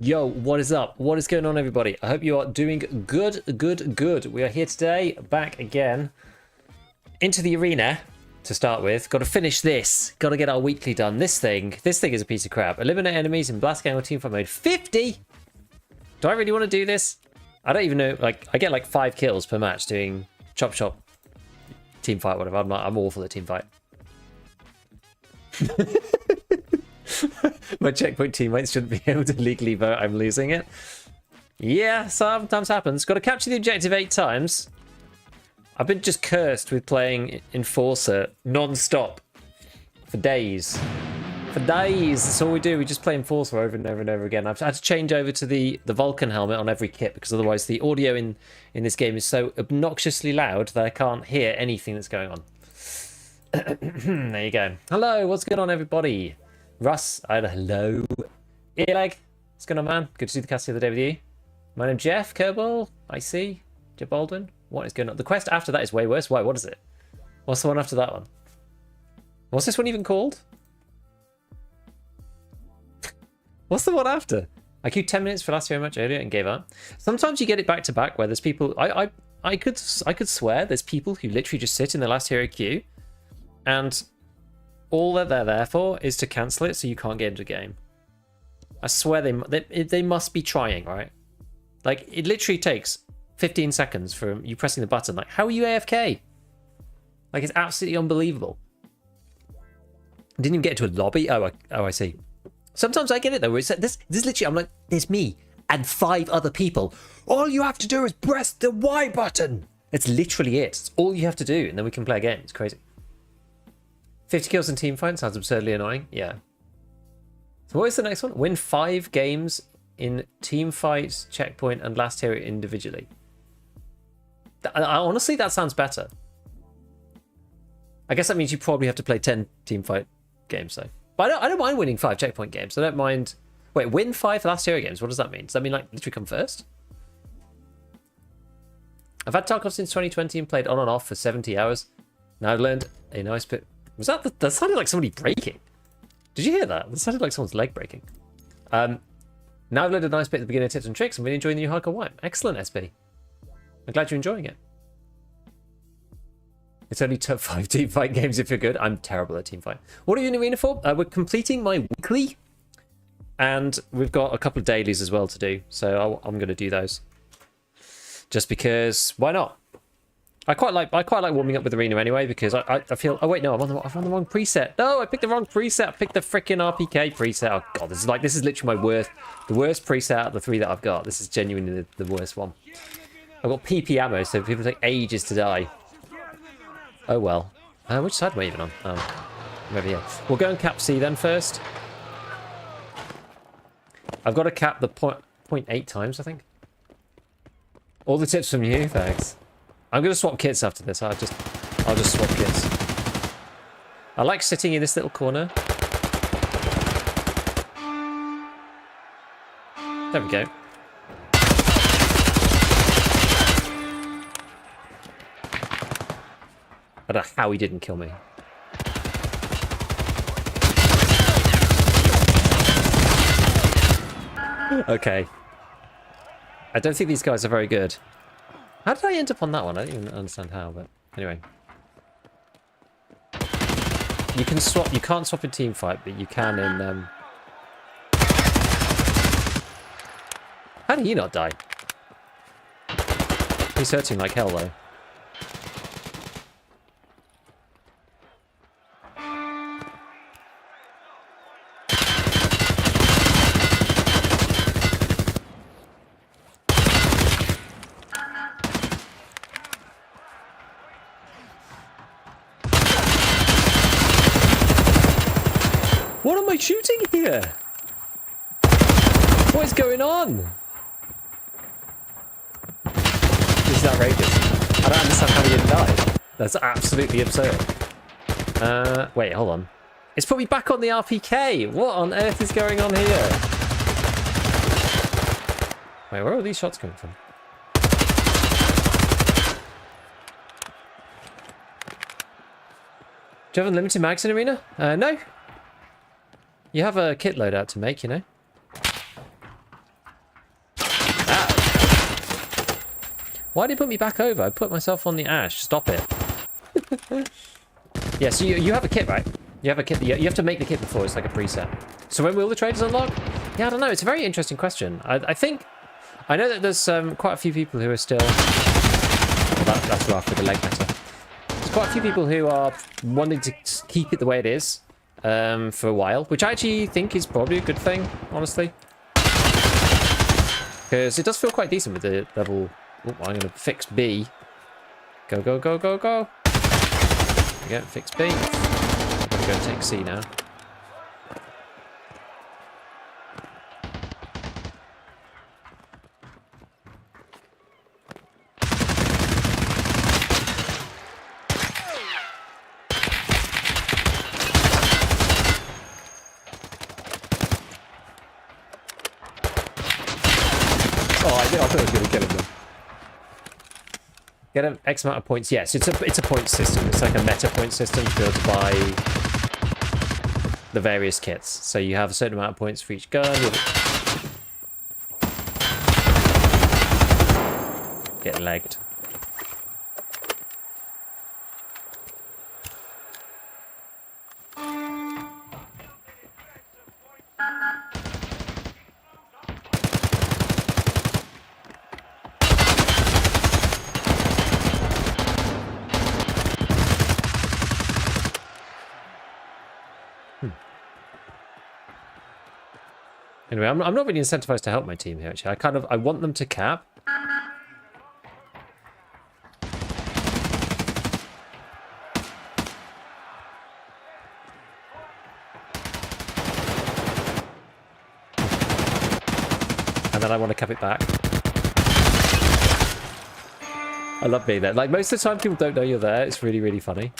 Yo, what is up? What is going on, everybody? I hope you are doing good. We are here today, back again into the arena to start with. Got to finish this. Got to get our weekly done. This thing is a piece of crap. Eliminate enemies in blast gang or teamfight mode. 50. Do I really want to do this? I don't even know. Like, I get like 5 kills per match doing chop, teamfight, whatever. I'm awful at teamfight. My checkpoint teammates shouldn't be able to legally vote I'm losing it. Yeah, sometimes happens. Got to capture the objective 8 times. I've been just cursed with playing Enforcer non-stop for days. For days, that's all we do. We just play Enforcer over and over and over again. I've had to change over to the Vulcan helmet on every kit because otherwise the audio in this game is so obnoxiously loud that I can't hear anything that's going on. There you go. Hello, what's going on, everybody? Russ, hello. Earleg, what's going on, man? Good to do the cast the other day with you. My name's Jeff Kerbal. I see. Jeff Baldwin. What is going on? The quest after that is way worse. Why? What is it? What's the one after that one? What's this one even called? What's the one after? I queued 10 minutes for last year much earlier and gave up. Sometimes you get it back to back where there's people. I could swear there's people who literally just sit in the last hero queue, and all that they're there for is to cancel it so you can't get into the game. I swear they must be trying, right? Like, it literally takes 15 seconds from you pressing the button. Like, how are you AFK? Like, it's absolutely unbelievable. Didn't even get into a lobby. Oh, I see. Sometimes I get it though. It's this literally, I'm like, there's me and 5 other people. All you have to do is press the Y button. It's literally it. It's all you have to do, and then we can play a game. It's crazy. 50 kills in teamfight sounds absurdly annoying. Yeah. So what is the next one? Win 5 games in teamfight, checkpoint, and last hero individually. Honestly, that sounds better. I guess that means you probably have to play 10 teamfight games though. But I don't mind winning 5 checkpoint games. I don't mind. Wait, win 5 last hero games. What does that mean? Does that mean like literally come first? I've had Tarkov since 2020 and played on and off for 70 hours. Now I've learned a nice bit. Was that sounded like somebody breaking? Did you hear that? That sounded like someone's leg breaking. Now I've learned a nice bit of the beginner tips and tricks and really enjoying the new hardcore wipe. Excellent, SP. I'm glad you're enjoying it. It's only top 5 teamfight games if you're good. I'm terrible at teamfight. What are you in arena for? We're completing my weekly, and we've got a couple of dailies as well to do. So I'm going to do those, just because. Why not? I quite like warming up with arena anyway because I feel. Oh wait, no, I'm on the wrong preset. No, I picked the wrong preset. I picked the freaking RPK preset. Oh god, this is literally the worst preset out of the 3 that I've got. This is genuinely the worst one. I've got PP ammo, so people take ages to die. Oh well. Which side am I even on? Oh, maybe yeah. We'll go and cap C then first. I've got to cap the 0.8 times, I think. All the tips from you, thanks. I'm gonna swap kits after this. I'll just swap kits. I like sitting in this little corner. There we go. I don't know how he didn't kill me. Okay. I don't think these guys are very good. How did I end up on that one? I don't even understand how, but anyway. You can swap. You can't swap in teamfight, but you can in. How did he not die? He's hurting like hell, though. What am I shooting here? What is going on? This is outrageous. I don't understand how he didn't die. That's absolutely absurd. Wait, hold on. It's put me back on the RPK. What on earth is going on here? Wait, where are all these shots coming from? Do you have unlimited mags in arena? No. You have a kit loadout to make, you know. Why did he put me back over? I put myself on the ash. Stop it. Yeah, so you have a kit, right? You have a kit. You have to make the kit before. It's like a preset. So when will the traders unlock? Yeah, I don't know. It's a very interesting question. I think... I know that there's quite a few people who are still... Well, that's rough with the leg matter. There's quite a few people who are wanting to keep it the way it is for a while, which I actually think is probably a good thing, honestly. Because it does feel quite decent with the level... Oh, I'm going to fix B. Go, go, go, go, go. There we go, fix B. I'm going to go take C now. I thought I was going to kill him. Get an X amount of points. Yes, it's a point system. It's like a meta point system built by the various kits. So you have a certain amount of points for each gun. Get legged. Anyway, I'm not really incentivized to help my team here, actually. I want them to cap. And then I want to cap it back. I love being there. Like, most of the time people don't know you're there. It's really, really funny.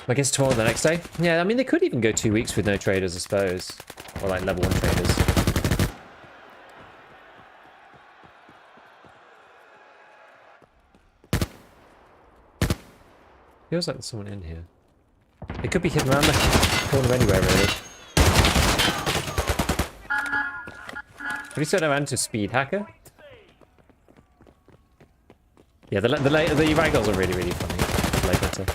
I guess tomorrow the next day. Yeah, I mean, they could even go 2 weeks with no traders, I suppose. Or like level 1 traders. Feels like there's someone in here. It could be hidden around the corner anywhere, really. Have you turned around to speed hacker? Yeah, the ragdolls are really, really funny. Like better.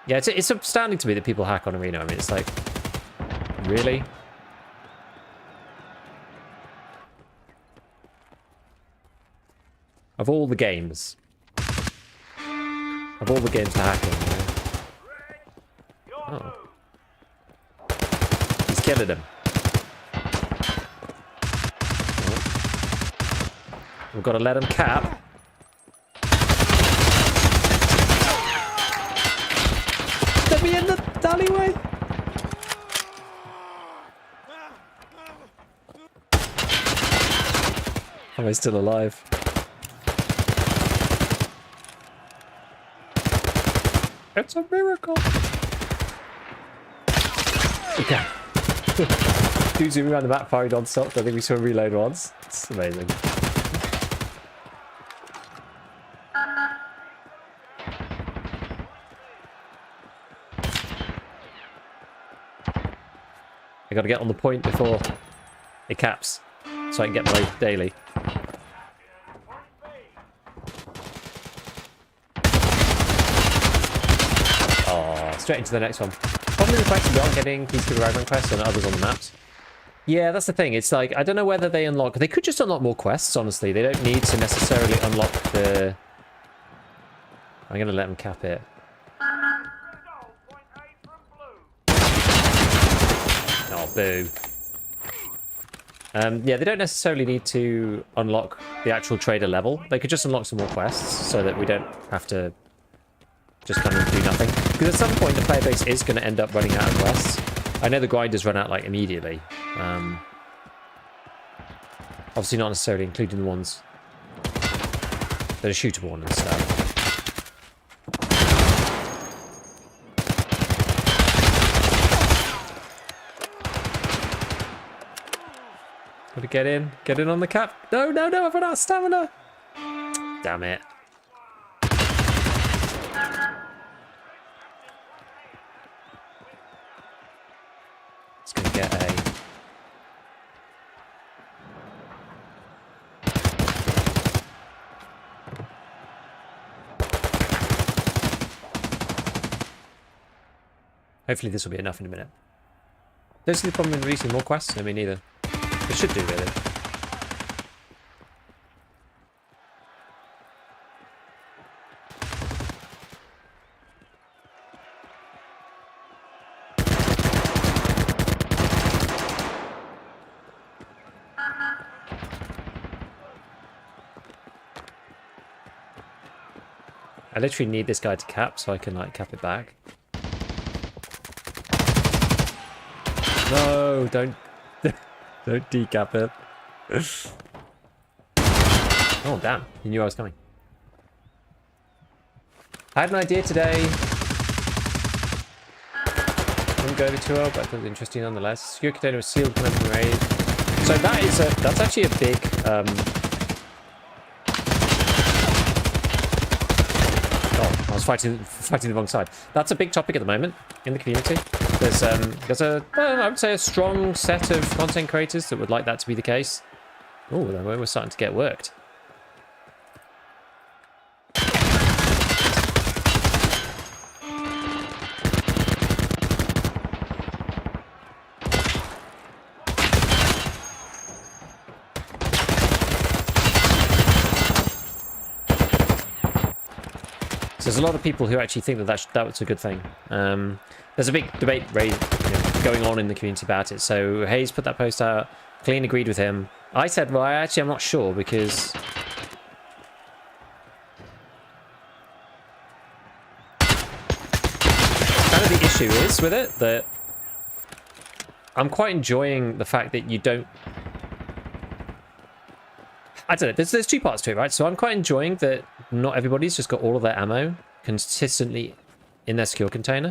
Yeah, it's astounding to me that people hack on Arena. I mean, it's like, really? Of all the games. Of all the games to hack in. Oh. He's killing him. Oh. We've got to let him cap. Let me in the alleyway. Am I still alive? It's a miracle. Okay. Dude zooming around the map firing non-stop. I think we saw a reload once. It's amazing. I gotta get on the point before it caps, so I can get my daily. Oh, straight into the next one. Probably the question we aren't getting keys to the Ragman quest and others on the maps. Yeah, that's the thing. It's like, I don't know whether they unlock... They could just unlock more quests, honestly. They don't need to necessarily unlock the... I'm gonna let them cap it. Oh, boo. Yeah, they don't necessarily need to unlock the actual trader level. They could just unlock some more quests so that we don't have to just kind of do nothing. Because at some point, the player base is going to end up running out of quests. I know the grinders run out, like, immediately. Obviously not necessarily including the ones that are shootable and stuff. Gotta get in on the cap. No, no, no, I've run out of stamina. Damn it. It's going to get a... Hopefully this will be enough in a minute. Don't see the problem in releasing more quests? I mean, neither. It should do, really. I literally need this guy to cap so I can, like, cap it back. No, don't decap it. Oh, damn. You knew I was coming. I had an idea today. Wouldn't go over too well, but I thought it was interesting nonetheless. Secure container was sealed commencing raid. So that's actually a big oh, I was fighting the wrong side. That's a big topic at the moment in the community. There's a well, I would say a strong set of content creators that would like that to be the case. Oh, then we're starting to get worked. So there's a lot of people who actually think that was a good thing. There's a big debate going on in the community about it. So Hayes put that post out. Clean agreed with him. I said, well, I'm not sure because... kind of the issue is with it that I'm quite enjoying the fact that you don't... I don't know, there's two parts to it, right? So I'm quite enjoying that not everybody's just got all of their ammo consistently in their secure container.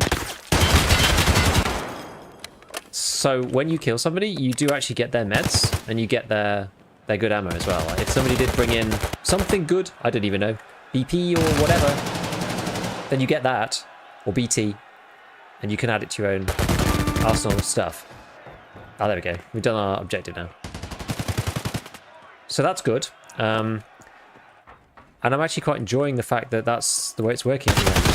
So when you kill somebody, you do actually get their meds and you get their good ammo as well. Like if somebody did bring in something good, I don't even know, BP or whatever, then you get that, or BT, and you can add it to your own arsenal of stuff. Ah, there we go. We've done our objective now. So that's good. And I'm actually quite enjoying the fact that that's the way it's working at the moment.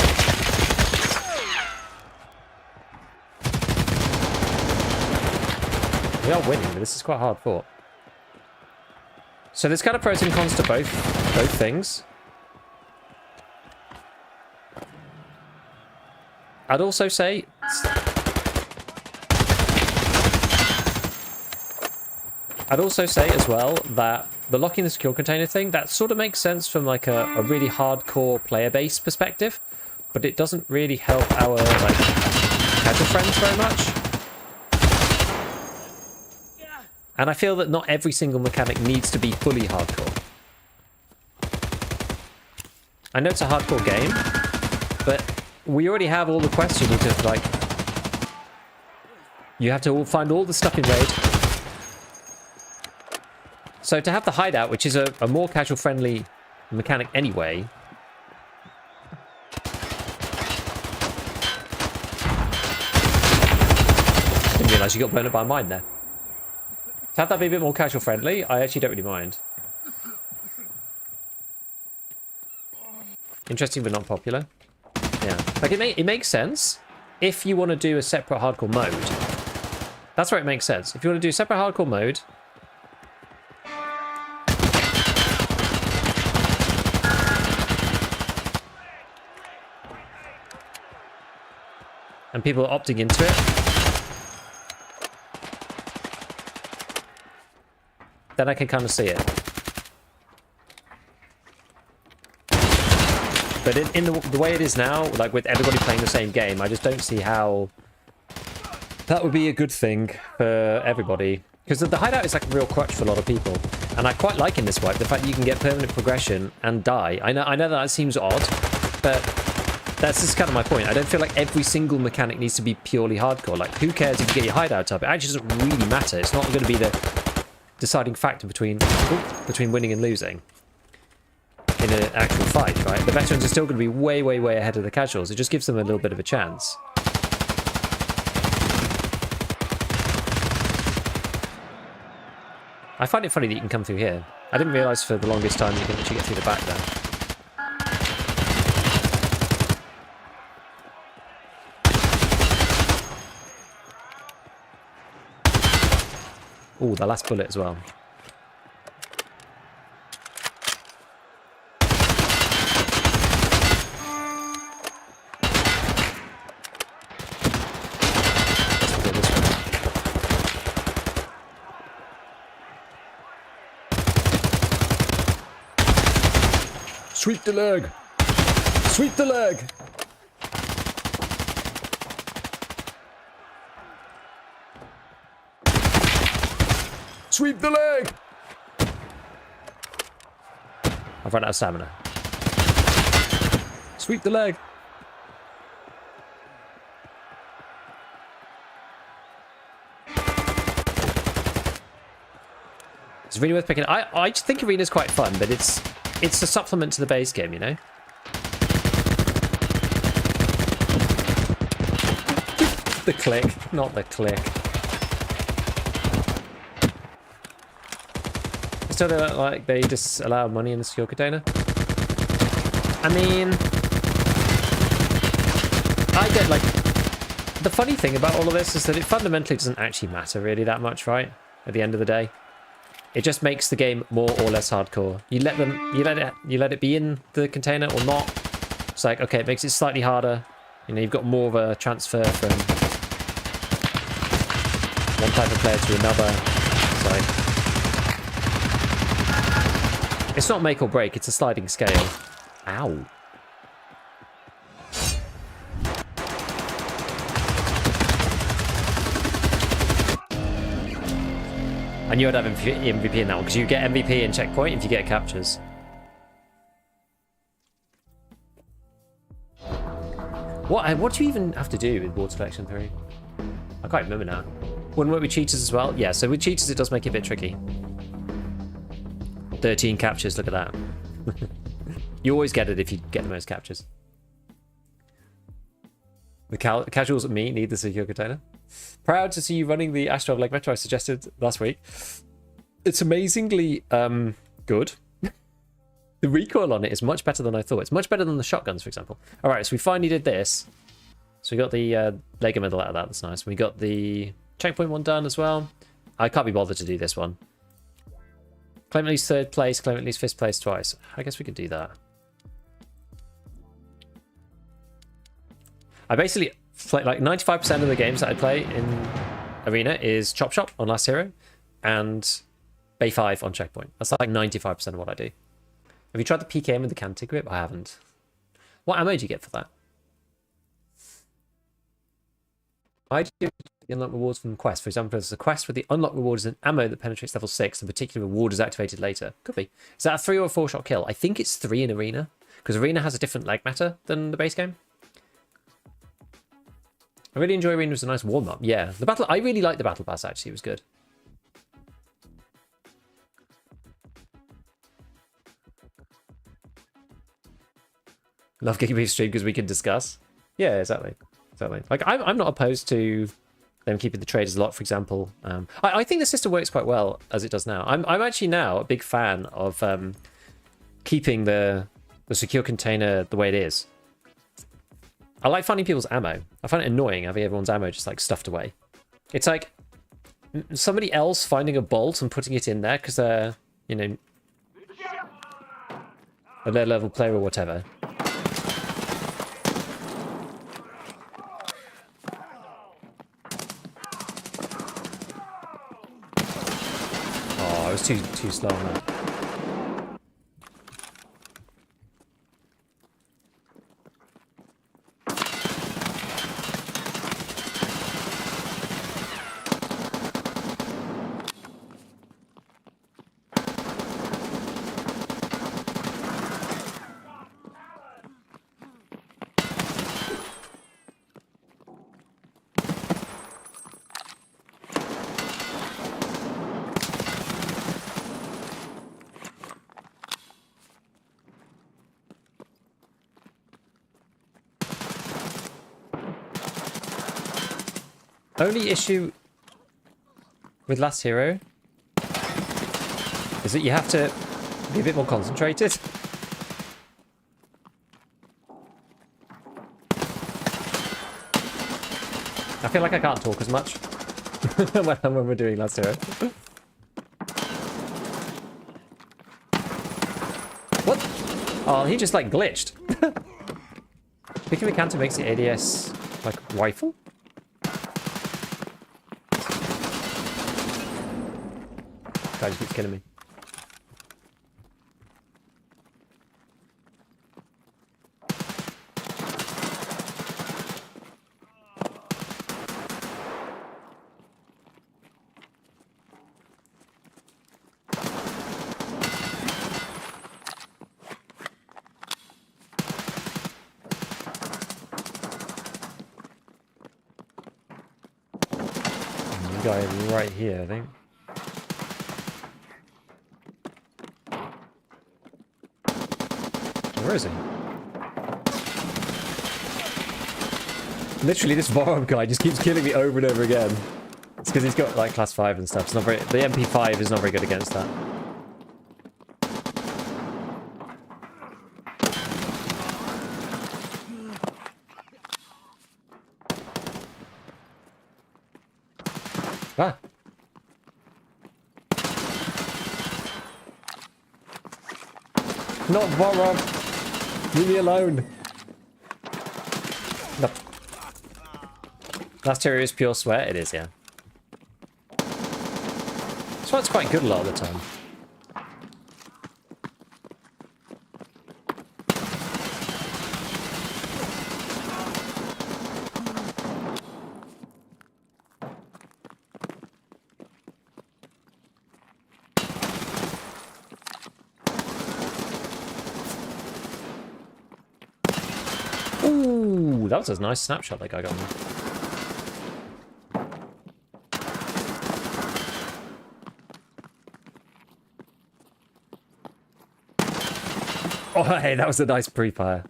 We are winning, but this is quite hard fought. So there's kind of pros and cons to both things. I'd also say... as well that the locking the secure container thing, that sort of makes sense from like a really hardcore player base perspective, but it doesn't really help our like casual friends very much. And I feel that not every single mechanic needs to be fully hardcore. I know it's a hardcore game, but we already have all the quests you need to like... You have to find all the stuff in raid. So to have the hideout, which is a more casual-friendly mechanic anyway... Didn't realise you got blown up by a mine there. To have that be a bit more casual-friendly, I actually don't really mind. Interesting but not popular. Yeah. Like, it makes sense if you want to do a separate hardcore mode. That's where it makes sense. If you want to do a separate hardcore mode... and people are opting into it, then I can kind of see it. But in the way it is now, like with everybody playing the same game, I just don't see how that would be a good thing for everybody. Because the hideout is like a real crutch for a lot of people. And I quite like in this wipe the fact that you can get permanent progression and die. I know that seems odd, but that's just kind of my point. I don't feel like every single mechanic needs to be purely hardcore. Like, who cares if you get your hideout up? It actually doesn't really matter. It's not going to be the deciding factor between winning and losing. in an actual fight, right? The veterans are still going to be way, way, way ahead of the casuals. It just gives them a little bit of a chance. I find it funny that you can come through here. I didn't realise for the longest time you can actually get through the back there. Oh, the last bullet as well. Sweep the leg! Sweep the leg! Sweep the leg! I've run out of stamina. Sweep the leg! It's really worth picking. I just think Arena's quite fun, but it's a supplement to the base game, you know? The click, not the click. I still don't like they just allow money in the secure container. I mean, I get like... The funny thing about all of this is that it fundamentally doesn't actually matter really that much, right? At the end of the day. It just makes the game more or less hardcore. You let it be in the container or not. It's like, okay, it makes it slightly harder. You know, you've got more of a transfer from one type of player to another. It's not make or break, it's a sliding scale. Ow. I knew I'd have MVP in that one, because you get MVP in checkpoint if you get captures. What do you even have to do with water collection 3? I can't remember now. Wouldn't work with cheaters as well? Yeah, so with cheaters it does make it a bit tricky. 13 captures, look at that. You always get it if you get the most captures. The casuals and me need the secure container. Proud to see you running the Astro Leg Metro I suggested last week. It's amazingly good. The recoil on it is much better than I thought. It's much better than the shotguns, for example. All right, so we finally did this. So we got the Lego medal out of that. That's nice. We got the checkpoint one done as well. I can't be bothered to do this one. Claim at least 3rd place, claim at least 5th place twice. I guess we could do that. I basically... like 95% of the games that I play in Arena is Chop Shop on Last Hero and Bay 5 on Checkpoint. That's like 95% of what I do. Have you tried the PKM with the Canty Grip? I haven't. What ammo do you get for that? I do the unlock rewards from quests. For example, there's a quest where the unlock reward is an ammo that penetrates level 6 and particular reward is activated later. Could be. Is that a 3 or a 4 shot kill? I think it's 3 in Arena because Arena has a different leg meta than the base game. I really enjoy Arena. It was a nice warm-up. Yeah, the battle. I really liked the battle pass, actually. It was good. Love Giga Beef stream because we can discuss. Yeah, exactly. Exactly. Like, I'm not opposed to them keeping the traders a lot, for example. I think the system works quite well as it does now. I'm actually now a big fan of keeping the secure container the way it is. I like finding people's ammo. I find it annoying having everyone's ammo just like stuffed away. It's like somebody else finding a bolt and putting it in there because they're, you know, a low level player or whatever. Oh, I was too slow on that. Only issue with Last Hero is that you have to be a bit more concentrated. I feel like I can't talk as much when we're doing Last Hero. What? Oh, he just like glitched. Picking the counter makes the ADS like rifle? Guy just keeps killing me. Guy right here, I think. Where is he? Literally, this Voron guy just keeps killing me over and over again. It's because he's got like class 5 and stuff. It's not very. The MP5 is not very good against that. Ah. Not Voron. Leave me alone. No. Last Hero is pure sweat. It is, yeah. Sweat's quite good a lot of the time. Ooh, that was a nice snapshot that guy got me. Oh, hey, that was a nice pre-fire.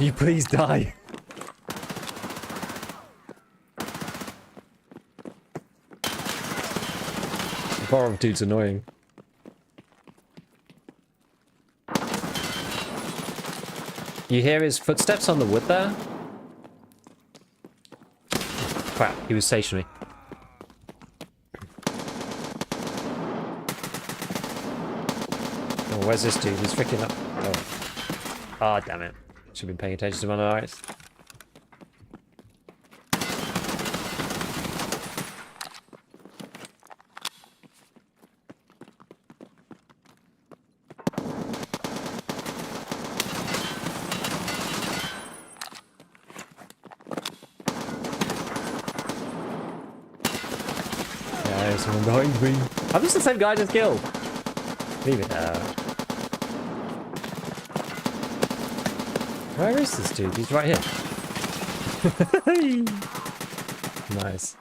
You please die. The Voron dude's annoying. You hear his footsteps on the wood there? Crap, he was stationary. Oh, where's this dude? He's freaking up. Oh. Ah, damn it. Should have been paying attention to my eyes. Someone behind me. I'm just the same guy I just killed. Leave it there. Where is this dude? He's right here. Nice.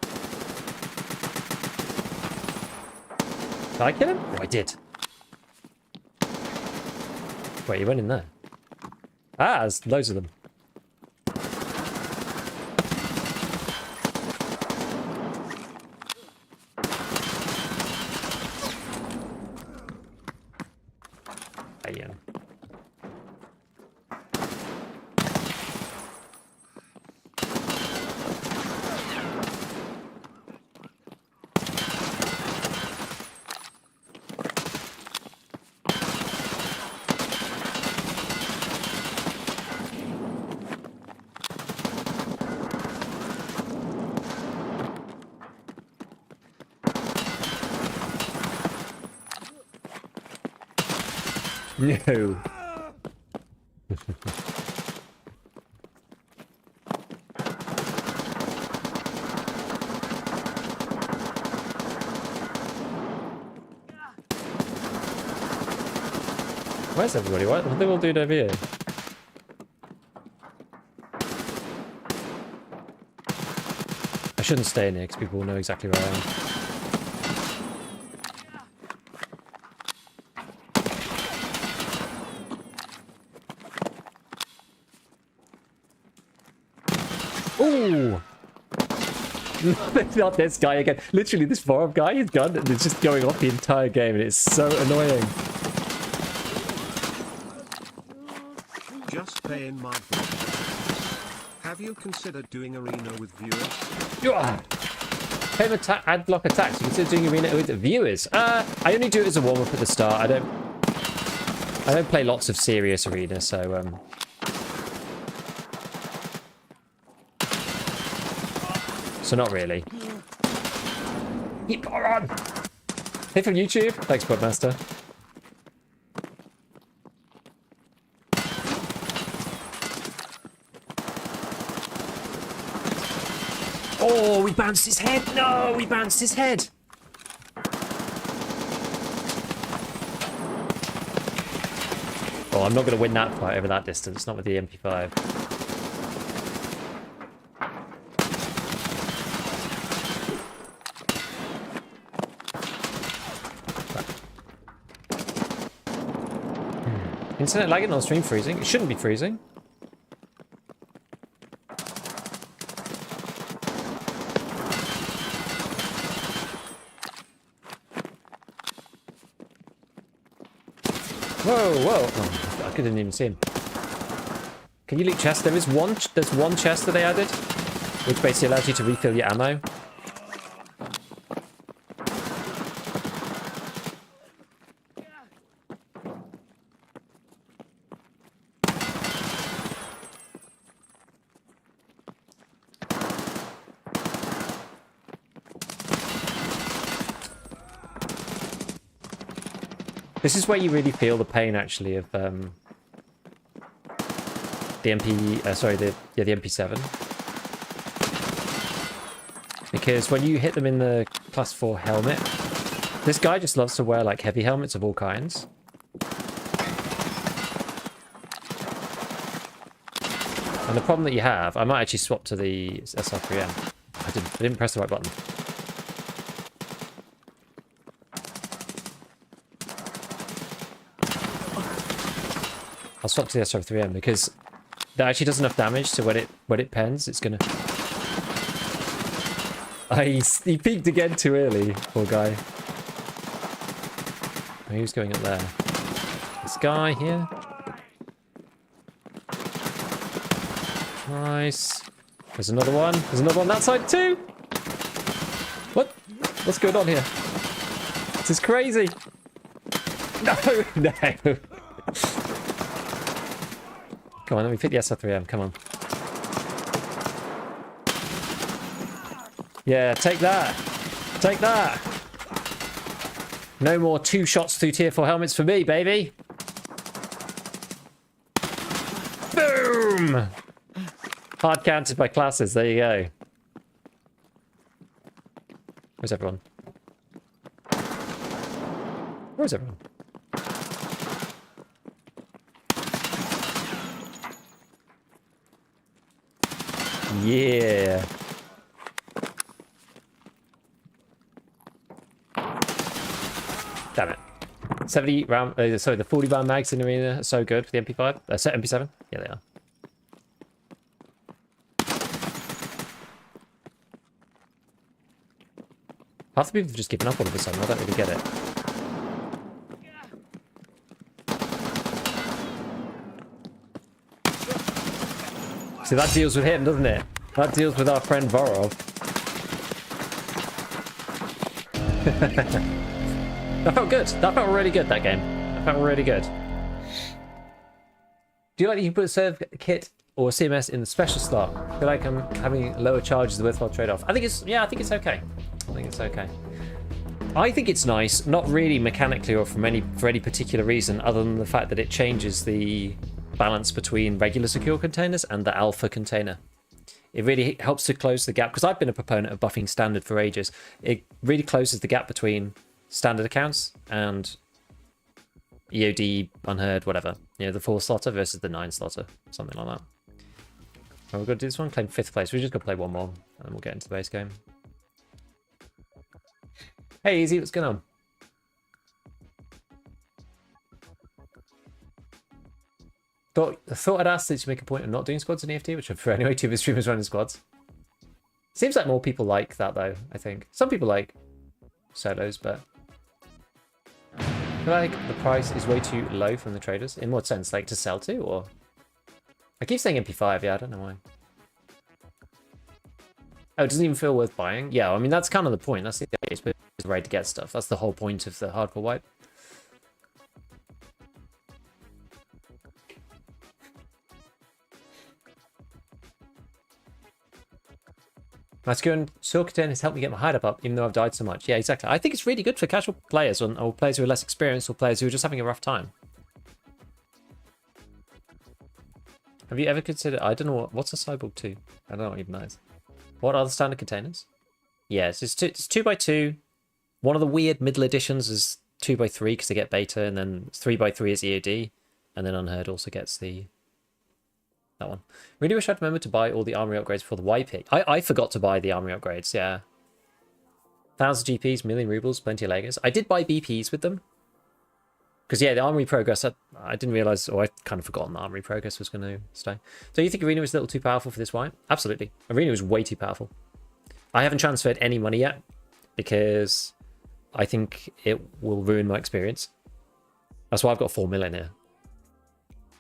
Did I kill him? Oh, I did. Wait, he went in there. Ah, there's loads of them. No. Where's everybody? What are they all doing over here? I shouldn't stay in here because people will know exactly where I am. Ooh! Not this guy again. Literally, this forum guy, his gun, and it's just going off the entire game, and it's so annoying. Just paying my bill. Have you considered doing arena with viewers? Ad block attacks. You consider doing arena with viewers? I only do it as a warm up at the start. I don't play lots of serious arena, so so not really. Keep on. Hey from YouTube. Thanks, Podmaster. Oh, we bounced his head. No, we bounced his head. Oh, I'm not going to win that fight over that distance. Not with the MP5. Internet lagging or stream freezing? It shouldn't be freezing. Whoa! Oh, I couldn't even see him. Can you loot chests? There's one chest that they added, which basically allows you to refill your ammo. This is where you really feel the pain, actually, of the MP7. Because when you hit them in the class 4 helmet, this guy just loves to wear like heavy helmets of all kinds. And the problem that you have, I might actually swap to the SR3M. I didn't press the right button. I'll swap to the SR3M because that actually does enough damage so when it pens, it's gonna. He peaked again too early, poor guy. Who's going up there? This guy here. Nice. There's another one. There's another one that side too. What? What's going on here? This is crazy. No, no. Come on, let me fit the SR3M. Come on. Yeah, take that. Take that. No more 2 shots through tier 4 helmets for me, baby. Boom! Hard counted by classes. There you go. Where's everyone? Where's everyone? Yeah. Damn it. 70 round, sorry, the 40 round mags in the arena are so good for the MP5. MP7? Yeah, they are. Half the people have just given up all of a sudden. I don't really get it. See, that deals with him, doesn't it? That deals with our friend Vorov. That felt good. That felt really good, that game. That felt really good. Do you like that you can put a serve kit or CMS in the special slot? I feel like having lower charges is a worthwhile trade-off. I think it's okay. I think it's okay. I think it's nice, not really mechanically or for any particular reason, other than the fact that it changes the balance between regular secure containers and the alpha container. It really helps to close the gap, because I've been a proponent of buffing standard for ages. It really closes the gap between standard accounts and EOD, unheard, whatever. You know, the 4 slotter versus the 9 slotter, something like that. So we're going to do this one, claim 5th place. We're just going to play one more, and then we'll get into the base game. Hey, Easy, what's going on? Thought I'd ask that you make a point of not doing squads in EFT, which I prefer anyway, 2 of the streamers running squads. Seems like more people like that though, I think. Some people like solos, but I feel like the price is way too low from the traders. In what sense? Like to sell to, or? I keep saying MP5, yeah, I don't know why. Oh, it doesn't even feel worth buying? Yeah, I mean, that's kind of the point. That's the idea, it's ready to get stuff. That's the whole point of the hardcore wipe. My skill and Sorkaten has helped me get my hideout up, even though I've died so much. Yeah, exactly. I think it's really good for casual players, or players who are less experienced, or players who are just having a rough time. Have you ever considered... I don't know what's a Cyborg 2? I don't know what even that is. What are the standard containers? Yes, it's 2x2. One of the weird middle editions is 2x3 because they get beta, and then 3x3 is EOD, and then Unheard also gets that one. Really wish I'd remembered to buy all the armory upgrades before the YP. I forgot to buy the armory upgrades, yeah. 1,000 GPs, million rubles, plenty of Legos. I did buy BPs with them. Because, yeah, the armory progress, I didn't realize, or I'd kind of forgotten the armory progress was going to stay. So you think Arena was a little too powerful for this wipe? Absolutely. Arena was way too powerful. I haven't transferred any money yet because I think it will ruin my experience. That's why I've got 4 million here.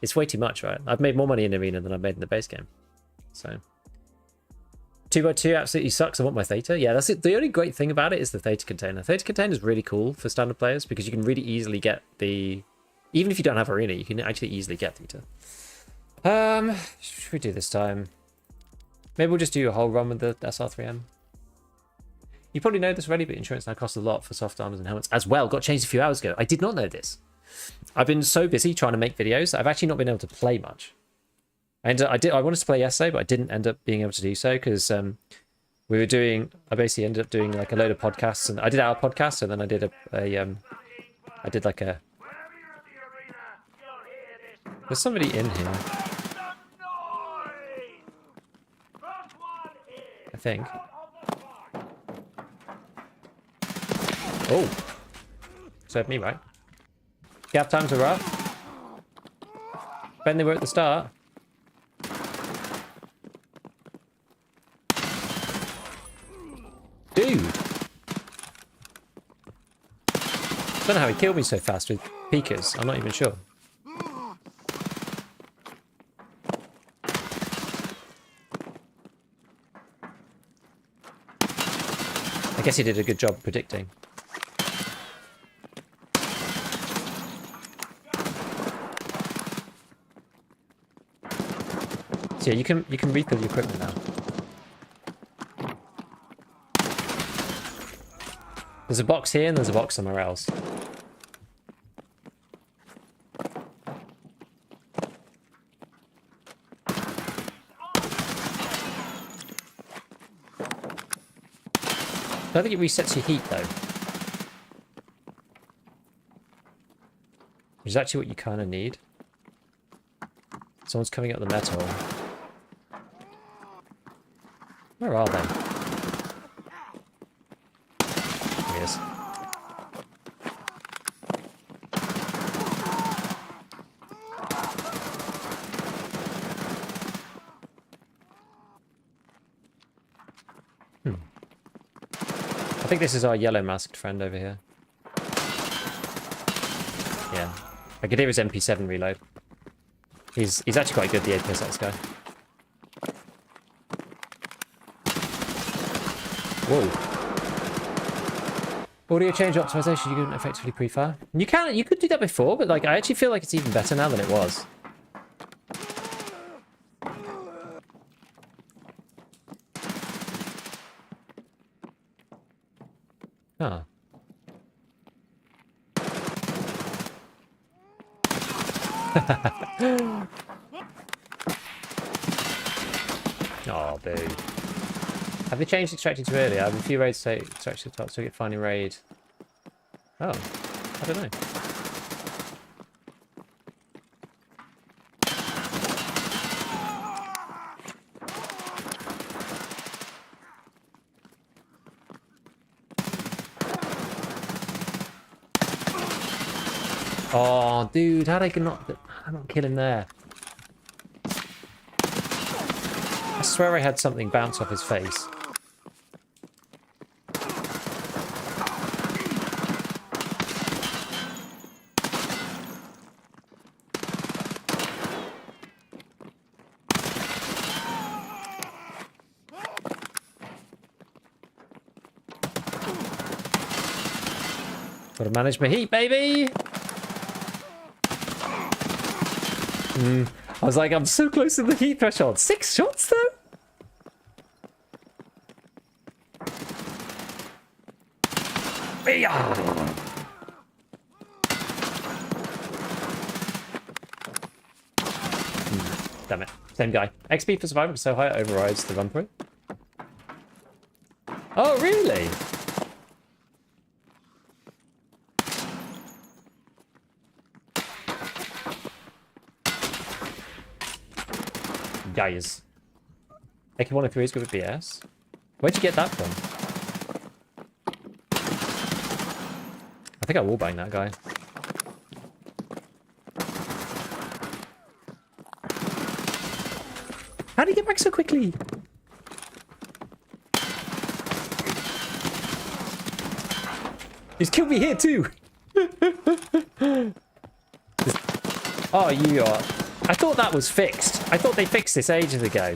It's way too much, right? I've made more money in Arena than I've made in the base game. So 2x2 absolutely sucks. I want my Theta. Yeah, that's it. The only great thing about it is the Theta container. Theta container is really cool for standard players because you can really easily get the... Even if you don't have Arena, you can actually easily get Theta. Should we do this time? Maybe we'll just do a whole run with the SR3M. You probably know this already, but insurance now costs a lot for soft armors and helmets as well. Got changed a few hours ago. I did not know this. I've been so busy trying to make videos, I've actually not been able to play much. I wanted to play yesterday, but I didn't end up being able to do so because I basically ended up doing like a load of podcasts, and I did our podcast, and then I did there's somebody in here, I think. Oh, served me right. Gap times are rough. Ben, they were at the start. Dude! I don't know how he killed me so fast with peekers. I'm not even sure. I guess he did a good job predicting. So yeah, you can refill your equipment now. There's a box here and there's a box somewhere else. I don't think it resets your heat though. Which is actually what you kind of need. Someone's coming up the metal. Where are they? There he is. I think this is our yellow masked friend over here. Yeah. I could hear his MP7 reload. He's actually quite good, the APSX guy. Whoa. Audio change optimization, you can effectively pre-fire. You could do that before, but like I actually feel like it's even better now than it was. Huh. Oh, boo. Have they changed extracting too early? I have a few raids say extraction top, so we get finding raid. Oh, I don't know. Oh, dude, how did I not kill him there? I swear I had something bounce off his face. Gotta manage my heat, baby! I was like, I'm so close to the heat threshold. 6 shots, though? Damn it. Same guy. XP for survival is so high it overrides the run through. Oh, really? Guys. AK-103 is good with BS. Where'd you get that from? I think I wallbanged that guy. How did he get back so quickly? He's killed me here too. Oh, you are. I thought that was fixed. I thought they fixed this ages ago.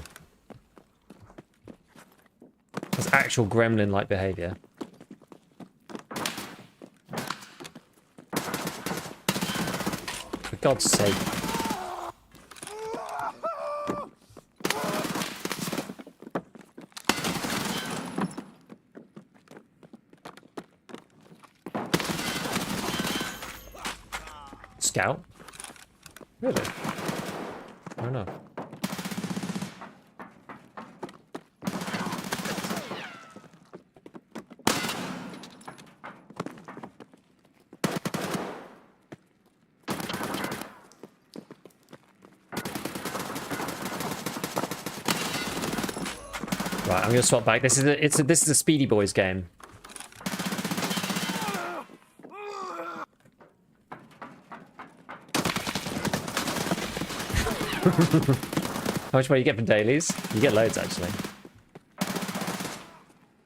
That's actual gremlin-like behavior. For God's sake. Scout? Really? I don't know. Right, I'm gonna swap back. This is a Speedy Boys game. How much money you get for dailies? You get loads, actually.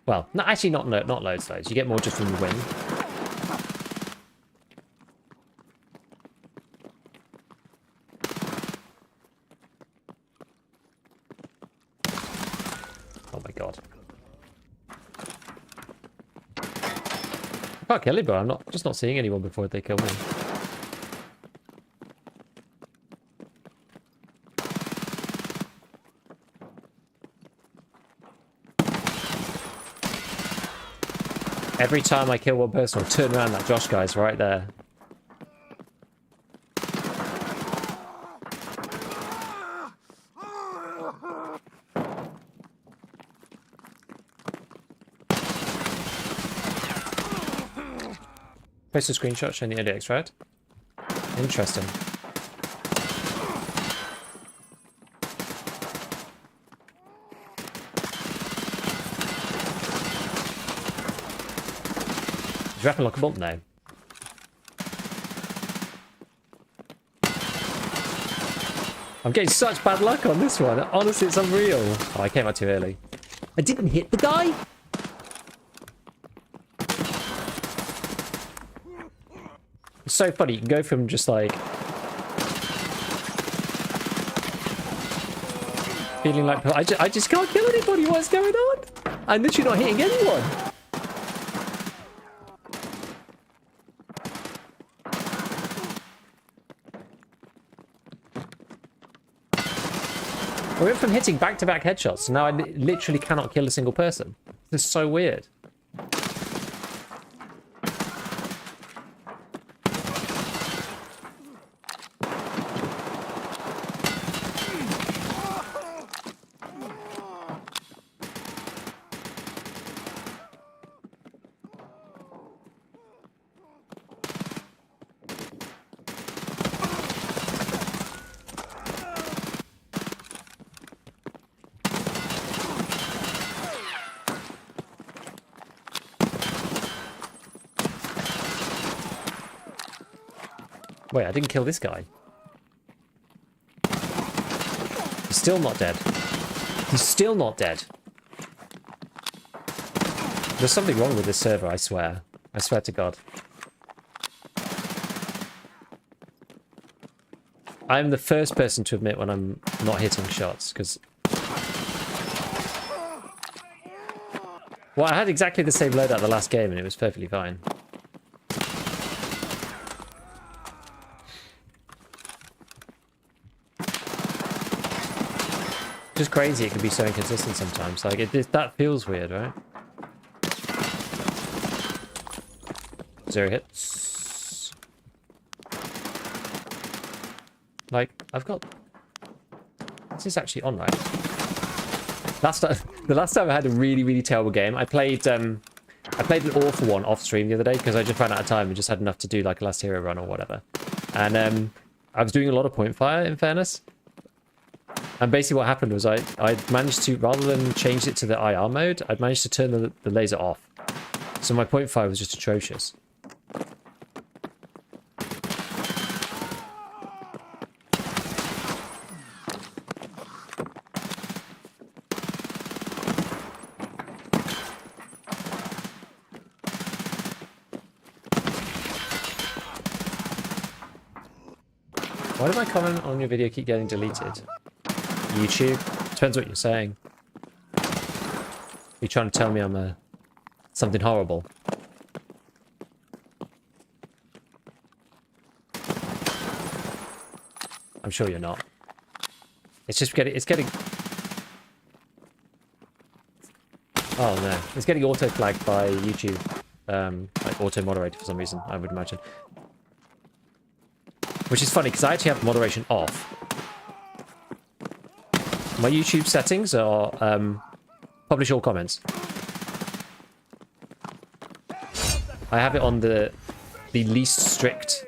Well, no, actually not loads. You get more just when you win. Oh my god. I can't kill him, but I'm just not seeing anyone before they kill me. Every time I kill one person, I'll turn around, that Josh guy's right there. Post a screenshot showing the index, right? Interesting. Did you happen like a bump now? I'm getting such bad luck on this one. Honestly, it's unreal. Oh, I came out too early. I didn't hit the guy? It's so funny. You can go from just like feeling like I just can't kill anybody. What's going on? I'm literally not hitting anyone. I went from hitting back-to-back headshots to now I literally cannot kill a single person. This is so weird. Wait, I didn't kill this guy. He's still not dead. He's still not dead. There's something wrong with this server, I swear. I swear to God. I'm the first person to admit when I'm not hitting shots, because... Well, I had exactly the same loadout the last game and it was perfectly fine. just crazy it can be so inconsistent sometimes. Like, that feels weird, right? 0 hits. Like, I've got... This is actually on, right? The last time I had a really, really terrible game, I played an awful one off stream the other day because I just ran out of time and just had enough to do like a last hero run or whatever. And I was doing a lot of point fire, in fairness. And basically what happened was I managed to, rather than change it to the IR mode, I'd managed to turn the laser off. So my point fire was just atrocious. Why did my comment on your video keep getting deleted? YouTube? Depends what you're saying. You're trying to tell me I'm something horrible. I'm sure you're not. It's just getting... Oh no. It's getting auto-flagged by YouTube. Like auto-moderated for some reason, I would imagine. Which is funny, because I actually have moderation off. My YouTube settings are publish all comments. I have it on the least strict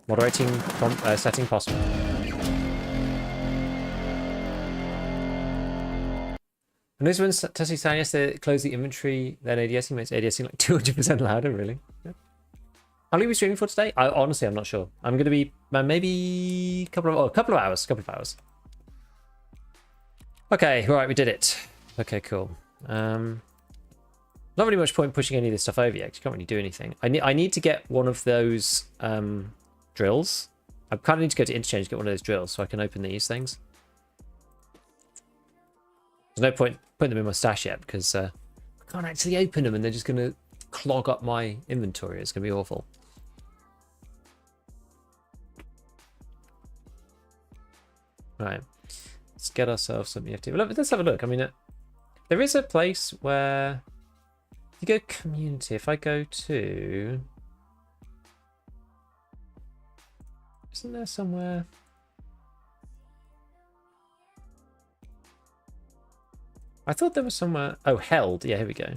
moderating setting possible. And this one's Tessie saying yesterday, close the inventory, then ADSing makes ADSing like 200% louder, really. Yeah. How long are we streaming for today? Honestly, I'm not sure. I'm going to be maybe a couple of hours. Okay, right, we did it. Okay, cool. Not really much point pushing any of this stuff over yet. You can't really do anything. I need to get one of those drills. I kind of need to go to interchange to get one of those drills so I can open these things. There's no point putting them in my stash yet because I can't actually open them and they're just going to clog up my inventory. It's going to be awful. Right. Let's get ourselves some EFT. Well, let's have a look. I mean, there is a place where you go community. If I go to... Isn't there somewhere... I thought there was somewhere... Oh, held. Yeah, here we go.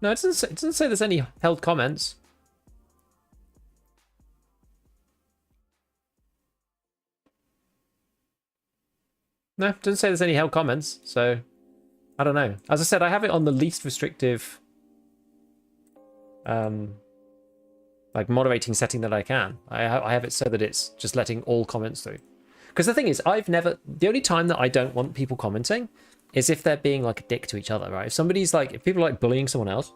No, it doesn't say there's any held comments. No, it doesn't say there's any held comments, so I don't know. As I said, I have it on the least restrictive like moderating setting that I can. I have it so that it's just letting all comments through. Because the thing is, the only time that I don't want people commenting is if they're being like a dick to each other, right? If people are like bullying someone else,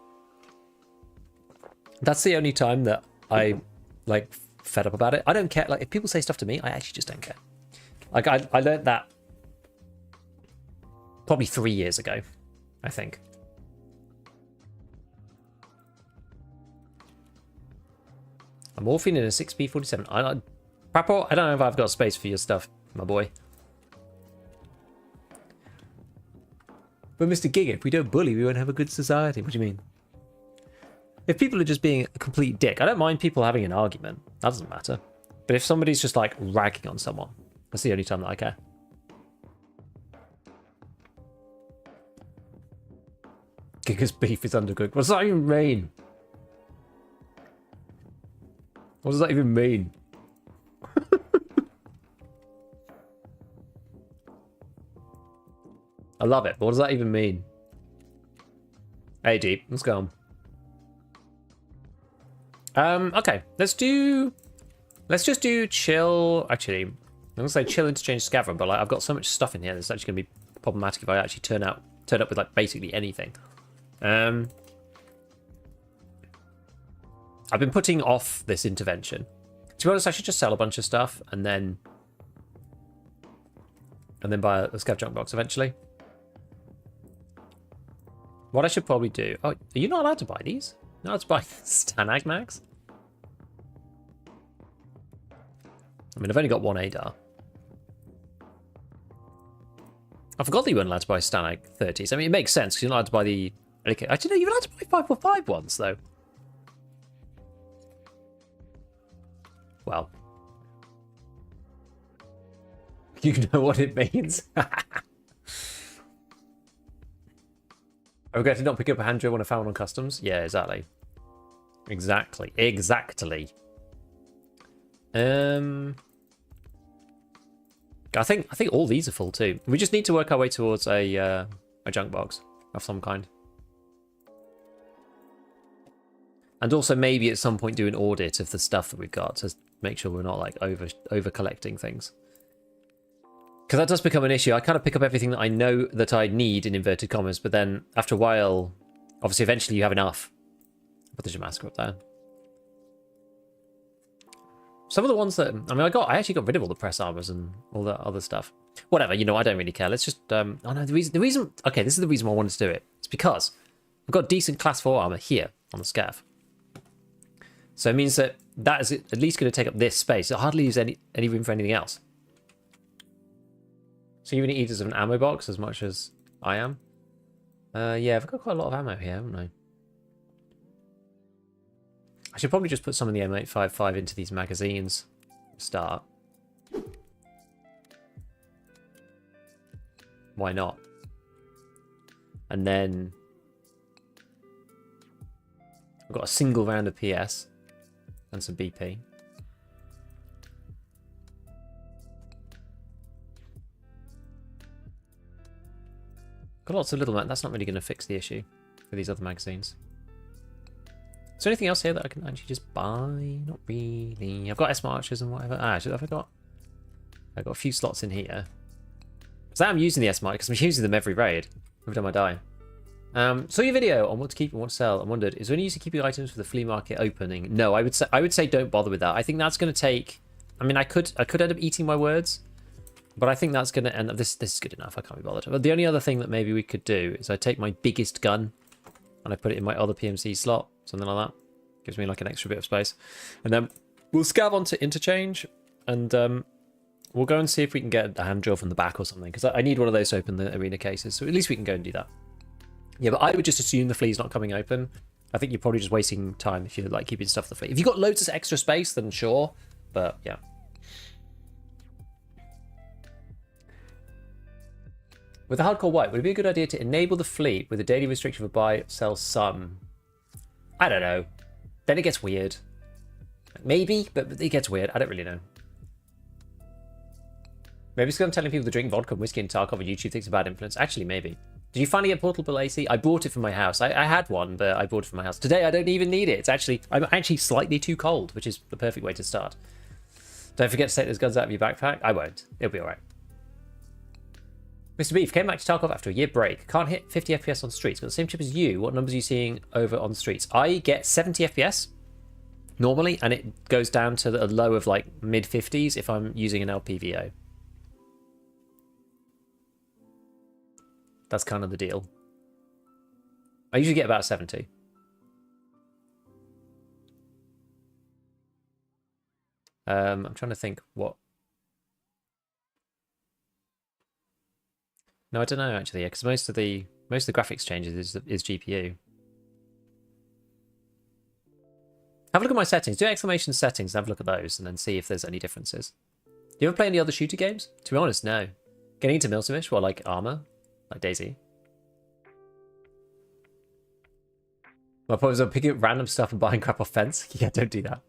that's the only time that I like fed up about it. I don't care. Like if people say stuff to me, I actually just don't care. Like I learned that probably 3 years ago, I think. I'm morphing in a 6B47. Papo, I don't know if I've got space for your stuff, my boy. But Mr. Giga, if we don't bully, we won't have a good society. What do you mean? If people are just being a complete dick, I don't mind people having an argument. That doesn't matter. But if somebody's just like ragging on someone, that's the only time that I care. Giga's beef is undercooked. What does that even mean? What does that even mean? I love it, but what does that even mean? Hey, Deep, let's go on. Okay, let's just do chill. Actually, I'm gonna say chill interchange scavenger, but like I've got so much stuff in here that's actually gonna be problematic if I actually turn up with like basically anything. I've been putting off this intervention. To be honest, I should just sell a bunch of stuff and then buy a scav junk box eventually. What I should probably do... Oh, are you not allowed to buy these? You're not allowed to buy Stanag Mags? I mean, I've only got one ADAR. I forgot that you weren't allowed to buy Stanag 30s. I mean, it makes sense because you're not allowed to buy the... Actually, no, you're allowed to buy 545 ones, though. Well. You know what it means. I regretted not picking up a hand drill when I found one on customs. Yeah, exactly. Exactly. I think all these are full too. We just need to work our way towards a junk box of some kind. And also maybe at some point do an audit of the stuff that we've got to make sure we're not like over collecting things. Because that does become an issue. I kind of pick up everything that I know that I need in inverted commas, but then after a while, obviously eventually you have enough. But there's your mask up there. Some of the ones that, I mean, I actually got rid of all the press armors and all that other stuff. Whatever, you know, I don't really care. Let's just, oh no, the reason, okay, this is the reason why I wanted to do it. It's because I've got decent class 4 armor here on the scav. So it means that is at least going to take up this space. It hardly leaves any room for anything else. So you're going to eat as an ammo box as much as I am? Yeah, I've got quite a lot of ammo here, haven't I? I should probably just put some of the M855 into these magazines to start. Why not? And then I've got a single round of PS and some BP. Got lots of little, that's not really going to fix the issue for these other magazines. Is there anything else here that I can actually just buy? Not really. I've got S Marchers and whatever. Ah, actually, I've got a few slots in here. Because I am using the S March because I'm using them every raid. Every time I die. Saw your video on what to keep and what to sell and wondered, is there any use to keep your items for the flea market opening? No, I would say don't bother with that. I think that's going to take... I mean, I could end up eating my words. But I think that's going to end up... This is good enough. I can't be bothered. But the only other thing that maybe we could do is I take my biggest gun and I put it in my other PMC slot. Something like that. Gives me like an extra bit of space. And then we'll scav onto interchange. And we'll go and see if we can get a hand drill from the back or something. Because I need one of those to open the arena cases. So at least we can go and do that. Yeah, but I would just assume the flea's not coming open. I think you're probably just wasting time if you're like keeping stuff the flea. If you've got loads of extra space, then sure. But yeah. With the hardcore white, would it be a good idea to enable the fleet with a daily restriction for buy, sell some? I don't know. Then it gets weird. Maybe, but it gets weird. I don't really know. Maybe it's because I'm telling people to drink vodka and whiskey and Tarkov and YouTube thinks it's a bad influence. Actually, maybe. Did you finally get portable AC? I bought it from my house. I had one, but I bought it from my house. Today, I don't even need it. I'm actually slightly too cold, which is the perfect way to start. Don't forget to take those guns out of your backpack. I won't. It'll be all right. Mr. Beef came back to Tarkov after a year break. Can't hit 50 FPS on streets. Got the same chip as you. What numbers are you seeing over on the streets? I get 70 FPS normally, and it goes down to a low of like mid 50s if I'm using an LPVO. That's kind of the deal. I usually get about 70. I'm trying to think what. No, I don't know actually, yeah, because most of the graphics changes is GPU. Have a look at my settings. Do exclamation settings and have a look at those, and then see if there's any differences. Do you ever play any other shooter games? To be honest, no. Getting into Miltimish, well, like Armor, like Daisy. My point was I'm picking up random stuff and buying crap off fence. Yeah, don't do that.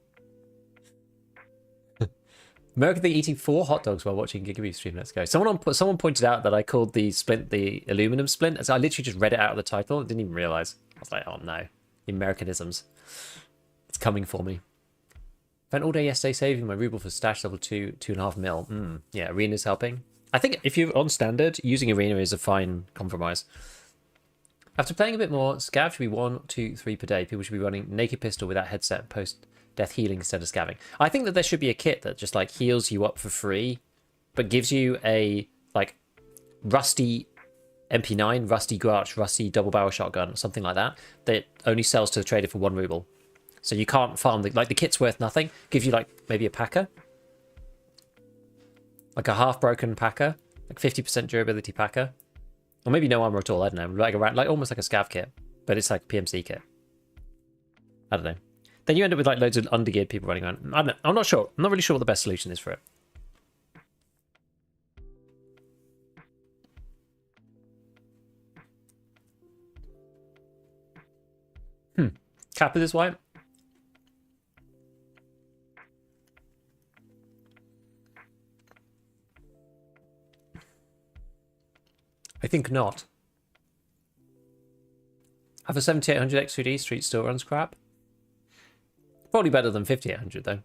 American thing eating 4 hot dogs while watching Gigabee stream. Let's go. Someone pointed out that I called the splint the aluminum splint. So I literally just read it out of the title. I didn't even realize. I was like, oh no, the Americanisms. It's coming for me. Spent all day yesterday saving my ruble for stash level 2.5 mil. Yeah, arena's helping. I think if you're on standard, using arena is a fine compromise. After playing a bit more, scav should be 1, 2, 3 per day. People should be running naked pistol without headset post death healing instead of scavving. I think that there should be a kit that just like heals you up for free, but gives you a like rusty MP9, rusty Grach, rusty double barrel shotgun, or something like that, that only sells to the trader for 1 ruble. So you can't farm the kit's worth nothing. Gives you like maybe a packer, like a half broken packer, Like 50% durability packer. Or maybe no armor at all, I don't know. Like almost like a scav kit, but it's like a PMC kit. I don't know. Then you end up with like loads of undergeared people running around. I don't know. I'm not sure. I'm not really sure what the best solution is for it. Cap of this white. I think not. Have a 7800 X3D Street still runs crap. Probably better than 5800 though.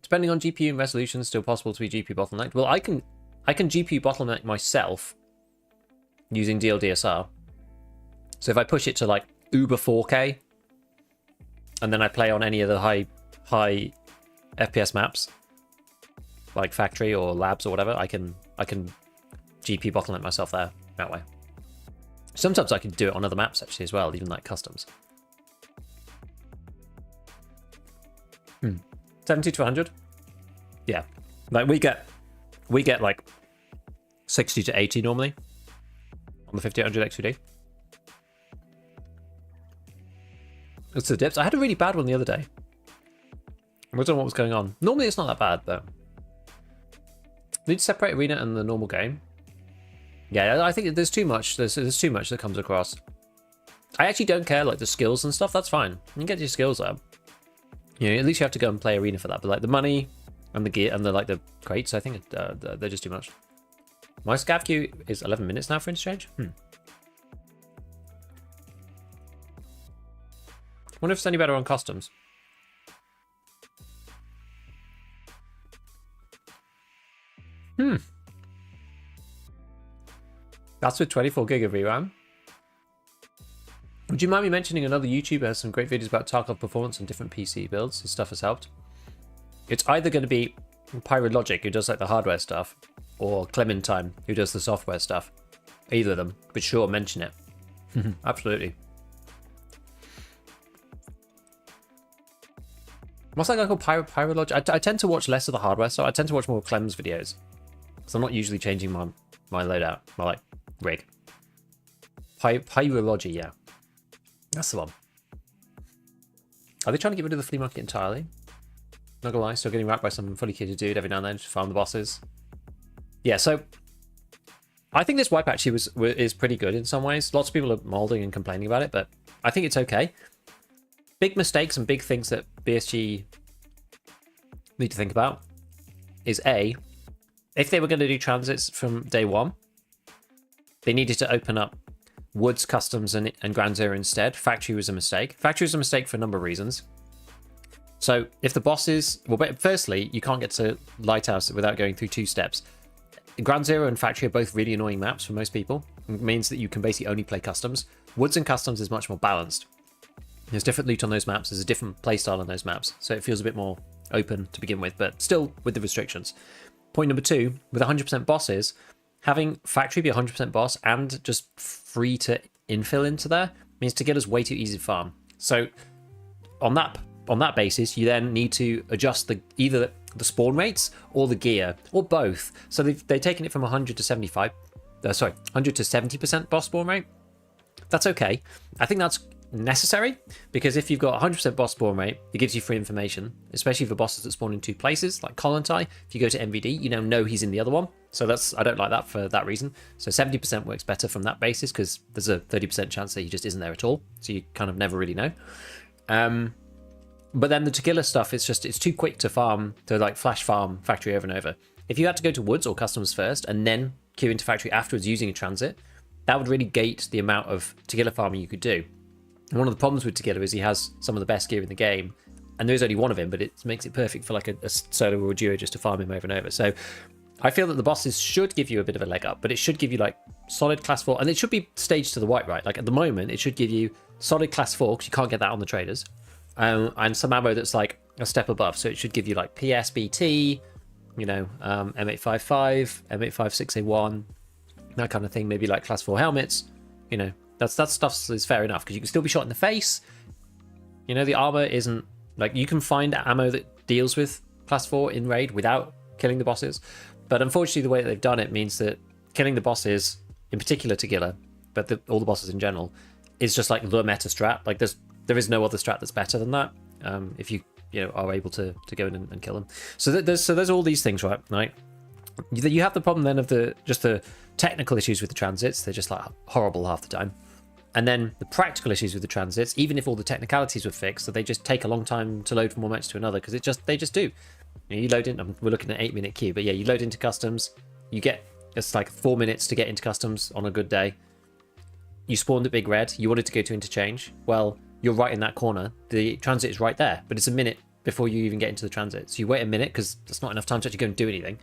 Depending on GPU and resolution, still possible to be GPU bottlenecked. Well, I can GPU bottleneck myself using DLDSR. So if I push it to like Uber 4K, and then I play on any of the high FPS maps, like factory or labs or whatever, I can GPU bottleneck myself there that way. Sometimes I can do it on other maps actually as well, even like customs. 70 to 100, yeah. Like we get like 60 to 80 normally on the 5800 XUD. It's the dips. I had a really bad one the other day. I don't know what was going on. Normally it's not that bad though. Need to separate arena and the normal game. Yeah, I think there's too much. There's too much that comes across. I actually don't care like the skills and stuff. That's fine. You can get your skills up. You know, at least you have to go and play arena for that. But like the money and the gear and the crates, I think they're just too much. My scav queue is 11 minutes now for interchange. Wonder if it's any better on customs. That's with 24 gig of VRAM. Would you mind me mentioning another YouTuber has some great videos about Tarkov performance on different PC builds? His stuff has helped. It's either going to be Pyrologic, who does like the hardware stuff, or Clementine, who does the software stuff. Either of them, but sure, mention it. Absolutely. What's that guy called? Pyrologic? I tend to watch less of the hardware, so I tend to watch more Clem's videos. Because I'm not usually changing my loadout, my like rig. Pyrology, yeah. That's the one. Are they trying to get rid of the flea market entirely? Not gonna lie, still getting wrapped by some fully kitted dude every now and then to farm the bosses. Yeah, so I think this wipe actually is pretty good in some ways. Lots of people are molding and complaining about it, but I think it's okay. Big mistakes and big things that BSG need to think about is A, if they were going to do transits from day one, they needed to open up Woods, Customs, and Ground Zero instead. Factory was a mistake. Factory was a mistake for a number of reasons. So if the bosses... Well, firstly, you can't get to Lighthouse without going through two steps. Ground Zero and Factory are both really annoying maps for most people. It means that you can basically only play Customs. Woods and Customs is much more balanced. There's different loot on those maps. There's a different playstyle on those maps. So it feels a bit more open to begin with, but still with the restrictions. Point number two, with 100% bosses, having Factory be 100% boss and just free to infill into there means to get us way too easy to farm. So on that basis, you then need to adjust either the spawn rates or the gear or both. So they've taken it from 100 to 75. 100 to 70% boss spawn rate. That's okay. I think that's necessary because if you've got 100% boss spawn rate, it gives you free information, especially for bosses that spawn in two places like Kollontai. If you go to MVD, you now know he's in the other one, so I don't like that for that reason. So 70% works better from that basis because there's a 30% chance that he just isn't there at all, so you kind of never really know. But then the tequila stuff, it's too quick to farm, to like flash farm Factory over and over. If you had to go to Woods or Customs first and then queue into Factory afterwards using a transit, that would really gate the amount of tequila farming you could do. And one of the problems with Tequila is he has some of the best gear in the game, and there's only one of him, but it makes it perfect for like a solo or a duo just to farm him over and over. So I feel that the bosses should give you a bit of a leg up, but it should give you like solid class 4, and it should be staged to the white, right? Like at the moment, it should give you solid class 4, because you can't get that on the traders, and some ammo that's like a step above. So it should give you like PSBT, you know, M855, M856A1, that kind of thing. Maybe like class 4 helmets, you know. That stuff is fair enough because you can still be shot in the face. You know, the armor isn't like you can find ammo that deals with class 4 in raid without killing the bosses. But unfortunately, the way that they've done it means that killing the bosses, in particular Tagilla, but all the bosses in general, is just like the meta strat. Like there is no other strat that's better than that. If you are able to go in and kill them. So there's all these things, right? You have the problem then of the technical issues with the transits. They're just like horrible half the time. And then the practical issues with the transits, even if all the technicalities were fixed, so they just take a long time to load from one match to another, because they just do. You load in, we're looking at 8-minute queue, but yeah, you load into customs, you get, it's like 4 minutes to get into customs on a good day. You spawned at Big Red, you wanted to go to interchange. Well, you're right in that corner. The transit is right there, but it's a minute before you even get into the transit. So you wait a minute, because that's not enough time to actually go and do anything.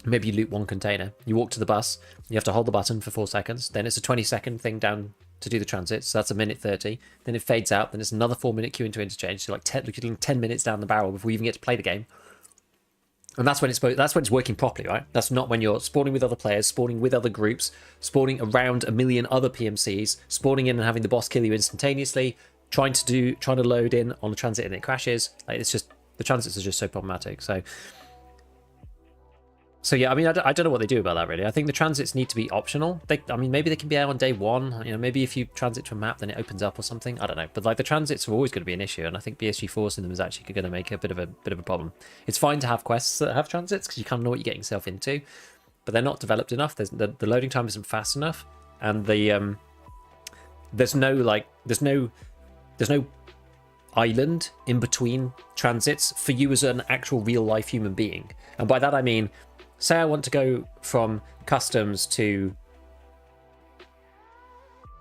Maybe you loot one container. You walk to the bus, you have to hold the button for 4 seconds. Then it's a 20-second thing down to do the transit, so that's a minute 30. Then it fades out, then it's another 4-minute queue into interchange. So like 10 minutes down the barrel before you even get to play the game. And that's when it's working properly, right? That's not when you're spawning with other players, spawning with other groups, spawning around a million other PMCs, spawning in and having the boss kill you instantaneously, trying to load in on the transit and it crashes. Like, it's just, the transits are just so problematic. So yeah, I mean, I don't know what they do about that, really. I think the transits need to be optional. Maybe they can be out on day one. Maybe if you transit to a map, then it opens up or something. I don't know. But like, the transits are always going to be an issue, and I think BSG forcing them is actually going to make a bit of a problem. It's fine to have quests that have transits because you kind of know what you're getting yourself into, but they're not developed enough. The loading time isn't fast enough, and there's no island in between transits for you as an actual real life human being. And by that I mean, say I want to go from customs to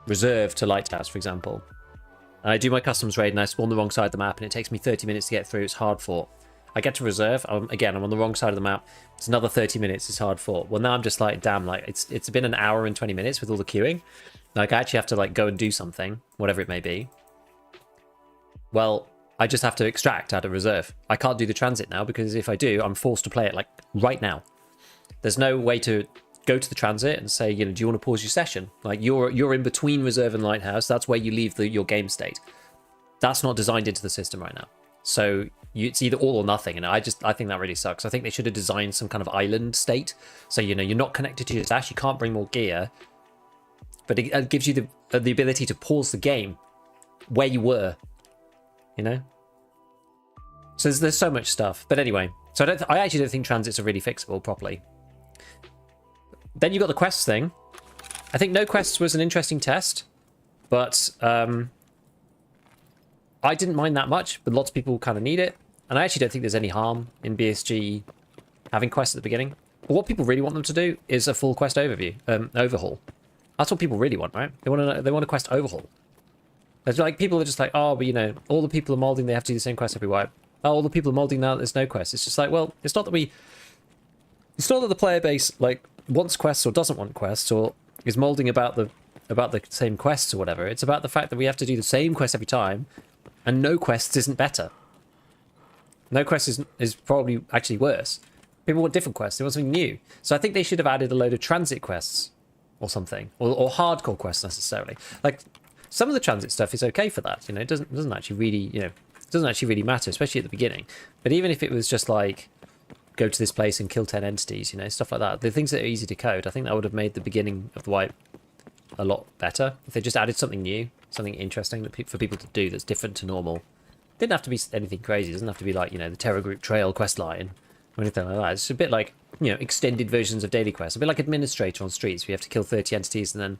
reserve to lighthouse, for example. And I do my customs raid and I spawn the wrong side of the map and it takes me 30 minutes to get through. It's hard fought. I get to reserve. I'm on the wrong side of the map. It's another 30 minutes. It's hard fought. Well, now I'm just like, damn, like it's been an hour and 20 minutes with all the queuing. Like, I actually have to like go and do something, whatever it may be. Well, I just have to extract out of reserve. I can't do the transit now because if I do, I'm forced to play it like right now. There's no way to go to the transit and say, do you want to pause your session? Like, you're in between reserve and lighthouse. That's where you leave your game state. That's not designed into the system right now. So it's either all or nothing. And I think that really sucks. I think they should have designed some kind of island state. So, you're not connected to your stash. You can't bring more gear. But it gives you the ability to pause the game where you were, So there's so much stuff. But anyway, so I actually don't think transits are really fixable properly. Then you got the quests thing. I think no quests was an interesting test, but I didn't mind that much, but lots of people kind of need it. And I actually don't think there's any harm in BSG having quests at the beginning. But what people really want them to do is a full quest overhaul. That's what people really want, right? They want a quest overhaul. There's like, people are just like, oh, but all the people are molding, they have to do the same quest every wipe. Oh, all the people are molding now, there's no quest. It's just like, well, it's not that the player base like wants quests or doesn't want quests or is molding about the same quests or whatever. It's about the fact that we have to do the same quest every time, and no quests isn't better. No quest is probably actually worse. People want different quests. They want something new. So I think they should have added a load of transit quests or something, or hardcore quests necessarily. Like, some of the transit stuff is okay for that. It doesn't actually really it doesn't actually really matter, especially at the beginning. But even if it was just like, go to this place and kill 10 entities, stuff like that. The things that are easy to code, I think that would have made the beginning of the wipe a lot better. If they just added something new, something interesting for people to do that's different to normal. Didn't have to be anything crazy. It doesn't have to be like, the Terror Group Trail quest line or anything like that. It's a bit like, extended versions of daily quests. A bit like Administrator on Streets, where you have to kill 30 entities and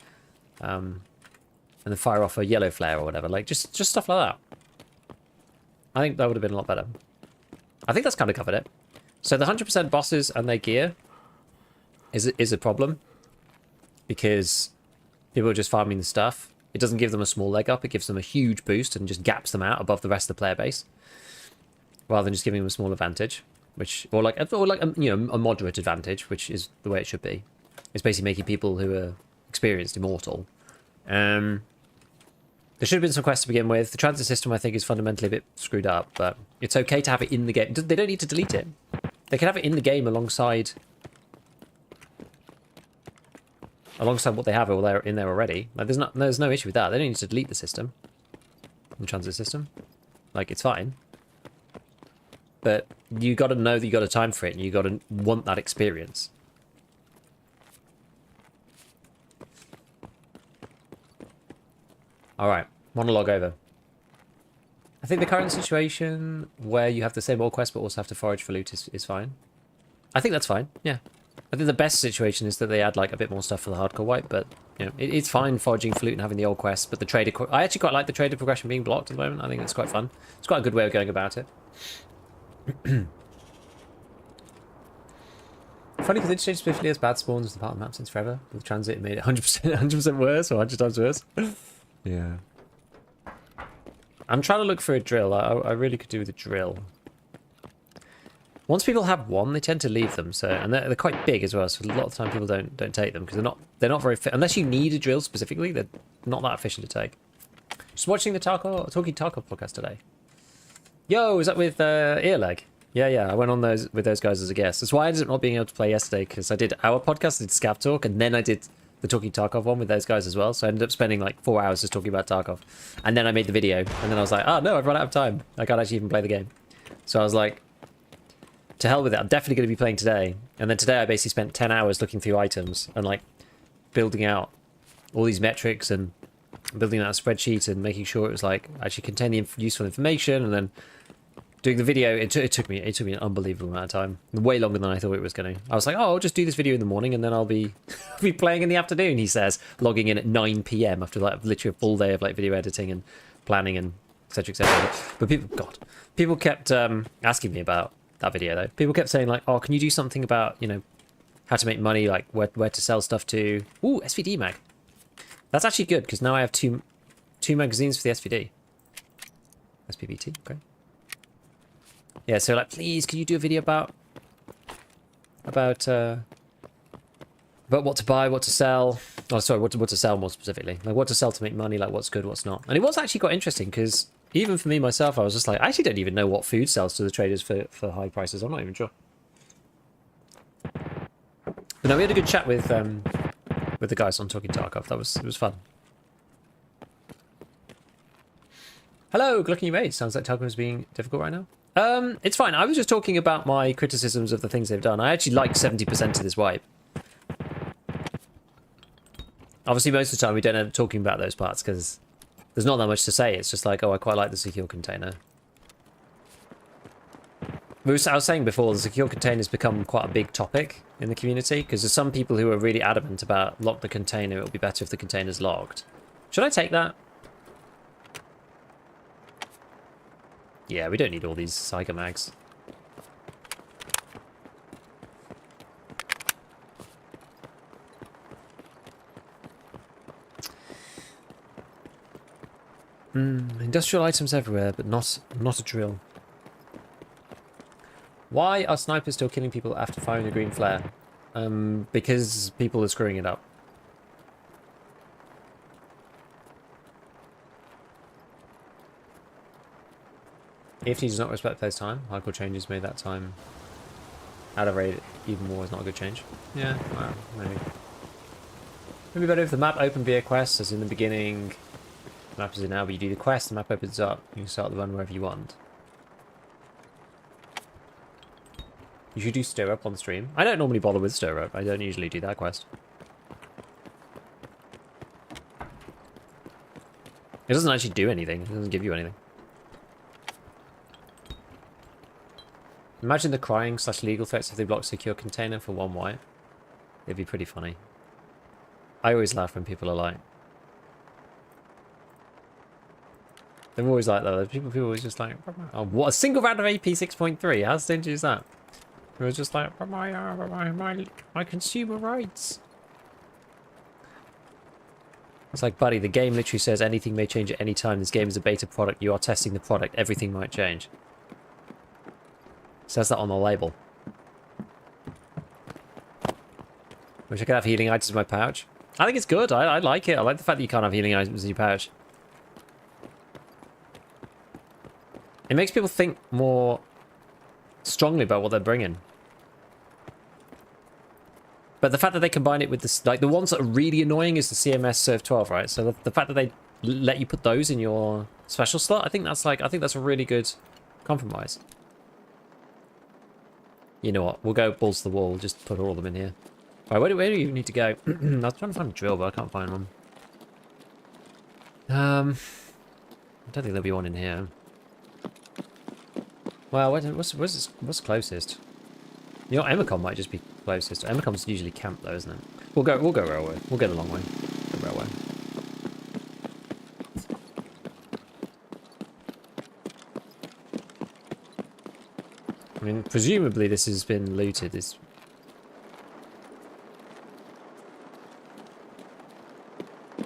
then fire off a yellow flare or whatever. Like, just stuff like that. I think that would have been a lot better. I think that's kind of covered it. So the 100% bosses and their gear is a problem, because people are just farming the stuff. It doesn't give them a small leg up. It gives them a huge boost and just gaps them out above the rest of the player base, rather than just giving them a small advantage, or like a moderate advantage, which is the way it should be. It's basically making people who are experienced immortal. There should have been some quests to begin with. The transit system, I think, is fundamentally a bit screwed up, but it's okay to have it in the game. They don't need to delete it. They can have it in the game alongside what they have in there already. Like, there's no issue with that. They don't need to delete the system, the transit system. Like, it's fine. But you got to know that you got a time for it, and you got to want that experience. All right, monologue over. I think the current situation where you have the same all quest but also have to forage for loot is fine. I think that's fine. Yeah, I think the best situation is that they add like a bit more stuff for the hardcore wipe, but you know, it's fine foraging for loot and having the old quest. But the trader, I actually quite like the trader progression being blocked at the moment. I think that's quite fun. It's quite a good way of going about it. Funny because Interchange specifically has bad spawns as the part of the map since forever. With transit, it made it 100% worse or 100 times worse. Yeah. I'm trying to look for a drill. I really could do with a drill. Once people have one, they tend to leave them. So, and they're quite big as well. So a lot of the time people don't take them because they're not very fit. Unless you need a drill specifically, they're not that efficient to take. Just watching the Talking Tarkov podcast today. Yo, is that with Earleg? Yeah. I went on with those guys as a guest. That's why I ended up not being able to play yesterday, because I did our podcast, I did ScavTalk, and then I did the Talking Tarkov one with those guys as well. So I ended up spending like 4 hours just talking about Tarkov. And then I made the video, and then I was like, oh no, I've run out of time. I can't actually even play the game. So I was like, to hell with it. I'm definitely going to be playing today. And then today I basically spent 10 hours looking through items and like building out all these metrics and building out a spreadsheet and making sure it was like actually contain the useful information, and then doing the video. It took me an unbelievable amount of time, way longer than I thought it was going to. I was like, oh, I'll just do this video in the morning and then I'll be be playing in the afternoon, he says, logging in at 9 p.m. after like literally a full day of like video editing and planning and etc, etc. But people kept asking me about that video though. People kept saying like, oh, can you do something about, you know, how to make money, like where to sell stuff to. Ooh, SVD mag. That's actually good, because now I have two magazines for the SVD. SPBT, okay. Yeah, so like, please, can you do a video about what to buy, what to sell? Oh, sorry, what to sell more specifically. Like what to sell to make money, like what's good, what's not. And it was actually quite interesting, because even for me myself, I was just like, I actually don't even know what food sells to the traders for high prices. I'm not even sure. But no, we had a good chat with the guys on Talking Tarkov. It was fun. Hello, Gluckin' You Made. Sounds like Tarkov is being difficult right now. It's fine. I was just talking about my criticisms of the things they've done. I actually like 70% of this wipe. Obviously, most of the time we don't end up talking about those parts because there's not that much to say. It's just like, oh, I quite like the secure container. I was saying before, the secure container has become quite a big topic in the community, because there's some people who are really adamant about lock the container. It'll be better if the container's locked. Should I take that? Yeah, we don't need all these Psycho mags. Industrial items everywhere, but not a drill. Why are snipers still killing people after firing a green flare? Because people are screwing it up. EFT does not respect player's time. Hardcore changes made that time out of rate even more is not a good change. Yeah, well, maybe. Maybe better if the map opened via quest, as in the beginning. The map is in now, but you do the quest, the map opens up, you can start the run wherever you want. You should do stir up on stream. I don't normally bother with stir up. I don't usually do that quest. It doesn't actually do anything. It doesn't give you anything. Imagine the crying / legal threats if they block secure container for 1 white. It'd be pretty funny. I always laugh when people are like... They're always like that. People always just like... Oh, what? A single round of AP 6.3? How stingy is that? It was just like, my consumer rights. It's like, buddy, the game literally says anything may change at any time. This game is a beta product. You are testing the product. Everything might change. It says that on the label. Wish I could have healing items in my pouch. I think it's good. I like it. I like the fact that you can't have healing items in your pouch. It makes people think more strongly about what they're bringing. But the fact that they combine it with this, like the ones that are really annoying is the CMS Serve 12, right? So the fact that they let you put those in your special slot, I think that's a really good compromise. You know what? We'll go balls to the wall. Just put all of them in here. All right, where do you need to go? I was trying to find a drill, but I can't find one. I don't think there'll be one in here. Well, what's closest? You know, Emacom might just be closest. Emacom's usually camp though, isn't it? We'll go railway. We'll go the long way. Go railway. I mean, presumably this has been looted. This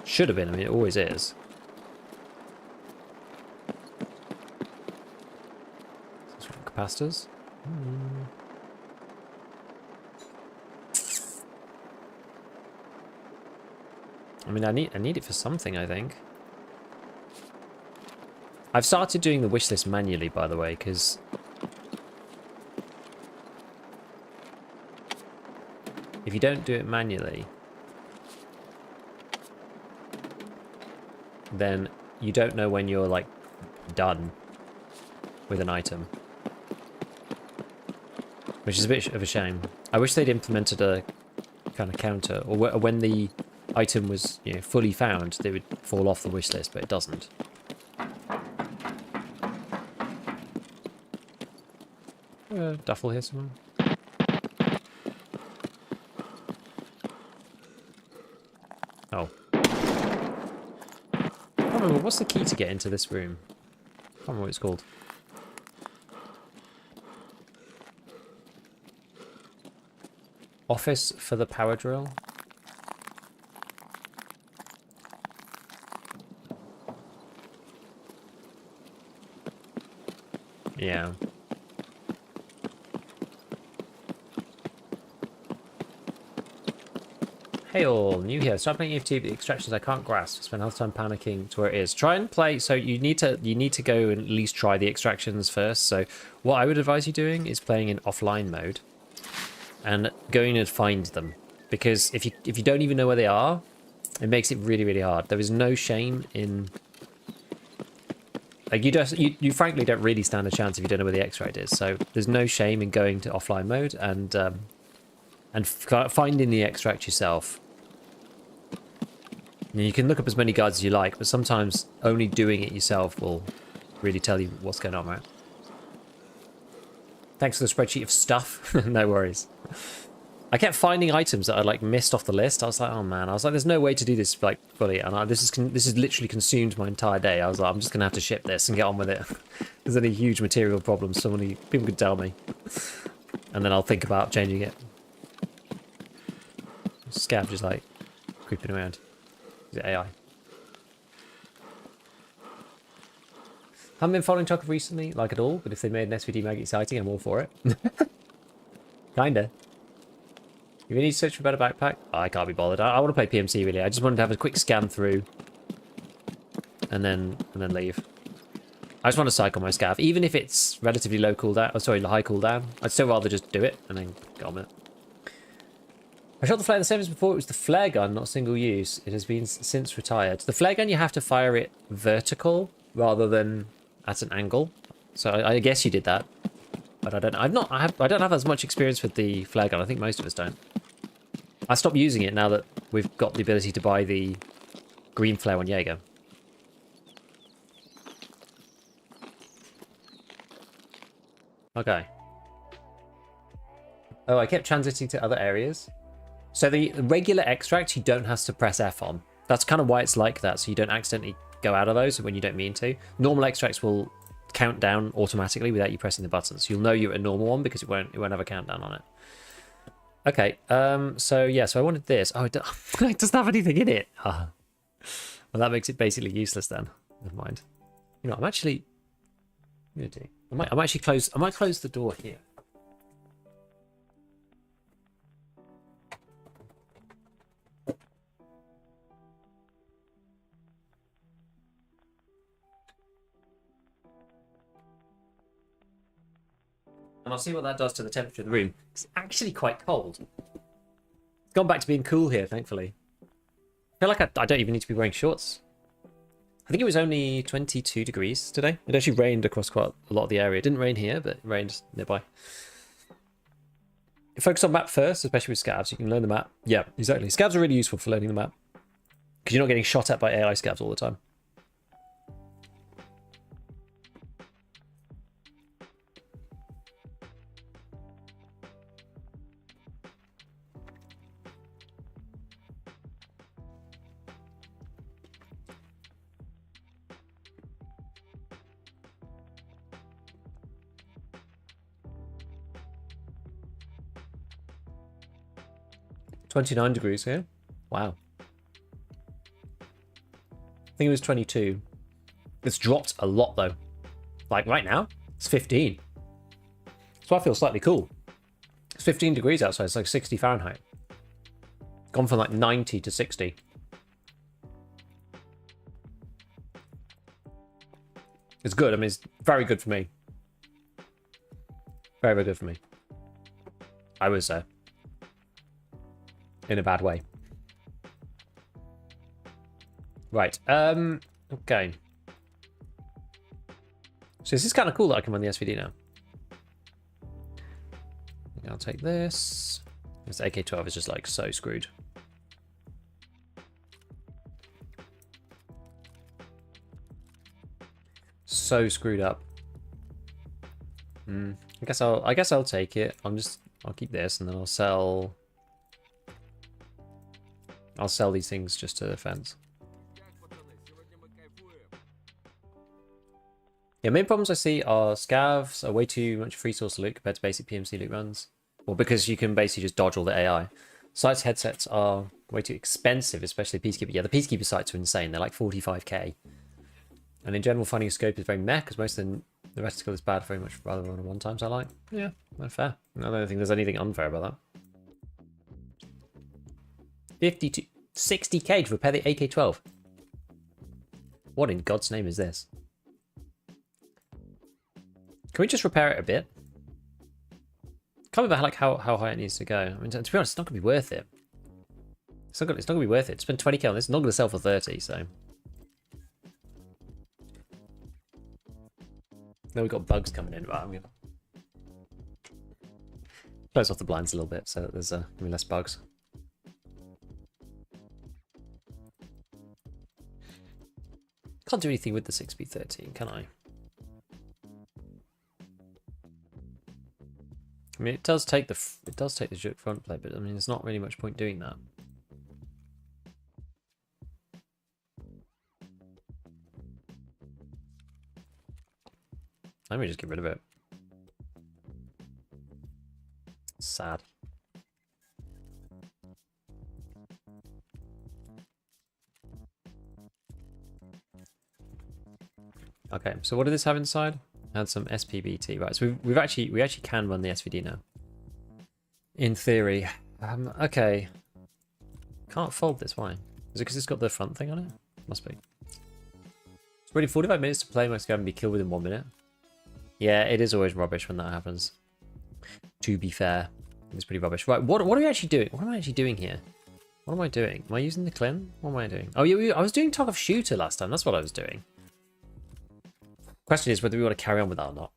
should have been. I mean, it always is. Capacitors. I mean, I need it for something, I think. I've started doing the wish list manually, by the way, because if you don't do it manually, then you don't know when you're, like, done with an item. Which is a bit of a shame. I wish they'd implemented a kind of counter, or when the item was, you know, fully found, they would fall off the wish list, but it doesn't. Duffel here somewhere. Oh. I can't remember, what's the key to get into this room? I can't remember what it's called. Office for the power drill. Yeah. Hey all, new here. Start playing EFT, but the extractions I can't grasp. Spend half the time panicking to where it is. Try and play. So you need to go and at least try the extractions first. So what I would advise you doing is playing in offline mode and going and find them, because if you don't even know where they are, it makes it really, really hard. There is no shame in, like, you frankly don't really stand a chance if you don't know where the extract is. So there's no shame in going to offline mode and finding the extract yourself. You can look up as many guides as you like, but sometimes only doing it yourself will really tell you what's going on, right? Thanks for the spreadsheet of stuff. No worries. I kept finding items that I like missed off the list. I was like, oh man, I was like, there's no way to do this like fully, and this has literally consumed my entire day. I was like, I'm just gonna have to ship this and get on with it. There's any huge material problems, people could tell me, and then I'll think about changing it. Scav just like creeping around. Is it AI? Haven't been following Tarkov recently, like at all, but if they made an SVD mag exciting, I'm all for it. Kinda. You need to search for a better backpack? Oh, I can't be bothered. I want to play PMC really. I just wanted to have a quick scan through and then leave. I just want to cycle my scav, even if it's relatively low cooldown. Oh, sorry, high cooldown. I'd still rather just do it and then get on with it. I shot the flare the same as before. It was the flare gun, not single use. It has been since retired. The flare gun, you have to fire it vertical rather than at an angle. So I guess you did that, but I don't know. I don't have as much experience with the flare gun. I think most of us don't. I stopped using it now that we've got the ability to buy the green flare on Jaeger. Okay. Oh, I kept transiting to other areas. So the regular extract, you don't have to press F on. That's kind of why it's like that, so you don't accidentally go out of those when you don't mean to. Normal extracts will count down automatically without you pressing the buttons. You'll know you're a normal one because it won't have a countdown on it. Okay, so yeah, so I wanted this. Oh, it doesn't have anything in it. Well, that makes it basically useless then. Never mind. You know, I'm actually gonna do. I might close the door here. And I'll see what that does to the temperature of the room. It's actually quite cold. It's gone back to being cool here, thankfully. I feel like I don't even need to be wearing shorts. I think it was only 22 degrees today. It actually rained across quite a lot of the area. It didn't rain here, but it rained nearby. Focus on map first, especially with scavs. You can learn the map. Yeah, exactly. Scavs are really useful for learning the map because you're not getting shot at by AI scavs all the time. $29 here. Wow. I think it was 22. It's dropped a lot though. Like right now, it's 15. So I feel slightly cool. It's 15 degrees outside. It's like 60 Fahrenheit. Gone from like 90 to 60. It's good. I mean, it's very good for me. Very, very good for me. I was in a bad way. Right. Okay. So this is kind of cool that I can run the SVD now. I'll take this. This AK-12 is just like so screwed. So screwed up. I guess I'll take it. I'll keep this and then I'll sell these things just to the fence. Yeah, main problems I see are scavs are way too much free source loot compared to basic PMC loot runs. Well, because you can basically just dodge all the AI. Sites headsets are way too expensive, especially Peacekeeper. Yeah, the Peacekeeper sites are insane. They're like 45k. And in general, finding a scope is very meh, because most of the reticle is bad very much rather than a one-time, so I like. Yeah, that's fair. I don't think there's anything unfair about that. 52, 60k to repair the AK-12. What in God's name is this? Can we just repair it a bit? Can't remember like how high it needs to go. I mean, to be honest, it's not going to be worth it. It's not going to be worth it. Spend 20k on this. It's not going to sell for 30, so. Now we've got bugs coming in. Right, I'm going to close off the blinds a little bit so that there's gonna be less bugs. Can't do anything with the 6B13, can I? I mean, it does take the front plate, but I mean, there's not really much point doing that. I may just get rid of it. Sad. Okay, so what did this have inside? Had some SPBT, right? So we actually can run the SVD now. In theory. Okay. Can't fold this, why? Is it because it's got the front thing on it? Must be. It's already 45 minutes to play, most and be killed within 1 minute. Yeah, it is always rubbish when that happens. To be fair. It's pretty rubbish. Right, what are we actually doing? What am I actually doing here? What am I doing? Am I using the Klim? What am I doing? Oh, yeah, I was doing Tarkov Shooter last time. That's what I was doing. Question is whether we want to carry on with that or not.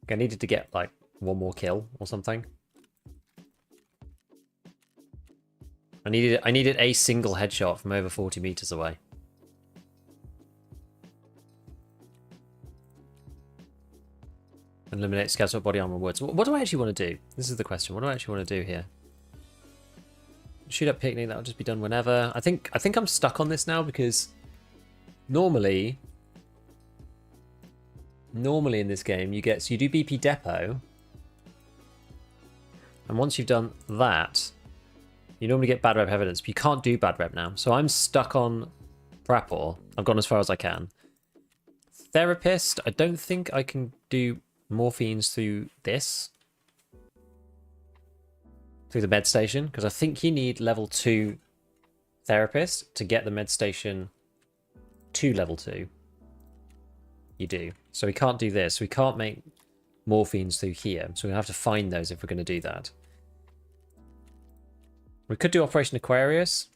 I needed to get like 1 more kill or something. I needed a single headshot from over 40 meters away. Eliminate scouts body armor woods. What do I actually want to do? This is the question. What do I actually want to do here? Shoot up picnic, that'll just be done whenever. I think I'm stuck on this now because normally in this game you do BP depot, and once you've done that you normally get bad rep evidence, but you can't do bad rep now, so I'm stuck on Prapor. I've gone as far as I can. Therapist, I don't think I can do morphines through this, through the med station, because I think you need level 2 therapist to get the med station to level 2. You do. So we can't do this. We can't make morphines through here. So we have to find those if we're going to do that. We could do Operation Aquarius.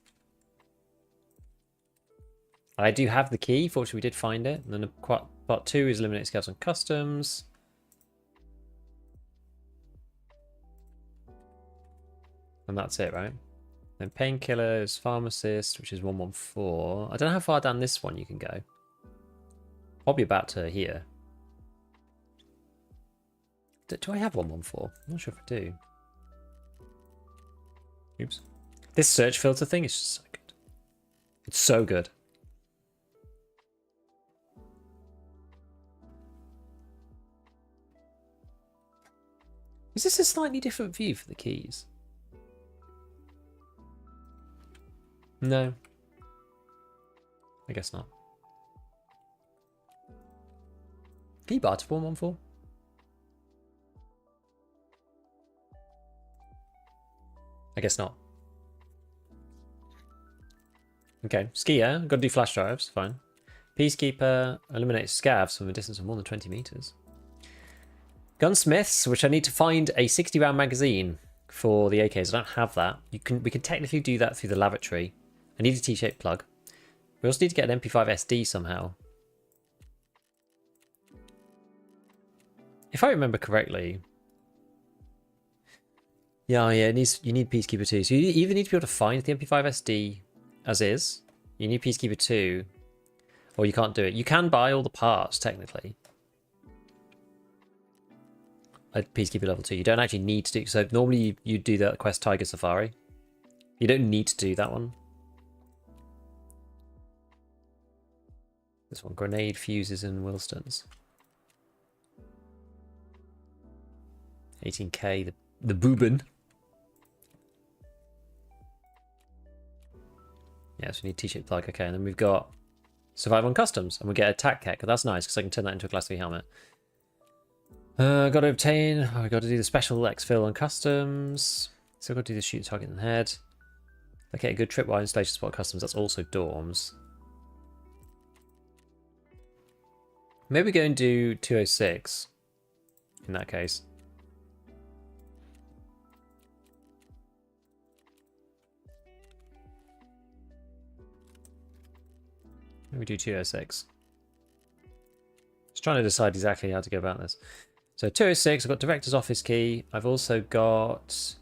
I do have the key. Fortunately, we did find it. And then part 2 is eliminate scouts on customs. And that's it, right? Then painkillers, pharmacist, which is 114. I don't know how far down this one you can go. Probably about to here. Do I have 114? I'm not sure if I do. Oops. This search filter thing is just so good. It's so good. Is this a slightly different view for the keys? No. I guess not. Key bar to 114? I guess not. Okay, skier, got to do flash drives, fine. Peacekeeper, eliminates scavs from a distance of more than 20 meters. Gunsmiths, which I need to find a 60 round magazine for the AKs. I don't have that. We can technically do that through the lavatory. I need a T-shaped plug. We also need to get an MP5 SD somehow. If I remember correctly. Yeah, you need Peacekeeper 2. So you either need to be able to find the MP5 SD as is. You need Peacekeeper 2. Or you can't do it. You can buy all the parts, technically. At Peacekeeper level 2. You don't actually need to do... So normally you do that quest Tiger Safari. You don't need to do that one. This one. Grenade, fuses, and Wilstons. 18k. The boobin. Yes, we need T-shaped plug. Okay, and then we've got Survive on Customs. And we get a tac kek. That's nice, because I can turn that into a Class 3 helmet. Got to obtain... Oh, got to do the special exfil on Customs. Still got to do the shoot target in the head. Okay, a good tripwire installation spot Customs. That's also dorms. Maybe go and do 206. In that case. Maybe do 206. Just trying to decide exactly how to go about this. So 206, I've got Director's Office key. I've also got...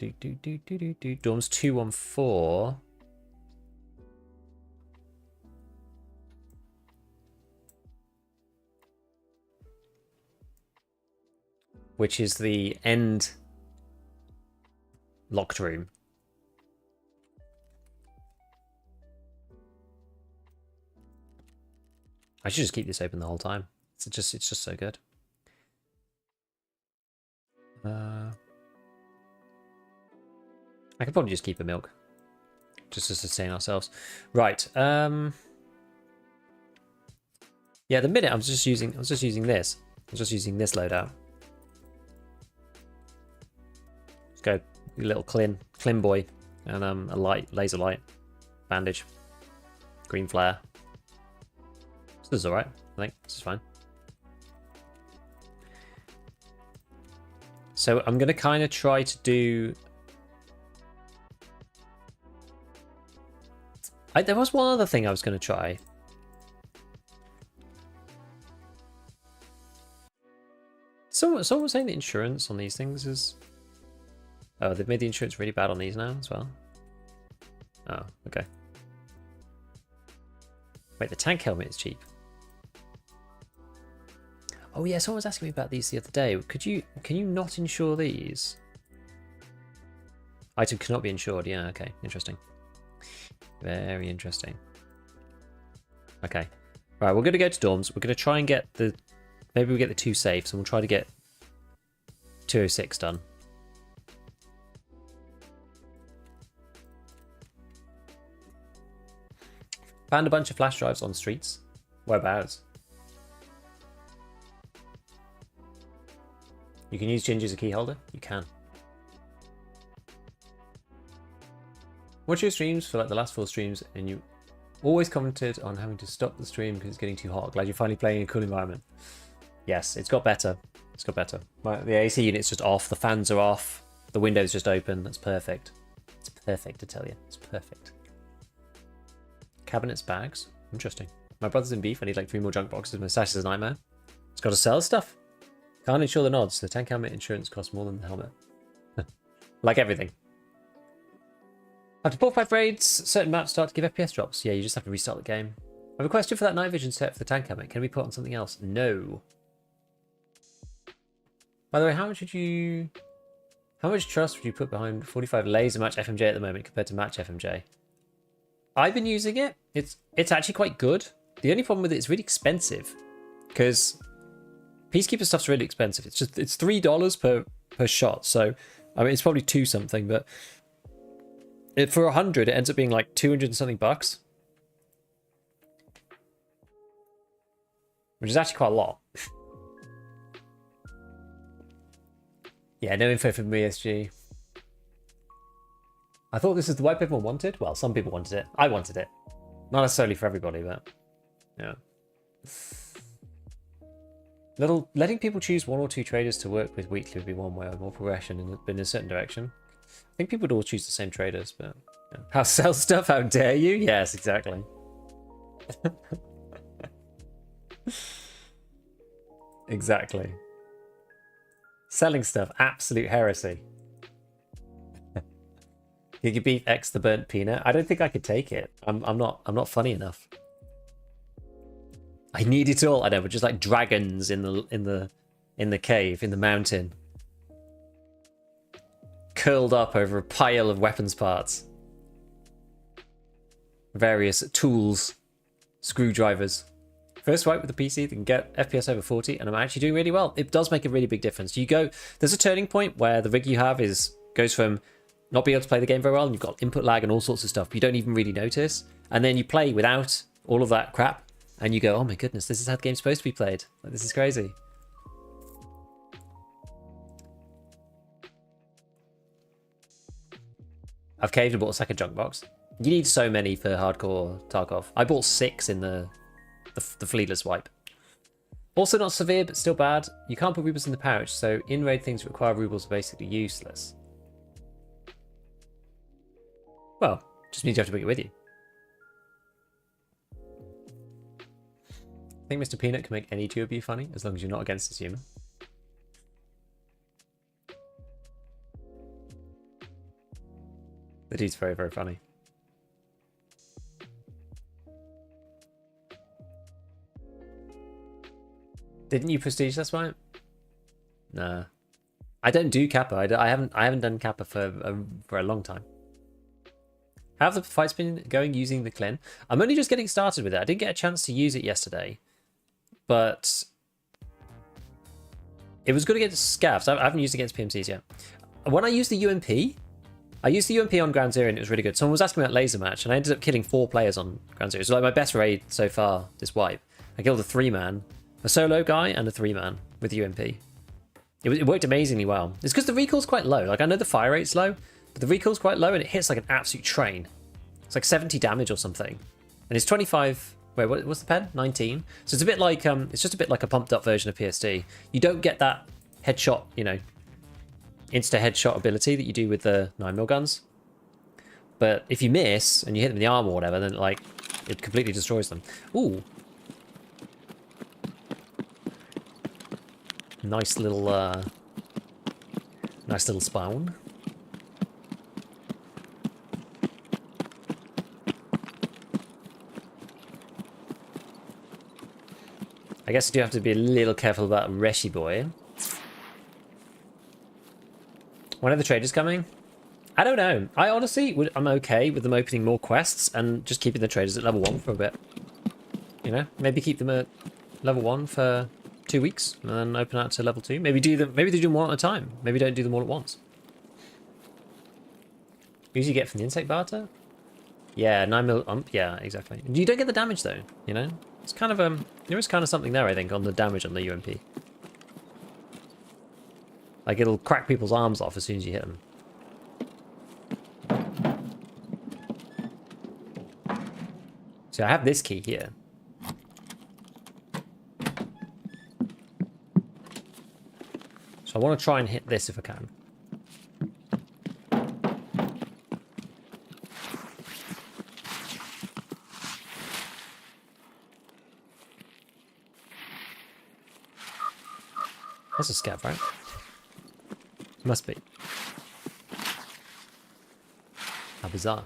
Dorms 214. Which is the end locked room. I should just keep this open the whole time. It's just so good. I could probably just keep a milk, just to sustain ourselves. Right. Yeah. At the minute, I was just using this. I was just using this loadout. Let's go, you little Clim boy, and a laser light, bandage, green flare. This is alright, I think. This is fine. So I'm going to kind of try to do... there was one other thing I was going to try. Someone was saying the insurance on these things is... Oh, they've made the insurance really bad on these now as well. Oh, okay. Wait, the tank helmet is cheap. Oh yeah, someone was asking me about these the other day. Can you not insure these? Item cannot be insured. Yeah, okay, interesting. Very interesting. Okay, right. We're gonna go to dorms. We're gonna try and get the... Maybe we get the 2 safes, and we'll try to get 206 done. Found a bunch of flash drives on streets. Whereabouts? You can use Ginger as a key holder? You can. Watch your streams for like the last 4 streams and you always commented on having to stop the stream because it's getting too hot. Glad you're finally playing in a cool environment. Yes, it's got better. It's got better. The AC unit's just off, the fans are off, the window's just open. That's perfect. It's perfect, I tell you. It's perfect. Cabinets, bags. Interesting. My brother's in beef. I need like 3 more junk boxes. My stash is a nightmare. It's got to sell stuff. Can't insure the nods. The tank helmet insurance costs more than the helmet. Like everything. After 4 or 5 raids, certain maps start to give FPS drops. Yeah, you just have to restart the game. I have a question for that night vision set for the tank helmet. Can we put on something else? No. By the way, how much trust would you put behind 45 laser match FMJ at the moment compared to match FMJ? I've been using it. It's actually quite good. The only problem with it is really expensive. Because Peacekeeper stuff's really expensive. It's $3 per shot. So I mean it's probably 2 something, but for 100 it ends up being like 200 and something bucks. Which is actually quite a lot. Yeah, no info from ESG. I thought this is the wipe everyone wanted. Well, some people wanted it. I wanted it. Not necessarily for everybody, but yeah. Letting people choose 1 or 2 traders to work with weekly would be one way, or more progression in a certain direction. I think people would all choose the same traders, but yeah. How sell stuff? How dare you? Yes, exactly. Exactly. Selling stuff, absolute heresy. You could beef X the burnt peanut. I don't think I could take it. I'm not funny enough. I need it all. I know, but just like dragons in the cave, in the mountain. Curled up over a pile of weapons parts. Various tools. Screwdrivers. First wipe with the PC that can get FPS over 40, and I'm actually doing really well. It does make a really big difference. There's a turning point where the rig you have goes from not being able to play the game very well, and you've got input lag and all sorts of stuff, but you don't even really notice. And then you play without all of that crap, and you go, oh my goodness, this is how the game's supposed to be played. Like, this is crazy. I've caved and bought a second junk box. You need so many for hardcore Tarkov. I bought 6 in the fleetless wipe. Also not severe, but still bad. You can't put rubles in the pouch, so in-raid things that require rubles are basically useless. Well, just means you have to bring it with you. I think Mr. Peanut can make any 2 of you funny, as long as you're not against his humour. The dude's very, very funny. Didn't you prestige this one? Nah. I don't do Kappa. I haven't done Kappa for a long time. How have the fights been going using the Clin? I'm only just getting started with it. I didn't get a chance to use it yesterday, but it was good against scavs. I haven't used it against PMCs yet. When I used the UMP, on Ground Zero and it was really good. Someone was asking about laser match, and I ended up killing 4 players on Ground Zero. It was like my best raid so far this wipe. I killed a 3-man, a solo guy, and a 3-man with UMP. It worked amazingly well. It's because the recoil's quite low. Like, I know the fire rate's low, but the recoil's quite low and it hits like an absolute train. It's like 70 damage or something. And it's 25... Wait, what's the pen? 19. So it's a bit like... it's just a bit like a pumped up version of PSD. You don't get that headshot, you know, insta-headshot ability that you do with the 9mm guns. But if you miss and you hit them in the arm or whatever, then, like, it completely destroys them. Ooh. Nice little spawn. I guess you do have to be a little careful about Reshi Boy. When are the traders coming? I don't know. I honestly I'm okay with them opening more quests and just keeping the traders at level 1 for a bit. You know, maybe keep them at level 1 for 2 weeks and then open out to level 2. Maybe they do them one at a time. Maybe don't do them all at once. Usually get from the insect barter? Yeah, 9mm ump. Yeah, exactly. You don't get the damage though, you know? It's kind of there is kind of something there, I think, on the damage on the UMP. Like, it'll crack people's arms off as soon as you hit them. So I have this key here. So I want to try and hit this if I can. That's a scav, right? Must be. How bizarre.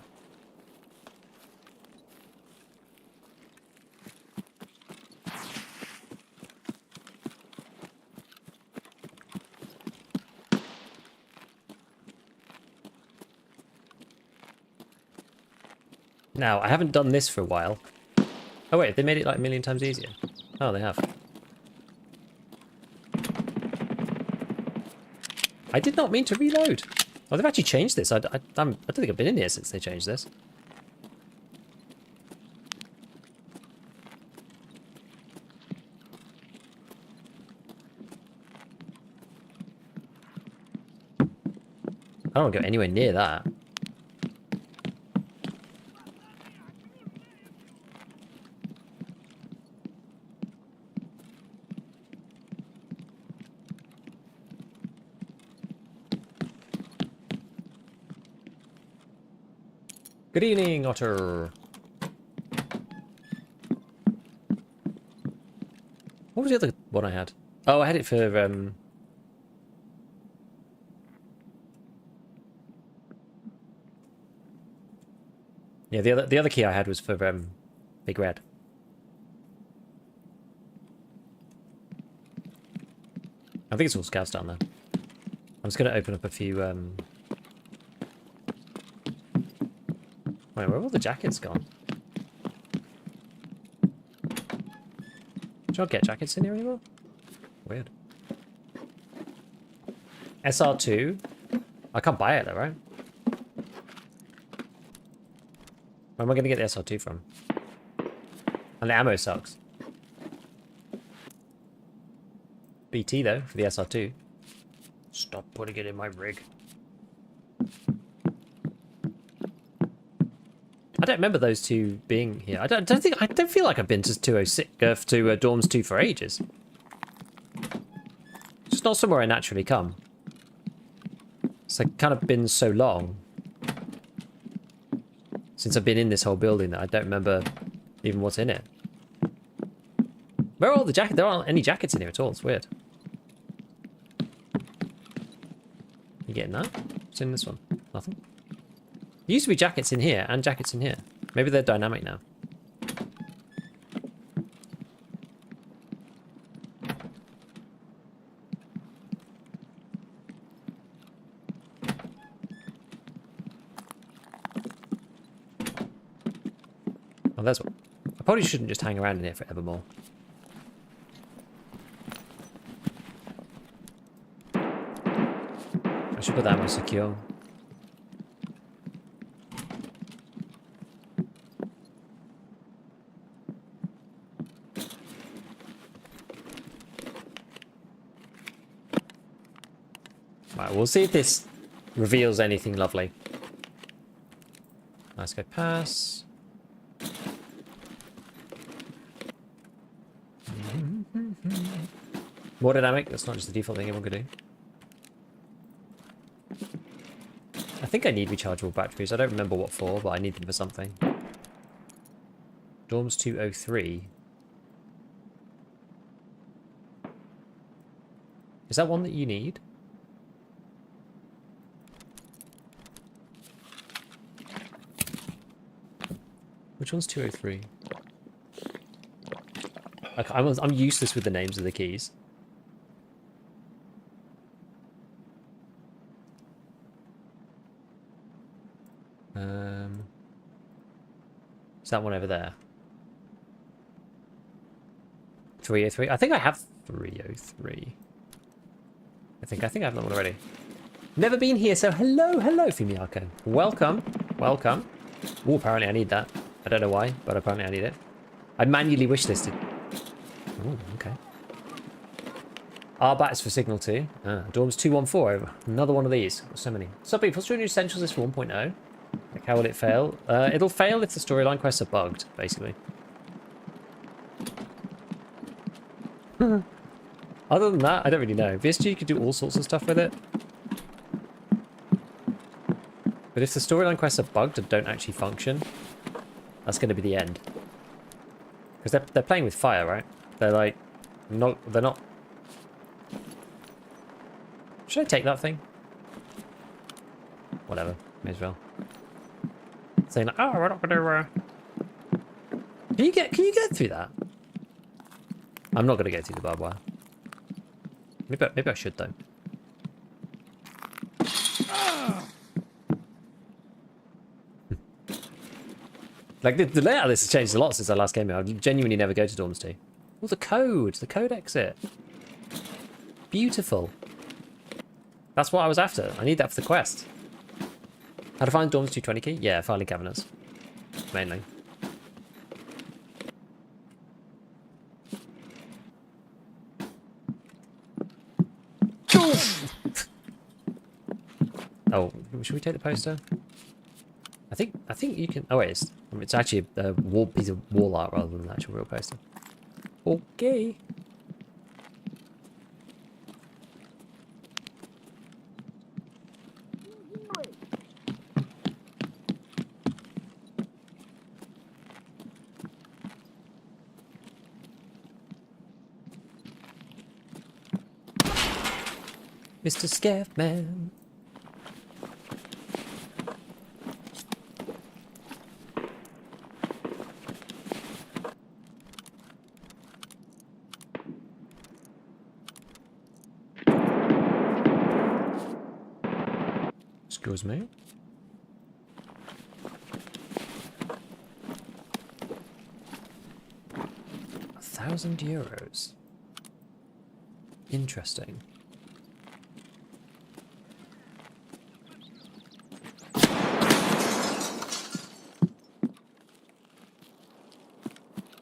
Now, I haven't done this for a while. Oh wait, they made it like a million times easier. Oh, they have. I did not mean to reload. Oh, they've actually changed this. I don't think I've been in here since they changed this. I don't want to go anywhere near that. Good evening, Otter. What was the other one I had? Oh, I had it for yeah, the other key I had was for Big Red. I think it's all scouts down there. I'm just gonna open up a few wait, where have all the jackets gone? Do you not get jackets in here anymore? Weird. SR2? I can't buy it though, right? Where am I going to get the SR2 from? And the ammo sucks. BT though, for the SR2. Stop putting it in my rig. I don't remember those two being here. I don't feel like I've been to 206 to Dorms 2 for ages. It's just not somewhere I naturally come. It's like kind of been so long since I've been in this whole building that I don't remember even what's in it. Where are all the jackets? There aren't any jackets in here at all. It's weird. You getting that? What's in this one? Nothing. There used to be jackets in here and jackets in here. Maybe they're dynamic now. Oh, there's one. I probably shouldn't just hang around in here forevermore. I should put that more secure. Right, we'll see if this reveals anything lovely. Let's go pass. More dynamic, that's not just the default thing everyone could do. I think I need rechargeable batteries. I don't remember what for, but I need them for something. Dorms 203. Is that one that you need? Which one's 203? Okay, I'm useless with the names of the keys. Is that one over there? 303? I think I have 303. I think I have that one already. Never been here, so hello, Fumiyako. Welcome. Oh, apparently I need that. I don't know why, but apparently I need it. I manually wishlisted. Oh, okay. R-Bat is for Signal 2. Dorms 214. Another one of these. So many. So people, New Essentials is for 1.0. Like, how will it fail? It'll fail if the storyline quests are bugged, basically. Other than that, I don't really know. VSG could do all sorts of stuff with it. But if the storyline quests are bugged and don't actually function, that's going to be the end. Because they're playing with fire, right? They're like, they're not. Should I take that thing? Whatever, may as well. saying like, oh, we're not gonna Can you get through that? I'm not gonna go through the barbed wire. Maybe I should though. Like the layout of this has changed a lot since our last game. I genuinely never go to Dorms 2. Oh, the code exit. Beautiful. That's what I was after. I need that for the quest. How to find Dorms 220 key? Yeah, filing cabinets. Mainly. Oh, should we take the poster? I think you can. Oh wait, it's actually a piece of wall art rather than an actual real poster. Okay. Mr. Scav-Man. Excuse me. €1,000. Interesting.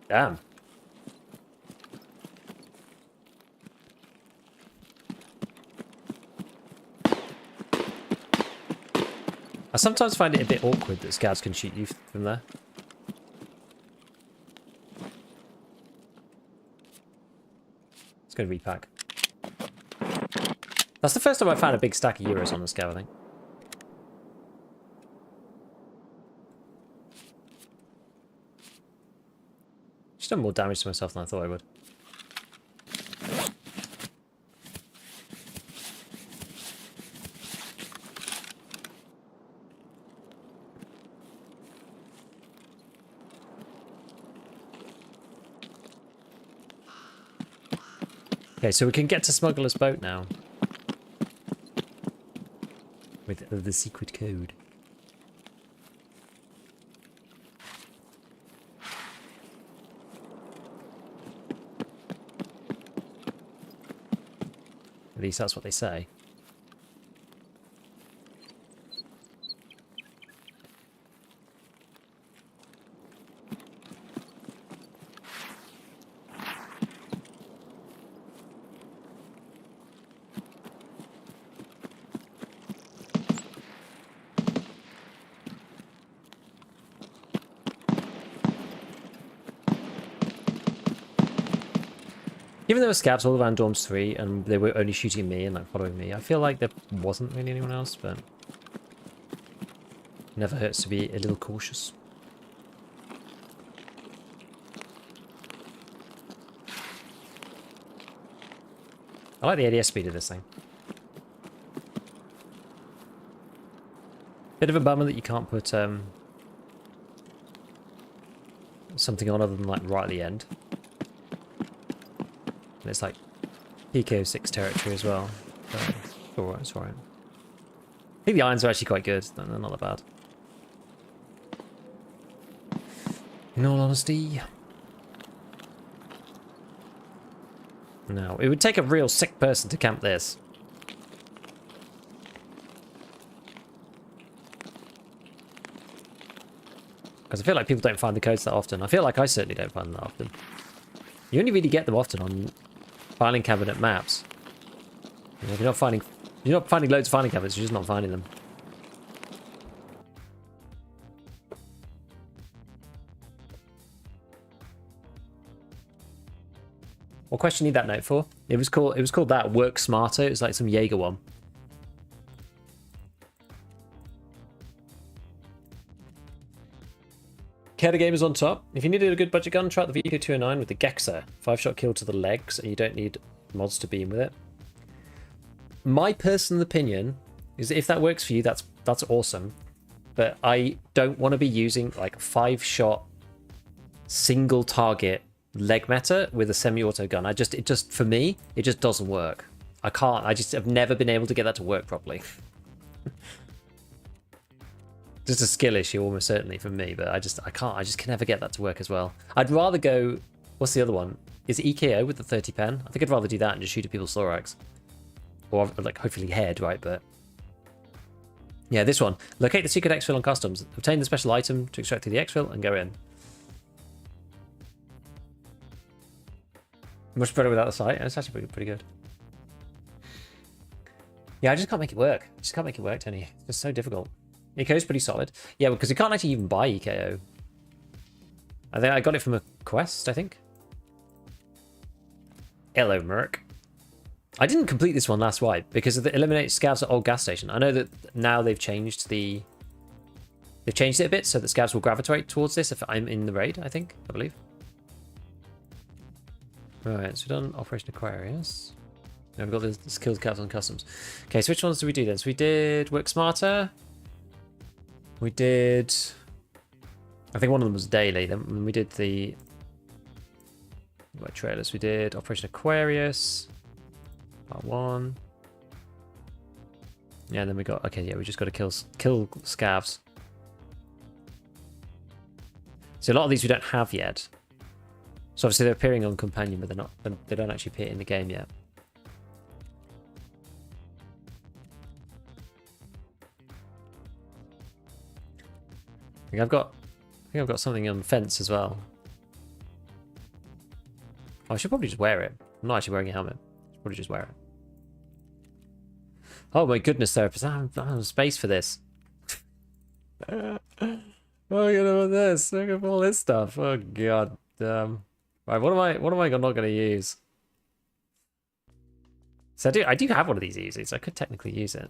Damn. I sometimes find it a bit awkward that scouts can shoot you from there. It's going to repack. That's the first time I found a big stack of euros on the scout, I think. Just done more damage to myself than I thought I would. Okay, so we can get to Smuggler's Boat now. With the secret code. At least that's what they say. Even though it was scouts all around Dorms 3 and they were only shooting me and like following me, I feel like there wasn't really anyone else, but never hurts to be a little cautious. I like the ADS speed of this thing. Bit of a bummer that you can't put something on other than like right at the end. And it's like PKO 6 territory as well. But alright, it's alright. I think the irons are actually quite good. They're not that bad. In all honesty. No, it would take a real sick person to camp this. Because I feel like people don't find the codes that often. I feel like I certainly don't find them that often. You only really get them often on filing cabinet maps. You know, you're not finding loads of filing cabinets, you're just not finding them. What question do you need that note for? It was called that Work Smarter. It was like some Jaeger one. Keda Game is on top. If you needed a good budget gun, try out the VK209 with the Gexer. 5-shot kill to the legs, and you don't need mods to beam with it. My personal opinion is that if that works for you, that's awesome. but I don't want to be using like 5-shot single target leg meta with a semi-auto gun. It just for me, it just doesn't work. I can't. I've never been able to get that to work properly. Just a skill issue almost certainly for me, but I can't. I just can never get that to work as well. I'd rather go. What's the other one? Is it EKO with the 30 pen? I think I'd rather do that and just shoot at people's thorax, or like hopefully head, right? But yeah, this one. Locate the secret exfil on customs. Obtain the special item to extract through the exfil and go in. Much better without the sight. It's actually pretty good. Yeah, I just can't make it work. Just can't make it work, Tony. It's just so difficult. EKO is pretty solid. Yeah, because you can't actually even buy EKO. I think I got it from a quest, I think. Hello, Merc. I didn't complete this one last wipe because of the eliminate scavs at old gas station. I know that now they've changed it a bit so that scavs will gravitate towards this if I'm in the raid, I believe. Right, so we've done Operation Aquarius. Now we've got the skills caps on customs. Okay, so which ones did we do then? So we did Work Smarter. We did... I think one of them was daily. Then we did the... trailers. We did Operation Aquarius. Part 1. Yeah, and then we got... Okay, yeah, we just got to kill scavs. So a lot of these we don't have yet. So obviously they're appearing on Companion, but they don't actually appear in the game yet. I think I've got something on fence as well. Oh, I should probably just wear it. I'm not actually wearing a helmet. I should probably just wear it. Oh my goodness, therapist. I don't have space for this. Oh, you know this. Look at all this stuff. Oh god. Right, what am I not going to use? So I do have one of these easy, so I could technically use it.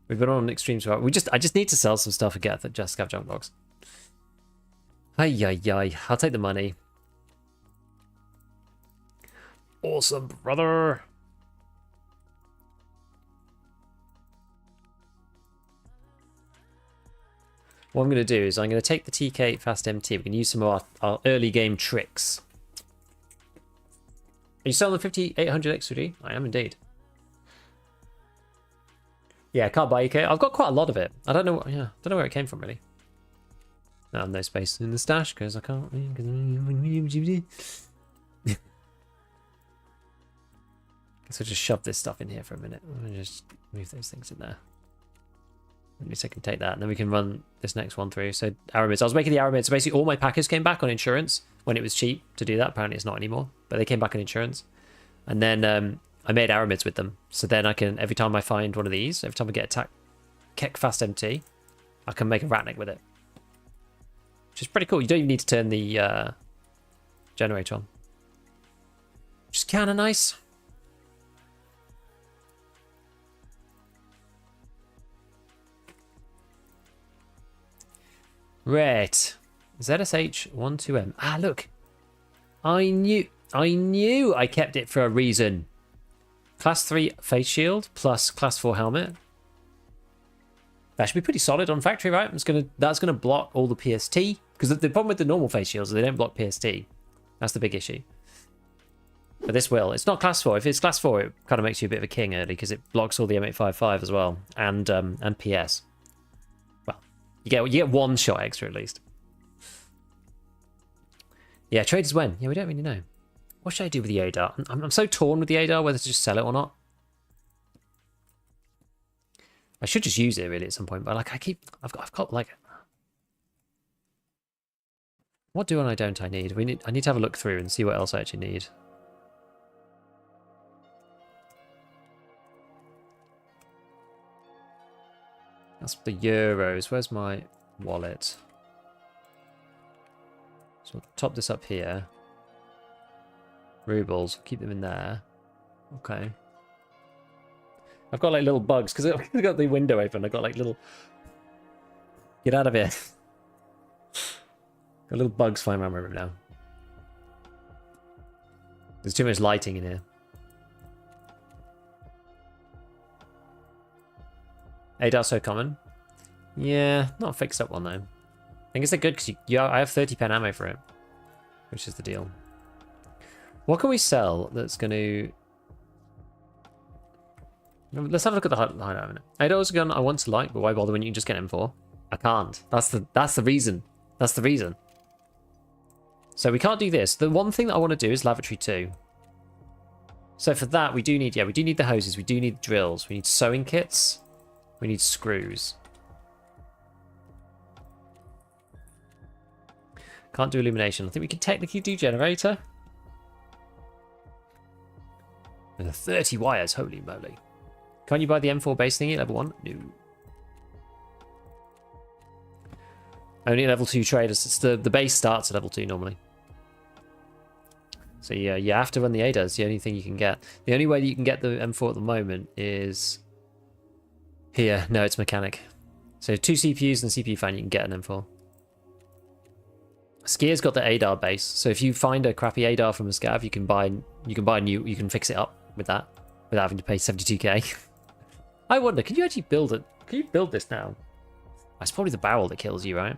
We've been on extremes. I just need to sell some stuff and get the just scav junk box. Ay. I'll take the money. Awesome, brother. What I'm going to do is I'm going to take the TK Fast MT. We can use some of our early game tricks. Are you selling the 5800 XUD? I am indeed. Yeah, I can't buy EK. I've got quite a lot of it. I don't know. Yeah, don't know where it came from really. I have no space in the stash because I can't. So just shove this stuff in here for a minute. Let me just move those things in there. Let me see if I can take that, and then we can run this next one through. So Aramids. I was making the Aramids. So basically all my packers came back on insurance when it was cheap to do that. Apparently it's not anymore, but they came back on insurance. And then I made Aramids with them. So then I can, every time I find one of these, every time I get attacked, Keck Fast MT, I can make a Ratnik with it. Which is pretty cool. You don't even need to turn the generator on. Which is kind of nice. Right. ZSH12M. Ah, look. I knew I kept it for a reason. Class 3 face shield plus class 4 helmet. That should be pretty solid on factory, right? That's gonna block all the PST. Because the problem with the normal face shields is they don't block PST. That's the big issue. But this will. It's not class 4. If it's class 4, it kind of makes you a bit of a king early because it blocks all the M855 as well. And PS. Well, you get one shot extra at least. Yeah, traders when? Yeah, we don't really know. What should I do with the ADAR? I'm so torn with the ADAR whether to just sell it or not. I should just use it really at some point, but like I've got like, what do and I don't I need? I need to have a look through and see what else I actually need. That's the euros. Where's my wallet? So I'll top this up here. Rubles, keep them in there. Okay. I've got like little bugs because I've got the window open. I've got like little. Get out of here. Got little bugs flying around my room now. There's too much lighting in here. ADAR so common. Yeah, not a fixed up one though. I guess they're good because I have 30 pen ammo for it, which is the deal. What can we sell that's going to... Let's have a look at the hideout a minute. ADAR's a gun I want to like, but why bother when you can just get M4? I can't. That's the reason. That's the reason. So we can't do this. The one thing that I want to do is lavatory 2. So for that, we do need the hoses, we do need drills, we need sewing kits, we need screws. Can't do illumination. I think we can technically do generator. With 30 wires, holy moly. Can't you buy the M4 base thingy at level 1? No. Only level 2 traders. It's the base starts at level 2 normally. So yeah, you have to run the ADAs. The only thing you can get. The only way that you can get the M4 at the moment is here. No, it's mechanic. So 2 CPUs and CPU fan, you can get an M4. Skier's got the ADAR base. So if you find a crappy ADAR from a scav, you can buy a new. You can fix it up with that without having to pay 72k. I wonder, can you actually build it? Can you build this now? It's probably the barrel that kills you, right?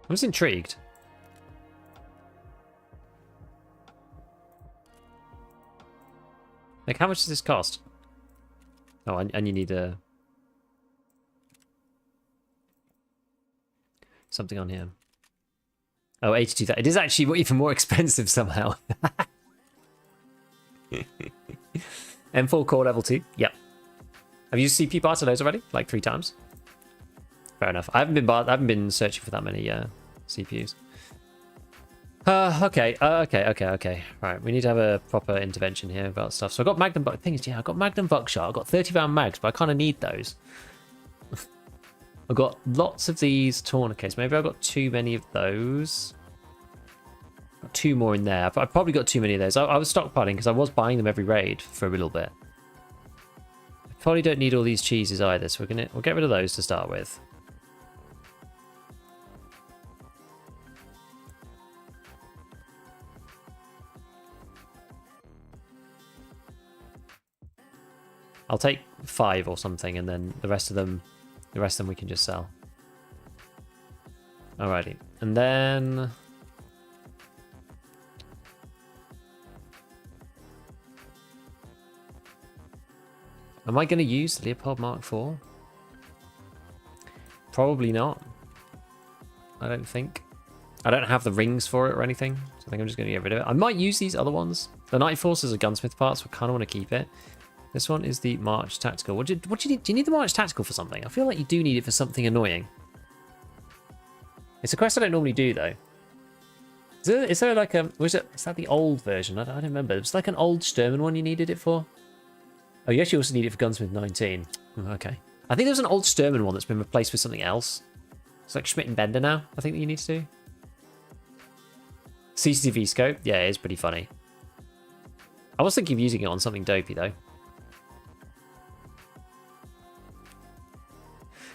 I'm just intrigued. Like, how much does this cost? Oh, and you need a... something on here. Oh, 82,000. It is actually even more expensive somehow. M4 core level 2. Yep. Have you used CPU parts of those already? Like 3 times? Fair enough. I haven't been searching for that many CPUs. Okay. Right, we need to have a proper intervention here about stuff. So I got Magnum, but the thing is, yeah, I got Magnum buckshot. I got 30-round mags, but I kind of need those. I've got lots of these tourniquets. Maybe I've got too many of those. Got 2 more in there. I've probably got too many of those. I was stockpiling because I was buying them every raid for a little bit. I probably don't need all these cheeses either, so we'll get rid of those to start with. I'll take 5 or something, and then the rest of them we can just sell. Alrighty, and then am I going to use the Leopard Mark IV? Probably not. I don't think. I don't have the rings for it or anything, so I think I'm just going to get rid of it. I might use these other ones. The Night Force is a gunsmith part, so I kind of want to keep it. This one is the March Tactical. What do you need? Do you need the March Tactical for something? I feel like you do need it for something annoying. It's a quest I don't normally do, though. Is there like a... is that the old version? I don't remember. It was like an old Sturman one you needed it for. Oh, you actually also need it for Gunsmith 19. Oh, okay. I think there's an old Sturman one that's been replaced with something else. It's like Schmidt and Bender now, I think that you need to do. CCTV scope? Yeah, it is pretty funny. I was thinking of using it on something dopey, though.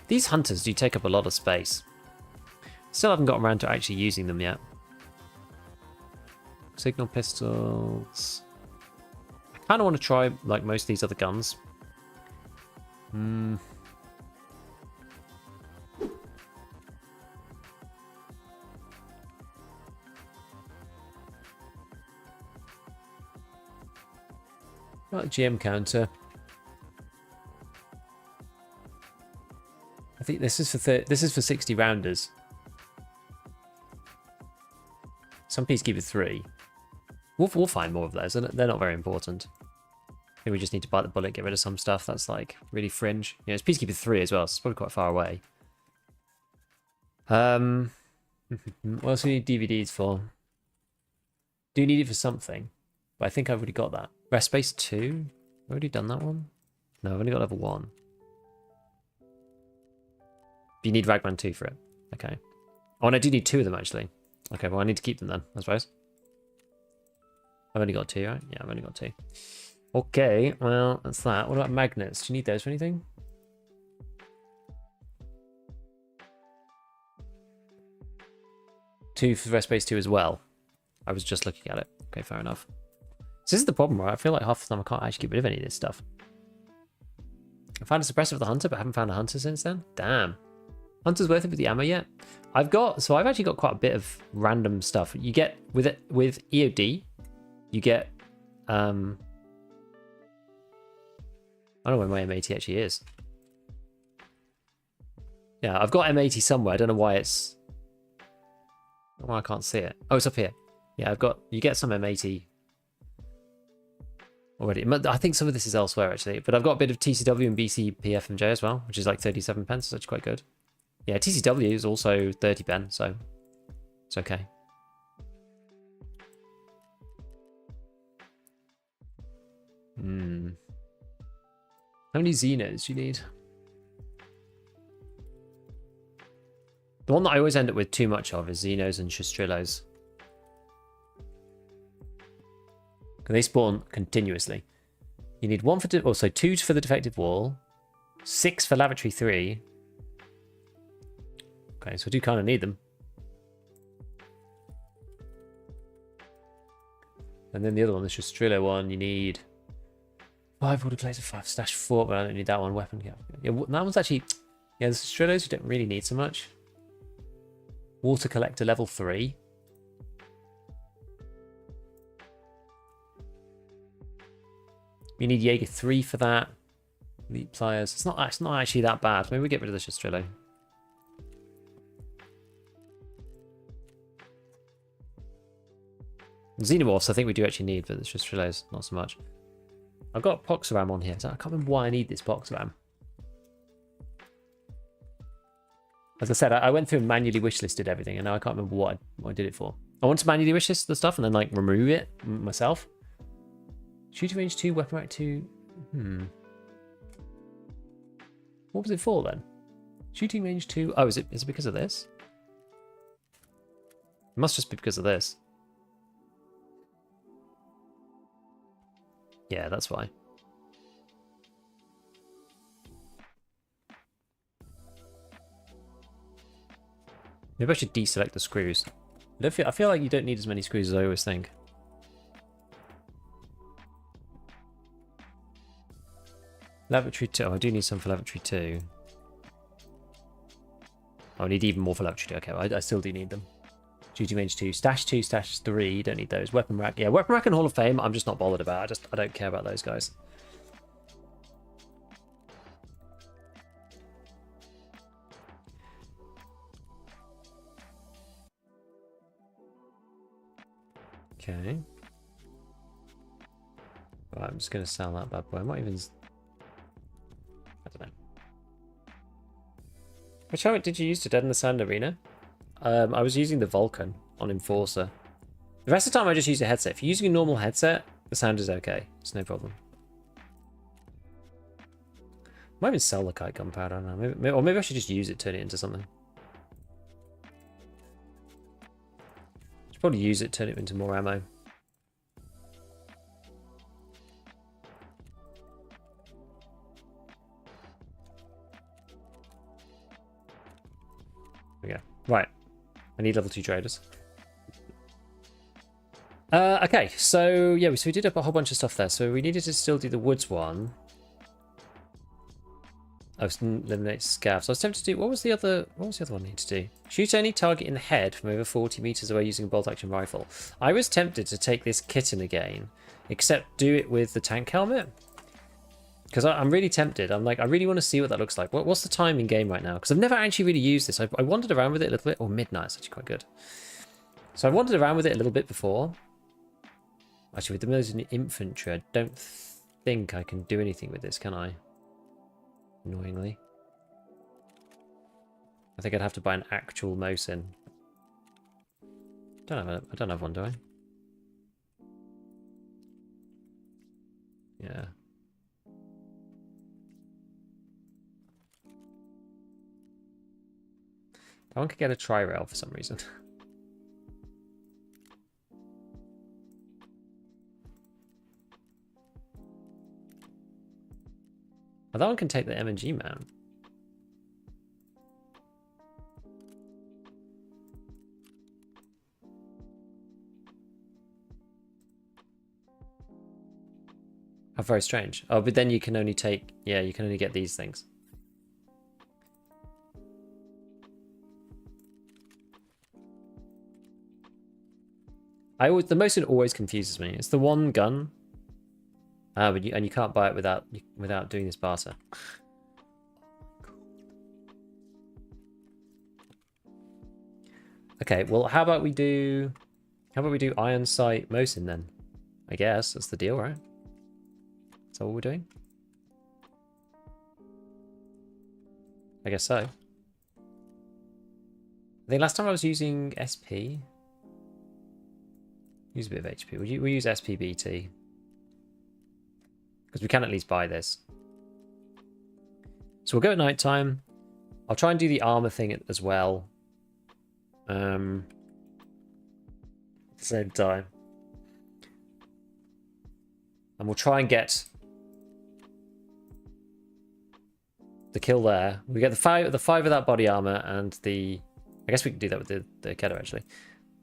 These hunters do take up a lot of space. Still haven't gotten around to actually using them yet. Signal pistols. I kind of want to try like most of these other guns. Got a GM counter. I think this is for 60 rounders. Some Peacekeeper 3. We'll find more of those. They're not very important. I think we just need to bite the bullet, get rid of some stuff that's like really fringe. Yeah, it's Peacekeeper 3 as well, so it's probably quite far away. What else do we need DVDs for? Do need it for something, but I think I've already got that. Rest Space 2? I've already done that one? No, I've only got level 1. You need Ragman 2 for it. Okay. Oh, and I do need 2 of them, actually. Okay, well, I need to keep them then, I suppose. I've only got 2, right? Yeah, I've only got 2. Okay, well, that's that. What about magnets? Do you need those for anything? 2 for rest base 2 as well. I was just looking at it. Okay, fair enough. So this is the problem, right? I feel like half the time I can't actually get rid of any of this stuff. I found a suppressor for the hunter, but I haven't found a hunter since then. Damn. Hunter's worth it with the ammo yet? I've actually got quite a bit of random stuff. You get with EOD, you get I don't know where my M80 actually is. Yeah, I've got M80 somewhere. I don't know why it's... I can't see it. Oh, it's up here. Yeah, you get some M80 already. I think some of this is elsewhere, actually. But I've got a bit of TCW and BC PFMJ as well, which is like 37 pence. So that's quite good. Yeah, TCW is also 30 pence, so it's okay. How many Xenos do you need? The one that I always end up with too much of is Xenos and Shastrillos. They spawn continuously. You need 1 for... 2 for the defective wall. 6 for lavatory 3. Okay, so I do kind of need them. And then the other one, the Shastrillo one, you need 5 water plates, 5 stash 4, but I don't need that one. Weapon, yeah, that one's actually... Yeah, the Shastrillos you don't really need so much. Water collector level 3. You need Jaeger 3 for that. Elite pliers. It's not actually that bad. Maybe we get rid of the Shastrillo. Xenomorphs I think we do actually need, but the Shastrillos not so much. I've got Poxoram on here, so I can't remember why I need this Poxoram. As I said, I went through and manually wishlisted everything, and now I can't remember what I did it for. I want to manually wishlist the stuff and then like remove it myself. Shooting range 2, weapon rack 2. What was it for then? Shooting range 2. Oh, is it because of this? It must just be because of this. Yeah, that's why. Maybe I should deselect the screws. I feel like you don't need as many screws as I always think. Lavatory 2. Oh, I do need some for lavatory 2. Oh, I need even more for lavatory 2. Okay, well, I still do need them. Shooting range 2. Stash 2, stash 3. Don't need those. Weapon rack. Yeah, weapon rack and Hall of Fame, I'm just not bothered about. I don't care about those guys. Okay. Right, I'm just going to sell that bad boy. I might even... I don't know. Which helmet did you use to deaden the sand arena? I was using the Vulcan on Enforcer. The rest of the time I just use a headset. If you're using a normal headset, the sound is okay. It's no problem. Might even sell the kite gunpowder, I don't know. Or maybe I should just use it, turn it into something. Should probably use it, turn it into more ammo. There we go. Right. I need level 2 traders. Okay, so yeah, so we did a whole bunch of stuff there. So we needed to still do the woods one. I was eliminate scavs. So I was tempted to do what was the other one I need to do? Shoot any target in the head from over 40 meters away using a bolt action rifle. I was tempted to take this kitten again, except do it with the tank helmet. Because I'm really tempted. I'm like, I really want to see what that looks like. What's the time in game right now? Because I've never actually really used this. I wandered around with it a little bit. Oh, midnight is actually quite good. So I wandered around with it a little bit before. Actually, with the militant infantry, I don't think I can do anything with this, can I? Annoyingly. I think I'd have to buy an actual Mosin. I don't have one, do I? Yeah. That one could get a tri-rail for some reason. Oh, that one can take the M&G mount. very strange. Oh, but then you can only take... Yeah, you can only get these things. The most it always confuses me. It's the one gun. But you can't buy it without doing this barter. Okay, well, how about we do iron sight Mosin then? I guess that's the deal, right? Is that what we're doing? I guess so. I think last time I was using SP. Use a bit of HP. We'll use SPBT. Because we can at least buy this. So we'll go at night time. I'll try and do the armor thing as well. At the same time. And we'll try and get the kill there. We get the five without body armor and the... I guess we can do that with the Keto actually.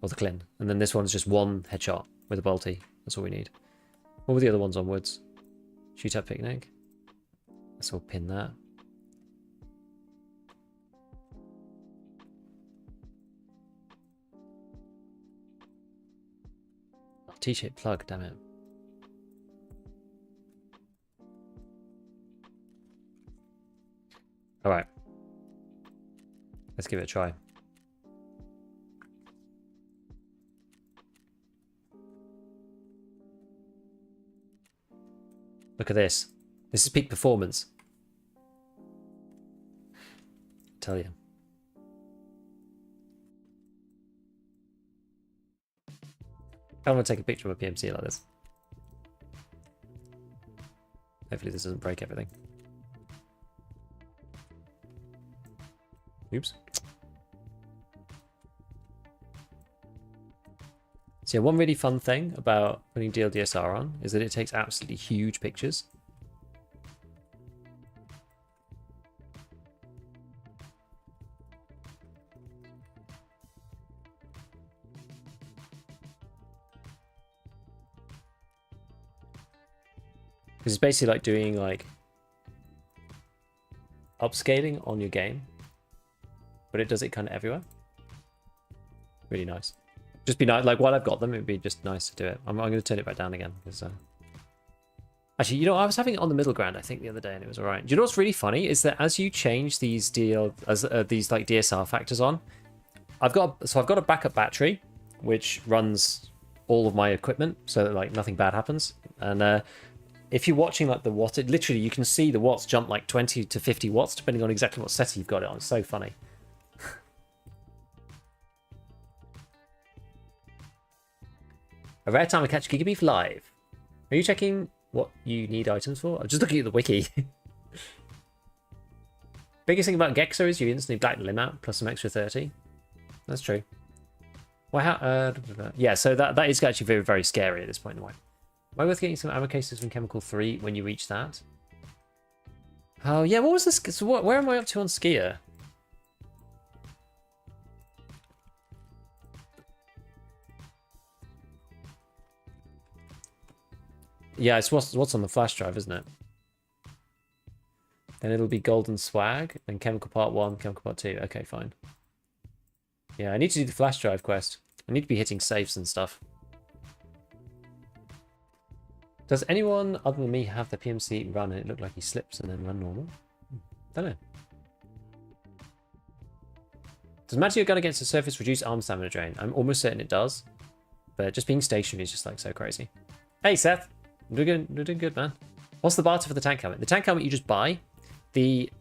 Or the Clin. And then this one's just one headshot with a bolty. That's all we need. What were the other ones onwards? Shoot up picnic. Let's all pin that. Oh, T-shaped plug, damn it. Alright. Let's give it a try. Look at this. This is peak performance. I tell you. I want to take a picture of a PMC like this. Hopefully this doesn't break everything. Oops. So yeah, one really fun thing about putting DLDSR on is that it takes absolutely huge pictures. Because it's basically like doing like upscaling on your game, but it does it kind of everywhere. Really nice. Just be nice, like while I've got them, it'd be just nice to do it. I'm going to turn it back down again. Because, actually, you know, I was having it on the middle ground, I think, the other day, and it was all right. Do you know what's really funny is that as you change these these like DSR factors on, I've got a backup battery which runs all of my equipment, so that like nothing bad happens. And if you're watching like the watt, literally you can see the watts jump like 20 to 50 watts depending on exactly what setting you've got it on. It's so funny. A rare time to catch Gigabeef live. Are you checking what you need items for? I'm just looking at the wiki. Biggest thing about Gexo is you instantly black the limb out, plus some extra 30. That's true. Well, yeah, so that is actually very, very scary at this point in the way. Am I worth getting some ammo cases from Chemical 3 when you reach that? Oh, yeah, what was this? So where am I up to on Skier? Yeah, it's what's on the flash drive, isn't it? Then it'll be Golden Swag, and Chemical Part 1, Chemical Part 2. Okay, fine. Yeah, I need to do the flash drive quest. I need to be hitting safes and stuff. Does anyone other than me have the PMC run and it look like he slips and then run normal? Don't know. Does matching your gun against the surface reduce arm stamina drain? I'm almost certain it does. But just being stationary is just like so crazy. Hey Seth! You're doing good, man. What's the barter for the tank helmet? The tank helmet you just buy. The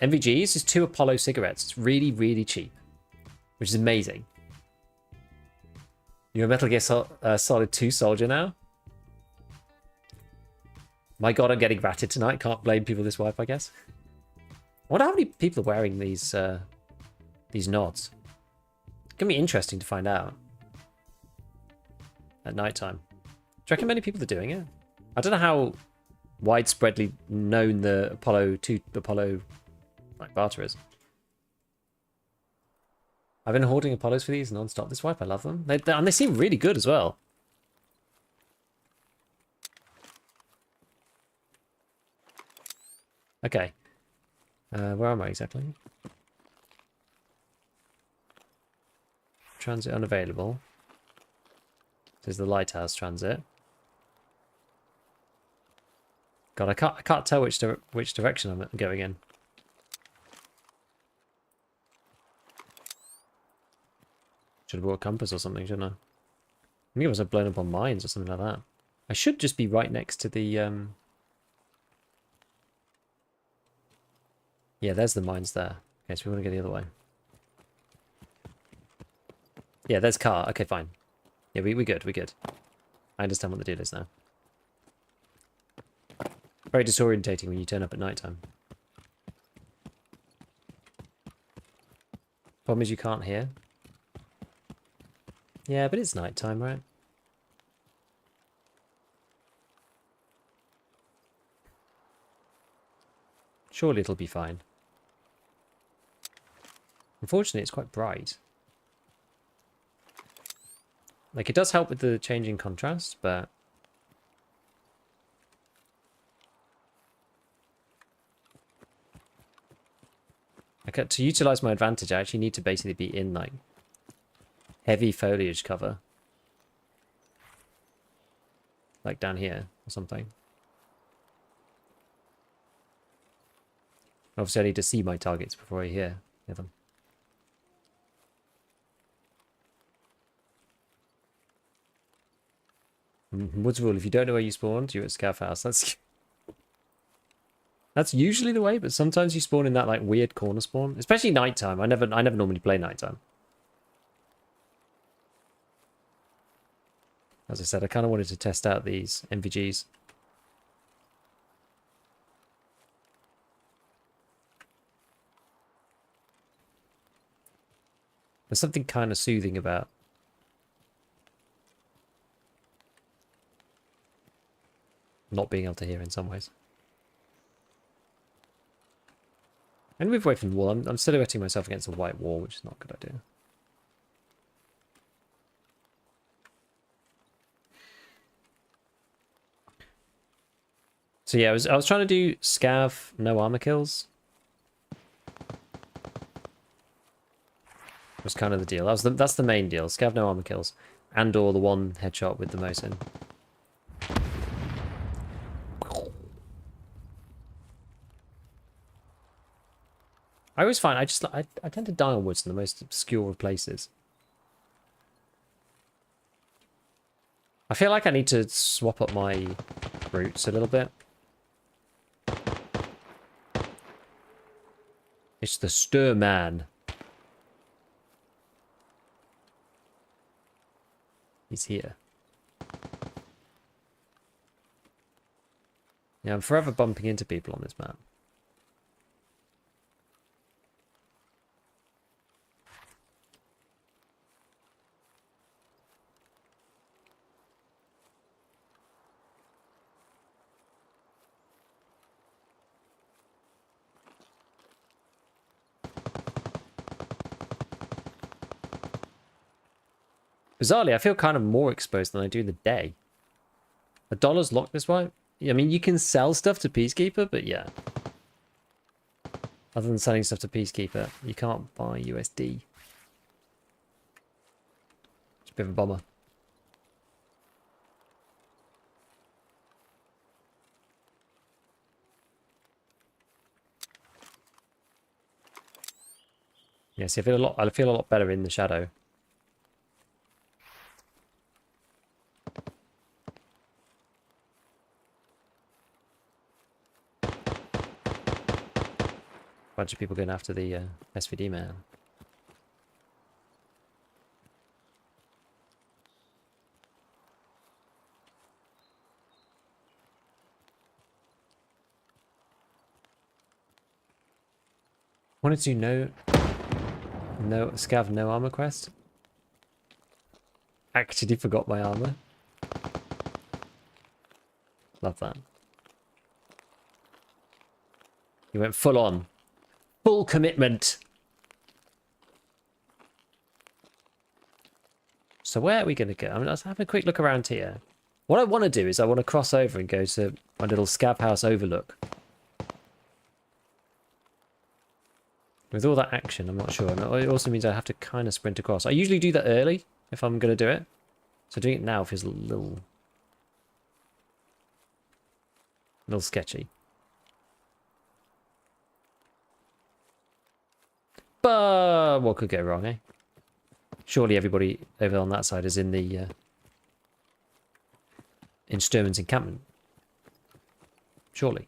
MVGs is 2 Apollo cigarettes. It's really, really cheap. Which is amazing. You're a Metal Gear Solid 2 soldier now? My god, I'm getting ratted tonight. Can't blame people this wipe, I guess. I wonder how many people are wearing these nods. It's gonna be interesting to find out. At night time. Do you reckon many people are doing it? I don't know how widespreadly known the Apollo like barter is. I've been hoarding Apollos for these non-stop this wipe. I love them. And they seem really good as well. Okay. Where am I exactly? Transit unavailable. This is the lighthouse transit. God, I can't tell which direction I'm going in. Should have brought a compass or something, shouldn't I? I think it was blown up on mines or something like that. I should just be right next to the yeah, there's the mines there. Okay, so we want to go the other way. Yeah, there's car. Okay, fine. Yeah, we good, we good. I understand what the deal is now. Very disorientating when you turn up at night time. Problem is you can't hear. Yeah, but it's night time, right? Surely it'll be fine. Unfortunately, it's quite bright. Like, it does help with the changing contrast, but... like, to utilize my advantage, I actually need to basically be in, like, heavy foliage cover. Like down here, or something. Obviously, I need to see my targets before I hear them. Woods rule, if you don't know where you spawned, you're at Scav House. That's usually the way, but sometimes you spawn in that like weird corner spawn. Especially nighttime. I never normally play nighttime. As I said, I kind of wanted to test out these MVGs. There's something kind of soothing about not being able to hear in some ways. And move away from the wall. I'm silhouetting myself against a white wall, which is not a good idea. So yeah, I was trying to do scav, no armor kills. Was kind of the deal. That's the main deal. Scav, no armor kills, and or the one headshot with the Mosin. I always find I tend to die on woods in the most obscure of places. I feel like I need to swap up my routes a little bit. It's the Stir Man. He's here. Yeah, I'm forever bumping into people on this map. Bizarrely, I feel kind of more exposed than I do in the day. $1's locked this way. I mean, you can sell stuff to Peacekeeper, but yeah. Other than selling stuff to Peacekeeper, you can't buy USD. It's a bit of a bummer. Yeah, see, I feel a lot better in the shadow. Bunch of people going after the SVD man. Wanted to no scav no armor quest. Actually forgot my armor. Love that. You went full on. Full commitment. So where are we going to go? I mean, let's have a quick look around here. What I want to do is I want to cross over and go to my little scav house overlook. With all that action, I'm not sure. And it also means I have to kind of sprint across. I usually do that early if I'm going to do it. So doing it now feels a little sketchy. But what could go wrong, eh? Surely everybody over on that side is in the in Sturman's encampment. Surely.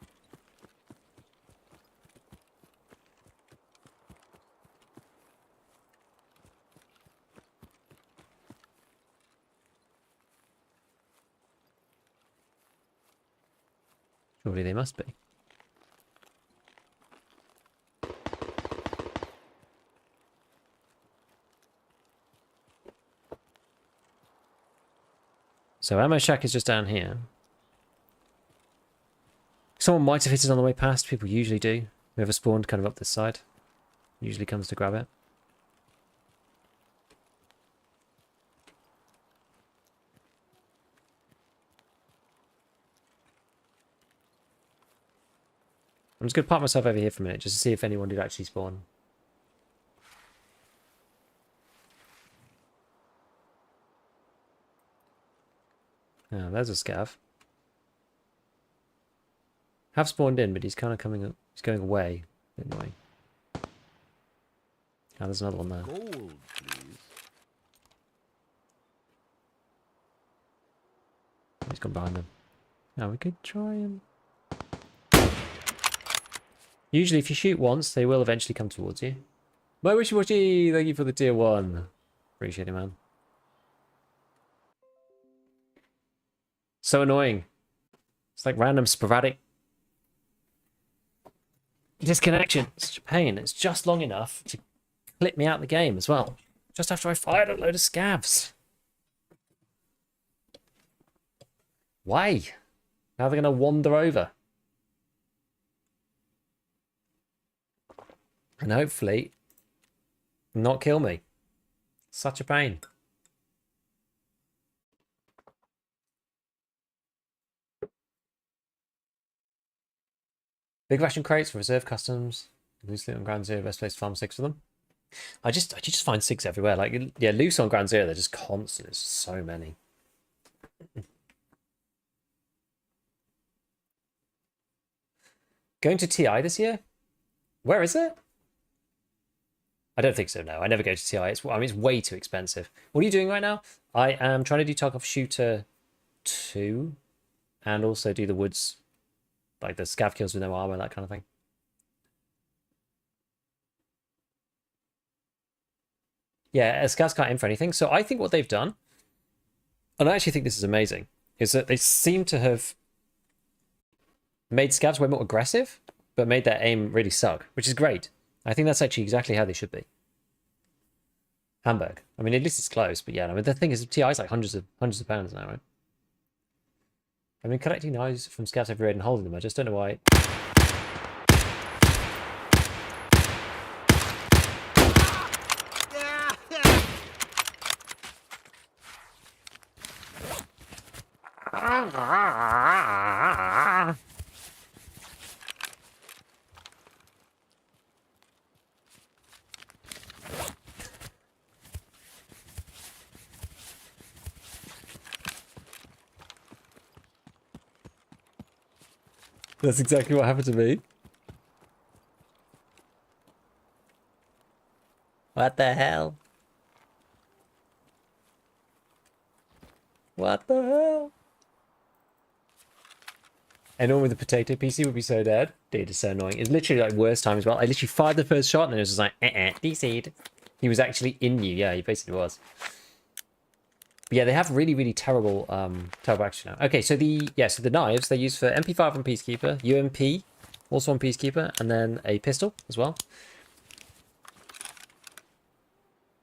Surely they must be. So ammo shack is just down here. Someone might have hit it on the way past. People usually do. Whoever spawned kind of up this side usually comes to grab it. I'm just going to park myself over here for a minute just to see if anyone did actually spawn. Oh, there's a scav. Have spawned in, but he's kind of coming up. He's going away. Anyway. Oh, there's another one there. Gold, please. He's gone behind them. Now we could try him. Usually if you shoot once, they will eventually come towards you. My wishy washy, thank you for the tier 1. Appreciate it, man. So annoying. It's like random sporadic disconnection. It's such a pain. It's just long enough to clip me out the game as well. Just after I fired a load of scavs. Why? Now they're going to wander over. And hopefully not kill me. Such a pain. Big ration crates for reserve customs. Loose loot on ground zero, best place to farm 6 of them. You just find 6 everywhere. Like, yeah, loose on ground zero, they're just constant. There's so many. Going to TI this year? Where is it? I don't think so, no. I never go to TI. It's way too expensive. What are you doing right now? I am trying to do Tarkov Shooter 2 and also do the woods, like the scav kills with no armor, that kind of thing. Yeah, scavs can't aim for anything. So I think what they've done, and I actually think this is amazing, is that they seem to have made scavs way more aggressive, but made their aim really suck, which is great. I think that's actually exactly how they should be. Hamburg. I mean, at least it's close, but yeah, I mean, the thing is, TI is like hundreds of pounds now, right? I've been collecting knives from scavs every raid and holding them. I just don't know why. That's exactly what happened to me. What the hell? What the hell? Anyone with a potato PC would be so dead. Dude, it's so annoying. It's literally like worst time as well. I literally fired the first shot and then it was just like, DC'd. He was actually in you. Yeah, he basically was. But yeah, they have really, really terrible action now. Okay, so the knives they use for MP5 on Peacekeeper, UMP also on Peacekeeper, and then a pistol as well.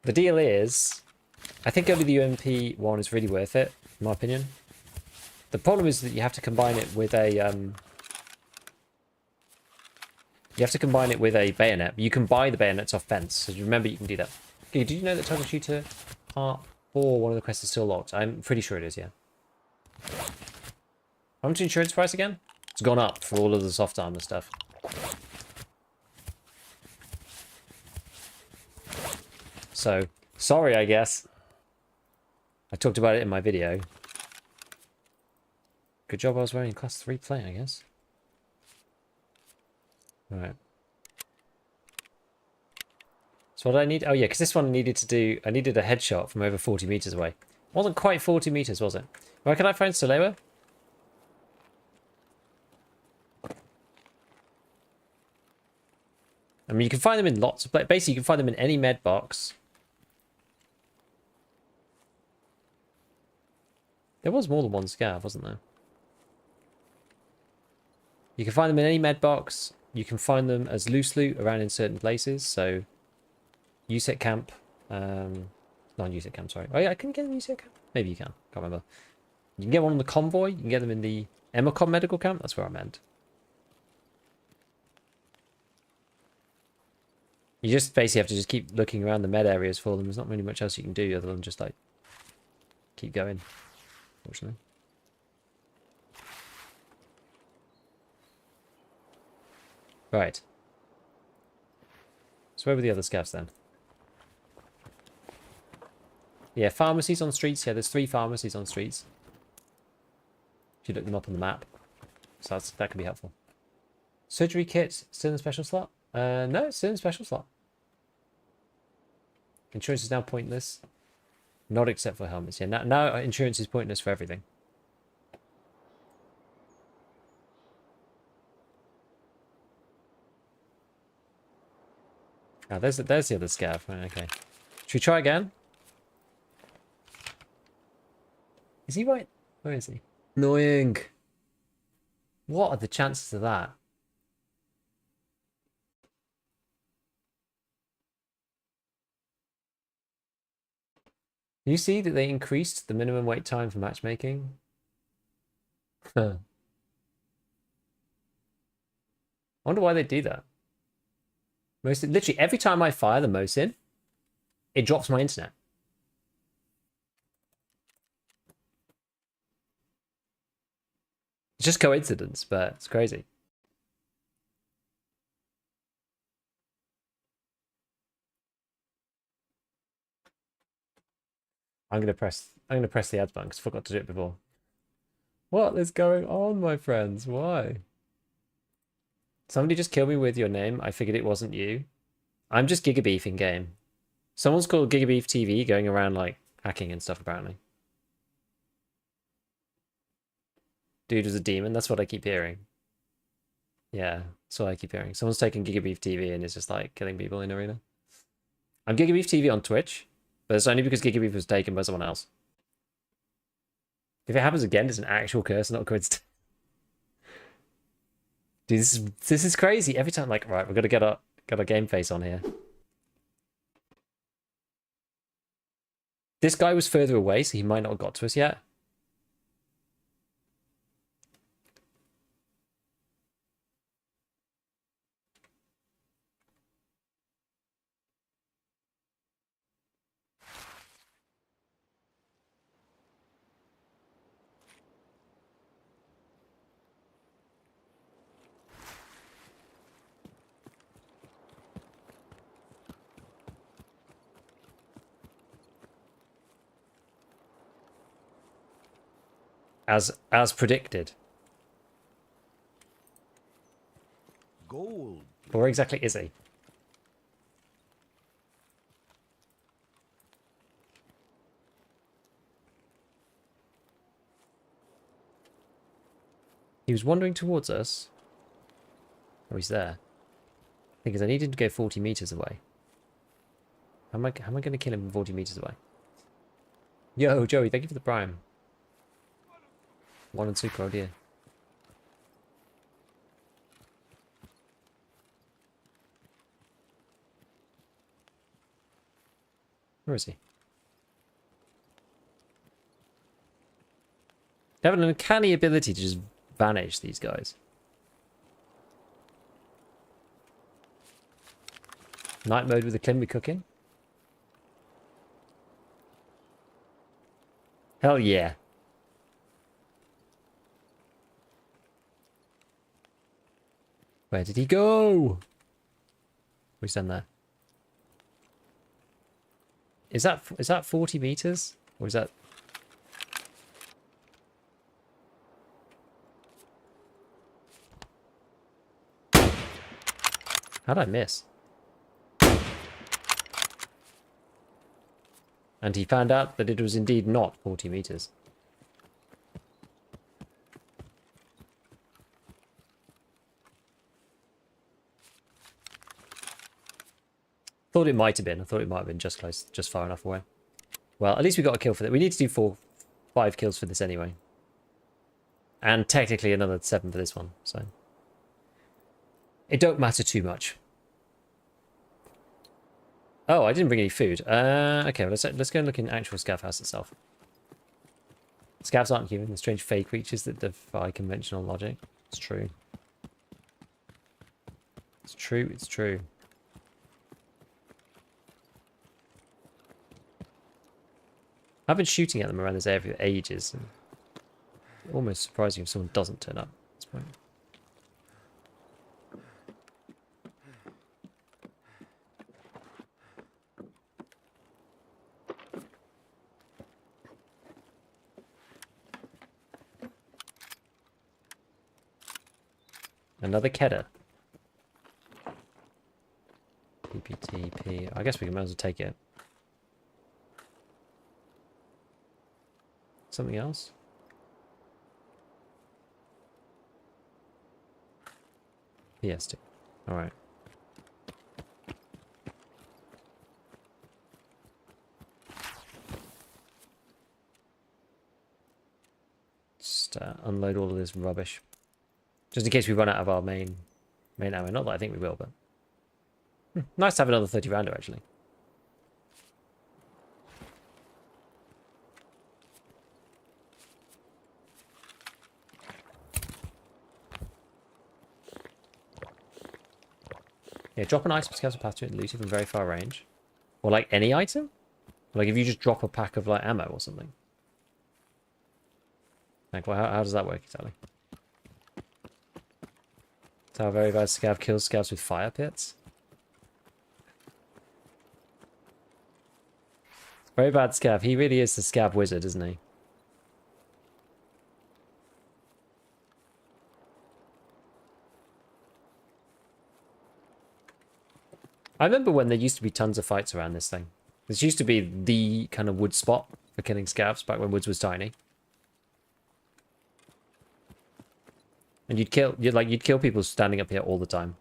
The deal is, I think only the UMP one is really worth it, in my opinion. The problem is that you have to combine it with a bayonet. You can buy the bayonets off fence, so remember you can do that. Okay, did you know that Tarkov Shooter Part 4, one of the quests is still locked? I'm pretty sure it is, yeah. How much insurance price again? It's gone up for all of the soft armor stuff. So, sorry, I guess. I talked about it in my video. Good job I was wearing class 3 plate, I guess. Alright. So what do I need? Oh yeah, because this one needed to do... I needed a headshot from over 40 meters away. Wasn't quite 40 meters, was it? Where can I find Solewa? I mean, you can find them in lots of... Basically, you can find them in any med box. There was more than one scav, wasn't there? You can find them in any med box. You can find them as loose loot around in certain places. So, USEC camp. Non-USEC camp, sorry. Oh yeah, I couldn't get them in USEC camp. Maybe you can. Can't remember. You can get one on the convoy. You can get them in the Emacom medical camp. That's where I meant. You just basically have to just keep looking around the med areas for them. There's not really much else you can do other than just like keep going. Fortunately. Right. So where were the other scavs then? Yeah, pharmacies on streets. Yeah, there's 3 pharmacies on streets. If you look them up on the map. So that can be helpful. Surgery kit, still in the special slot? No, it's still in the special slot. Insurance is now pointless. Not except for helmets. Yeah, now insurance is pointless for everything. Ah, there's the other scav. Okay. Should we try again? Is he right? Where is he? Annoying. What are the chances of that? You see that they increased the minimum wait time for matchmaking? I wonder why they do that. Literally, every time I fire the Mosin, it drops my internet. It's just coincidence, but it's crazy. I'm gonna press the ads button because I forgot to do it before. What is going on, my friends? Why? Somebody just killed me with your name. I figured it wasn't you. I'm just Gigabeef in game. Someone's called Gigabeef TV going around like hacking and stuff apparently. Dude was a demon. That's what I keep hearing. Yeah, that's what I keep hearing. Someone's taking Gigabeef TV and is just like killing people in arena. I'm Gigabeef TV on Twitch, but it's only because Gigabeef was taken by someone else. If it happens again, it's an actual curse, not a coincidence. Dude, this is crazy. Every time, like, right, we've got to get our game face on here. This guy was further away, so he might not have got to us yet. As predicted. Gold. Where exactly is he? He was wandering towards us. Oh, he's there. Because I need him to go 40 meters away. How am I going to kill him 40 meters away? Yo, Joey, thank you for the prime. 1 and 2 crowd, yeah. Where is he? They have an uncanny ability to just vanish, these guys. Night mode with the Climby cooking? Hell yeah. Where did he go? We stand there. Is that 40 meters? Or is that... How'd I miss? And he found out that it was indeed not 40 meters. Thought it might have been. I thought it might have been just close, just far enough away. Well, at least we got a kill for that. We need to do 5 kills for this anyway. And technically another 7 for this one, so... It don't matter too much. Oh, I didn't bring any food. Okay, well, let's go and look in actual Scav house itself. Scavs aren't human. They're strange fey creatures that defy conventional logic. It's true. It's true, it's true. I've been shooting at them around this area for ages. And almost surprising if someone doesn't turn up at this point. Another Kedda. PPTP. I guess we can might as well take it. Something else? PST. Alright. Just unload all of this rubbish. Just in case we run out of our main ammo. Not that I think we will, but... Nice to have another 30 rounder, actually. Yeah, drop an item, scouts a path to it, loot it from very far range. Or like any item? Like if you just drop a pack of like ammo or something. Like, well, how does that work exactly? That's how very bad scav kills scavs with fire pits. Very bad scav. He really is the scav wizard, isn't he? I remember when there used to be tons of fights around this thing. This used to be the kind of wood spot for killing scavs back when woods was tiny. And you'd kill people standing up here all the time.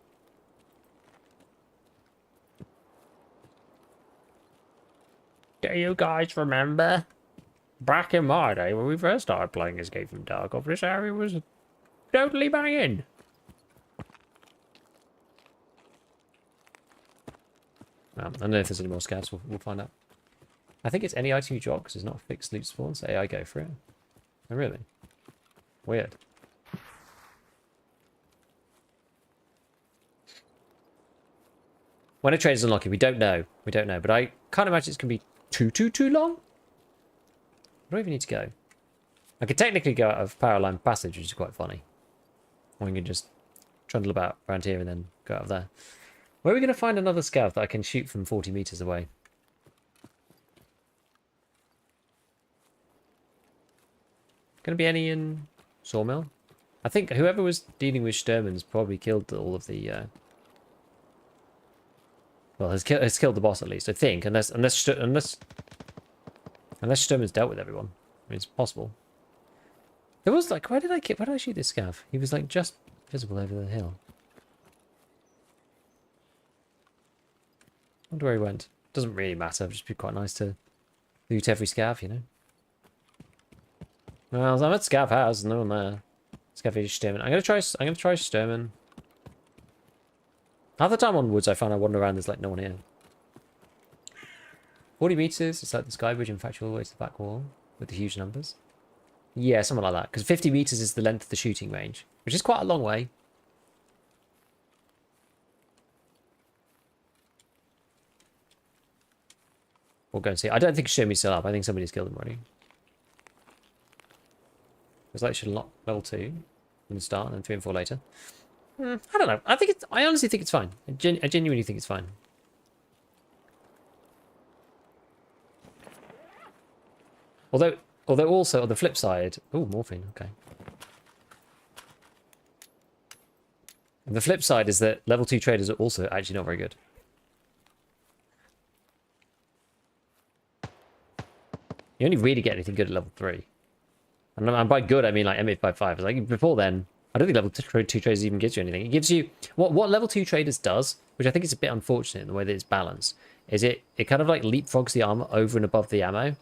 Do you guys remember? Back in my day when we first started playing Escape from Tarkov, this area was totally banging. Well, I don't know if there's any more scavs. We'll find out. I think it's any item you drop because it's not a fixed loot spawn, so I go for it. Oh, really? Weird. When a trade is unlocking, we don't know. We don't know, but I can't imagine it's going to be too long. Where do I even need to go? I could technically go out of Power Line Passage, which is quite funny. Or we can just trundle about around here and then go out of there. Where are we going to find another scav that I can shoot from 40 meters away? Going to be any in Sawmill? I think whoever was dealing with Sturmans probably killed all of the... Well, has killed the boss at least, I think. Unless Sturman's dealt with everyone. I mean, it's possible. There was like... Where did I shoot this scav? He was like just visible over the hill. I wonder where he went. Doesn't really matter. It'd just be quite nice to loot every scav, you know. Well, I'm at scav house. No one there. Scav Sturman. I'm gonna try Sturman. Half the time on woods, I find I wander around. There's like no one here. 40 meters. It's like the sky bridge, in fact, all the way to the back wall with the huge numbers. Yeah, something like that. Because 50 meters is the length of the shooting range, which is quite a long way. We'll go and see. I don't think Shirmi's still up. I think somebody's killed him already. It's like should unlock level 2 from the start and then 3 and 4 later. I don't know. I honestly think it's fine. I genuinely think it's fine. Although also on the flip side, oh, morphine, okay. And the flip side is that level 2 traders are also actually not very good. You only really get anything good at level 3. And by good, I mean like M855. Like before then, I don't think level 2 traders even gives you anything. It gives you... What level 2 traders does, which I think is a bit unfortunate in the way that it's balanced, is it kind of like leapfrogs the armor over and above the ammo.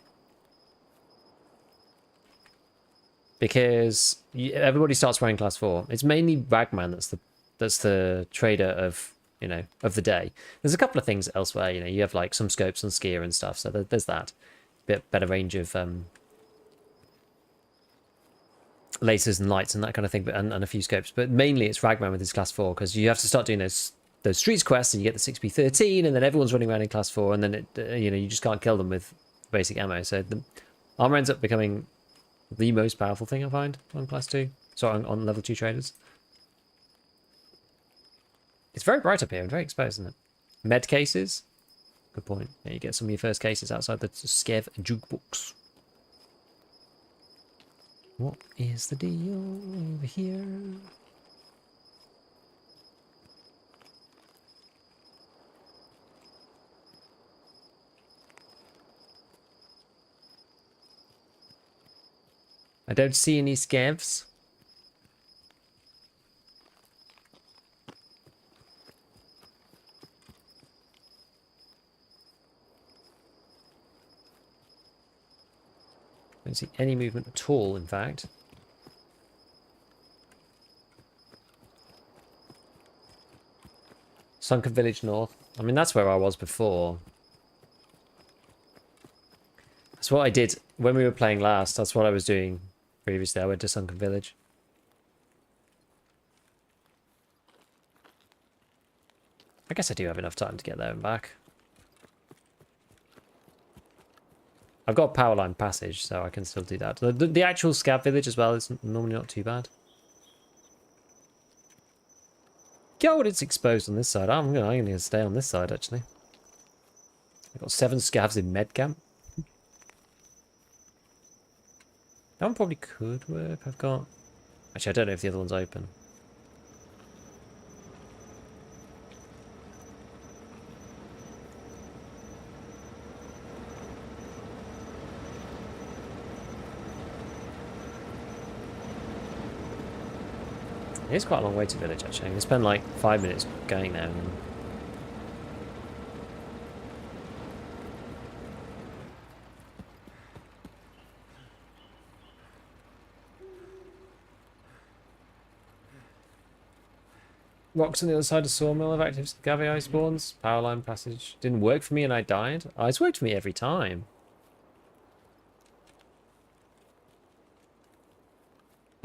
Because everybody starts wearing class 4. It's mainly Ragman that's the trader of, you know, of the day. There's a couple of things elsewhere, you know, you have like some scopes and skier and stuff, so there's that. Bit better range of lasers and lights and that kind of thing, but and a few scopes. But mainly it's Ragman with his class 4, because you have to start doing those streets quests and you get the 6p13 and then everyone's running around in class 4 and then it, you know, you just can't kill them with basic ammo. So the armor ends up becoming the most powerful thing I find on class 2. Sorry, on level 2 traders. It's very bright up here and very exposed, isn't it? Med cases. Good point. Yeah, you get some of your first cases outside the Scav jukebox. What is the deal over here? I don't see any scavs. Don't see any movement at all, in fact. Sunken Village North. I mean, that's where I was before. That's what I did when we were playing last. That's what I was doing previously. I went to Sunken Village. I guess I do have enough time to get there and back. I've got power line passage, so I can still do that. The actual Scav village as well is normally not too bad. God, it's exposed on this side. I'm gonna stay on this side actually. I've got 7 Scavs in med camp. That one probably could work. I've got... Actually, I don't know if the other one's open. It is quite a long way to village, actually. I'm going to spend like 5 minutes going there. And... Rocks on the other side of Sawmill have active Gaviai spawns. Powerline passage. Didn't work for me and I died. Oh, it's worked for me every time.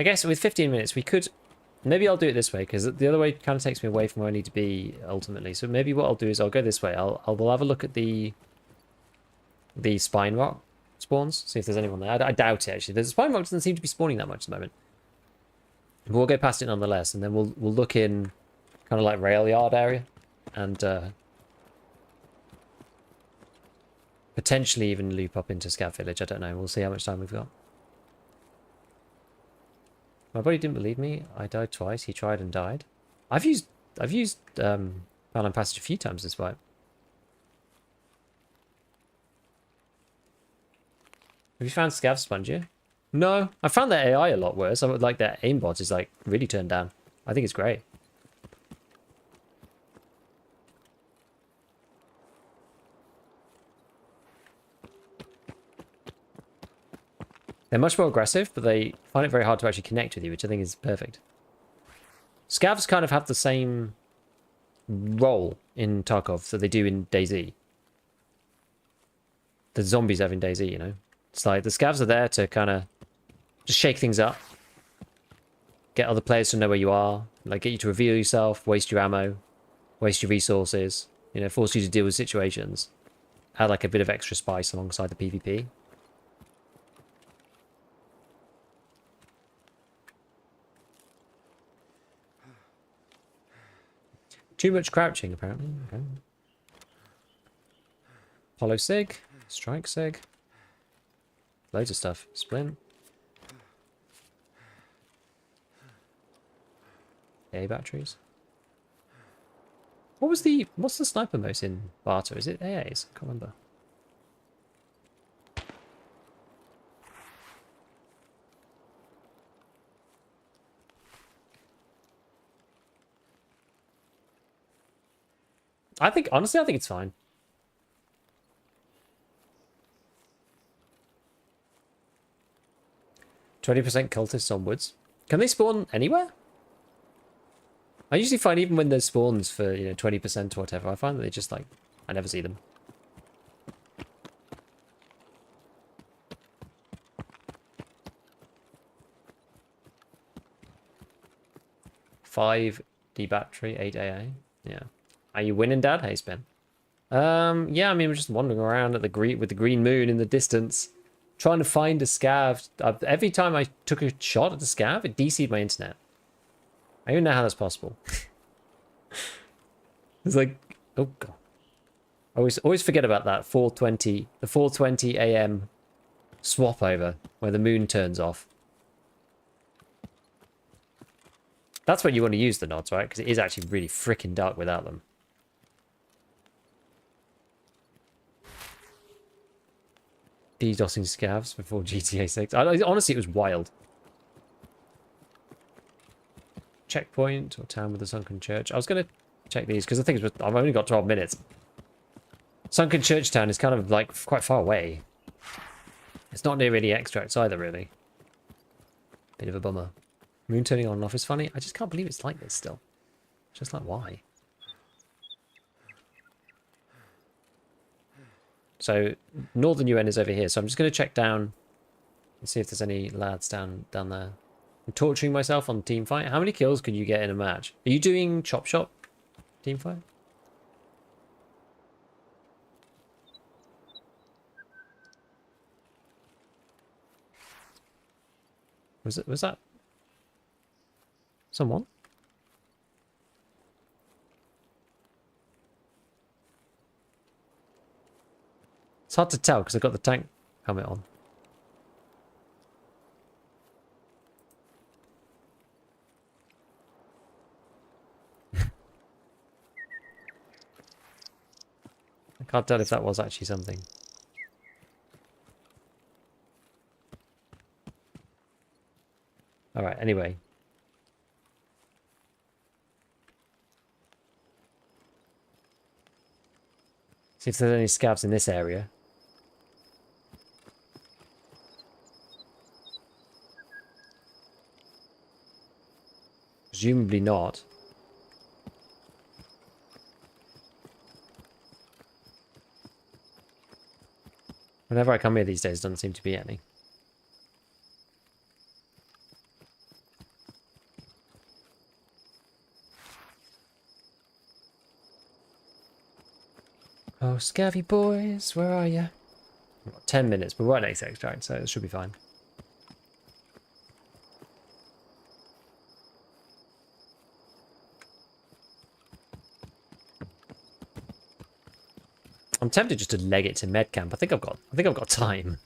I guess with 15 minutes we could... Maybe I'll do it this way, because the other way kind of takes me away from where I need to be ultimately. So maybe what I'll do is I'll go this way. We'll have a look at the spine rock spawns, see if there's anyone there. I doubt it, actually. The spine rock doesn't seem to be spawning that much at the moment. But we'll go past it nonetheless, and then we'll look in kind of like rail yard area, and potentially even loop up into Scav Village. I don't know. We'll see how much time we've got. My buddy didn't believe me. I died twice. He tried and died. I've used Powerline Passage a few times this fight. Have you found Scav Spongia? No. I found their AI a lot worse. I would like their aimbot is like really turned down. I think it's great. They're much more aggressive, but they find it very hard to actually connect with you, which I think is perfect. Scavs kind of have the same role in Tarkov that they do in DayZ. The zombies have in DayZ, you know? It's like the Scavs are there to kind of just shake things up. Get other players to know where you are. Like, get you to reveal yourself, waste your ammo, waste your resources. You know, force you to deal with situations. Add like a bit of extra spice alongside the PvP. Too much crouching, apparently. Okay. Hollow Sig. Strike Sig. Loads of stuff. Splint. A batteries. What's the sniper mode in Barter? Is it AAs? I can't remember. Honestly, I think it's fine. %20 cultists onwards. Can they spawn anywhere? I usually find even when there's spawns for, 20% or whatever, I find that they just like, I never see them. Five D battery, 8 AA. Yeah. Are you winning, Dad? Hey, Spin. Yeah, I mean, we're just wandering around at with the green moon in the distance, trying to find a scav. Every time I took a shot at the scav, it DC'd my internet. I don't even know how that's possible. It's like, oh god. I always forget about that 4:20, the 4:20 AM swap over where the moon turns off. That's when you want to use the nods, right? Because it is actually really freaking dark without them. DDoSing scavs before GTA 6. Honestly, it was wild. Checkpoint or town with a sunken church. I was going to check these because the thing is, I've only got 12 minutes. Sunken Church Town is kind of like quite far away. It's not near any extracts either, really. Bit of a bummer. Moon turning on and off is funny. I just can't believe it's like this still. Just like, why? So, northern UN is over here. So I'm just going to check down and see if there's any lads down there. I'm torturing myself on team fight. How many kills can you get in a match? Are you doing chop shop team fight? Was that someone? It's hard to tell because I've got the tank helmet on. I can't tell if that was actually something. Alright, anyway. See if there's any scavs in this area. Presumably not. Whenever I come here these days, doesn't seem to be any. Oh, scavvy boys, where are you? 10 minutes, but we're at next extract, so it should be fine. I'm tempted just to leg it to med camp. I think I've got time.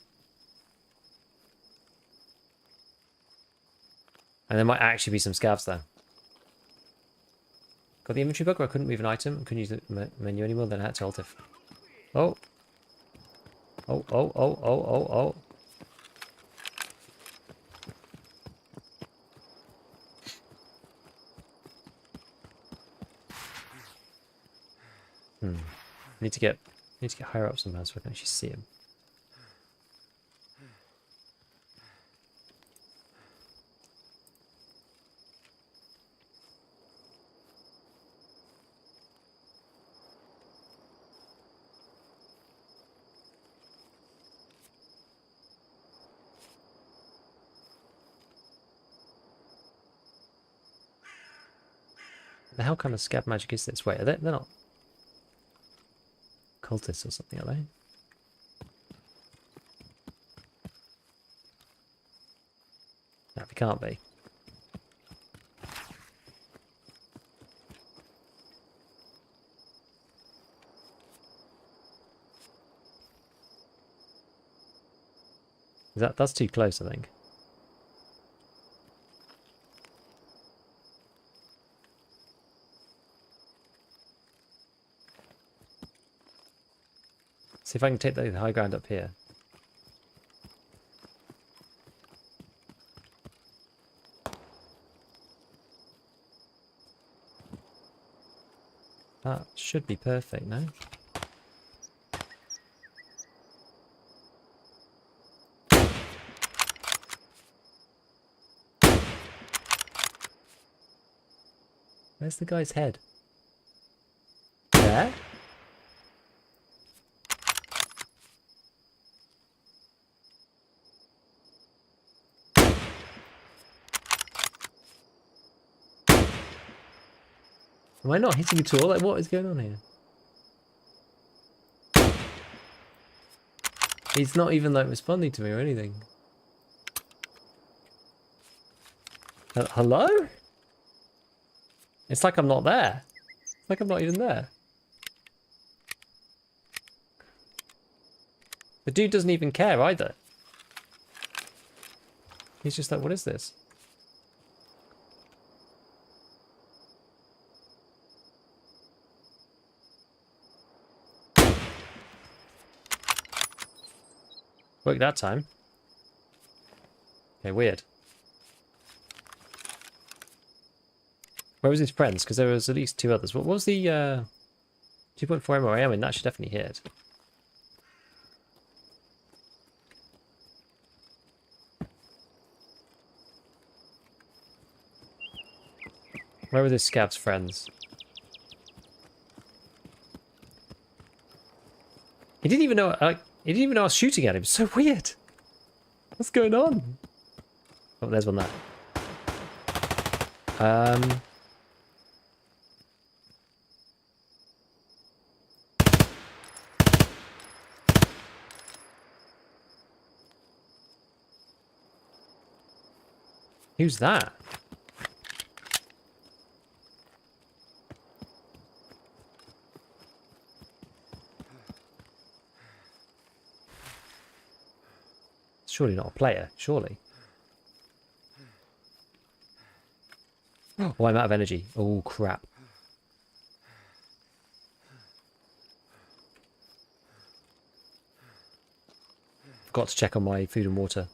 And there might actually be some scavs there. Got the inventory bug where I couldn't move an item. Couldn't use the menu anymore, then I had to alt F. Oh. Oh, oh, oh, oh, oh, oh. Need to get higher up somehow so I can actually see him. The hell kind of scav magic is this? Wait, they're not cultists or something, are they? No, they can't be. That's too close, I think. See if I can take the high ground up here. That should be perfect, no? Where's the guy's head? There? Am I not hitting at all? Like, what is going on here? He's not even, like, responding to me or anything. Hello? It's like I'm not there. It's like I'm not even there. The dude doesn't even care either. He's just like, what is this? Worked that time. Okay, weird. Where was his friends? Because there was at least 2 others. What was the 2.4 MRA? I mean, that should definitely hit. Where were the scav's friends? He didn't even know. He didn't even know I was shooting at him. So weird. What's going on? Oh, there's one there. Who's that? Surely not a player, surely. Oh, I'm out of energy. Oh, crap. Forgot to check on my food and water.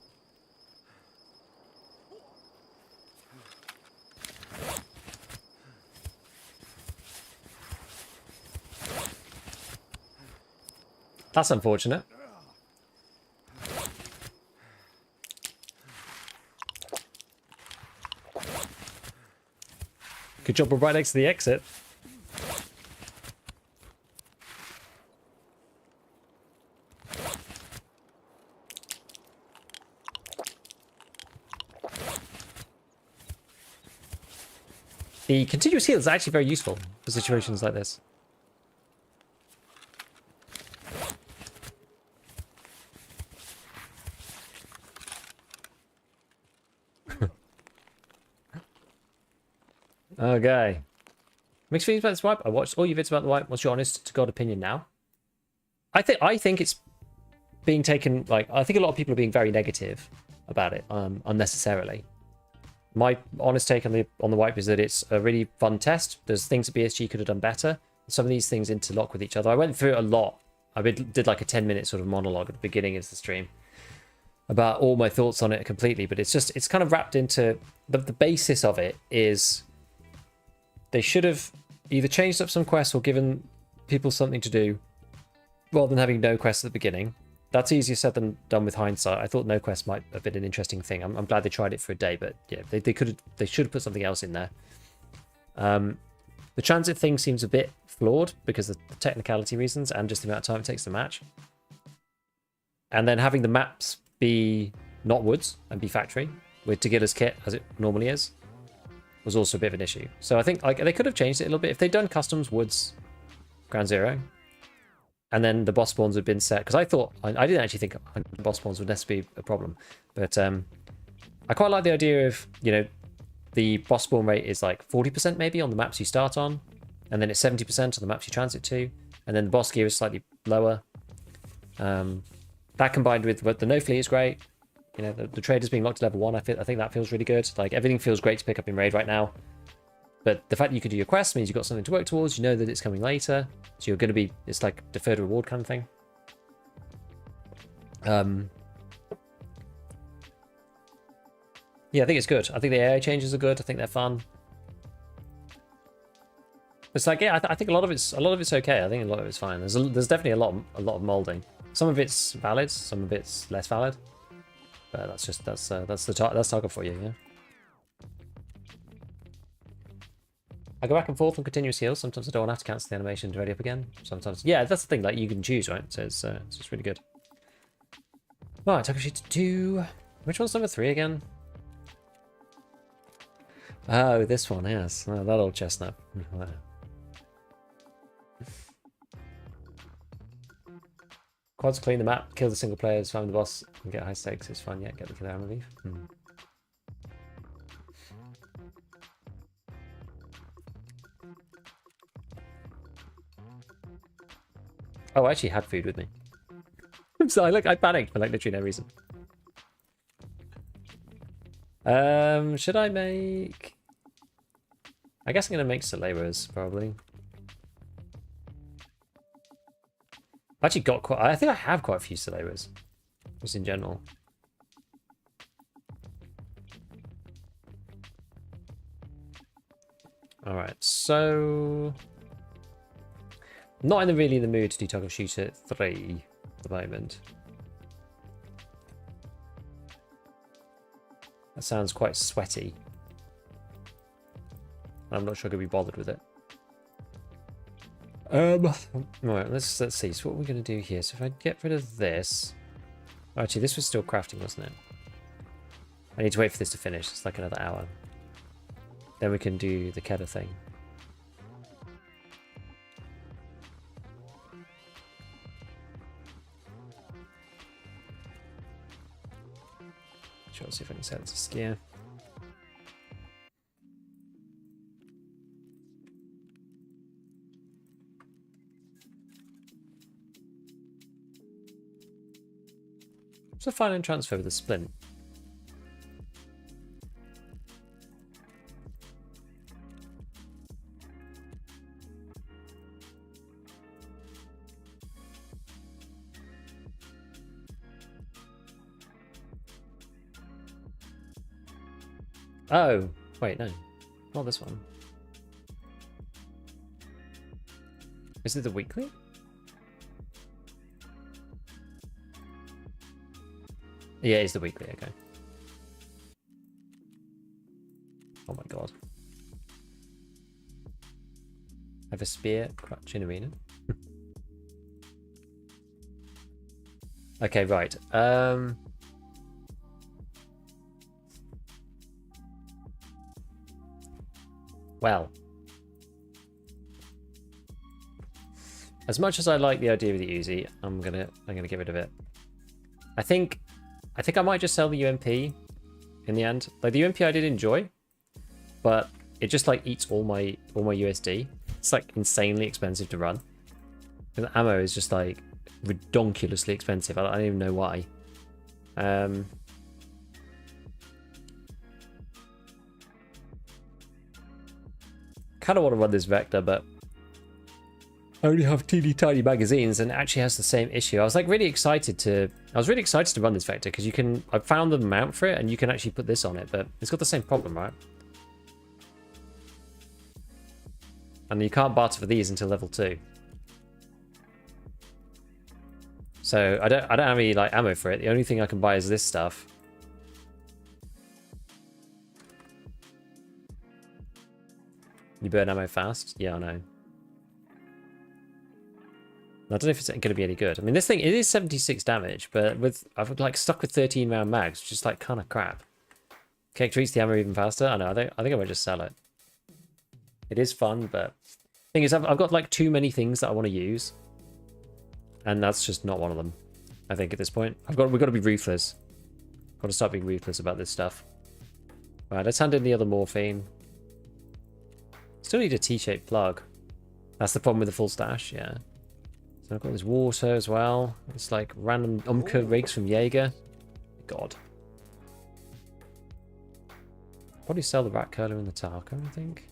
That's unfortunate. Good job we're right next to the exit. The continuous heal is actually very useful for situations like this. Okay. Mixed feelings about this wipe. I watched all your vids about the wipe. What's your honest to God opinion now? I think it's being taken, like, I think a lot of people are being very negative about it unnecessarily. My honest take on the wipe is that it's a really fun test. There's things that BSG could have done better. Some of these things interlock with each other. I went through it a lot. I did like a 10-minute sort of monologue at the beginning of the stream about all my thoughts on it completely, but it's kind of wrapped into the basis of it is they should have either changed up some quests or given people something to do rather than having no quests at the beginning. That's easier said than done with hindsight. I thought no quest might have been an interesting thing. I'm glad they tried it for a day, but yeah, they should have put something else in there. The transit thing seems a bit flawed because of the technicality reasons and just the amount of time it takes to match. And then having the maps be not woods and be factory with Tegilla's kit as it normally is was also a bit of an issue. So I think like they could have changed it a little bit if they'd done customs woods ground zero and then the boss spawns had been set, because I thought I didn't actually think boss spawns would necessarily be a problem, but I quite like the idea of, you know, the boss spawn rate is like 40% maybe on the maps you start on, and then it's 70% on the maps you transit to, and then the boss gear is slightly lower. That combined with what the no fleet is great. You know, the traders being locked to level 1, I think that feels really good. Like, everything feels great to pick up in Raid right now. But the fact that you can do your quest means you've got something to work towards. You know that it's coming later. So you're going to be... It's like deferred reward kind of thing. Yeah, I think it's good. I think the AI changes are good. I think they're fun. It's like, yeah, I think a lot of it's okay. I think a lot of it's fine. There's definitely a lot of molding. Some of it's valid, some of it's less valid. But that's Tarkov for you, yeah. I go back and forth on continuous heals. Sometimes I don't have to cancel the animation to ready up again. Sometimes, yeah, that's the thing. Like, you can choose, right? So it's just really good. Right, Tarkov Sheet 2. Which one's number 3 again? Oh, this one, yes. Oh, that old chestnut. Quads clean the map, kill the single players, find the boss, and get high stakes. It's fun, yeah. Get the killer armor leaf. Oh, I actually had food with me. So I panicked for like literally no reason. Should I make... I guess I'm gonna make Soleras, probably. I've actually got quite... I think I have quite a few Soleras. Just in general. Alright, so... I'm not really in the mood to do Tarkov Shooter 3 at the moment. That sounds quite sweaty. I'm not sure I'm going to be bothered with it. Right, let's see. So what we're going to do here. So if I get rid of this... Actually, this was still crafting, wasn't it? I need to wait for this to finish. It's like another hour. Then we can do the Kedda thing. Sure, let's see if I can set it to skier. What's the final transfer with the splint? Oh, wait, no. Not this one. Is it the weekly? Yeah, it's the weekly, okay. Oh my god. I have a spear crutch in arena. Okay, right. Well, as much as I like the idea of the Uzi, I'm gonna get rid of it. I think I might just sell the UMP in the end. Like, the UMP I did enjoy, but it just like eats all my USD. It's like insanely expensive to run. And the ammo is just like redonkulously expensive. I don't even know why. Kind of want to run this Vector, but I only have teeny tiny magazines, and it actually has the same issue. I was really excited to run this Vector because I found the mount for it, and you can actually put this on it, but it's got the same problem, right? And you can't barter for these until level 2. So I don't have any like ammo for it. The only thing I can buy is this stuff. You burn ammo fast? Yeah, I know. I don't know if it's going to be any good. I mean, this thing, it is 76 damage, but I've like stuck with 13 round mags, which is like kind of crap. Cake treats the ammo even faster. I know. I think I might just sell it. It is fun, but thing is, I've got like too many things that I want to use, and that's just not one of them. I think at this point, we've got to be ruthless. Got to start being ruthless about this stuff. Right, let's hand in the other morphine. Still need a T-shaped plug. That's the problem with the full stash, yeah. So I've got this water as well. It's like random Umka rigs from Jaeger. God. Probably sell the rat curler and the Tarkov, I think.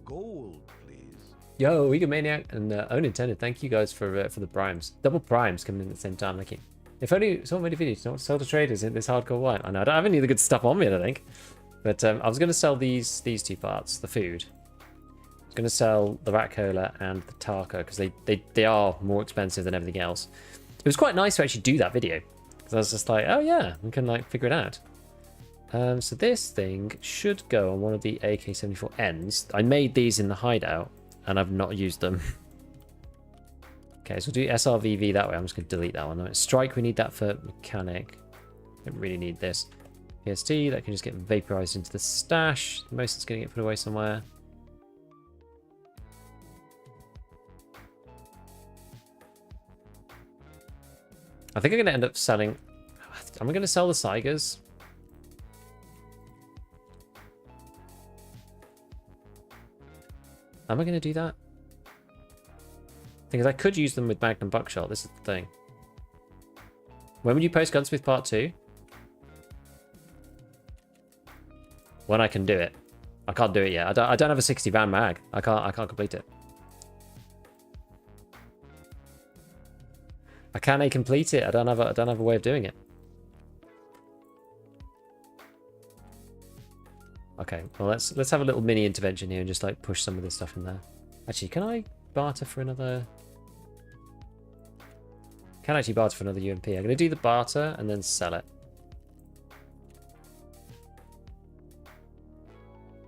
Gold, please. Yo, Egomaniac and Unintended, thank you guys for the primes. Double primes coming in at the same time, thank you. If only someone made a video to not sell to traders in this hardcore white. I know, I don't have any of the good stuff on me, I don't think. But I was going to sell these two parts, the food. I was going to sell the rat cola and the Tarko because they are more expensive than everything else. It was quite nice to actually do that video because I was just like, oh yeah, we can like figure it out. So this thing should go on one of the AK-74Ns. I made these in the hideout and I've not used them. Okay, so we'll do SRVV that way. I'm just going to delete that one. Strike, we need that for mechanic. Don't really need this. PST, that can just get vaporized into the stash. Most it's going to get put away somewhere. I think I'm going to end up selling... Am I going to sell the Saigers? Am I going to do that? Because I could use them with Magnum Buckshot. This is the thing. When would you post Gunsmith Part 2? When I can do it. I can't do it yet. I don't have a 60 round mag. I can't complete it. I can't complete it. I don't have a way of doing it. Okay, well let's have a little mini intervention here and just like push some of this stuff in there. Actually, can I barter for another? Can actually barter for another UMP. I'm gonna do the barter and then sell it.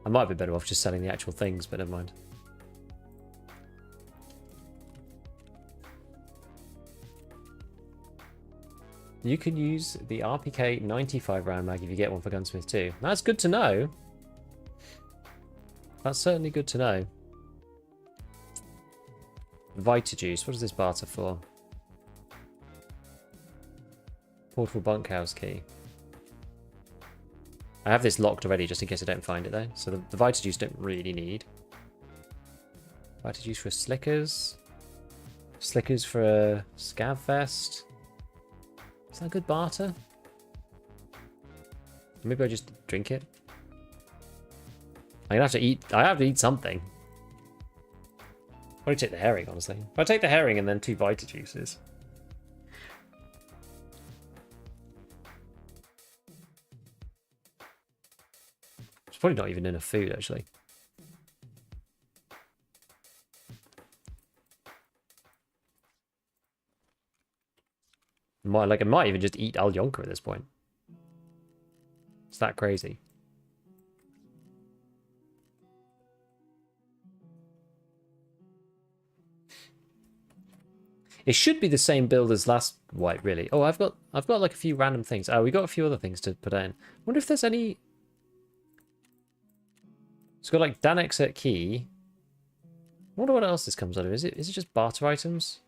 I might be better off just selling the actual things, but never mind. You can use the RPK 95 round mag if you get one for Gunsmith 2. That's good to know. That's certainly good to know. Vitajuice, what is this barter for? Portable bunkhouse key. I have this locked already just in case I don't find it though. So the Vitajuice don't really need. Vitajuice for Slickers. Slickers for a Scav vest. Is that a good barter? Maybe I just drink it. I'm gonna have to eat. I have to eat something. Probably take the herring, honestly. If I take the herring and then 2 Vitajuices. It's probably not even enough food, actually. I might even just eat Alyonka at this point. It's that crazy. It should be the same build as last white, really. Oh, I've got like a few random things. Oh, we got a few other things to put in. I wonder if there's any. It's got like Danex at key. I wonder what else this comes out of. Is it just barter items?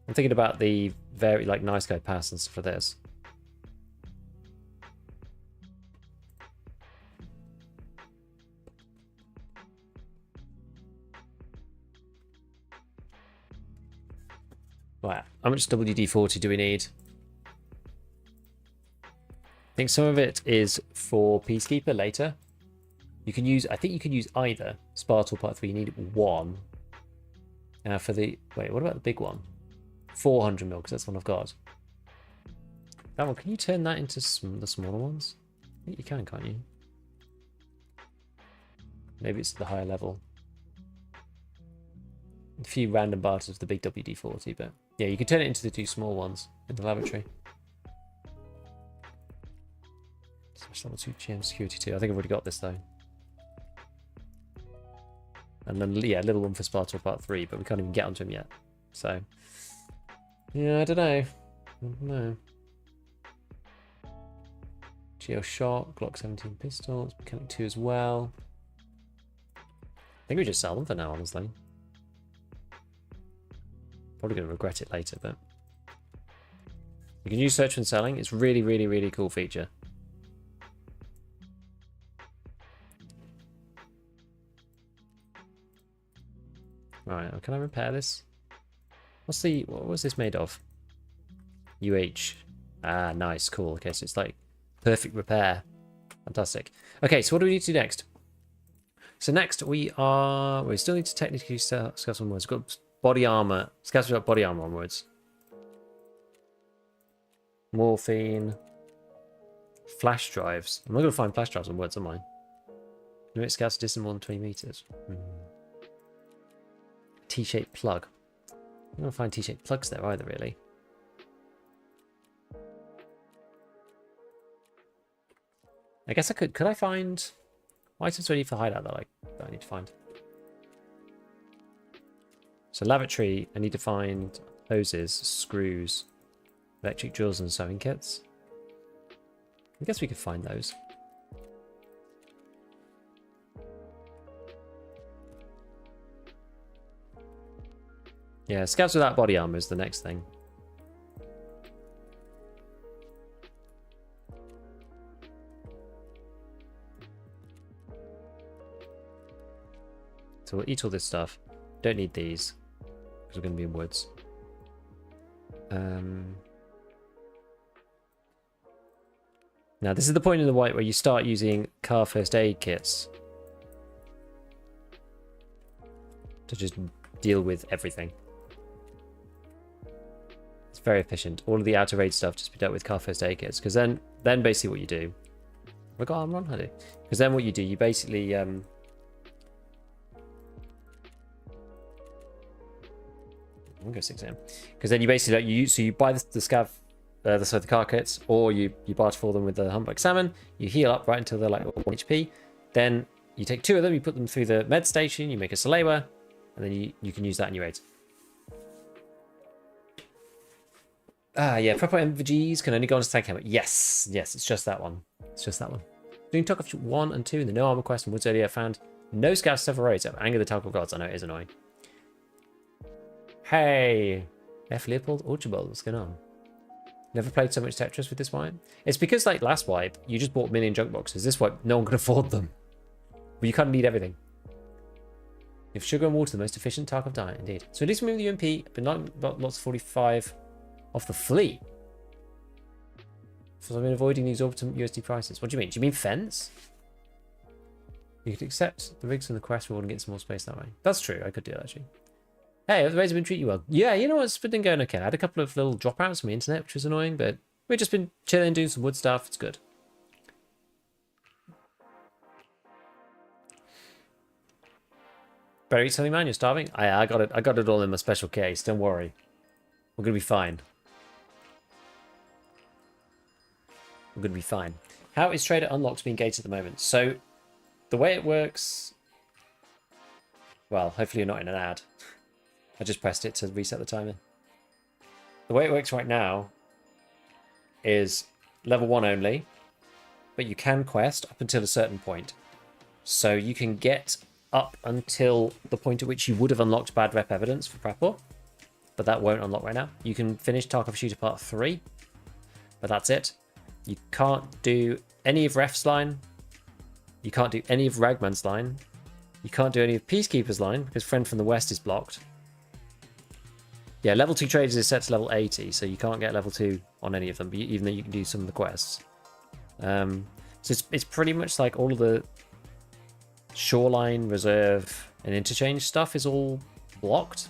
I'm thinking about the very like nice guy pass and stuff for this. Right, how much WD-40 do we need? I think some of it is for Peacekeeper later. You can use, I think you can use either Spartal Part 3. You need 1. For the, wait, what about the big one? 400 mil, because that's the one I've got. That one, can you turn that into the smaller ones? I think you can, can't you? Maybe it's the higher level. A few random barters of the big WD-40, but yeah, you can turn it into the 2 small ones in the laboratory. Special level 2 GM security 2. I think I've already got this though. And then yeah, a little one for Spartal Part 3, but we can't even get onto him yet. So yeah, I don't know. Geo shot, Glock 17 pistols, Mechanic 2 as well. I think we just sell them for now, honestly. Probably going to regret it later, but you can use search and selling. It's really, really, really cool feature. Right, can I repair this? What was this made of? UH. Ah, nice, cool. Okay, so it's like perfect repair. Fantastic. Okay, so what do we need to do next? So next we still need to technically scout some words. We've got body armor. Scouts got body armor onwards. Morphine. Flash drives. I'm not going to find flash drives on words, am I? Limit scouts distant more than 20 meters. T-shaped plug. I'm not going to find T-shaped plugs there either, really. I guess I could. Could I find items ready for hideout that I need to find? So lavatory, I need to find hoses, screws, electric drills, and sewing kits. I guess we could find those. Yeah, scouts without body armor is the next thing. So we'll eat all this stuff. Don't need these because we're going to be in woods. Now this is the point in the white where you start using car first aid kits to just deal with everything. It's very efficient. All of the outer raid stuff just be dealt with car first aid kits, because then basically what you do. Have I got armor on? I do. Because then what you do, you basically I'm gonna go 6 AM. Because then you basically you buy the scav, the car kits, or you barter for them with the humpback salmon. You heal up right until they're like 1 HP. Then you take 2 of them, you put them through the med station, you make a Salewa, and then you can use that in your raids. Ah, yeah, proper MVGs can only go on to tank helmet. Yes, it's just that one. It's just that one. Doing Tarkov 1 and 2 in the no armor quest and woods earlier, found no scouts several raids. Anger the Tarkov gods. I know it is annoying. Hey, F. Leopold Archibald, what's going on? Never played so much Tetris with this wipe. It's because, like, last wipe, you just bought a million junk boxes. This wipe, no one can afford them. But you kind of need everything. If sugar and water, the most efficient Tarkov diet, indeed. So at least we move the UMP, but not lots of 45 off the fleet. So I've been avoiding the exorbitant USD prices. What do you mean? Do you mean fence? You could accept the rigs and the quest reward and get some more space that way. That's true. I could do that, actually. Hey, the raids have been treating you well. Yeah, you know what? It's been going okay. I had a couple of little dropouts from the internet, which was annoying, but we've just been chilling, doing some wood stuff. It's good. Better eat something, man. You're starving. I got it. I got it all in my special case. Don't worry. We're gonna be fine. We're gonna be fine. How is trader unlocks being gated at the moment? So, the way it works. Well, hopefully you're not in an ad. I just pressed it to reset the timer. The way it works right now is level 1 only, but you can quest up until a certain point. So you can get up until the point at which you would have unlocked bad rep evidence for Prepor, but that won't unlock right now. You can finish Tarkov Shooter Part 3, but that's it. You can't do any of Ref's line. You can't do any of Ragman's line. You can't do any of Peacekeeper's line because Friend from the West is blocked. Yeah, level 2 traders is set to level 80, so you can't get level 2 on any of them, even though you can do some of the quests. So it's pretty much like all of the shoreline, reserve, and interchange stuff is all blocked.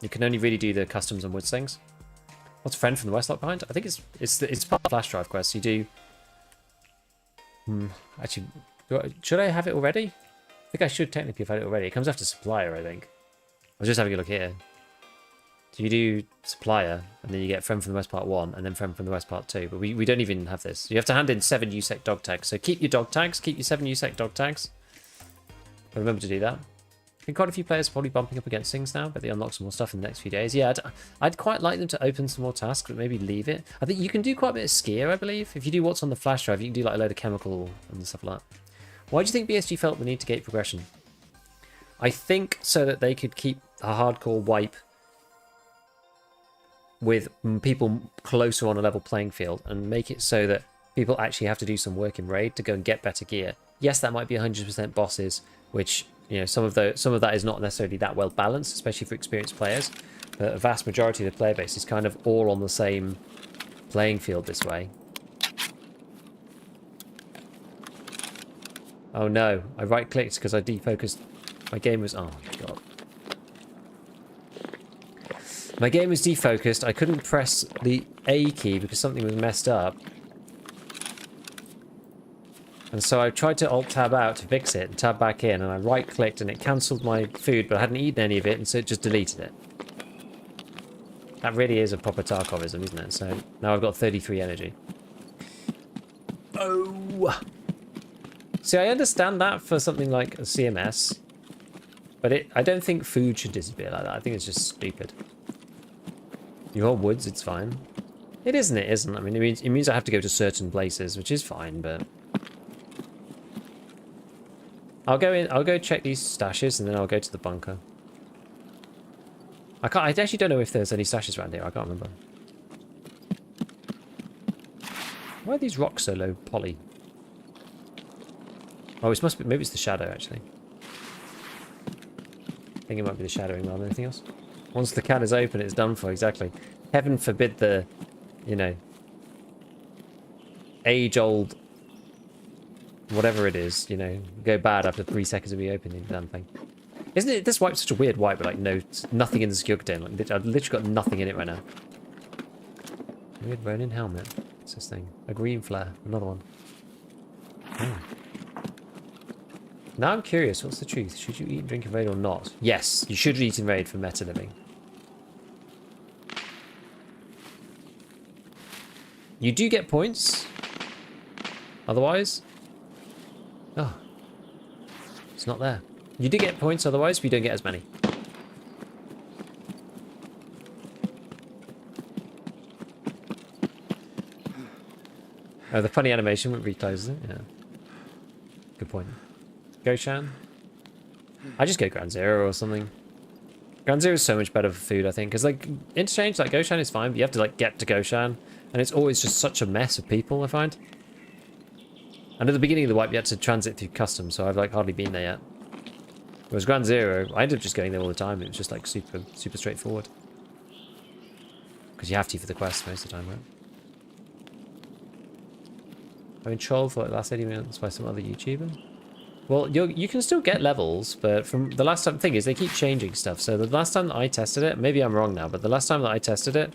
You can only really do the customs and woods things. What's Friend from the West lock behind? I think it's part of the flash drive quest. You do. Actually, should I have it already? I think I should technically have had it already. It comes after supplier, I think. I was just having a look here. So you do supplier, and then you get Friend from the West Part 1, and then Friend from the West Part 2. But we don't even have this. You have to hand in 7 USEC dog tags. So keep your dog tags. Keep your 7 USEC dog tags. But remember to do that. I think quite a few players are probably bumping up against things now, but they unlock some more stuff in the next few days. Yeah, I'd quite like them to open some more tasks, but maybe leave it. I think you can do quite a bit of skier, I believe. If you do what's on the flash drive, you can do like a load of chemical and stuff like that. Why do you think BSG felt the need to gate progression? I think so that they could keep a hardcore wipe with people closer on a level playing field and make it so that people actually have to do some work in raid to go and get better gear. Yes, that might be 100% bosses, which, you know, some of that is not necessarily that well balanced, especially for experienced players. the vast majority of the player base is kind of all on the same playing field this way. Oh no, I right-clicked because I defocused. My game was... Oh my god. My game was defocused. I couldn't press the A key because something was messed up. And so I tried to Alt-Tab out to fix it and tab back in, and I right-clicked and it cancelled my food, but I hadn't eaten any of it, and so it just deleted it. That really is a proper Tarkovism, isn't it? So now I've got 33 energy. Oh! See, I understand that for something like a CMS, but I don't think food should disappear like that. I think it's just stupid. You hold woods, it's fine. It isn't, it isn't. I mean, it means I have to go to certain places, which is fine, but... I'll go check these stashes, and then I'll go to the bunker. I actually don't know if there's any stashes around here. I can't remember. Why are these rocks so low poly? Oh, it must be. Maybe it's the shadow, actually. I think it might be the shadowing rather than anything else. Once the can is open, it's done for, exactly. Heaven forbid the, you know, age-old, whatever it is, you know, go bad after 3 seconds of me opening the damn thing. Isn't it, this wipe's such a weird wipe, but like, no, nothing in the secure container. Like, I've literally got nothing in it right now. Weird Ronin helmet. What's this thing? A green flare. Another one. Oh. Now I'm curious, what's the truth? Should you eat and drink in raid or not? Yes, you should eat in raid for meta living. You do get points. Otherwise... Oh. It's not there. You do get points otherwise, but you don't get as many. Oh, the funny animation when it recloses it? Yeah. Good point. Goshan? I just go Ground Zero or something. Ground Zero is so much better for food, I think. Because, like, interchange, like, Goshan is fine, but you have to, like, get to Goshan. And it's always just such a mess of people, I find. And at the beginning of the wipe, you had to transit through customs, so I've, like, hardly been there yet. Whereas Ground Zero, I ended up just going there all the time. It was just, like, super straightforward. Because you have to for the quest most of the time, right? I've been trolled for like the last 80 minutes by some other YouTuber. Well, you can still get levels, but from the last time, thing is, they keep changing stuff. So the last time that I tested it, maybe I'm wrong now, but the last time that I tested it,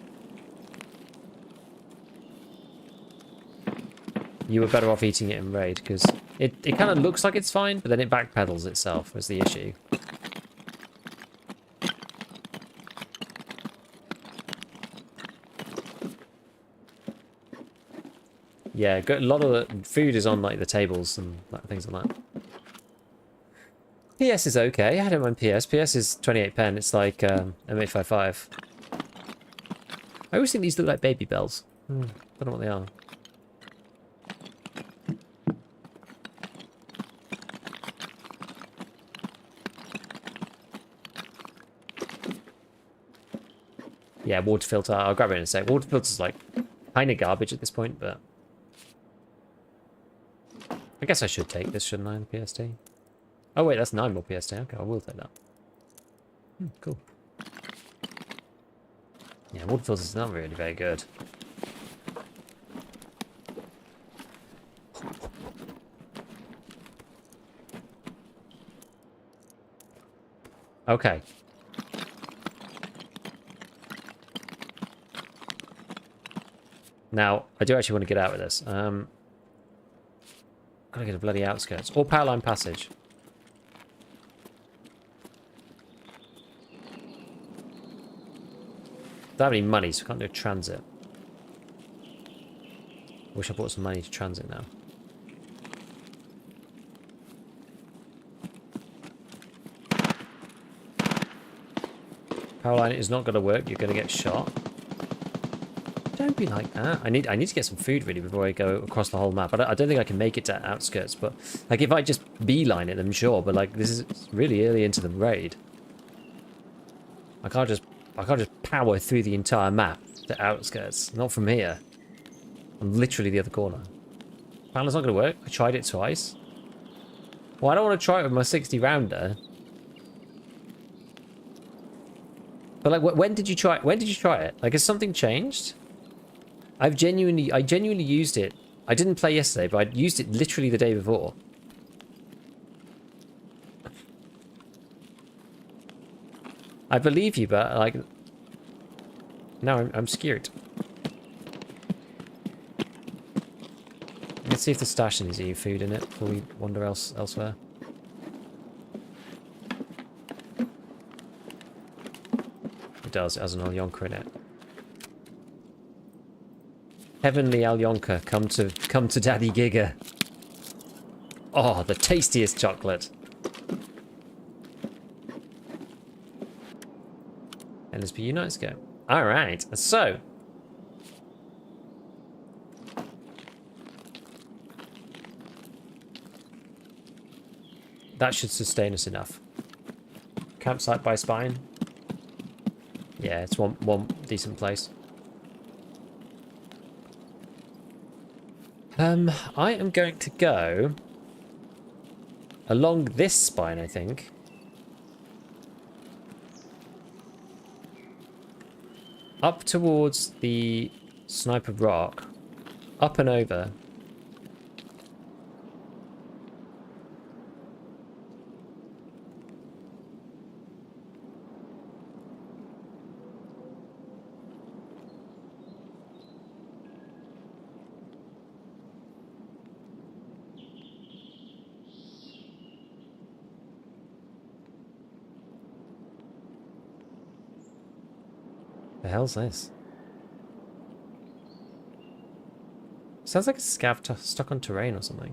you were better off eating it in raid, because it kind of looks like it's fine, but then it backpedals itself, was the issue. Yeah, a lot of the food is on like the tables and like, things like that. PS is okay. I don't mind PS. PS is 28 pen. It's like M855. I always think these look like baby bells. Don't know what they are. Yeah, water filter. I'll grab it in a sec. Water filter's like kind of garbage at this point, but I guess I should take this, shouldn't I, the PST? Oh wait, that's 9 more PST. Okay, I will take that. Cool. Yeah, water filter's not really very good. Okay. Now, I do actually want to get out of this. Gotta get a bloody outskirts. Or Powerline Passage. Don't have any money, so I can't do a transit. Wish I bought some money to transit now. Powerline is not going to work. You're going to get shot. Don't be like that. I need to get some food really before I go across the whole map. I don't think I can make it to outskirts, but like if I just beeline it, I'm sure. But like this is really early into the raid. I can't just power through the entire map to outskirts. Not from here. I'm literally the other corner. Powerline's not going to work. I tried it twice. Well, I don't want to try it with my 60 rounder. But like, when did you try? When did you try it? Like, has something changed? I genuinely used it. I didn't play yesterday, but I used it literally the day before. I believe you, but like, now I'm scared. Let's see if the stash needs any food in it before we wander elsewhere. It does. It has an Alyonka in it. Heavenly Alyonka, come to Daddy Giga. Oh, the tastiest chocolate. LSP Unites go. Alright, so. That should sustain us enough. Campsite by spine. Yeah, it's one decent place. I am going to go along this spine, I think. Up towards the Sniper Rock. Up and over. The hell's this? Sounds like a scav stuck on terrain or something.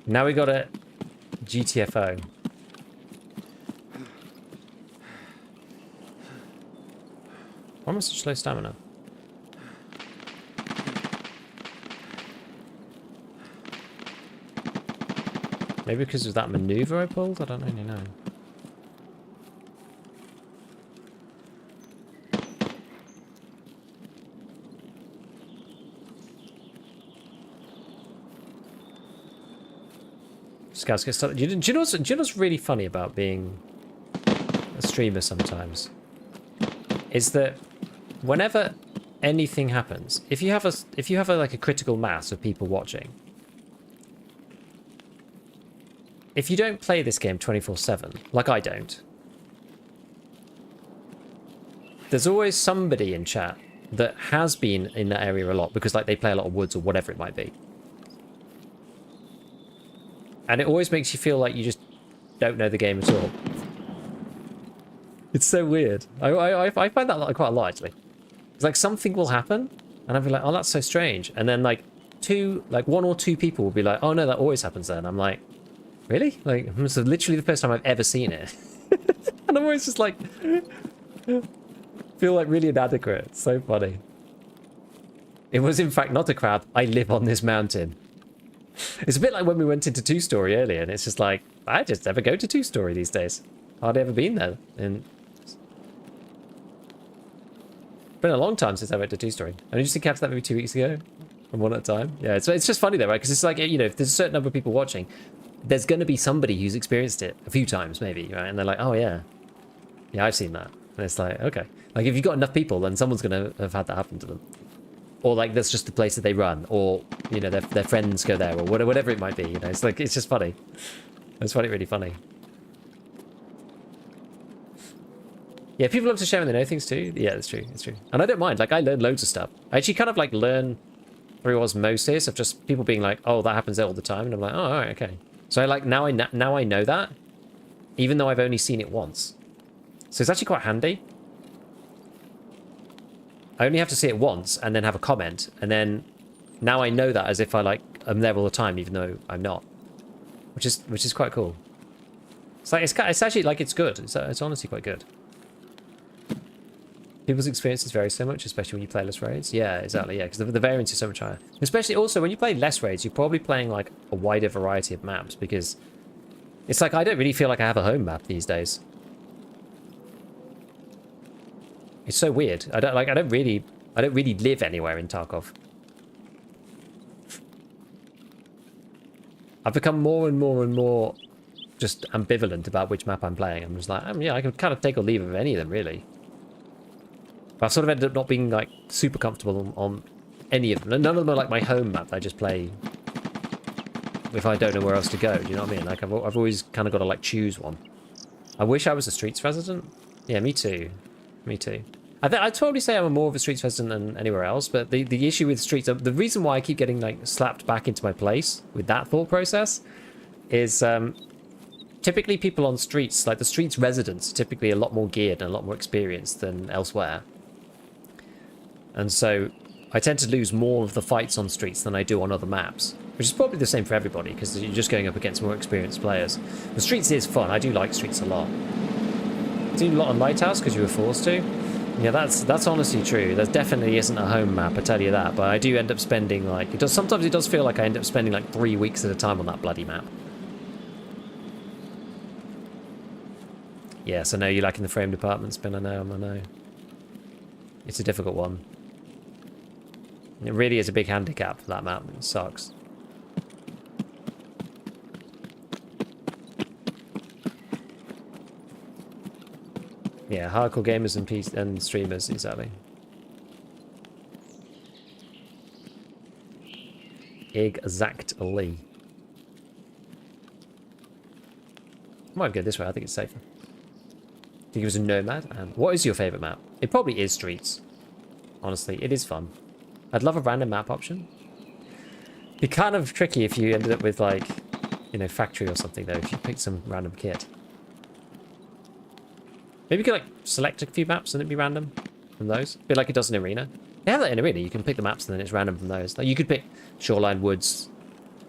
Now we got a GTFO. Why am I such low stamina? Maybe because of that maneuver I pulled? I don't really know. Scouts get started. Do you know what's really funny about being a streamer sometimes? Is that whenever anything happens, if you have like a critical mass of people watching, if you don't play this game 24/7, like I don't, there's always somebody in chat that has been in that area a lot because like they play a lot of woods or whatever it might be. And it always makes you feel like you just don't know the game at all. It's so weird. I find that quite a lot, actually. It's like something will happen, and I'll be like, oh, that's so strange. And then like one or two people will be like, oh no, that always happens then. I'm like, really? Like, this is literally the first time I've ever seen it. And I'm always just like, feel like really inadequate. It's so funny. It was in fact not a crab. I live on this mountain. It's a bit like when we went into 2-story earlier, and it's just like, I just never go to 2-story these days. Hardly ever been there. And it's been a long time since I went to 2-story. I only just encountered that maybe 2 weeks ago, and one at a time. Yeah, it's just funny though, right? Because it's like, you know, if there's a certain number of people watching, there's going to be somebody who's experienced it a few times maybe, right? And they're like, oh yeah, I've seen that. And it's like, okay. Like if you've got enough people, then someone's going to have had that happen to them. Or like that's just the place that they run, or you know their friends go there, or whatever it might be. You know, it's like it's just funny. I just find it really funny. Yeah, people love to share when they know things too. Yeah, that's true. It's true, and I don't mind. Like I learn loads of stuff. I actually kind of like learn through osmosis of just people being like, "Oh, that happens all the time," and I'm like, "Oh, all right, okay." So I like now I know that, even though I've only seen it once. So it's actually quite handy. I only have to see it once and then have a comment, and then now I know that as if I like I'm there all the time, even though I'm not, which is quite cool. It's like it's actually like it's good. It's honestly quite good. People's experiences vary so much, especially when you play less raids. Yeah, exactly. Yeah, because the variance is so much higher. Especially also when you play less raids, you're probably playing like a wider variety of maps because it's like I don't really feel like I have a home map these days. It's so weird. I don't really live anywhere in Tarkov. I've become more and more just ambivalent about which map I'm playing. I'm just like, yeah, I can kind of take or leave of any of them, really. But I've sort of ended up not being like super comfortable on any of them. None of them are like my home map that I just play if I don't know where else to go. Do you know what I mean? Like I've always kind of got to like choose one. I wish I was a Streets resident. Yeah, me too. Me too. I'd probably say I'm more of a Streets resident than anywhere else, but the issue with Streets, the reason why I keep getting like slapped back into my place with that thought process is typically people on Streets, like the Streets residents, are typically a lot more geared and a lot more experienced than elsewhere. And so I tend to lose more of the fights on Streets than I do on other maps, which is probably the same for everybody because you're just going up against more experienced players. The Streets is fun. I do like Streets a lot. I do a lot on Lighthouse because you were forced to. Yeah, that's honestly true. There definitely isn't a home map, I tell you that. But I do end up spending like sometimes it does feel like I end up spending like 3 weeks at a time on that bloody map. Yes, I know you liking the frame department spin. I know. It's a difficult one. It really is a big handicap for that map. It sucks. Yeah, hardcore gamers and streamers, exactly. Exactly. Might go this way. I think it's safer. I think it was a Nomad. And what is your favorite map? It probably is Streets. Honestly, it is fun. I'd love a random map option. Be kind of tricky if you ended up with like, you know, Factory or something though. If you picked some random kit. Maybe you could like select a few maps and it'd be random from those. A bit like it does in Arena. They have that in Arena. You can pick the maps and then it's random from those. Like you could pick Shoreline, Woods,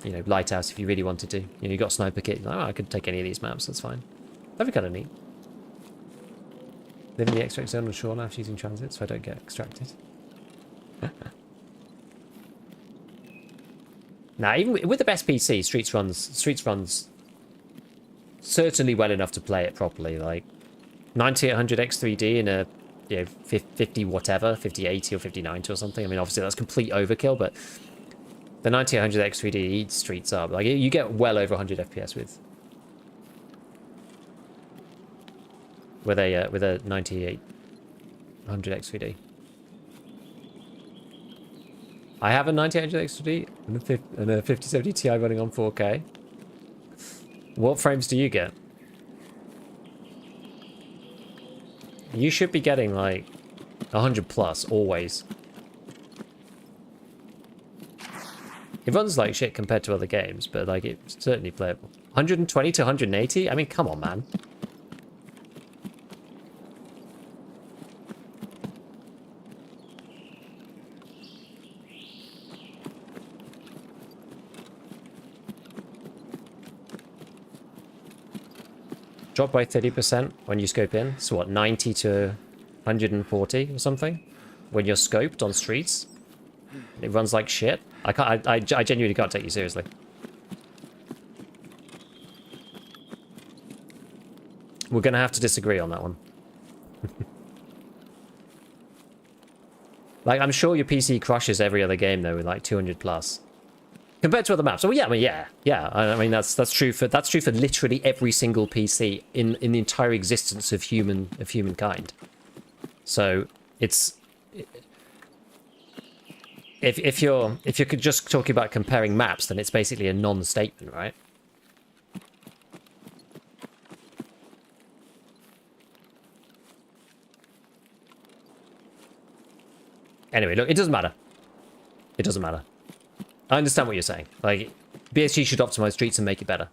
you know, Lighthouse if you really wanted to. You know, you got Sniper Kit. You're like, oh, I could take any of these maps. That's fine. That'd be kind of neat. Live in the extract zone on Shoreline after using transit so I don't get extracted. Now, even with the best PC, Streets runs certainly well enough to play it properly. Like 9800 X3D in a 50 whatever, 5080 or 5090 or something. I mean, obviously that's complete overkill, but the 9800 X3D eats Streets up. Like you get well over 100 FPS with a 9800 X3D. I have a 9800 X3D and a 5070 Ti running on 4K. What frames do you get? You should be getting like 100 plus always. It runs like shit compared to other games, but like it's certainly playable. 120 to 180? I mean, come on, man. Drop by 30% when you scope in. So what, 90 to 140 or something? When you're scoped on Streets? It runs like shit. I genuinely can't take you seriously. We're gonna have to disagree on that one. Like, I'm sure your PC crushes every other game though with like 200 plus. Compared to other maps. Oh yeah, I mean, yeah. I mean that's true for literally every single PC in the entire existence of humankind. So it's if you're just talking about comparing maps, then it's basically a non-statement, right? Anyway, look, it doesn't matter. It doesn't matter. I understand what you're saying. Like, BSG should optimize Streets and make it better.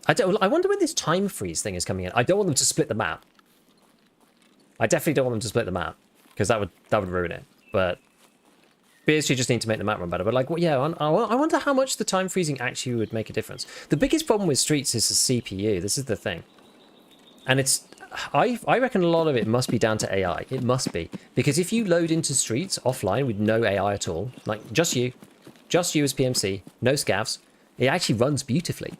I wonder when this time freeze thing is coming in. I don't want them to split the map. I definitely don't want them to split the map because that would ruin it. But BSG just need to make the map run better. But like, well, yeah, I wonder how much the time freezing actually would make a difference. The biggest problem with Streets is the CPU. This is the thing. And it's, I reckon a lot of it must be down to AI. It must be. Because if you load into Streets offline with no AI at all, like just you as PMC, no scavs, it actually runs beautifully.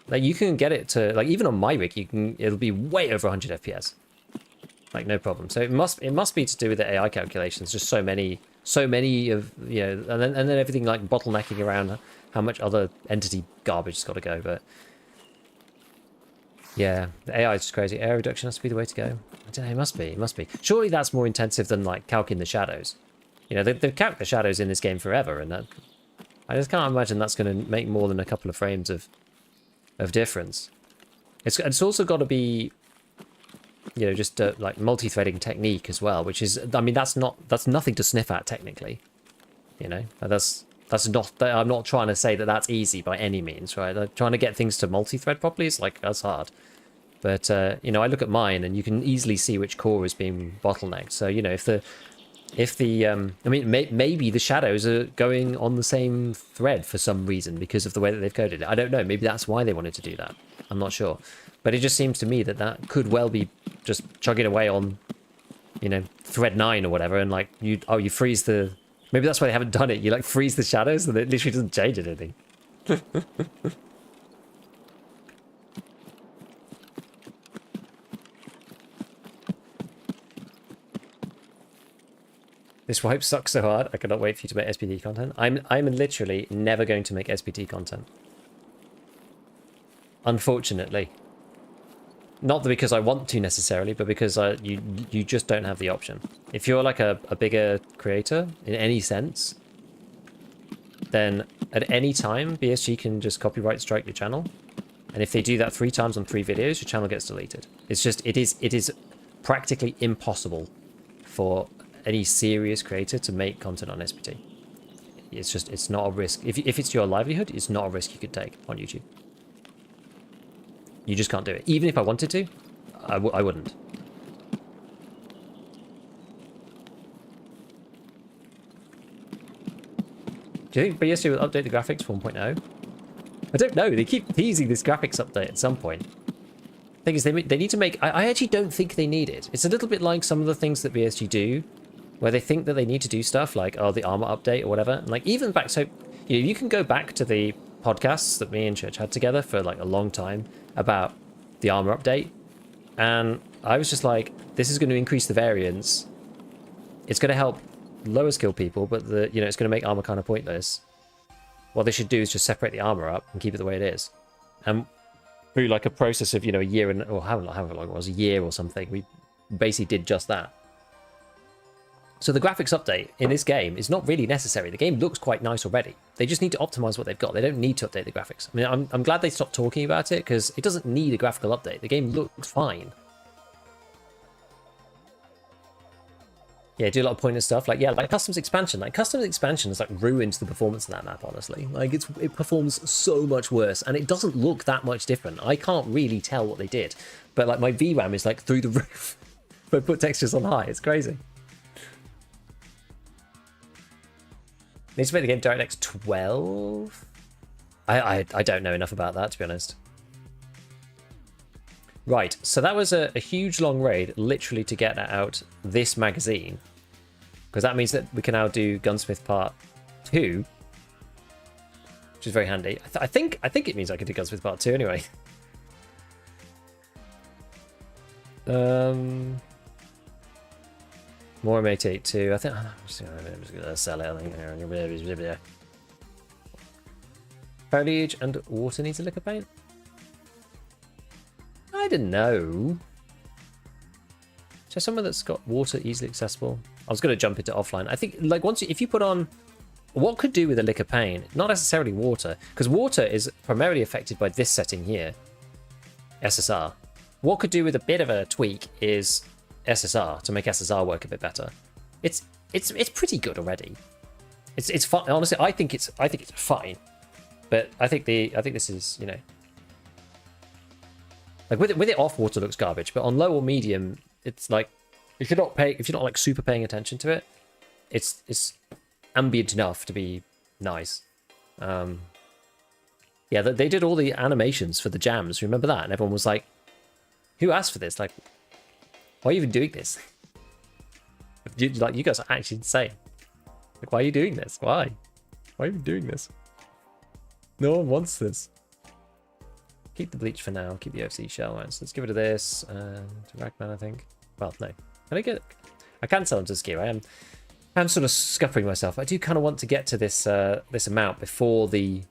Like you can get it to, like even on my rig, it'll be way over 100 FPS. Like no problem. So it must be to do with the AI calculations. Just so many of, you know, and then everything like bottlenecking around how much other entity garbage has got to go. But yeah, the AI is just crazy. Air reduction has to be the way to go. I don't know. It must be. Surely that's more intensive than like calcing the shadows. You know, they've calced the shadows in this game forever, and that I just can't imagine that's going to make more than a couple of frames of difference. It's also got to be, you know, just like multi-threading technique as well, which is, I mean, that's nothing to sniff at technically. You know, that's not. I'm not trying to say that that's easy by any means, right? Like, trying to get things to multi-thread properly is like that's hard. But you know, I look at mine, and you can easily see which core is being bottlenecked. So you know, if the I mean, maybe the shadows are going on the same thread for some reason because of the way that they've coded it. I don't know. Maybe that's why they wanted to do that. I'm not sure. But it just seems to me that that could well be just chugging away on, you know, thread 9 or whatever, and like you freeze the. Maybe that's why they haven't done it. You like freeze the shadows, and it literally doesn't change anything. This wipe sucks so hard. I cannot wait for you to make SPD content. I'm literally never going to make SPD content. Unfortunately. Not because I want to necessarily, but because you just don't have the option. If you're like a bigger creator in any sense, then at any time BSG can just copyright strike your channel. And if they do that 3 times on 3 videos, your channel gets deleted. It's just it is practically impossible for any serious creator to make content on SPD. It's not a risk. If it's your livelihood, it's not a risk you could take on YouTube. You just can't do it. Even if I wanted to, I wouldn't. Do you think BSG will update the graphics 1.0? I don't know. They keep teasing this graphics update at some point. Thing is, they need to make... I actually don't think they need it. It's a little bit like some of the things that BSG do, where they think that they need to do stuff like, oh, the armor update or whatever. And like even back... So, you know, you can go back to the podcasts that me and Church had together for like a long time about the armor update, and I was just like, this is going to increase the variance, it's going to help lower skill people, but you know, it's going to make armor kind of pointless. What they should do is just separate the armor up and keep it the way it is, and through like a process of, you know, a year or however long it was, a year or something, we basically did just that. So the graphics update in this game is not really necessary. The game looks quite nice already. They just need to optimize what they've got. They don't need to update the graphics. I mean, I'm glad they stopped talking about it, because it doesn't need a graphical update. The game looks fine. Yeah, do a lot of pointless stuff. Like, yeah, like customs expansion. Like, customs expansion has like ruined the performance of that map, honestly. Like, it performs so much worse, and it doesn't look that much different. I can't really tell what they did. But like, my VRAM is like through the roof. If I put textures on high, it's crazy. Needs to make the game DirectX 12? I don't know enough about that, to be honest. Right, so that was a huge long raid, literally to get out this magazine. Because that means that we can now do Gunsmith Part 2. Which is very handy. I think it means I can do Gunsmith Part 2 anyway. More M882. I think I'm just gonna sell it. I think. Foliage and water needs a lick of paint. I don't know. Is there somewhere that's got water easily accessible? I was gonna jump into offline. I think like if you put on, what could do with a lick of paint? Not necessarily water, because water is primarily affected by this setting here, SSR. What could do with a bit of a tweak is SSR, to make SSR work a bit better. It's pretty good already. It's fine. Honestly, I think it's fine. But I think this is, you know, like with it off, water looks garbage. But on low or medium, it's like if you're not like super paying attention to it, it's ambient enough to be nice. Yeah, they did all the animations for the jams. Remember that? And everyone was like, "Who asked for this? Like, why are you even doing this? You guys are actually insane. Like, why are you doing this? Why? Why are you doing this? No one wants this." Keep the bleach for now. Keep the OFC shell. Right, so let's give it to this. To Ragman, I think. Well, no. Can I get it? I can sell them to Skew. I'm sort of scuppering myself. I do kind of want to get to this this amount before the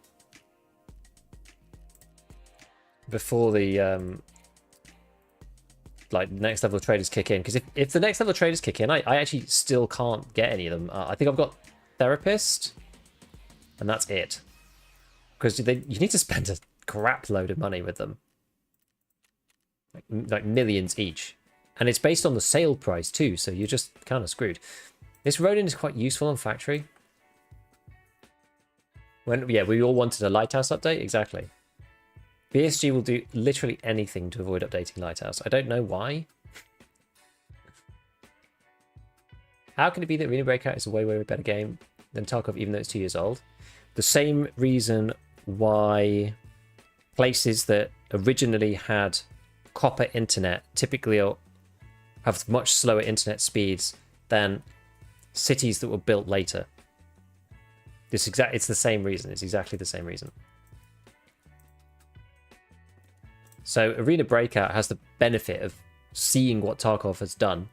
like next level of traders kick in, because if the next level of traders kick in, I actually still can't get any of them. I think I've got therapist, and that's it, because you need to spend a crap load of money with them, like millions each, and it's based on the sale price too, so you're just kind of screwed. This Ronin is quite useful on factory. We all wanted a Lighthouse update, exactly. BSG will do literally anything to avoid updating Lighthouse. I don't know why. How can it be that Arena Breakout is a way better game than Tarkov, even though it's 2 years old? The same reason why places that originally had copper internet typically have much slower internet speeds than cities that were built later. It's the same reason. It's exactly the same reason. So Arena Breakout has the benefit of seeing what Tarkov has done,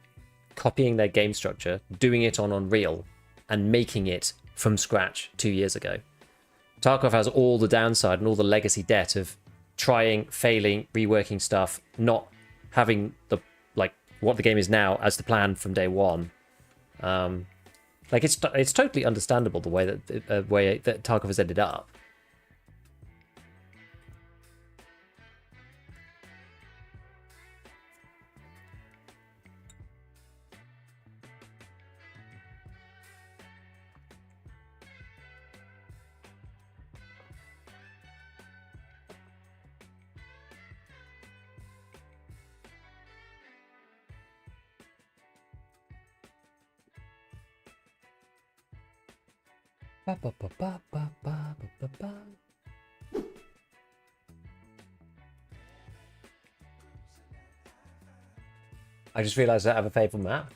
copying their game structure, doing it on Unreal, and making it from scratch 2 years ago. Tarkov has all the downside and all the legacy debt of trying, failing, reworking stuff, not having the what the game is now as the plan from day one. It's totally understandable the way that Tarkov has ended up. Ba, ba, ba, ba, ba, ba, ba, ba. I just realised I have a favourite map.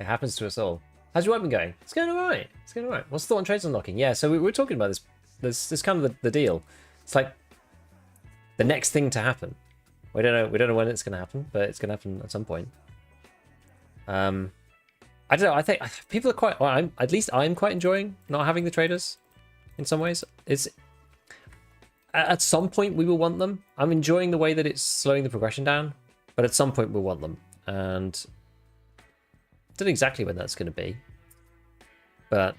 It happens to us all. How's your work been going? It's going alright. It's going alright. What's the thought on trades unlocking? Yeah, so we were talking about this. This kind of the deal. It's like the next thing to happen. We don't know when it's going to happen, but it's going to happen at some point. I don't know. I think people are quite. Well, at least I'm quite enjoying not having the traders. In some ways, it's at some point we will want them. I'm enjoying the way that it's slowing the progression down, but at some point we'll want them, and I don't know exactly when that's going to be. But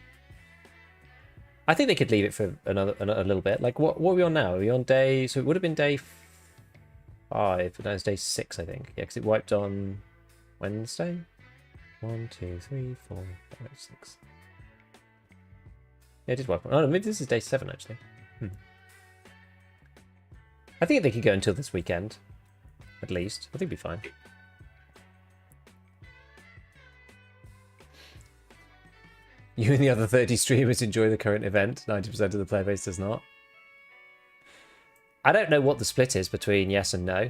I think they could leave it for a little bit. Like what are we on now? Are we on day? So it would have been day 5, but now it's day 6, I think. Yeah, because it wiped on Wednesday. 1, 2, 3, 4, 5, 6. Yeah, it did wipe on. Oh no, maybe this is day 7 actually. I think they could go until this weekend, at least. I think it'd be fine. You and the other 30 streamers enjoy the current event. 90% of the player base does not. I don't know what the split is between yes and no.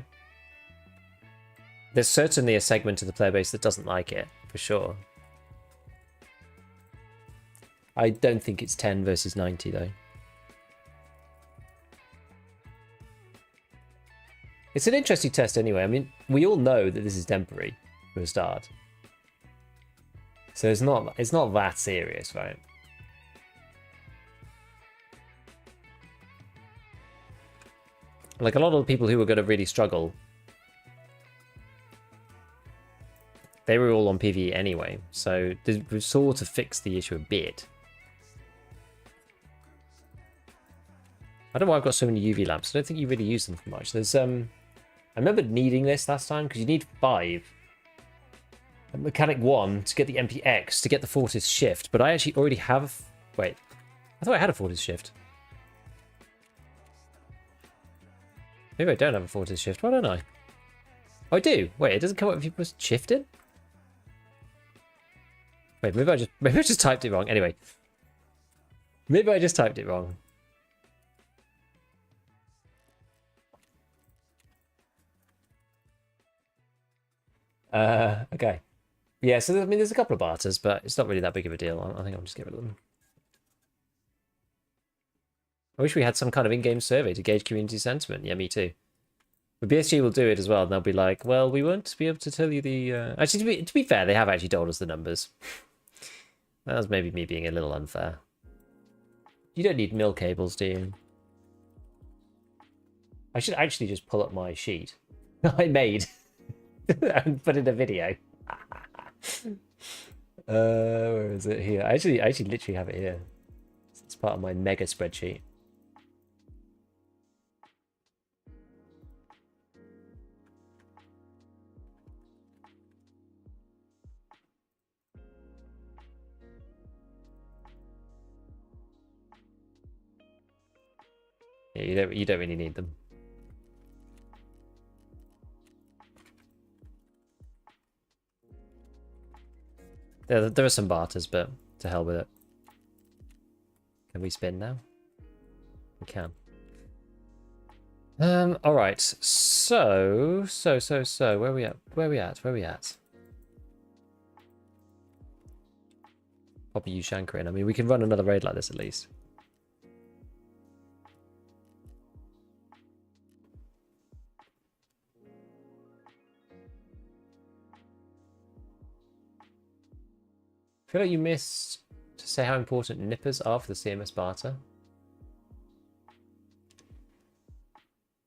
There's certainly a segment of the player base that doesn't like it, for sure. I don't think it's 10 versus 90, though. It's an interesting test anyway. I mean, we all know that this is temporary for a start. So it's not that serious, right? Like, a lot of the people who are going to really struggle, they were all on PvE anyway, so we've sort of fixed the issue a bit. I don't know why I've got so many UV lamps. I don't think you really use them for much. There's I remember needing this last time because you need 5. And mechanic 1 to get the MPX to get the Fortis shift, but I actually already have. Wait, I thought I had a Fortis shift. Maybe I don't have a Fortis shift. Why don't I? Oh, I do. Wait, it doesn't come up if you put shift in? Wait, maybe I just typed it wrong. Anyway, maybe I just typed it wrong. Okay. Yeah, so I mean, there's a couple of barters, but it's not really that big of a deal. I think I'll just get rid of them. I wish we had some kind of in-game survey to gauge community sentiment. Yeah, me too. But BSG will do it as well, and they'll be like, well, we won't be able to tell you the... Actually, to be fair, they have actually told us the numbers. That was maybe me being a little unfair. You don't need mill cables, do you? I should actually just pull up my sheet I made and put in a video. Where is it here? I actually literally have it here. It's part of my mega spreadsheet. Yeah, you don't really need them. There are some barters, but to hell with it. Can we spin now? We can. All right. So, where are we at? Where are we at? Probably use Shankarin. I mean, we can run another raid like this at least. I feel like you missed to say how important nippers are for the CMS barter.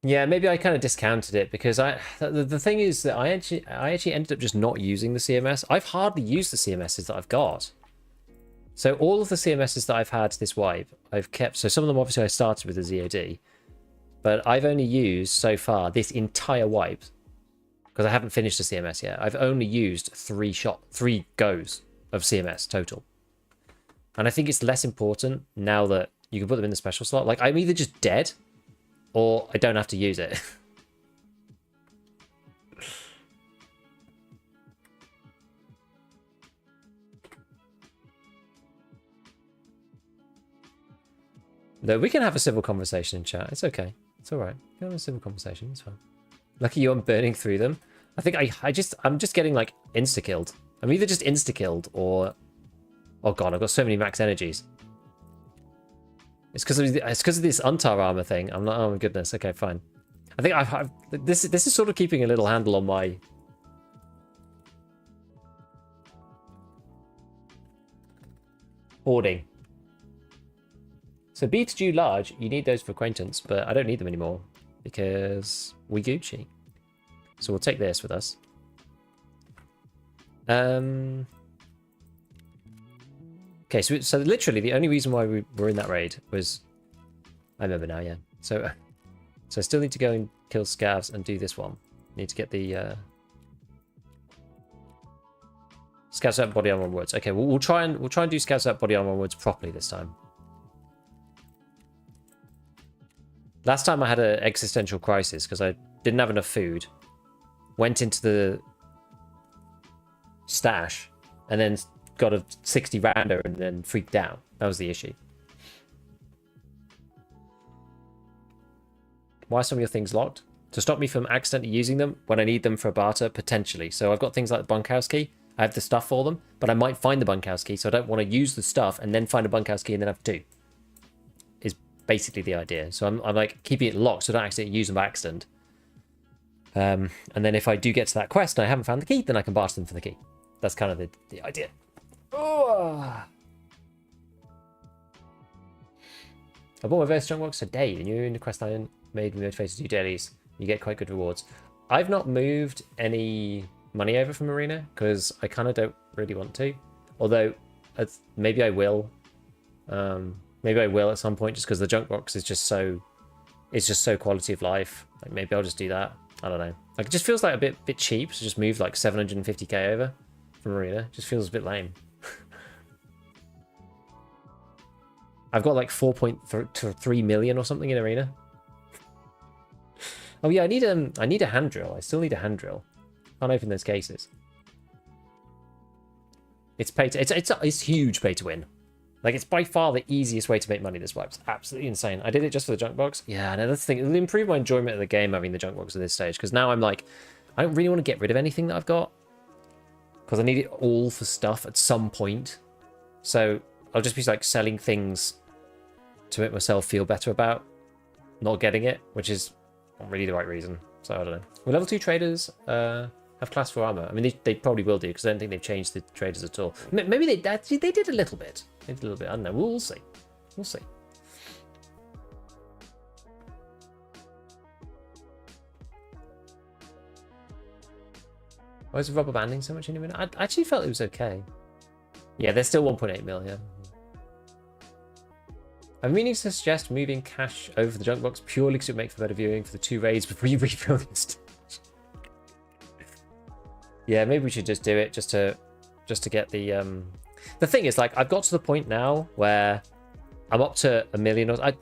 Yeah, maybe I kind of discounted it because the thing is that I actually ended up just not using the CMS. I've hardly used the CMSs that I've got. So all of the CMSs that I've had this wipe, I've kept. So some of them obviously I started with the ZOD, but I've only used so far this entire wipe because I haven't finished the CMS yet. I've only used 3 goes of CMS total. And I think it's less important now that you can put them in the special slot. Like, I'm either just dead or I don't have to use it. No, we can have a civil conversation in chat. It's okay. It's all right. We can have a civil conversation. It's fine. Lucky you, I'm burning through them. I think I'm just getting like insta-killed. I'm either just insta-killed or... Oh god, I've got so many max energies. It's because of this Untar armor thing. I'm not... Oh my goodness. Okay, fine. I think this is sort of keeping a little handle on my... hoarding. So B2G large, you need those for acquaintance, but I don't need them anymore because we Gucci. So we'll take this with us. Okay, so literally the only reason why we were in that raid was... I remember now, yeah. So I still need to go and kill scavs and do this one. Need to get the... Scavs out body armor onwards. Okay, we'll try and do scavs out body armor onwards properly this time. Last time I had an existential crisis because I didn't have enough food. Went into the stash and then got a 60 rounder and then freaked out. That was the issue. Why are some of your things locked? To stop me from accidentally using them when I need them for a barter, potentially. So I've got things like the bunkhouse key. I have the stuff for them, but I might find the bunkhouse key, so I don't want to use the stuff and then find a bunkhouse key and then have 2. Is basically the idea. So I'm like keeping it locked so I don't accidentally use them by accident. And then if I do get to that quest and I haven't found the key, then I can barter them for the key. That's kind of the idea. Oh. I bought my very strong box today. The new quest I made me motivated to do dailies. You get quite good rewards. I've not moved any money over from Arena because I kind of don't really want to. Although maybe I will. Maybe I will at some point just because the junk box is just so... It's just so quality of life. Like maybe I'll just do that. I don't know. Like it just feels like a bit cheap to just move like 750k over from Arena. Just feels a bit lame. I've got like 4.3 million or something in Arena. Oh yeah, I need a hand drill. I still need a hand drill. Can't open those cases. It's it's huge pay to win. Like, it's by far the easiest way to make money this wipes. Absolutely insane. I did it just for the junk box. Yeah, no, that's the thing. It'll improve my enjoyment of the game having the junk box at this stage. Because now I'm like, I don't really want to get rid of anything that I've got. Because I need it all for stuff at some point. So I'll just be like selling things to make myself feel better about not getting it. Which is not really the right reason. So I don't know. Will level 2 traders have class 4 armor? I mean, they probably will do. Because I don't think they've changed the traders at all. Maybe they did a little bit. Maybe a little bit. I don't know. We'll see. We'll see. Why is rubber banding so much anyway? I actually felt it was okay. Yeah, there's still 1.8 mil here. I'm meaning to suggest moving cash over the junk box purely because it would make for better viewing for the 2 raids before you refill the stage. Yeah, maybe we should just do it just to get the The thing is, like, I've got to the point now where I'm up to 1 million. I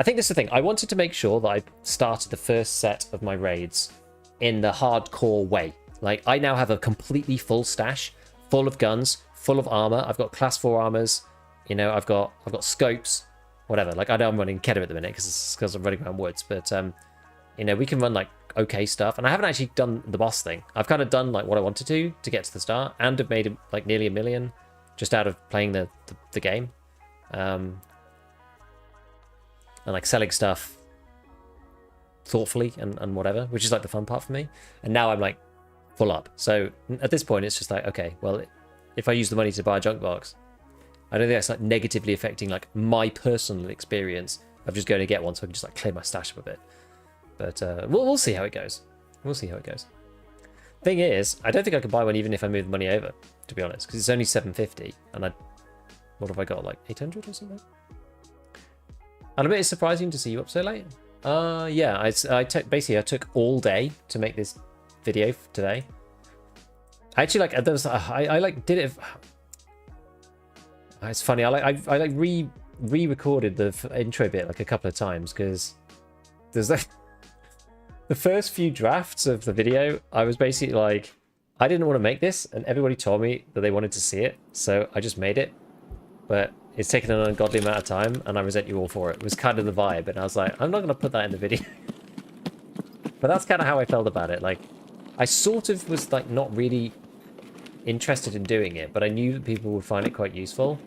think this is the thing. I wanted to make sure that I started the first set of my raids in the hardcore way. Like, I now have a completely full stash, full of guns, full of armor. I've got class 4 armors. You know, I've got scopes, whatever. Like, I know I'm running Kedder at the minute because I'm running around woods, but you know, we can run like okay stuff. And I haven't actually done the boss thing. I've kind of done like what I wanted to get to the start, and have made like nearly 1 million just out of playing the game, and like selling stuff thoughtfully and whatever, which is like the fun part for me. And now I'm like full up. So at this point, it's just like, okay, well, if I use the money to buy a junk box, I don't think that's like negatively affecting like my personal experience of just going to get one, so I can just like clear my stash up a bit. But we'll see how it goes. We'll see how it goes. Thing is, I don't think I could buy one even if I move the money over, to be honest, because it's only 750, and what have I got, like 800 or something? And a bit surprising to see you up so late. Yeah, I took all day to make this video today. I actually like I like did it. It's funny. I like re-recorded the intro bit like a couple of times because there's like the first few drafts of the video. I was basically like, I didn't want to make this, and everybody told me that they wanted to see it, so I just made it. But it's taken an ungodly amount of time, and I resent you all for it. It was kind of the vibe, and I was like, I'm not going to put that in the video. But that's kind of how I felt about it. Like, I sort of was like not really interested in doing it, but I knew that people would find it quite useful.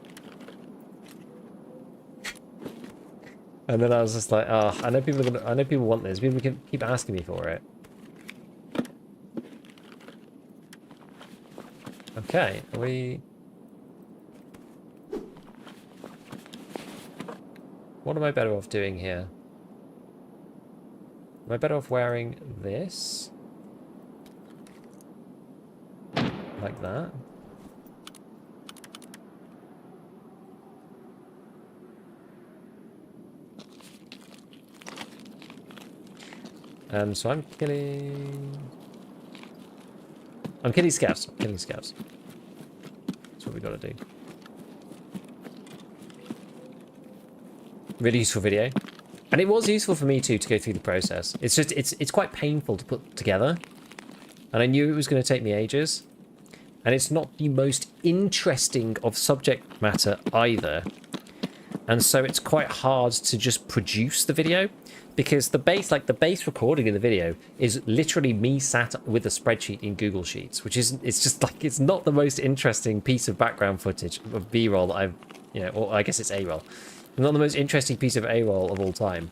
And then I was just like, oh, I know people want this. People can keep asking me for it. Okay, what am I better off doing here? Am I better off wearing this? Like that? So I'm killing scouts. I'm killing scouts. That's what we gotta do. Really useful video. And it was useful for me too to go through the process. It's just it's quite painful to put together. And I knew it was going to take me ages. And it's not the most interesting of subject matter either. And so it's quite hard to just produce the video, because the base recording of the video is literally me sat with a spreadsheet in Google Sheets, which is, it's just like, it's not the most interesting piece of background footage of B-roll that I've, you know, or I guess it's A-roll. Not the most interesting piece of A-roll of all time.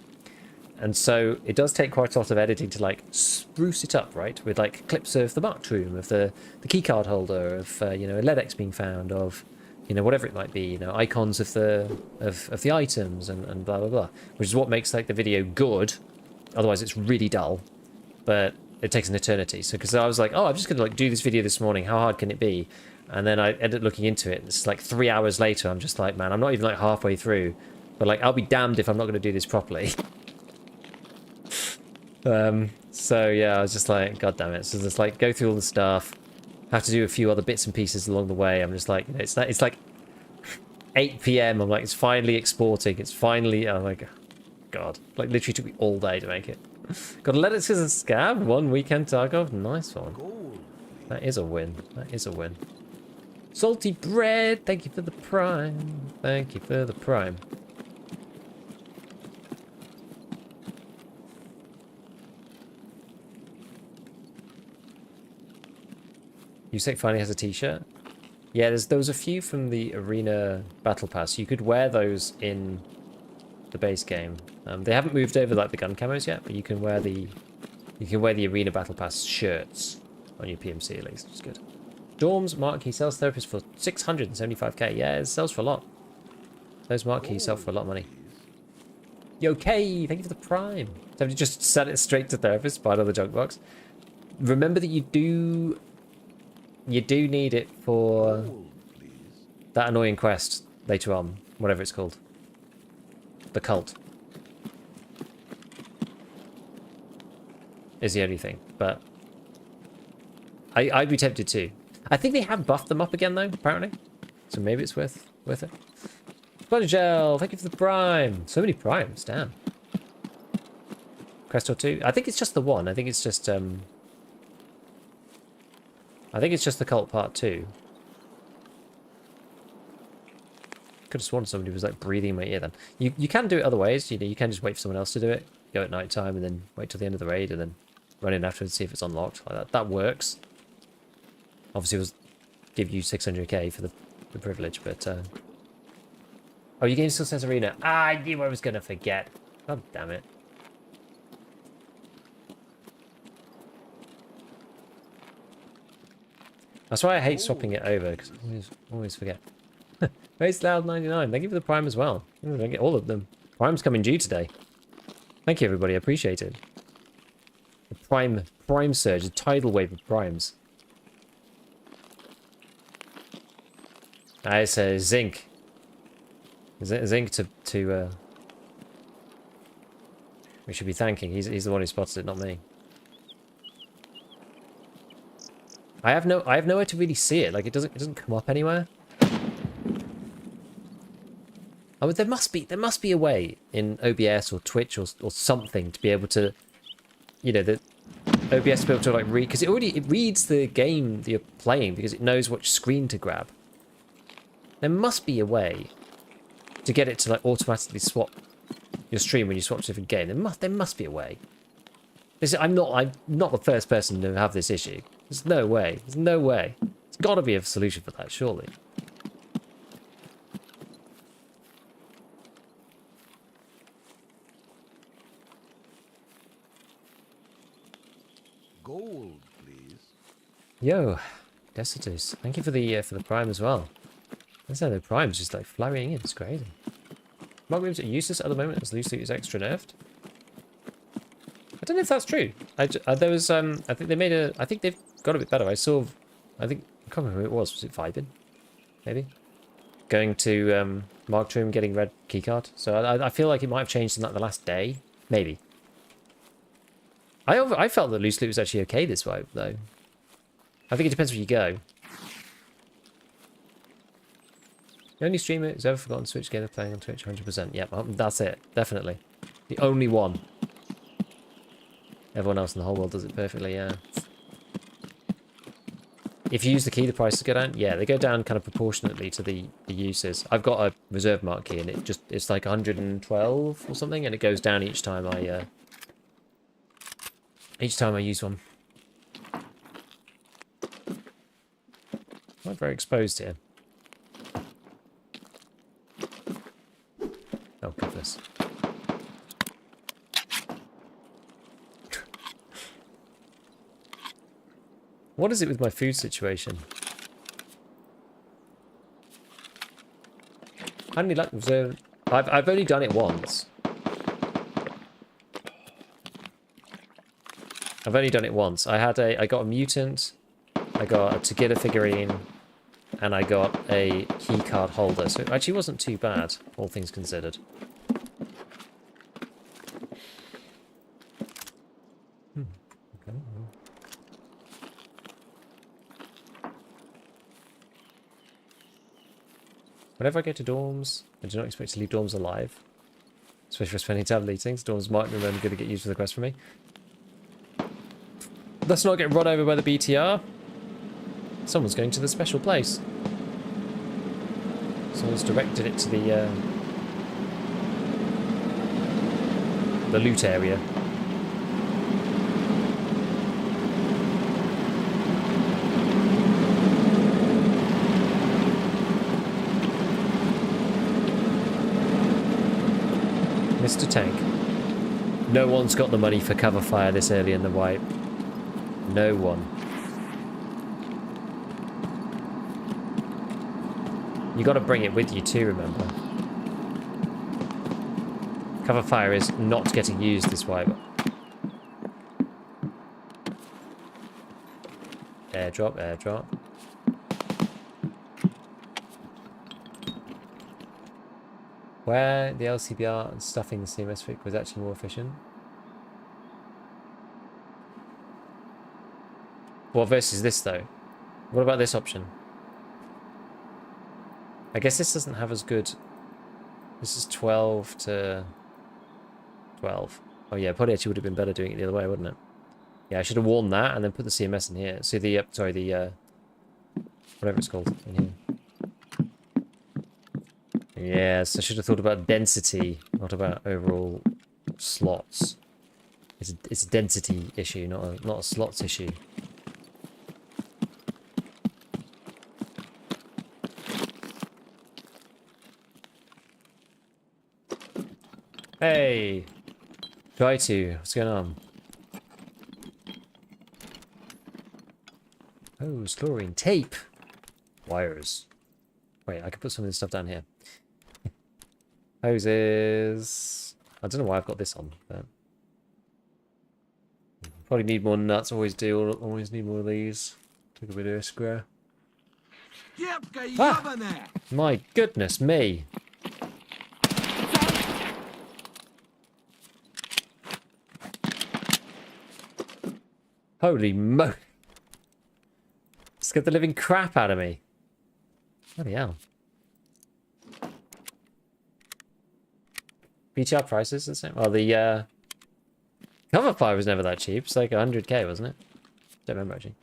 And so it does take quite a lot of editing to like spruce it up, right? With like clips of the marked room, of the keycard holder, of you know, a LEDX being found, of, you know, whatever it might be, you know, icons of the items and blah blah blah, which is what makes like the video good. Otherwise, it's really dull, but it takes an eternity. So because I was like, oh, I'm just gonna like do this video this morning. How hard can it be? And then I ended up looking into it. It's like 3 hours later. I'm just like, man, I'm not even like halfway through. But like, I'll be damned if I'm not going to do this properly. So yeah, I was just like, god damn it. So just like go through all the stuff. Have to do a few other bits and pieces along the way. I'm just like, it's like 8 PM. I'm like, it's finally exporting. It's finally, I'm like, god, like literally took me all day to make it. Got to let it as a scab. 1 weekend Tarkov. Nice one. That is a win. That is a win. Salty bread, thank you for the prime. Thank you for the prime. Usek finally has a t-shirt. Yeah, there was a few from the Arena Battle Pass. You could wear those in the base game. They haven't moved over like the gun camos yet, but you can wear the Arena Battle Pass shirts on your PMC at least, which is good. Dorms Marquee sells therapist for 675k. Yeah, it sells for a lot. Those Marquees sell for a lot of money. Yo, K, thank you for the prime. Somebody just sent it straight to therapist by another junk box. Remember that you do need it for that annoying quest later on, whatever it's called. The cult is the only thing, but I'd be tempted too. I think they have buffed them up again though, apparently, so maybe it's worth it. Sponge Gel, thank you for the prime. So many primes, damn. Quest or two? I think it's just the one. I think it's just the cult part 2. Could have sworn somebody was like breathing in my ear then. You can do it other ways. You know, you can just wait for someone else to do it. Go at night time and then wait till the end of the raid and then run in afterwards, see if it's unlocked. Like that. That works. Obviously, it was give you 600k for the privilege, but oh, your game still says Arena. Ah, I knew I was gonna forget. God damn it. That's why I hate swapping it over, because I always forget. Face Loud 99, thank you for the prime as well. I don't get all of them. Prime's coming due today. Thank you everybody, I appreciate it. The prime surge, a tidal wave of primes. It's a Zinc. Zinc to we should be thanking. He's the one who spotted it, not me. I have nowhere to really see it. Like it doesn't come up anywhere. Oh, there must be a way in OBS or Twitch or something to be able to, you know, the OBS to be able to like read, because it reads the game that you're playing because it knows which screen to grab. There must be a way to get it to like automatically swap your stream when you swap to a different game. There must be a way. I'm not the first person to have this issue. There's no way. There's no way. There's got to be a solution for that, surely. Gold, please. Yo, Decitus, thank you for the prime as well. That's how the prime's just like flurrying in. It's crazy. Mark moves are useless at the moment as loose loot is extra nerfed. I don't know if that's true. There was I think they made a. I think they've got a bit better. I saw. I can't remember who it was. Was it Vibin? Maybe. Going to Mark Room, getting red keycard. So I feel like it might have changed in like the last day. Maybe. I felt that loose loot was actually okay this way though. I think it depends where you go. The only streamer who's ever forgotten Switch game playing on Twitch, 100%. Yep, that's it. Definitely. The only one. Everyone else in the whole world does it perfectly, yeah. If you use the key, the prices go down? Yeah, they go down kind of proportionately to the uses. I've got a reserve mark key and it's like 112 or something, and it goes down each time I use one. Not very exposed here. Oh, goodness. What is it with my food situation? I only like reserve. I've only done it once. I've only done it once. I got a mutant, I got a Tagilla figurine, and I got a keycard holder. So it actually wasn't too bad, all things considered. Okay. Whenever I go to dorms, I do not expect to leave dorms alive. Especially for spending time meetings. Dorms might be only going to get used for the quest for me. Let's not get run over by the BTR. Someone's going to the special place. Someone's directed it to the loot area. Mr. Tank. No one's got the money for cover fire this early in the wipe. No one. You got to bring it with you too, remember. Cover fire is not getting used this wipe. Airdrop, airdrop. Where the LCBR and stuffing the CMS fic was actually more efficient. What versus this though? What about this option? I guess this doesn't have as good. This is 12 to 12. Oh yeah, probably actually would have been better doing it the other way, wouldn't it? Yeah, I should have worn that and then put the CMS in here. So the sorry, the whatever it's called in here. Yes, I should have thought about density, not about overall slots. It's a density issue, not a slots issue. Hey! Try to. What's going on? Oh, chlorine. Tape! Wires. Wait, I can put some of this stuff down here. Hoses. I don't know why I've got this on, but... Probably need more nuts. Always do. Always need more of these. Took a bit of a square. Ah! My goodness me! Holy mo! Scared the living crap out of me. Bloody hell. BTR prices, the same. Well, the cover fire was never that cheap. It's like 100k, wasn't it? Don't remember actually.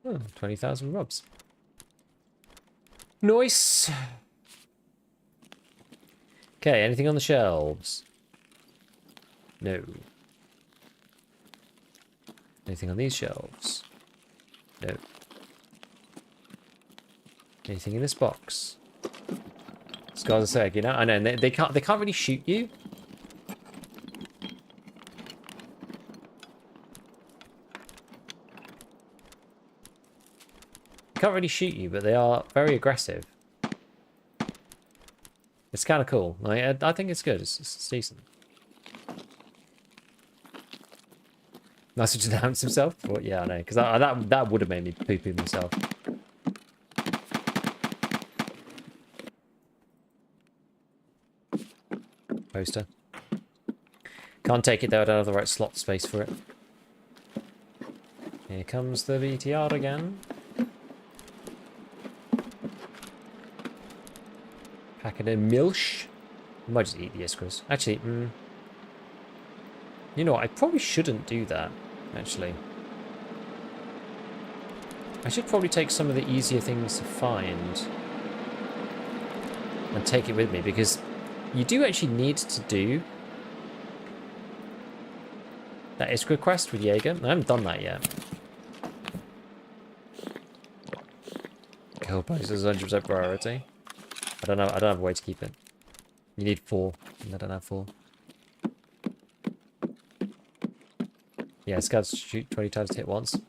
Oh, 20,000 robs. Nice. Okay, anything on the shelves? No. Anything on these shelves? No. Anything in this box? Scars a sec, you know? I know, and they can't really shoot you. They can't really shoot you, but they are very aggressive. It's kind of cool. Like, I think it's good. It's decent. Nice to denounce himself? Well, yeah, I know. Because that would have made me poo-poo myself. Poster. Can't take it though. I don't have the right slot space for it. Here comes the VTR again. Pack it in milsh. I might just eat the iskras. Actually, you know what? I probably shouldn't do that, actually. I should probably take some of the easier things to find and take it with me, because you do actually need to do that iskra quest with Jaeger. I haven't done that yet. Kill post is 100% priority. I don't have a way to keep it. You need 4, and I don't have 4. Yeah, scouts shoot 20 times to hit once.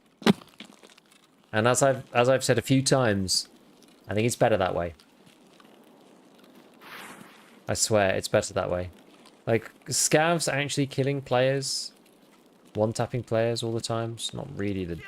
And as I've said a few times, I think it's better that way. I swear, it's better that way. Like, scavs actually killing players, one-tapping players all the time. It's not really the...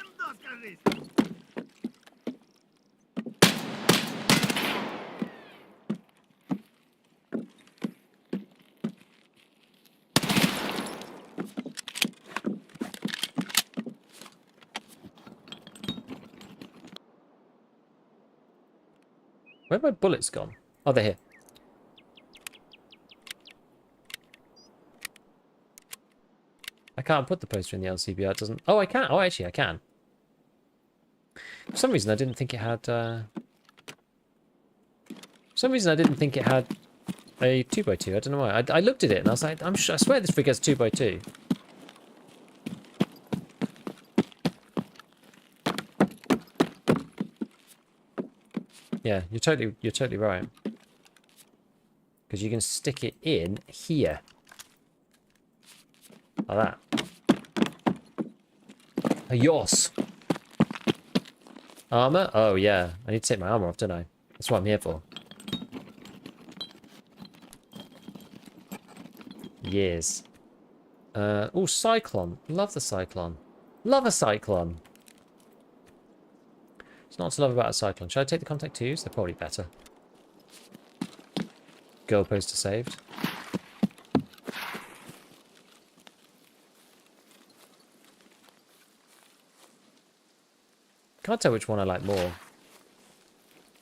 Where have my bullets gone? Oh, they're here. I can't put the poster in the LCBR. It doesn't... Oh, I can. Oh, actually, I can. For some reason, I didn't think it had... For some reason, I didn't think it had a 2x2. I don't know why. I looked at it and I was like, I swear this figure's 2x2. Yeah, you're totally right. Because you can stick it in here. Like that. A yos. Armor? Oh, yeah. I need to take my armor off, don't I? That's what I'm here for. Yes. Oh, Cyclone. Love the Cyclone. Love a Cyclone. It's not to love about a Cyclone. Should I take the contact twos? They're probably better. Goal poster saved. Can't tell which one I like more.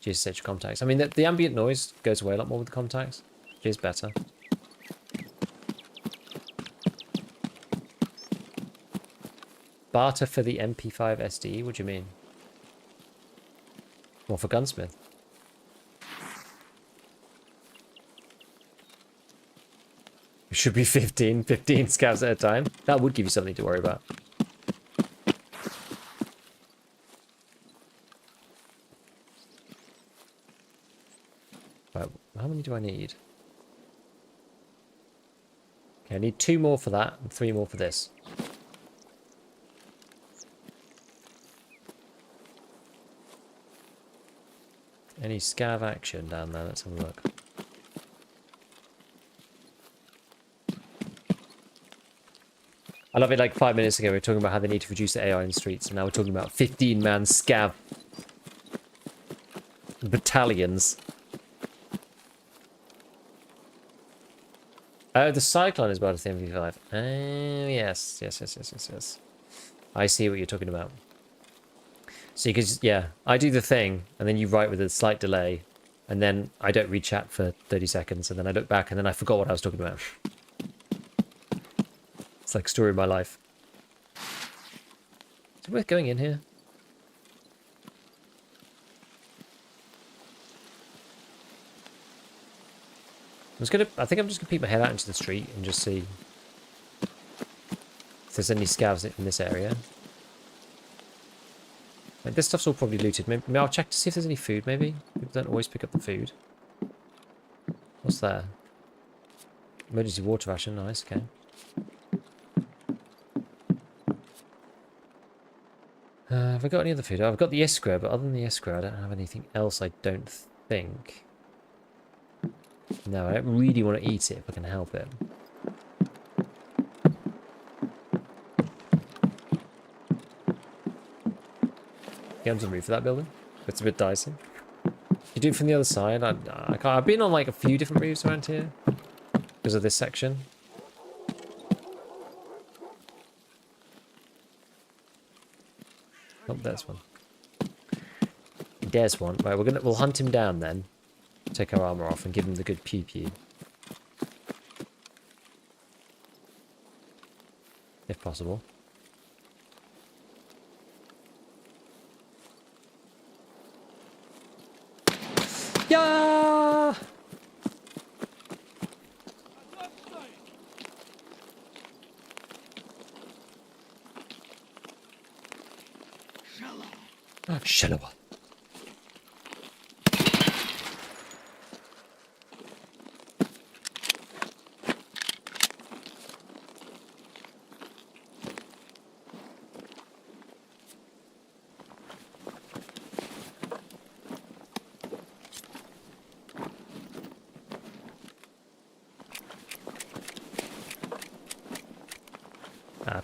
GSH contacts. I mean, the ambient noise goes away a lot more with the contacts. Which is better. Barter for the MP5 SD? What do you mean? Well, for Gunsmith. It should be 15 scavs at a time. That would give you something to worry about. Right, how many do I need? Okay, I need 2 more for that and 3 more for this. Any scav action down there? Let's have a look. I love it. Like 5 minutes ago, we were talking about how they need to reduce the AI in the streets, and now we're talking about 15-man scav battalions. Oh, the Cyclone is about a MP5. Oh, yes. I see what you're talking about. So you could just, yeah, I do the thing, and then you write with a slight delay, and then I don't read chat for 30 seconds, and then I look back, and then I forgot what I was talking about. It's like a story of my life. Is it worth going in here? I think I'm just gonna peek my head out into the street and just see if there's any scavs in this area. Like, this stuff's all probably looted. Maybe I'll check to see if there's any food, maybe? People don't always pick up the food. What's there? Emergency water ration, nice, okay. Have I got any other food? Oh, I've got the Iskra, but other than the Iskra, I don't have anything else, I don't think. No, I don't really want to eat it if I can help it. Get on the roof of that building. It's a bit dicey. You do it from the other side. I can't. I've been on like a few different roofs around here because of this section. Oh, there's one. There's one. Right, we'll hunt him down then. Take our armor off and give him the good pew pew. If possible. Yeah! Shallow.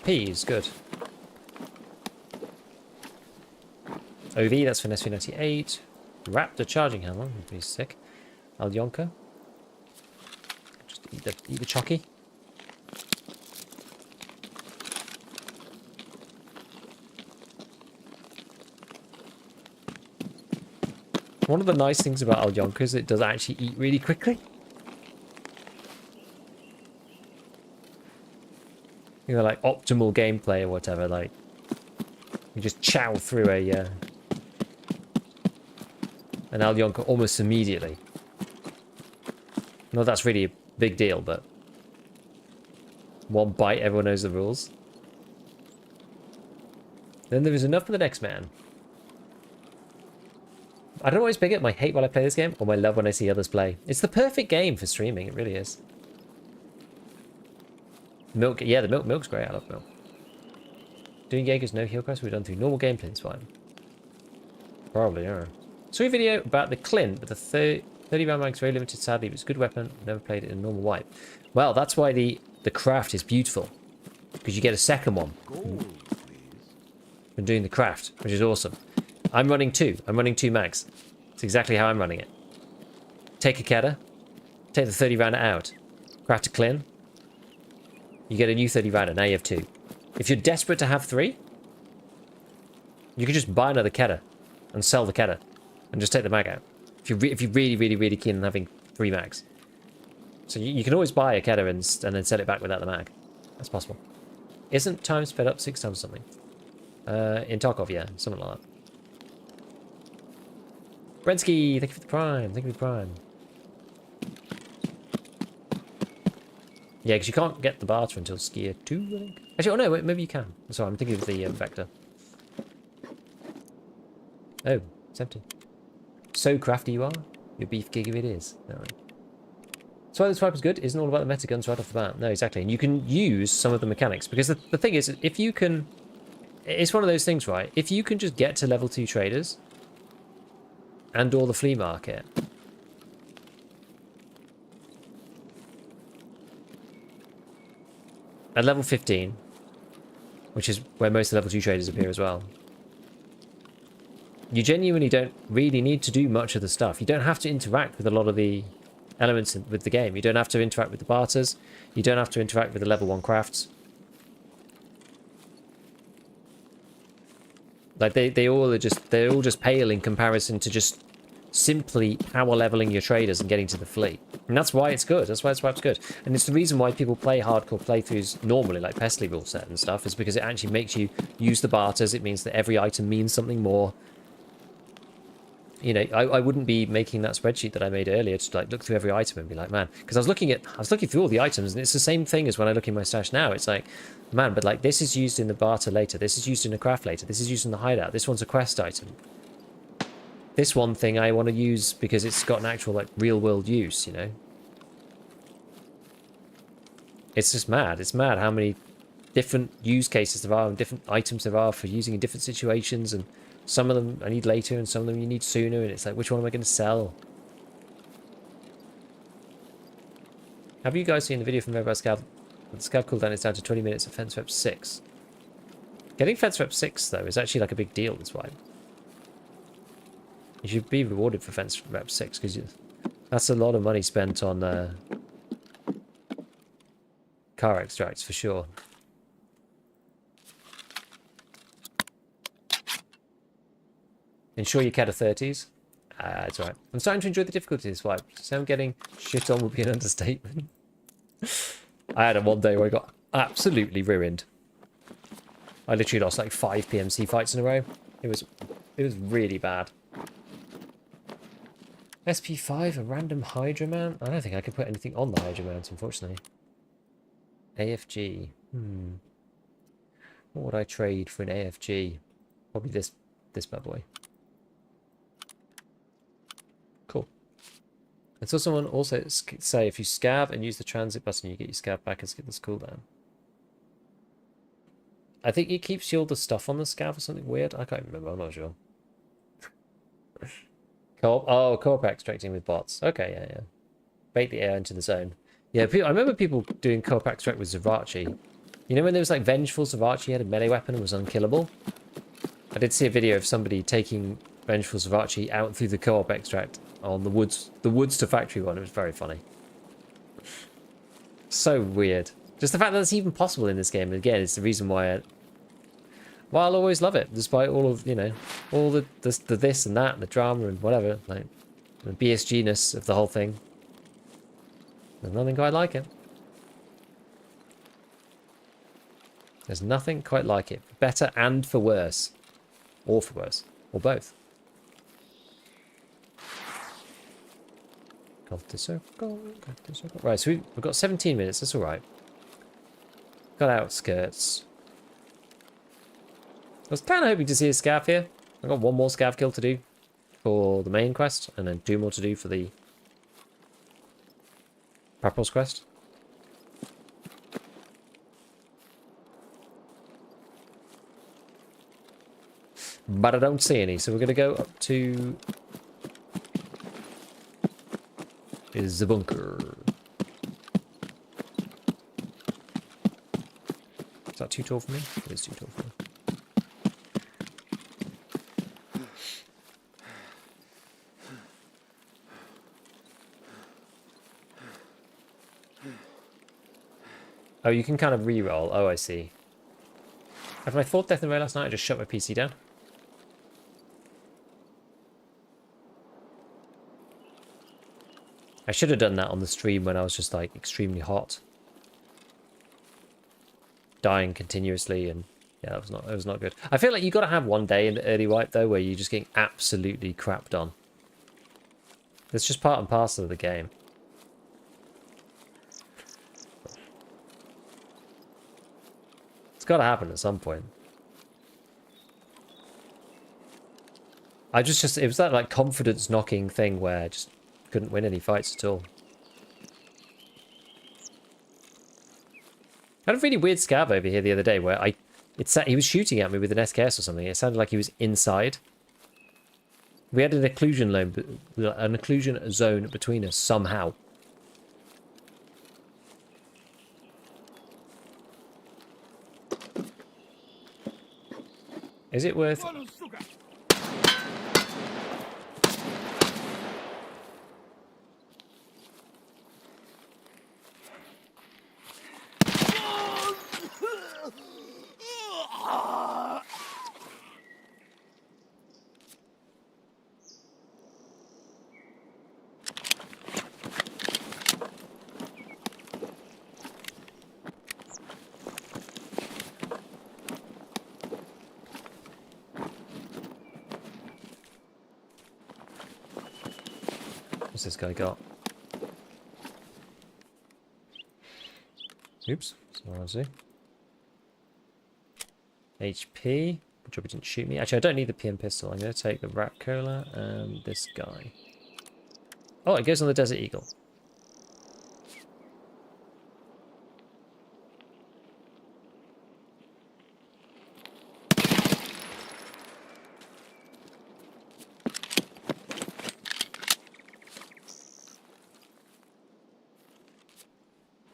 Peas, good. OV, that's for SV98. Raptor charging hammer, pretty sick. Alyonka. Just eat the chocky. One of the nice things about Alyonka is it does actually eat really quickly. You know, like optimal gameplay or whatever. Like you just chow through an Alyonka almost immediately. No, that's really a big deal, but one bite, everyone knows the rules. Then there is enough for the next man. I don't always pick it my hate while I play this game or my love when I see others play. It's the perfect game for streaming, it really is. Milk, yeah, the milk's great. I love milk. Doing Jaeger's no heal quest we've done through normal gameplay is fine. Probably, yeah. Saw a video about the Clint, but the 30 round mag's very limited, sadly, but it's a good weapon. Never played it in a normal wipe. Well, that's why the craft is beautiful. Because you get a second one. From doing the craft, which is awesome. I'm running two. I'm running 2 mags. It's exactly how I'm running it. Take a Kedda. Take the 30 rounder out. Craft a Clint. You get a new 30 rounder. Now you have 2. If you're desperate to have 3, you can just buy another Kedda and sell the Kedda and just take the mag out. If you're really, really, really keen on having 3 mags. So you can always buy a Kedda and then sell it back without the mag. That's possible. Isn't time sped up 6 times something? In Tarkov, yeah. Something like that. Brensky, thank you for the prime. Thank you for the prime. Yeah, because you can't get the barter until Skier 2, I think. Actually, oh no, wait, maybe you can. Sorry, I'm thinking of the Vector. Oh, it's empty. So crafty you are. Your beef gig if it is. No. That's why this wipe is good. Isn't all about the meta guns right off the bat. No, exactly. And you can use some of the mechanics. Because the thing is, if you can... It's one of those things, right? If you can just get to level 2 traders and or the flea market... At level 15, which is where most of the level 2 traders appear as well, you genuinely don't really need to do much of the stuff. You don't have to interact with a lot of the elements with the game. You don't have to interact with the barters. You don't have to interact with the level 1 crafts. Like they're all just pale in comparison to just simply power leveling your traders and getting to the fleet. And that's why it's good. That's why it's good. And it's the reason why people play hardcore playthroughs normally, like Pestily rule set and stuff, is because it actually makes you use the barters. It means that every item means something more. You know, I wouldn't be making that spreadsheet that I made earlier to like look through every item and be like, man, because I was looking through all the items, and it's the same thing as when I look in my stash now. It's like, man, but like this is used in the barter later. This is used in a craft later. This is used in the hideout. This one's a quest item. This one thing I want to use because it's got an actual like real world use, you know. It's just mad. It's mad how many different use cases there are and different items there are for using in different situations, and some of them I need later and some of them you need sooner, and it's like, which one am I going to sell? Have you guys seen the video from Mobile Scav? The Scav cooldown is down to 20 minutes at Fence Rep 6. Getting Fence Rep 6 though is actually like a big deal this wipe. You should be rewarded for Fence Rep 6 because that's a lot of money spent on car extracts for sure. Ensure you Kedda 30s. It's alright. I'm starting to enjoy the difficulty this wipe. So getting shit on would be an understatement. I had a one day where I got absolutely ruined. I literally lost like 5 PMC fights in a row. It was really bad. SP5, a random Hydra mount? I don't think I could put anything on the Hydra mount, unfortunately. AFG. What would I trade for an AFG? Probably this bad boy. Cool. I saw someone also say if you scav and use the transit button, you get your scav back and skip this cooldown. I think it keeps you all the stuff on the scav or something weird. I can't remember. I'm not sure. Co-op? Oh, co-op extracting with bots. Okay, yeah. Bait the air into the zone. Yeah, I remember people doing co-op extract with Zavachi. You know when there was like Vengeful Zavachi had a melee weapon and was unkillable? I did see a video of somebody taking Vengeful Zavachi out through the co-op extract on the woods to factory one. It was very funny. So weird. Just the fact that it's even possible in this game. And again, it's the reason why I'll always love it, despite all of, you know, all the this and that, and the drama and whatever, like, the BSG-ness of the whole thing. There's nothing quite like it. There's nothing quite like it. For better and for worse. Or for worse. Or both. Golf to circle. Golf to circle. Right, so we've got 17 minutes. That's alright. Got outskirts. I was kind of hoping to see a scav here. I've got one more scav kill to do for the main quest. And then 2 more to do for the Purple's quest. But I don't see any, so we're going to go up to the bunker. Is that too tall for me? It is too tall for me. Oh, you can kind of re-roll. Oh, I see. After my 4th death in a row last night, I just shut my PC down. I should have done that on the stream when I was just like extremely hot. Dying continuously, and yeah, that was not good. I feel like you got to have one day in the early wipe though where you're just getting absolutely crapped on. It's just part and parcel of the game. It's got to happen at some point. It was that like confidence knocking thing where I just couldn't win any fights at all. I had a really weird scav over here the other day where he was shooting at me with an SKS or something. It sounded like he was inside. We had an occlusion zone between us somehow. Is it worth... What's this guy got? Oops. That's what I see. HP. Good job he didn't shoot me. Actually, I don't need the PM pistol. I'm going to take the Rat Cola and this guy. Oh, it goes on the Desert Eagle.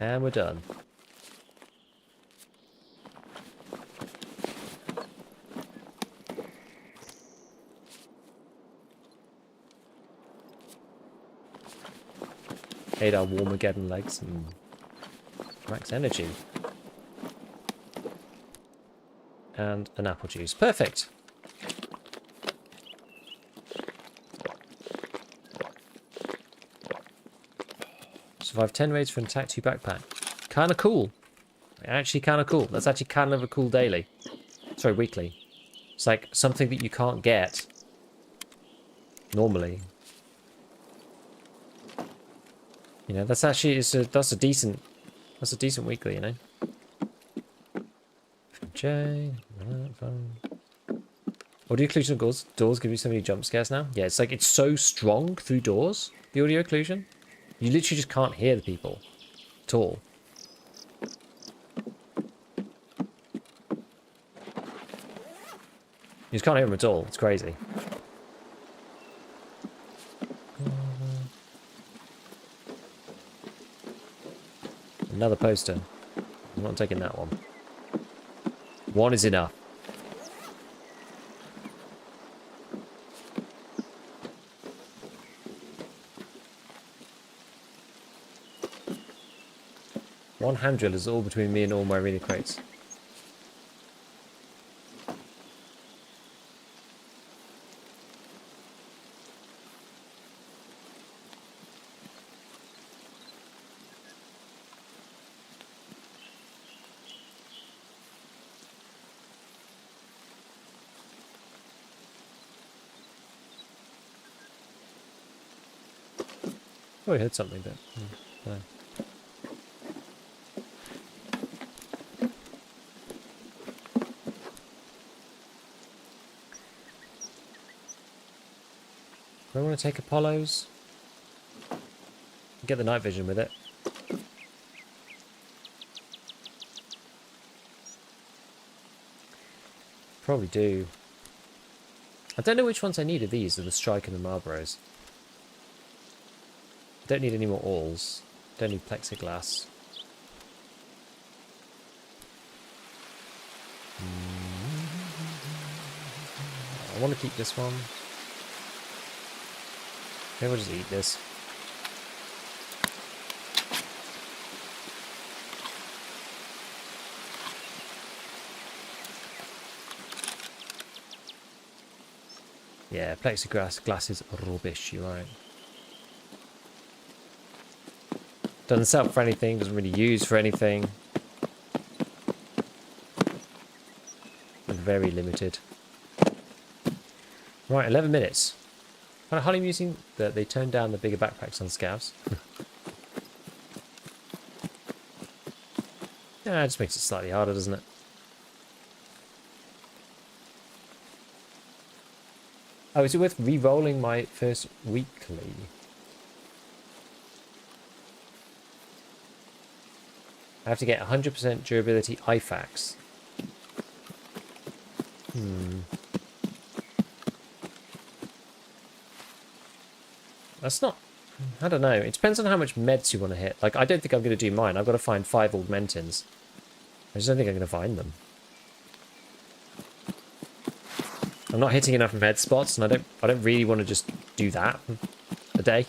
And we're done. Ate our Warmageddon legs and max energy. And an apple juice. Perfect. Survive 10 raids for an attack 2 backpack. Kind of cool. Actually kind of cool. That's actually kind of a cool daily. Sorry, weekly. It's like something that you can't get normally. You know, that's actually that's a decent weekly, you know. J. Audio occlusion of doors give you so many jump scares now. Yeah, it's like it's so strong through doors. The audio occlusion, you literally just can't hear the people at all. You just can't hear them at all. It's crazy. Another poster. I'm not taking that one. One is enough. One hand drill is all between me and all my arena crates. Oh, I heard something, but no. Do I want to take Apollos? Get the night vision with it. Probably do. I don't know which ones I need of these, of the Strike and the Marlboros. Don't need any more alls. Don't need plexiglass. I want to keep this one. Maybe we'll just eat this. Yeah, plexiglass is rubbish, you're right. Doesn't sell for anything, doesn't really use for anything. Very limited. Right, 11 minutes. Kind of highly amusing that they turned down the bigger backpacks on scavs. Yeah, it just makes it slightly harder, doesn't it? Oh, is it worth re-rolling my first weekly? I have to get 100% durability IFAX. That's not... I don't know. It depends on how much meds you want to hit. Like, I don't think I'm going to do mine. I've got to find 5 augmentins. I just don't think I'm going to find them. I'm not hitting enough med spots, and I don't really want to just do that a day.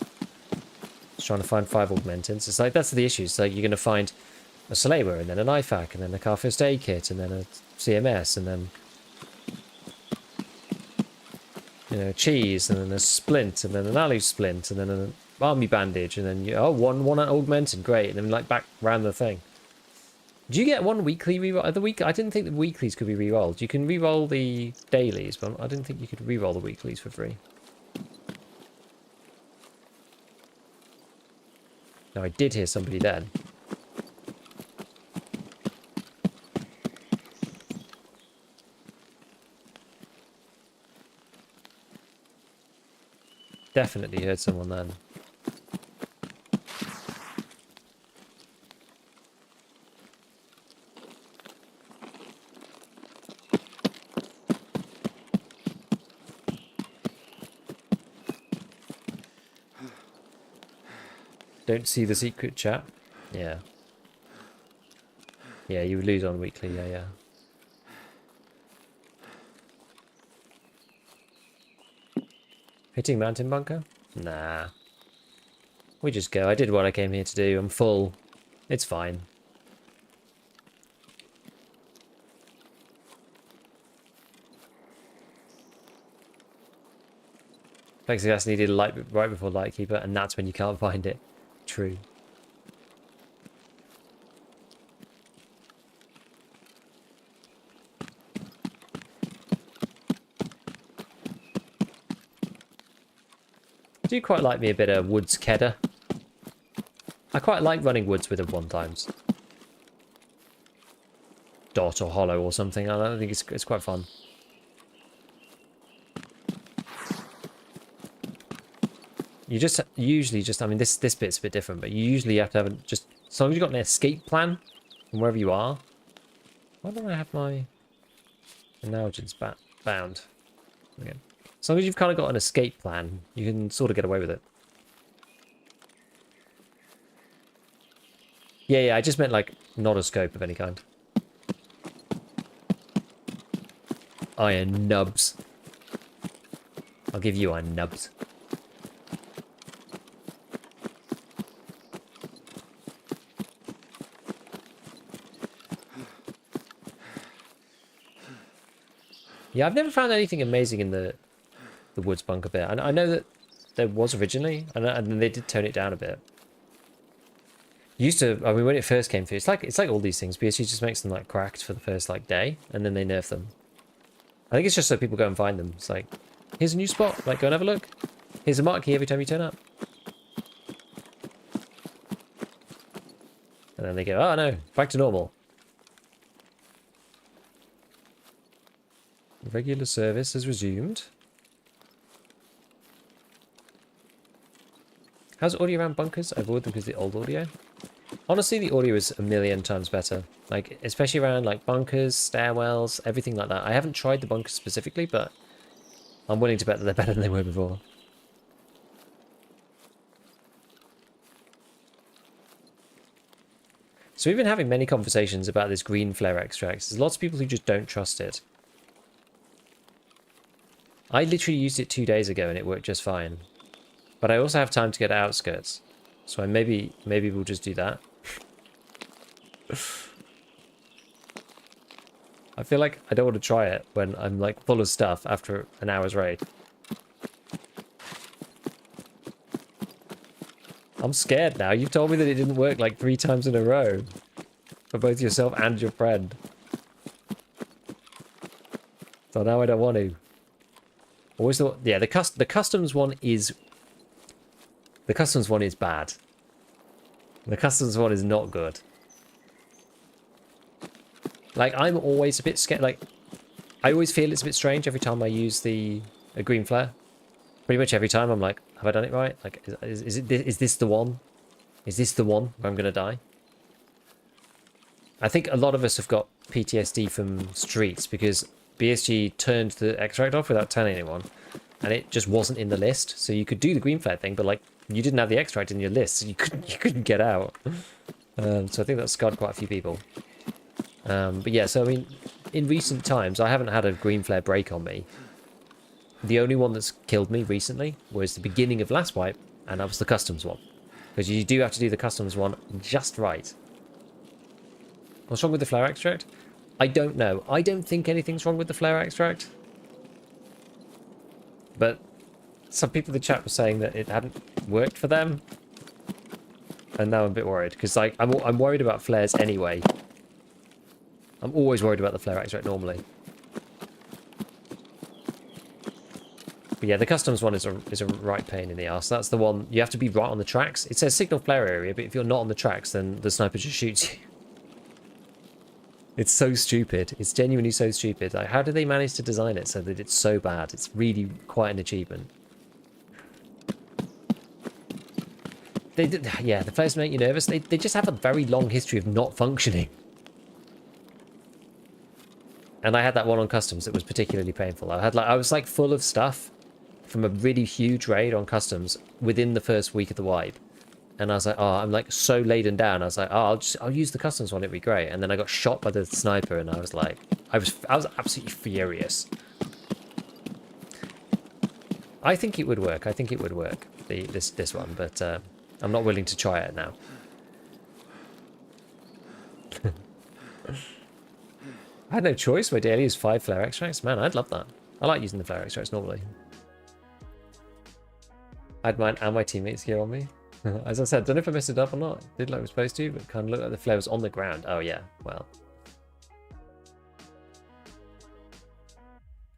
Just trying to find 5 augmentins. It's like, that's the issue. It's like, you're going to find a Salewa, and then an IFAC, and then a car first aid kit, and then a CMS, and then... you know, cheese, and then a splint, and then an alu splint, and then an army bandage, and then you one augmented, great, and then like back round the thing. Do you get one weekly reroll of the week? I didn't think the weeklies could be rerolled. You can reroll the dailies, but I didn't think you could reroll the weeklies for free. Now I did hear somebody then. Definitely heard someone then. Don't see the secret chat. Yeah. Yeah, you would lose on weekly, yeah. Hitting mountain bunker? Nah. We just go. I did what I came here to do. I'm full. It's fine. Plexiglass needed light right before Lightkeeper, and that's when you can't find it. True. I do quite like me a bit of woods kedder. I quite like running woods with it one times. Dot or hollow or something. I don't think it's quite fun. You just usually just, I mean, this bit's a bit different, but you usually have to have just, as long as you've got an escape plan from wherever you are. Why don't I have my analogies bound? Okay. As long as you've kind of got an escape plan, you can sort of get away with it. Yeah, I just meant like not a scope of any kind. Iron nubs. I'll give you iron nubs. Yeah, I've never found anything amazing in the woods bunker bit. I know that there was originally, and then they did tone it down a bit. Used to, I mean, when it first came through, it's like all these things. BSG just makes them like cracked for the first like day, and then they nerf them. I think it's just so people go and find them. It's like, here's a new spot. Like, go and have a look. Here's a marquee every time you turn up. And then they go, oh no, back to normal. Regular service has resumed. How's audio around bunkers? I avoid them because of the old audio. Honestly, the audio is a million times better. Like, especially around like bunkers, stairwells, everything like that. I haven't tried the bunkers specifically, but I'm willing to bet that they're better than they were before. So we've been having many conversations about this green flare extract. There's lots of people who just don't trust it. I literally used it 2 days ago and it worked just fine. But I also have time to get outskirts. So maybe we'll just do that. I feel like I don't want to try it when I'm like full of stuff after an hour's raid. I'm scared now. You've told me that it didn't work like 3 times in a row. For both yourself and your friend. So now I don't want to. Always thought, yeah, the customs one is... The customs one is bad. The customs one is not good. Like, I'm always a bit scared. Like, I always feel it's a bit strange every time I use a green flare. Pretty much every time I'm like, have I done it right? Like, is this the one? Is this the one where I'm going to die? I think a lot of us have got PTSD from streets because BSG turned the extract off without telling anyone. And it just wasn't in the list. So you could do the green flare thing, but like, you didn't have the extract in your list, so you couldn't get out. So I think that scarred quite a few people. But yeah, so I mean, in recent times, I haven't had a green flare break on me. The only one that's killed me recently was the beginning of last wipe, and that was the customs one. Because you do have to do the customs one just right. What's wrong with the flare extract? I don't know. I don't think anything's wrong with the flare extract. But some people in the chat were saying that it hadn't worked for them. And now I'm a bit worried, because like, I'm worried about flares anyway. I'm always worried about the flare extract normally. But yeah, the customs one is a right pain in the arse. That's the one, you have to be right on the tracks. It says signal flare area, but if you're not on the tracks, then the sniper just shoots you. It's so stupid. It's genuinely so stupid. Like, how did they manage to design it so that it's so bad? It's really quite an achievement. Yeah, the flares make you nervous. They just have a very long history of not functioning. And I had that one on customs that was particularly painful. I was like full of stuff from a really huge raid on customs within the first week of the wipe. And I was like, oh, I'm like so laden down. I was like, oh, I'll use the customs one. It'd be great. And then I got shot by the sniper, and I was like, I was absolutely furious. I think it would work. I think it would work. This one, but I'm not willing to try it now. I had no choice. My daily is 5 flare extracts. Man, I'd love that. I like using the flare extracts normally. I had mine and my teammates gear on me. As I said, don't know if I messed it up or not. Did like I was supposed to, but kind of looked like the flare was on the ground. Oh yeah, well.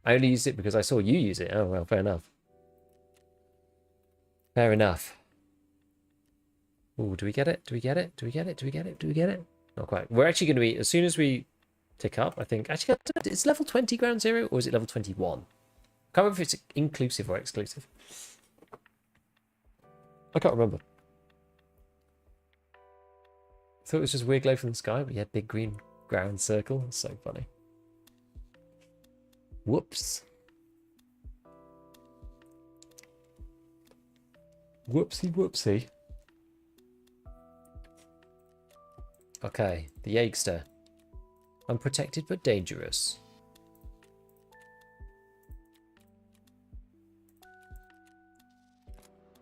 I only used it because I saw you use it. Oh well, fair enough. Fair enough. Ooh, do we get it? Do we get it? Do we get it? Do we get it? Do we get it? Not quite. We're actually going to be, as soon as we tick up, I think. Actually, it's level 20 ground zero, or is it level 21? I can't remember if it's inclusive or exclusive. I can't remember. I thought it was just weird glow from the sky, but yeah, big green ground circle. It's so funny. Whoops. Whoopsie whoopsie. Okay, the Jägster. Unprotected but dangerous.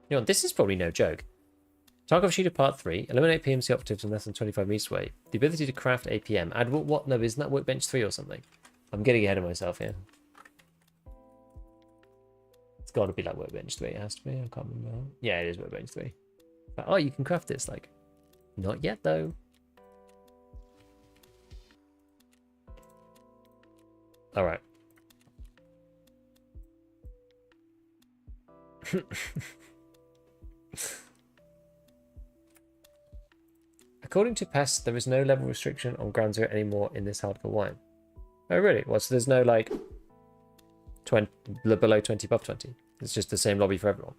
You know, this is probably no joke. Tarkov Shooter Part 3. Eliminate PMC operatives in less than 25 meters away. The ability to craft APM. Add what? No, isn't that Workbench 3 or something? I'm getting ahead of myself here. It's got to be like Workbench 3. It has to be. I can't remember. Yeah, it is Workbench 3. But, oh, you can craft this. Like, not yet, though. All right. According to PES, there is no level restriction on Ground Zero anymore in this hardcore wine. Oh, really? Well, so there's no, like, 20, below 20, above 20. It's just the same lobby for everyone.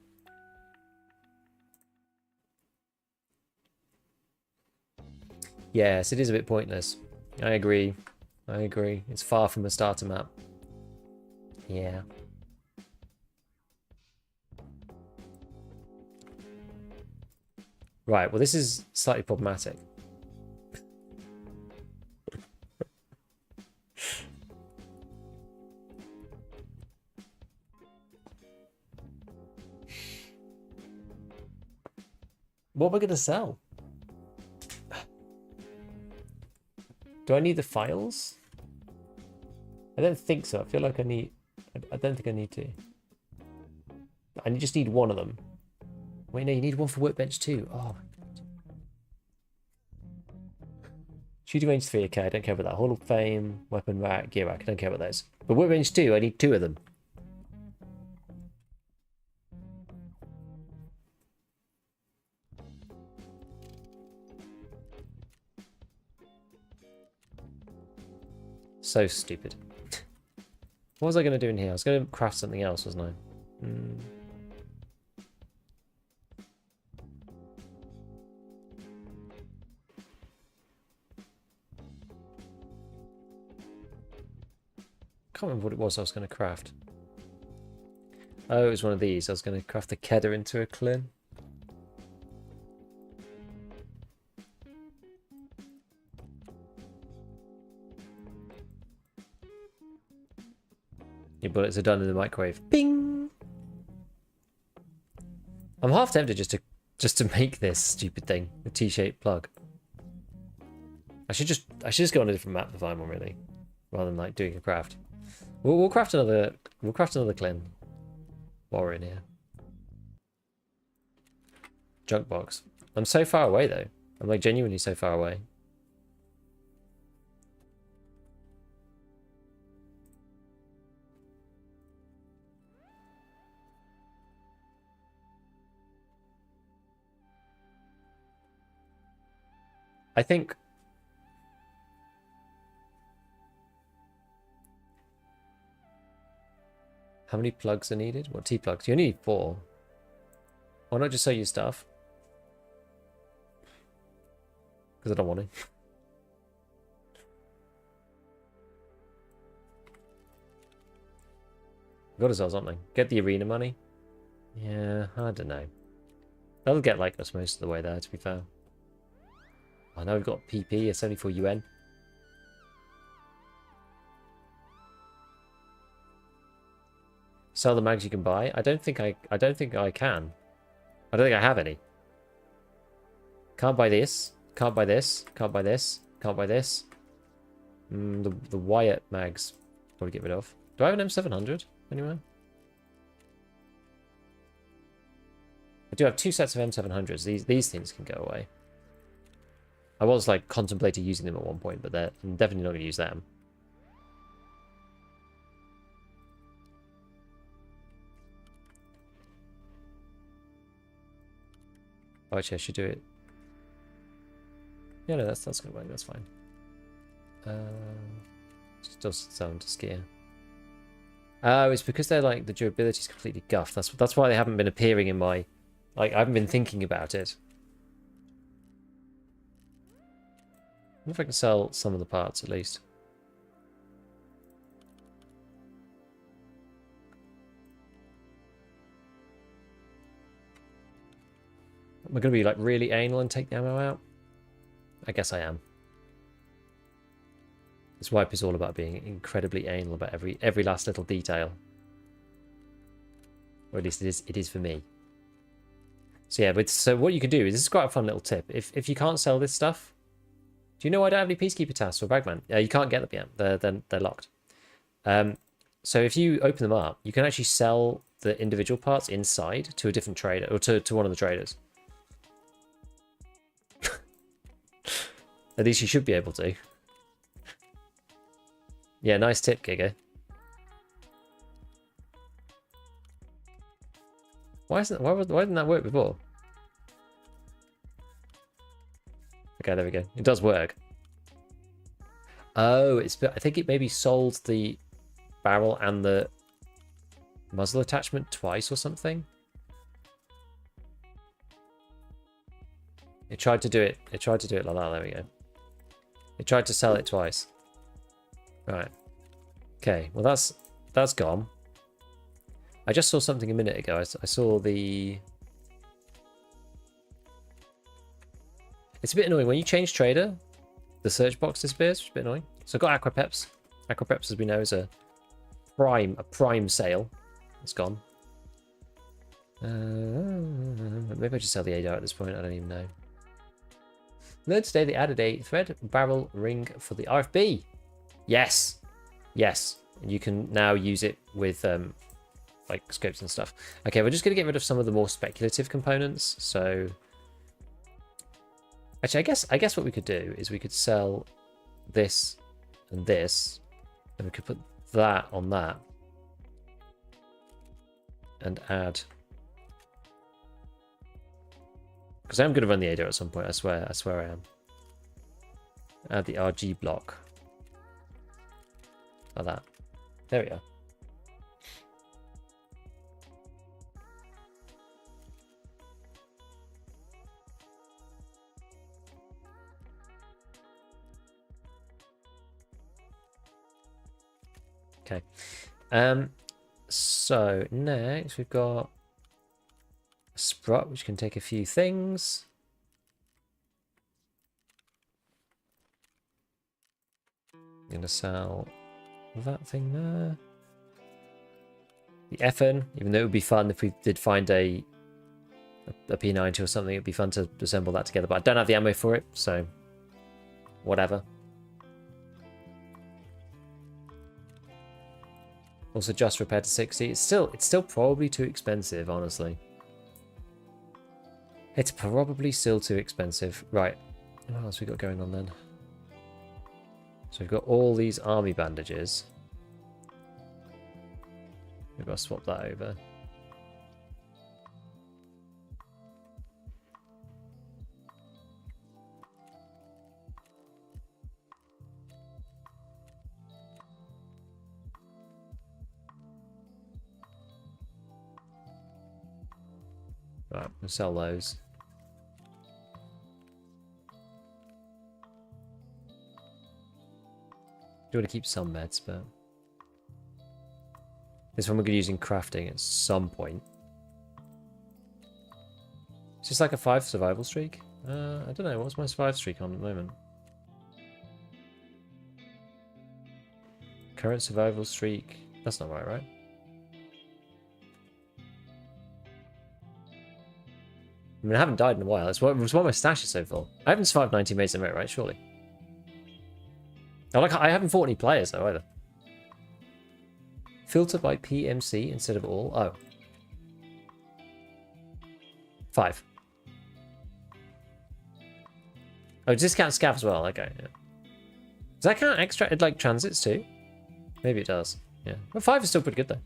Yes, it is a bit pointless. I agree. I agree. It's far from a starter map. Yeah. Right, well, this is slightly problematic. What am I going to sell? Do I need the files? I don't think so. I feel like I need... I don't think I need to. I just need one of them. Wait, no, you need one for Workbench too. Oh, my God. Shooting range 3, okay, I don't care about that. Hall of Fame, Weapon Rack, Gear Rack, I don't care about those. But Workbench 2, I need 2 of them. So stupid. What was I going to do in here? I was going to craft something else, wasn't I? Can't remember what it was I was going to craft. Oh, it was one of these. I was going to craft the Kedder into a Clin. Your bullets are done in the microwave. Bing! I'm half tempted just to make this stupid thing, the T-shaped plug. I should just go on a different map to find one, really, rather than like doing a craft. We'll craft another Clin while we're in here. Junk box. I'm so far away though. I'm like genuinely so far away. I think how many plugs are needed? What T-plugs? You only need 4. Why not just sell your stuff? Because I don't want to. Got to sell something. Get the arena money. Yeah, I don't know. That'll get like us most of the way there, to be fair. I know we've got PP, a 74 UN. Sell the mags you can buy. I don't think I can. I don't think I have any. Can't buy this. Can't buy this. Can't buy this. Can't buy this. The Wyatt mags probably get rid of. Do I have an M700 anywhere? I do have 2 sets of M700s. These things can go away. I was like contemplating using them at one point, but I'm definitely not going to use them. Oh, actually, I should do it. Yeah, no, that's gonna work. That's fine. Still sound to skier. Oh, it's because they're like the durability is completely guffed. That's why they haven't been appearing in my. Like, I haven't been thinking about it. I wonder if I can sell some of the parts at least. Am I going to be like really anal and take the ammo out? I guess I am. This wipe is all about being incredibly anal about every last little detail. Or at least it is for me. So yeah, so what you can do is, this is quite a fun little tip. If you can't sell this stuff, do you know I don't have any Peacekeeper tasks or Bagman? You can't get them yet. They're locked. So if you open them up, you can actually sell the individual parts inside to a different trader, or to one of the traders. At least you should be able to. Yeah, nice tip, Giga. Why didn't that work before? Okay, there we go. It does work. Oh, I think it maybe sold the barrel and the muzzle attachment twice or something. It tried to do it. It tried to do it like that. There we go. It tried to sell it twice. Right. Okay. Well, that's gone. I just saw something a minute ago. I saw the. It's a bit annoying when you change trader. The search box disappears. It's a bit annoying. So I've got Aquapeps. Aquapeps, as we know, is a prime sale. It's gone. Maybe I just sell the ADO at this point. I don't even know. Learned today they added a thread barrel ring for the RFB. Yes. Yes. And you can now use it with like scopes and stuff. Okay, we're just going to get rid of some of the more speculative components. So actually, I guess what we could do is we could sell this and this, and we could put that on that and add, because I'm going to run the ADO at some point. I swear I am. Add the RG block like that. There we are. Okay. So next we've got a Sprott, which can take a few things. I'm gonna sell that thing there. The FN, even though it would be fun if we did find a P90 or something, it'd be fun to assemble that together, but I don't have the ammo for it, so whatever. Also just repaired to 60. It's still probably too expensive, honestly. It's probably still too expensive. Right. What else we got going on then? So we've got all these army bandages. We've got to swap that over. Right, we'll sell those. Do want to keep some meds, but this one we're going to use in crafting at some point. Is this like a 5 survival streak? I don't know. What's my survival streak on at the moment? Current survival streak. That's not right, right? I mean, I haven't died in a while. It's why my stash is so full. I haven't survived 90 maze in a minute, right? Surely. I haven't fought any players, though, either. Filter by PMC instead of all. Oh. 5. Oh, discount scav as well. Okay, yeah. Does that count extra, like, transits, too? Maybe it does. Yeah. But 5 is still pretty good, though.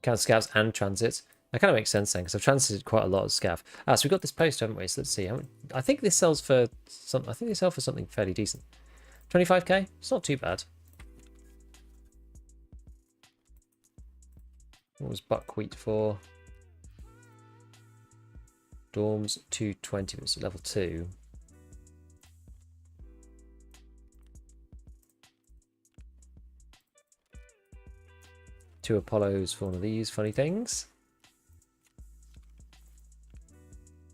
Count scavs and transits. That kind of makes sense then, because I've transited quite a lot of scav. Ah, so we've got this post, haven't we? So let's see. I think this sells for some. I think they sell for something fairly decent. 25k. It's not too bad. What was buckwheat for? Dorms 220. It's level 2. Two Apollos for one of these funny things.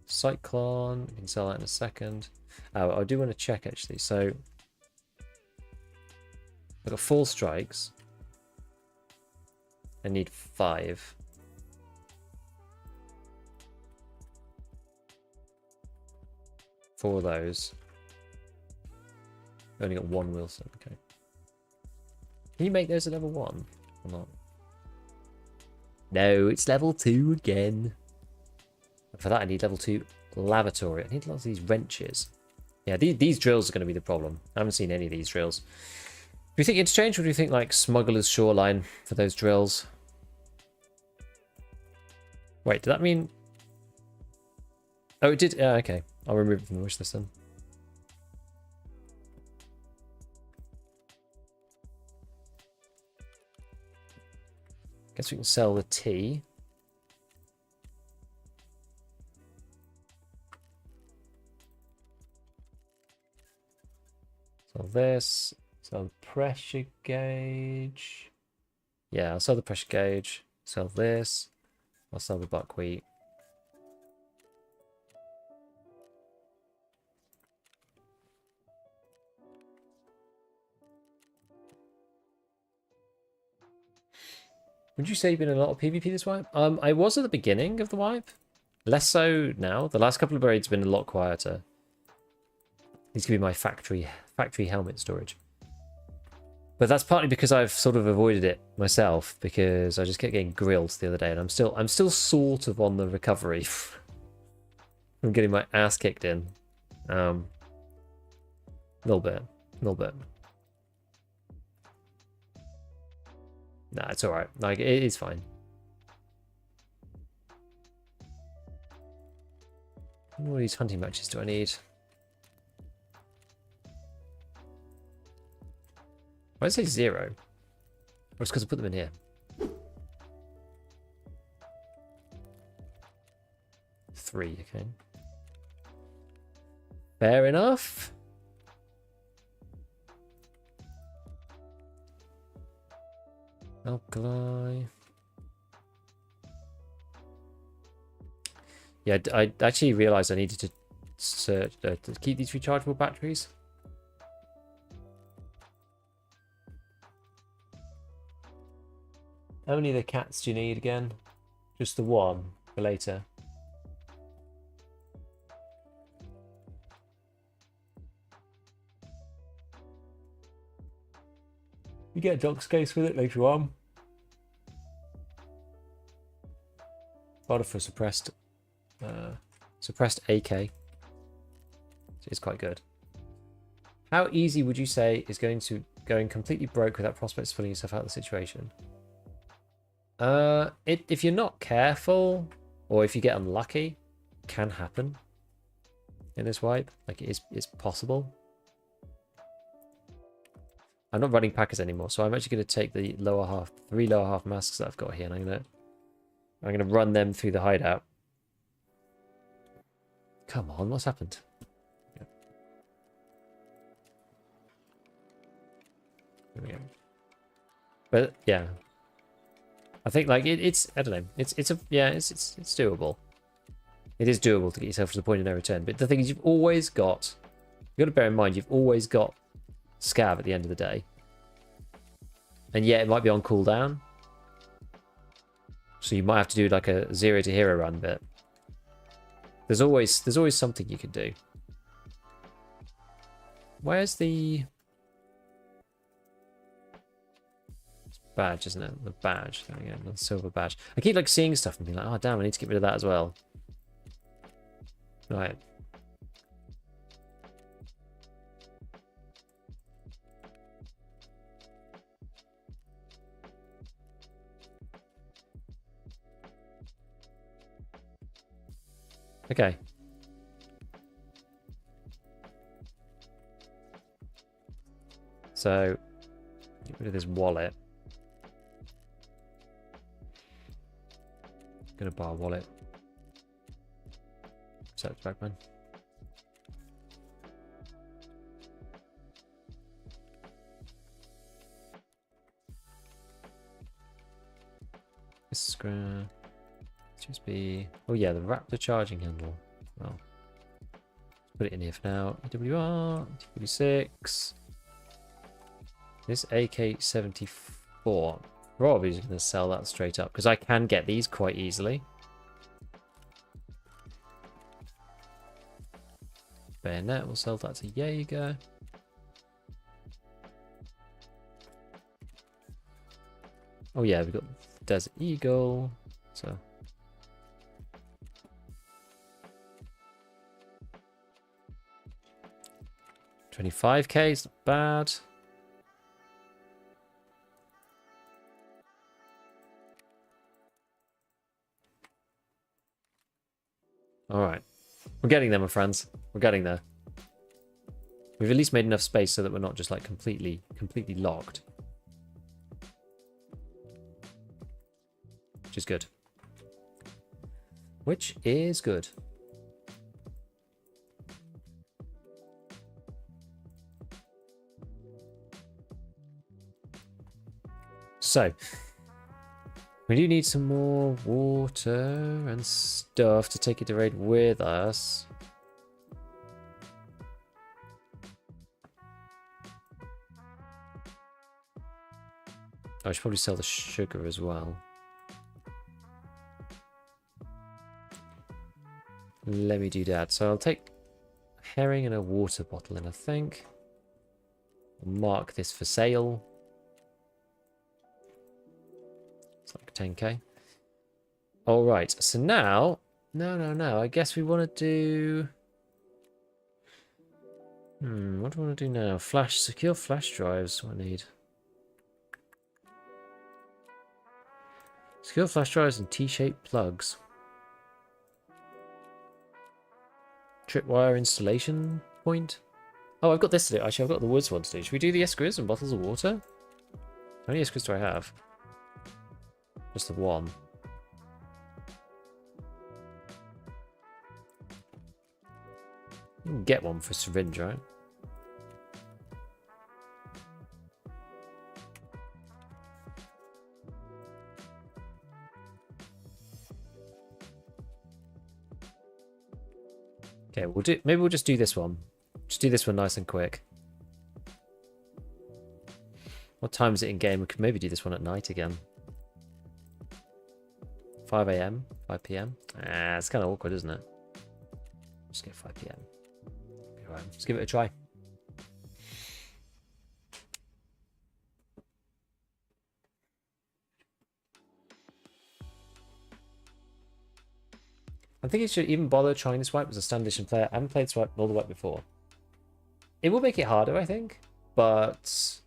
Cyclone, we can sell that in a second. Oh, I do want to check actually. So I've got 4 strikes. I need 5. For those. I only got 1 Wilson, okay. Can you make those a level 1 or not? No, it's level 2 again. For that, I need level 2 lavatory. I need lots of these wrenches. Yeah, these drills are going to be the problem. I haven't seen any of these drills. Do you think interchange, or do you think like Smuggler's Shoreline for those drills? Wait, did that mean Oh, it did. Okay. I'll remove it from the wish list then. Guess we can sell the tea. Sell this. Sell the pressure gauge. Yeah, I'll sell the pressure gauge. Sell this. I'll sell the buckwheat. Would you say you've been in a lot of PvP this wipe? I was at the beginning of the wipe. Less so now. The last couple of raids have been a lot quieter. These could be my factory helmet storage. But that's partly because I've sort of avoided it myself, because I just kept getting grilled the other day, and I'm still sort of on the recovery from getting my ass kicked in. Little bit. Nah, it's alright. Like, it is fine. What these hunting matches do I need? Why did I say 0? Or it's because I put them in here. 3, okay. Fair enough. Alkali. Yeah, I actually realized I needed to search to keep these rechargeable batteries. How many of the cats do you need again? Just the one for later. You get a dog's case with it later on. Barter for suppressed AK. It's quite good. How easy would you say is going completely broke without prospects of pulling yourself out of the situation? If you're not careful, or if you get unlucky, can happen in this wipe. Like, it's possible. I'm not running packers anymore, so I'm actually going to take the lower half, 3 lower half masks that I've got here, and I'm gonna run them through the hideout. Come on, what's happened? Yep. There we go. But yeah, I think like it's I don't know. It's doable. It is doable to get yourself to the point of no return. But the thing is, you've got to bear in mind, you've always got scav at the end of the day. And yeah, it might be on cooldown. So you might have to do like a 0 to hero run, but there's always something you can do. Where's the badge, isn't it? The badge. There we go, the silver badge. I keep like seeing stuff and being like, oh damn, I need to get rid of that as well. Right. Okay. So, get rid of this wallet. Gonna buy a wallet. Set it back, man. This is gonna just be. Oh yeah, the Raptor charging handle. Well, put it in here for now. EWR, TW6. This AK-74. Probably just going to sell that straight up because I can get these quite easily. Bayonet, we'll sell that to Jaeger. Oh yeah, we've got Desert Eagle. So 25k is not bad. All right. We're getting there, my friends. We're getting there. We've at least made enough space so that we're not just like completely locked. Which is good. Which is good. So, we do need some more water and stuff to take it to raid with us. I should probably sell the sugar as well. Let me do that. So I'll take a herring and a water bottle in, I think. I'll mark this for sale. It's like 10k. Alright, so now... No. I guess we want to do... what do I want to do now? Secure flash drives, what I need. Secure flash drives and T-shaped plugs. Tripwire installation point. Oh, I've got this to do. Actually, I've got the woods one to do. Should we do the escrews and bottles of water? How many escrews do I have? Just the one. You can get one for syringe, right? Okay, maybe we'll just do this one. Just do this one nice and quick. What time is it in game? We could maybe do this one at night again. 5 AM, 5 PM. Ah, it's kind of awkward, isn't it? Just get 5 PM. Okay, right, let's give it a try. I think it should even bother trying this wipe as a standard edition player. I haven't played swipe all the wipe before. It will make it harder, I think, but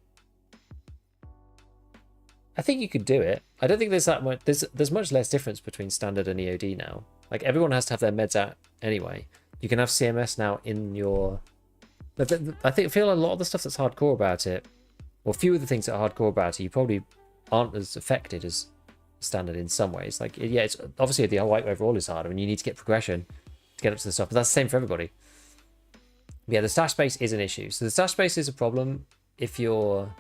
I think you could do it. I don't think there's that much. There's much less difference between standard and EOD now. Like everyone has to have their meds out anyway. You can have CMS now in your. I feel a lot of the stuff that's hardcore about it, or few of the things that are hardcore about it, you probably aren't as affected as standard in some ways. Like yeah, it's obviously the wipe overall is harder, and you need to get progression to get up to the stuff. But that's the same for everybody. Yeah, the stash space is an issue. So the stash space is a problem if you're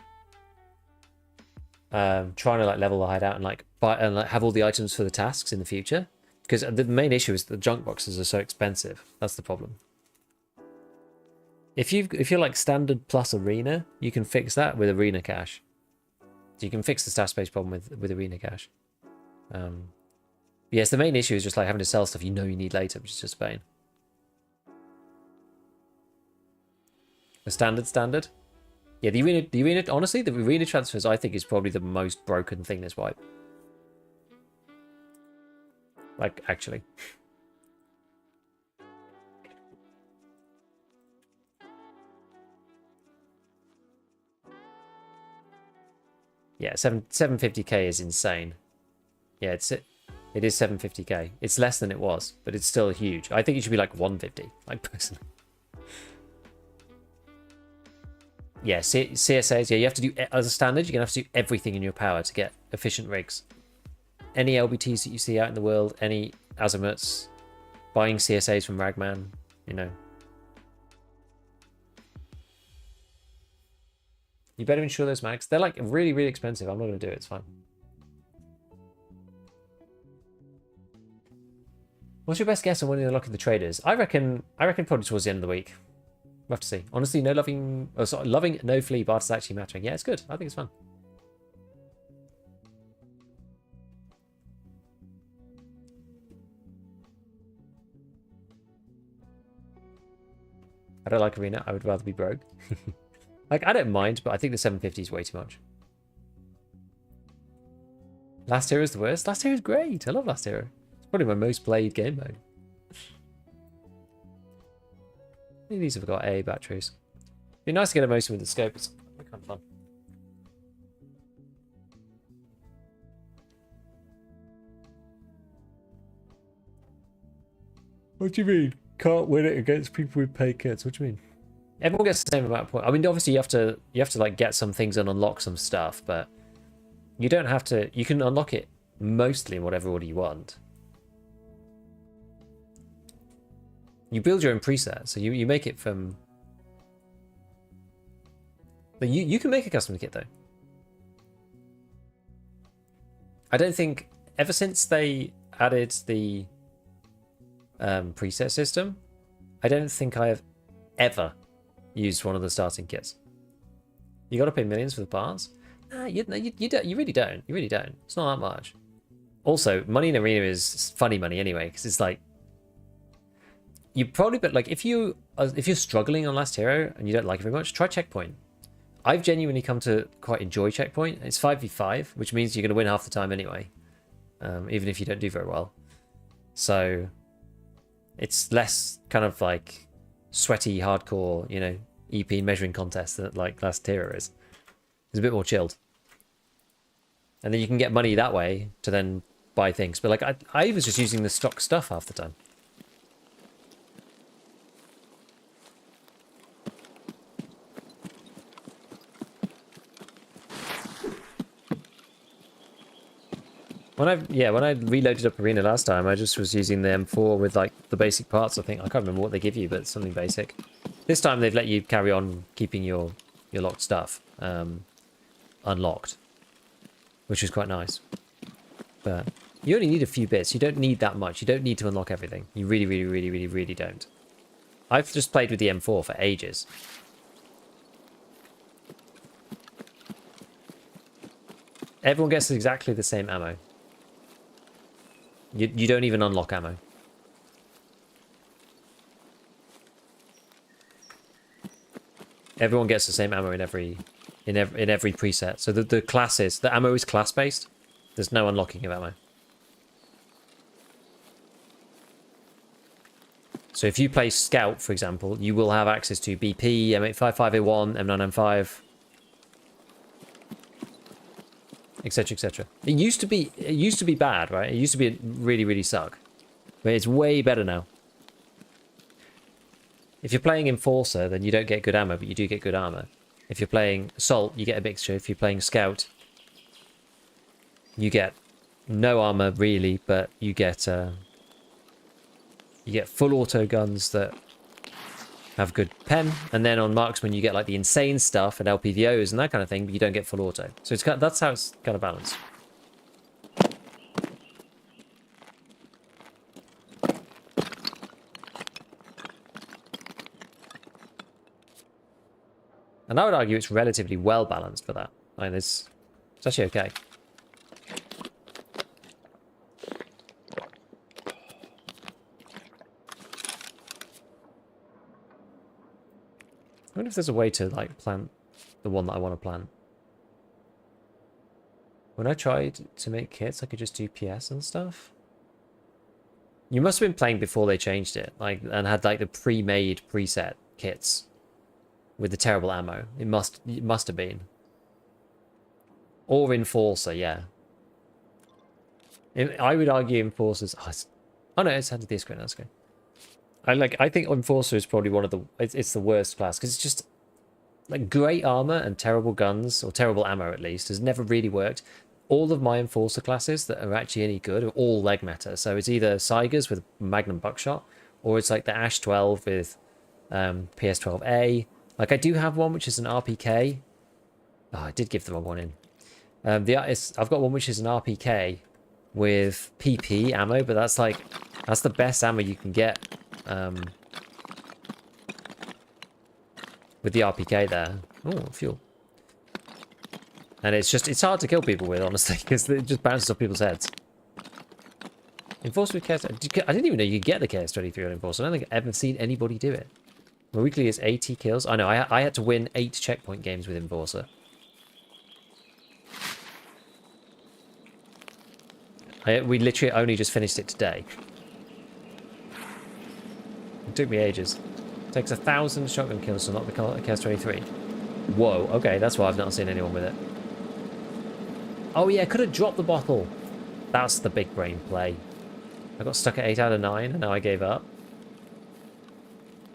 trying to like level the hideout and like buy and like have all the items for the tasks in the future. Because the main issue is the junk boxes are so expensive. That's the problem. If you're like standard plus arena, you can fix that with arena cash. So you can fix the stash space problem with arena cash. Yes, the main issue is just like having to sell stuff you know you need later, which is just a pain. The standard. Yeah, the arena. Honestly, the arena transfers I think is probably the most broken thing this wipe. Like actually. Yeah, 750k is insane. Yeah, it is 750k. It's less than it was, but it's still huge. I think it should be like 150, like personally. Yeah, CSAs, yeah, you have to do, as a standard, you're going to have to do everything in your power to get efficient rigs. Any LBTs that you see out in the world, any azimuths, buying CSAs from Ragman, you know. You better insure those mags. They're like really, really expensive. I'm not going to do it. It's fine. What's your best guess on when you're unlocking the traders? I reckon probably towards the end of the week. We'll have to see. Honestly, loving no flea bart is actually mattering. Yeah, it's good. I think it's fun. I don't like arena. I would rather be broke. Like, I don't mind, but I think the 750 is way too much. Last Hero is the worst. Last Hero is great. I love Last Hero. It's probably my most played game mode. These have got A batteries. It'd be nice to get a motion with the scope. It's kind of fun. What do you mean? Can't win it against people with paid kits. What do you mean? Everyone gets the same amount of points. I mean, obviously you have to like get some things and unlock some stuff, but you don't have to. You can unlock it mostly in whatever order you want. You build your own preset, so you make it from. But you can make a custom kit though. I don't think ever since they added the preset system, I don't think I have ever used one of the starting kits. You got to pay millions for the parts. Nah, you don't. You really don't. You really don't. It's not that much. Also, money in arena is funny money anyway, because it's like you probably, but like if you're struggling on Last Hero and you don't like it very much, try Checkpoint. I've genuinely come to quite enjoy Checkpoint. It's 5v5, which means you're going to win half the time anyway, even if you don't do very well. So it's less kind of like sweaty, hardcore, you know, EP measuring contest that like Last Hero is. It's a bit more chilled. And then you can get money that way to then buy things. But like I was just using the stock stuff half the time. When I reloaded up Arena last time, I just was using the M4 with like the basic parts. I think I can't remember what they give you, but it's something basic. This time they've let you carry on keeping your locked stuff unlocked, which is quite nice. But you only need a few bits. You don't need that much. You don't need to unlock everything. You really, really, really, really, really don't. I've just played with the M4 for ages. Everyone gets exactly the same ammo. You don't even unlock ammo. Everyone gets the same ammo in every preset. So the ammo is class based. There's no unlocking of ammo. So if you play Scout, for example, you will have access to BP, M855A1, M995, etc, etc. It used to be bad, right? It used to be really, really suck, but it's way better now. If you're playing Enforcer, then you don't get good ammo, but you do get good armor. If you're playing Assault, you get a mixture. If you're playing Scout, you get no armor really, but you get full auto guns that have good pen, and then on Marksman you get like the insane stuff and LPVOs and that kind of thing, but you don't get full auto. So it's that's how it's kind of balanced. And I would argue it's relatively well balanced for that. Like it's actually okay. I wonder if there's a way to like plant the one that I want to plant. When I tried to make kits, I could just do PS and stuff. You must have been playing before they changed it, like, and had like the pre-made preset kits with the terrible ammo. It must have been. Or Enforcer, yeah. I would argue Enforcer's. Oh no, it's handed this screen. That's good. I think Enforcer is probably one of the. It's the worst class because it's just like great armor and terrible guns, or terrible ammo at least, has never really worked. All of my Enforcer classes that are actually any good are all leg meta. So it's either Saigers with Magnum Buckshot, or it's like the Ash 12 with PS12A. Like I do have one which is an RPK. Oh, I did give the wrong one in. I've got one which is an RPK with PP ammo, but that's the best ammo you can get. With the RPK there. Oh, fuel. And it's hard to kill people with, honestly, because it just bounces off people's heads. Enforcer with KS... I didn't even know you could get the KS-23 on Enforcer. I don't think I've ever seen anybody do it. My weekly is 80 kills. I know, I had to win 8 checkpoint games with Enforcer. We literally only just finished it today. It took me ages. It takes 1,000 shotgun kills to knock the KS-23. Whoa, okay, that's why I've not seen anyone with it. Oh yeah, I could have dropped the bottle. That's the big brain play. I got stuck at 8 out of 9 and now I gave up.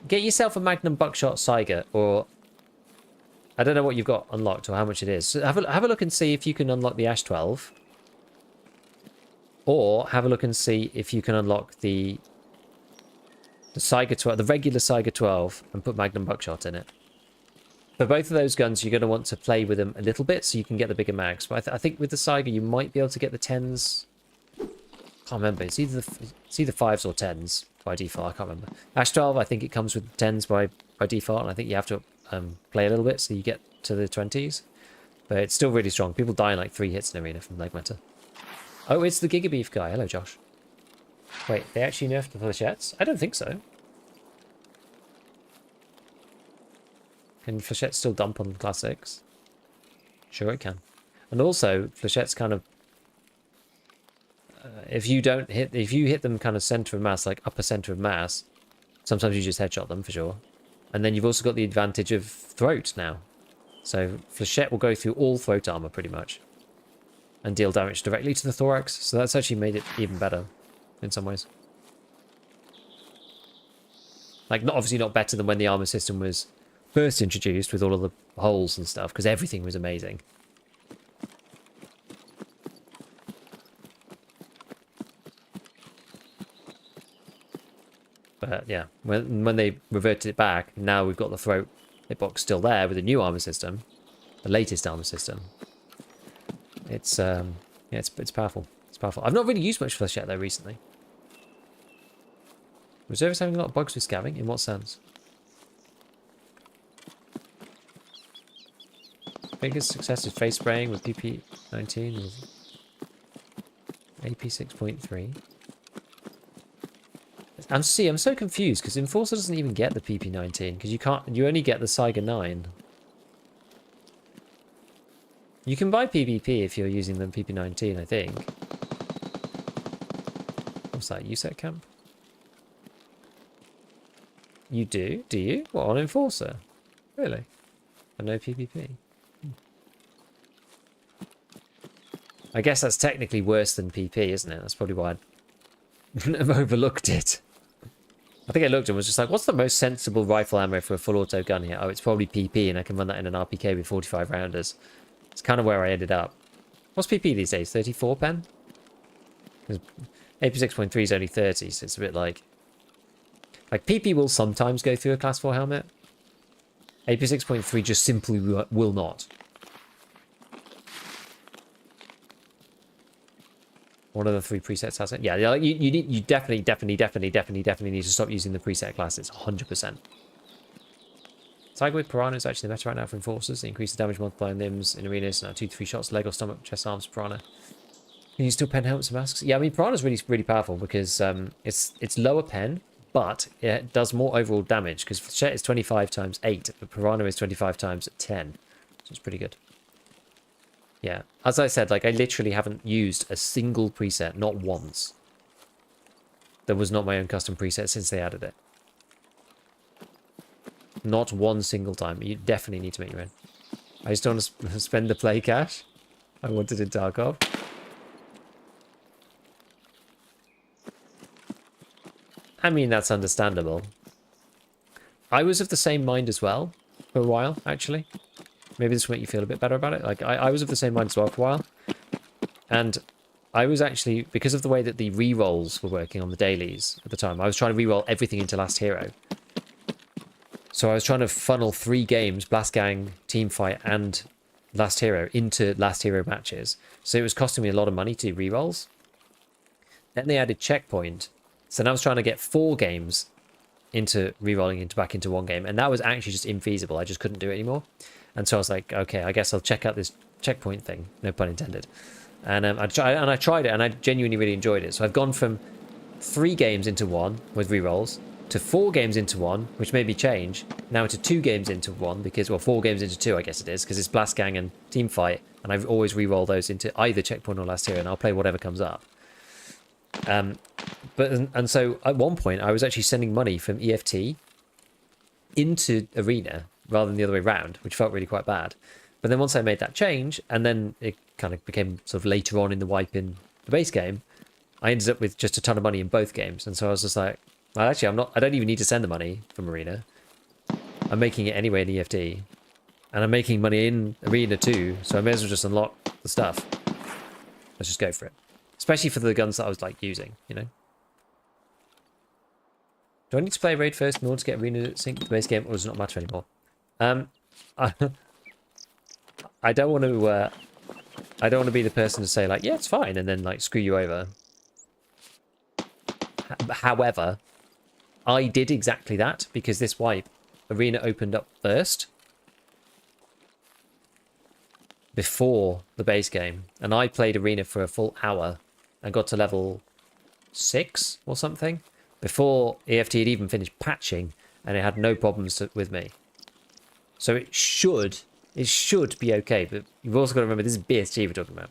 get yourself a Magnum Buckshot Saiga, or I don't know what you've got unlocked or how much it is. So have a look and see if you can unlock the Ash 12. Or have a look and see if you can unlock the Saiga 12, the regular Saiga 12, and put Magnum Buckshot in it. For both of those guns, you're going to want to play with them a little bit so you can get the bigger mags. But I think with the Saiga, you might be able to get the 10s. Can't remember. It's either 5s or 10s by default. I can't remember. Ash 12, I think it comes with 10s by default, and I think you have to play a little bit so you get to the 20s. But it's still really strong. People die in like 3 hits in arena from leg meta. Oh, it's the Gigabeef guy. Hello, Josh. Wait, they actually nerfed the flechettes? I don't think so. Can flechettes still dump on class 6? Sure it can. And also, flechettes kind of... if you hit them kind of center of mass, like upper center of mass, sometimes you just headshot them for sure. And then you've also got the advantage of throat now. So flechette will go through all throat armor pretty much. And deal damage directly to the thorax. So that's actually made it even better in some ways. Like, obviously not better than when the armor system was first introduced with all of the holes and stuff, because everything was amazing. But yeah, when they reverted it back, now we've got the throat hitbox still there with the new armor system, the latest armor system. It's yeah, it's powerful. It's powerful. I've not really used much flechette though recently. Reservists having a lot of bugs with scavving? In what sense? Biggest success is face spraying with PP19 with AP 6.3. And see, I'm so confused because Enforcer doesn't even get the PP19 because you only get the Saiga 9. You can buy PvP if you're using the PP19, I think. What's that? USEC camp? You do? Do you? What, on Enforcer? Really? And no PvP? I guess that's technically worse than PP, isn't it? That's probably why I've overlooked it. I think I looked and was just like, what's the most sensible rifle ammo for a full auto gun here? Oh, it's probably PP, and I can run that in an RPK with 45 rounders. It's kind of where I ended up. What's PP these days? 34 pen? AP 6.3 is only 30, so it's a bit like PP will sometimes go through a class 4 helmet. AP 6.3 just simply will not. One of the 3 presets has it. Yeah, you definitely need to stop using the preset classes. 100%. Tiger with Piranha is actually the meta right now for Enforcers. It increases damage multiplier limbs in arenas. Now 2 to 3 shots, leg or stomach, chest, arms, Piranha. Can you still pen helmets and masks? Yeah, I mean, Piranha's really powerful because it's lower pen, but it does more overall damage because Flechette is 25 times 8, but Piranha is 25 times 10. So it's pretty good. Yeah, as I said, like I literally haven't used a single preset, not once. That was not my own custom preset since they added it. Not one single time. You definitely need to make your own. I just don't want to spend the play cash. I want it in Tarkov. I mean, that's understandable. I was of the same mind as well for a while, actually. Maybe this will make you feel a bit better about it. Like, I was of the same mind as well for a while. And I was actually, because of the way that the re-rolls were working on the dailies at the time, I was trying to re-roll everything into Last Hero. So I was trying to funnel 3 games, Blast Gang, Teamfight, and Last Hero, into Last Hero matches. So it was costing me a lot of money to do re-rolls. Then they added Checkpoint. So now I was trying to get 4 games into re-rolling back into 1 game. And that was actually just infeasible. I just couldn't do it anymore. And so I was like, okay, I guess I'll check out this Checkpoint thing. No pun intended. And I tried it, and I genuinely really enjoyed it. So I've gone from 3 games into 1 with re-rolls, to 4 games into 1, which made me change, now to 2 games into 1, because, well, 4 games into 2, I guess it is, because it's Blast Gang and Teamfight, and I've always re-roll those into either Checkpoint or Last Hero, and I'll play whatever comes up. And so at one point, I was actually sending money from EFT into Arena, rather than the other way around, which felt really quite bad. But then once I made that change, and then it kind of became sort of later on in the wipe in the base game, I ended up with just a ton of money in both games, and so I was just like, Well, actually, I'm not. I don't even need to send the money from Arena. I'm making it anyway in EFT. And I'm making money in Arena too, so I may as well just unlock the stuff. Let's just go for it. Especially for the guns that I was, like, using, you know? Do I need to play Raid first in order to get Arena sync to the base game, or does it not matter anymore? I don't want to... I don't want to be the person to say, like, yeah, it's fine, and then, like, screw you over. However, I did exactly that, because this wipe, Arena opened up first. Before the base game, and I played Arena for a full hour and got to level 6 or something before EFT had even finished patching, and it had no problems with me. So it should be okay, but you've also got to remember this is BSG we're talking about.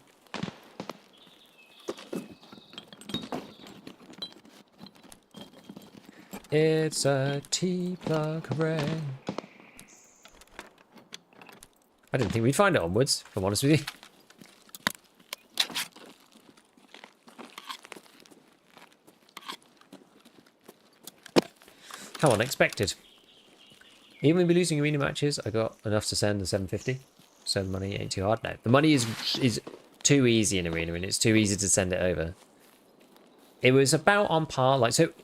It's a T-plug array. I didn't think we'd find it onwards, if I'm honest with you. How unexpected. Even when we're losing arena matches, I got enough to send the 750. So the money ain't too hard now. The money is too easy in arena, and it's too easy to send it over. It was about on par. Like, so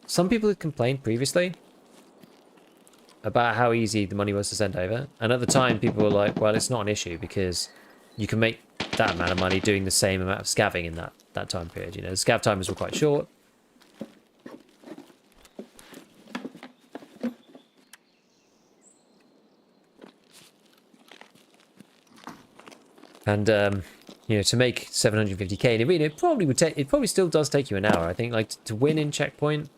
some people had complained previously about how easy the money was to send over, and at the time people were like, well, it's not an issue because you can make that amount of money doing the same amount of scavving in that time period. You know, the scav timers were quite short. And you know, to make 750k in arena, it probably still does take you an hour. I think, like, to win in checkpoint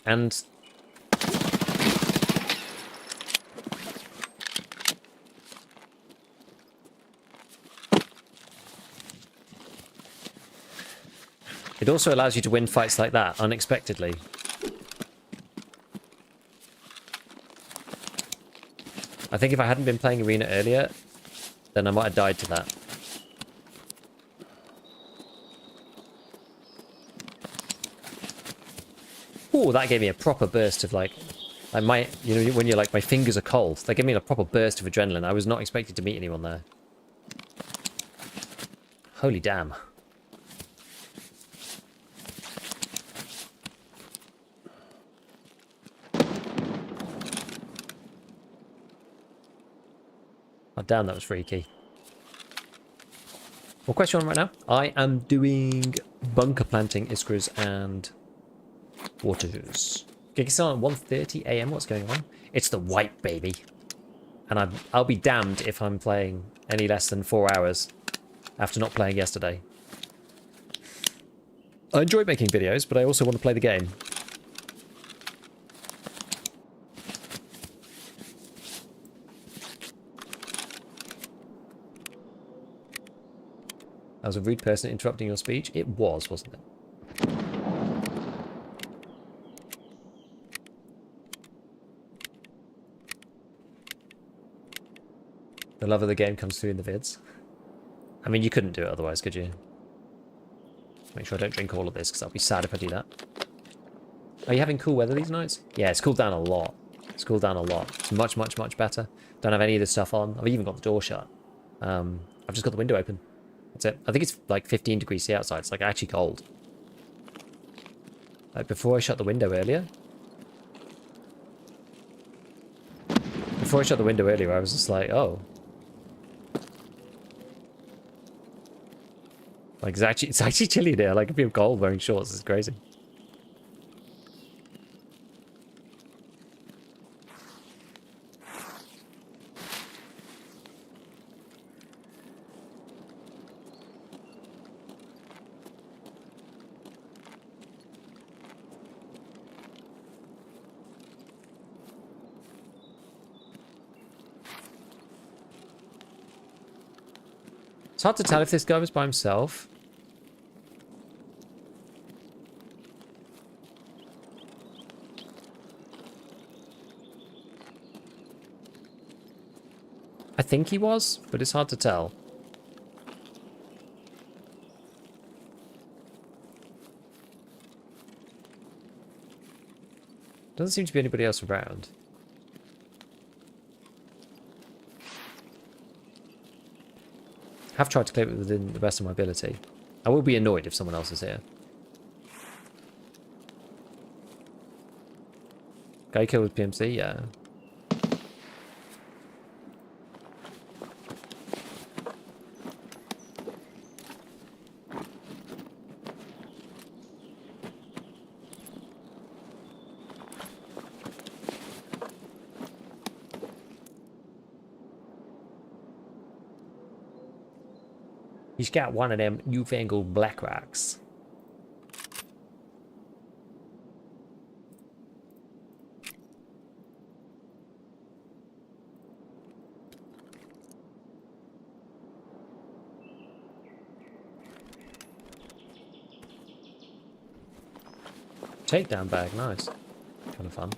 and it also allows you to win fights like that unexpectedly. I think if I hadn't been playing Arena earlier, then I might have died to that. Oh, that gave me a proper burst of, like my, you know, when you're like, my fingers are cold. That gave me a proper burst of adrenaline. I was not expecting to meet anyone there. Holy damn. Oh, damn, that was freaky. What question on right now? I am doing bunker planting, iskras, and waters. Gig still at 1:30 AM. What's going on? It's the wipe, baby. And I'll be damned if I'm playing any less than 4 hours after not playing yesterday. I enjoy making videos, but I also want to play the game. That was a rude person interrupting your speech. It was, wasn't it? The love of the game comes through in the vids. I mean, you couldn't do it otherwise, could you? Make sure I don't drink all of this, because I'll be sad if I do that. Are you having cool weather these nights? Yeah, it's cooled down a lot. It's cooled down a lot. It's much, much, much better. Don't have any of this stuff on. I've even got the door shut. I've just got the window open. That's it. I think it's like 15 degrees C outside. It's like actually cold. Like before I shut the window earlier. Before I shut the window earlier, I was just like, oh. Like it's actually chilly in here. Like I feel cold wearing shorts. It's crazy. It's hard to tell if this guy was by himself. I think he was, but it's hard to tell. Doesn't seem to be anybody else around. Have tried to clear it within the best of my ability. I will be annoyed if someone else is here. Guy killed with PMC, yeah. He's got one of them newfangled black rocks. Takedown bag, nice. Kind of fun.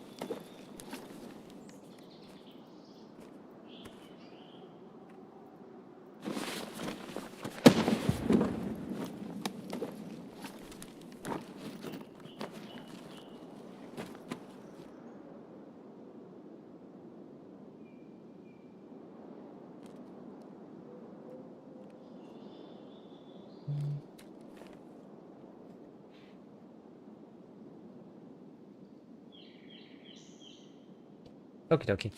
Okie dokie.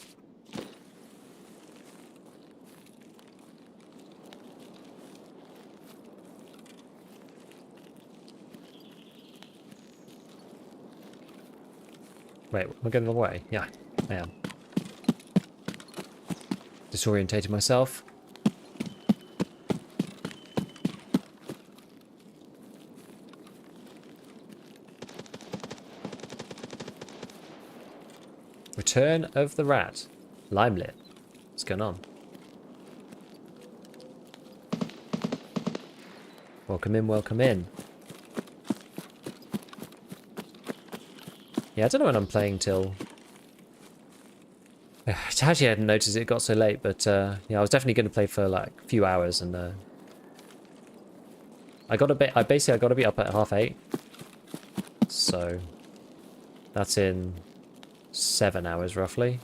Wait, am I going the wrong way? Yeah, I am. Disorientated myself. Return of the Rat. Limelit. What's going on? Welcome in, welcome in. Yeah, I don't know when I'm playing till... Actually, I hadn't noticed it got so late, but yeah, I was definitely going to play for like a few hours, and I got a bit. I got to be up at 8:30, so that's in 7 hours roughly.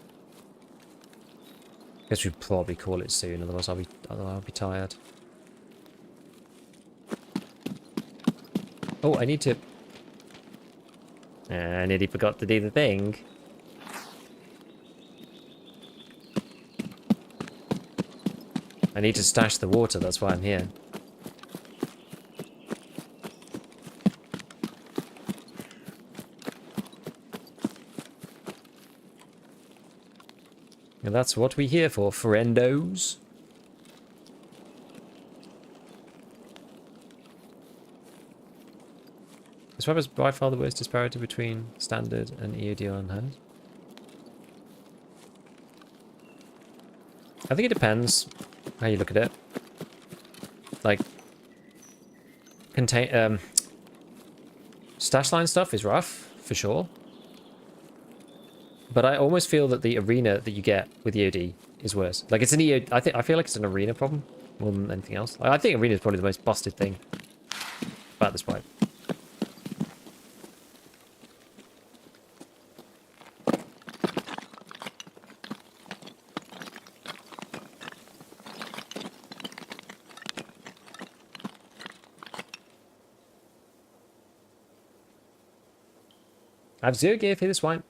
Guess we'd probably call it soon, otherwise I'll be tired. Oh, I need to. I nearly forgot to do the thing. I need to stash the water, that's why I'm here. And that's what we're here for, friendos. This web is by far the worst disparity between standard and EOD on hand. I think it depends how you look at it. Like, stash line stuff is rough, for sure. But I almost feel that the arena that you get with EOD is worse. Like, it's an EOD, I feel like it's an arena problem more than anything else. I think arena is probably the most busted thing about this pipe. I have 0 gear for this wipe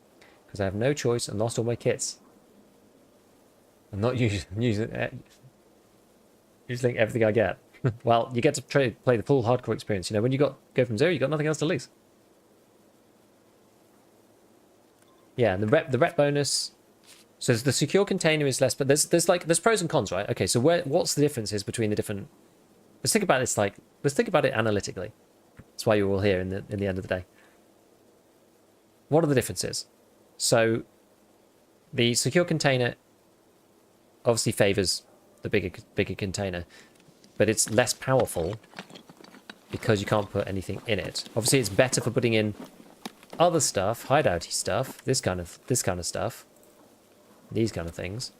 because I have no choice and lost all my kits. I'm not using everything I get. Well, you get to play the full hardcore experience. You know, when you go from 0, you got nothing else to lose. Yeah, and the rep bonus. So the secure container is less, but there's pros and cons, right? Okay, so what's the differences between the different? Let's think about this. Let's think about it analytically. That's why you're all here in the end of the day. What are the differences? So the secure container obviously favors the bigger container, but it's less powerful because you can't put anything in it. Obviously, it's better for putting in other stuff, hideouty stuff, this kind of stuff, these kind of things.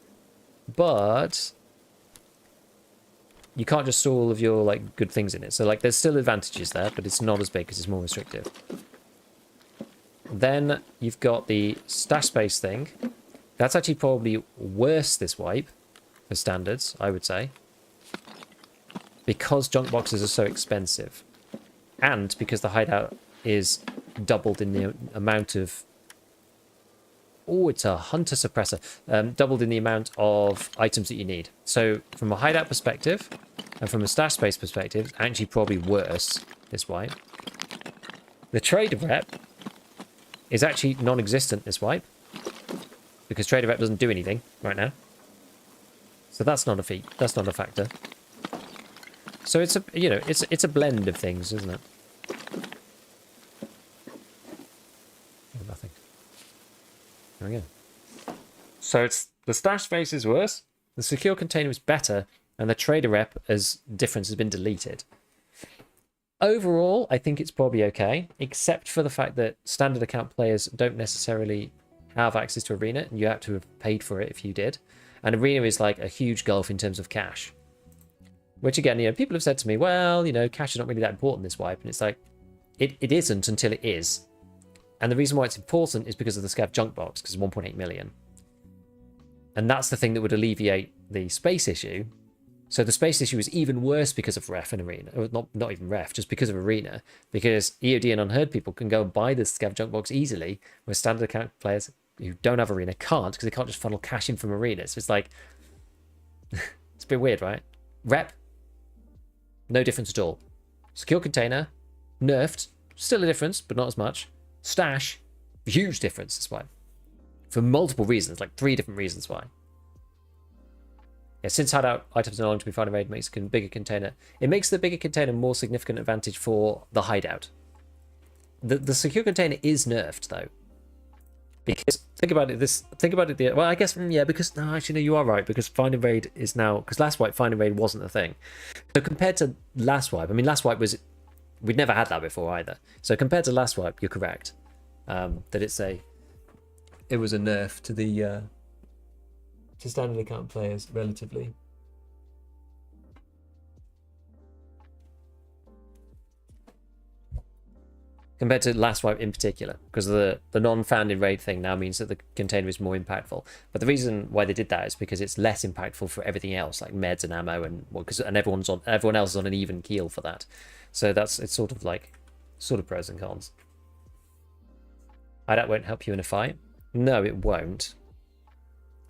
But you can't just store all of your like good things in it. So like, there's still advantages there, but it's not as big because it's more restrictive. Then you've got the stash space thing. That's actually probably worse this wipe for standards, I would say. Because junk boxes are so expensive. And because the hideout is doubled in the amount of... Oh, it's a hunter suppressor. Doubled in the amount of items that you need. So from a hideout perspective and from a stash space perspective, it's actually probably worse this wipe. The trader rep is actually non-existent this wipe. Because trader rep doesn't do anything right now. So that's not a feat. That's not a factor. So it's a, you know, it's a blend of things, isn't it? Oh, nothing. There we go. So it's the stash space is worse, the secure container is better, and the trader rep as difference has been deleted. Overall, I think it's probably okay, except for the fact that standard account players don't necessarily have access to Arena, and you have to have paid for it if you did. And Arena is like a huge gulf in terms of cash. Which again, you know, people have said to me, well, you know, cash is not really that important this wipe. And it's like, it isn't until it is. And the reason why it's important is because of the Scav junk box, because it's 1.8 million. And that's the thing that would alleviate the space issue. So the space issue is even worse because of Ref and Arena. Or not even Ref, just because of Arena. Because EOD and Unheard people can go and buy the Scav junk box easily, where standard account players who don't have Arena can't, because they can't just funnel cash in from Arena. So it's like, it's a bit weird, right? Rep, no difference at all. Secure container, nerfed, still a difference, but not as much. Stash, huge difference, that's why. For multiple reasons, like 3 different reasons why. Yeah, since hideout items are no longer to be found in raid makes a bigger container. It makes the bigger container more significant advantage for the hideout. The secure container is nerfed though. Because think about it. Well, I guess yeah. Because no, actually, no, you are right. Because find and raid is now, because last wipe find and raid wasn't a thing. So compared to last wipe, I mean, last wipe was, we'd never had that before either. So compared to last wipe, you're correct. That it was a nerf to the to standard account players relatively. Compared to last wipe in particular, because the non-found in raid thing now means that the container is more impactful. But the reason why they did that is because it's less impactful for everything else, like meds and ammo, and everyone else is on an even keel for that. So it's sort of pros and cons. Hideout won't help you in a fight. No, it won't.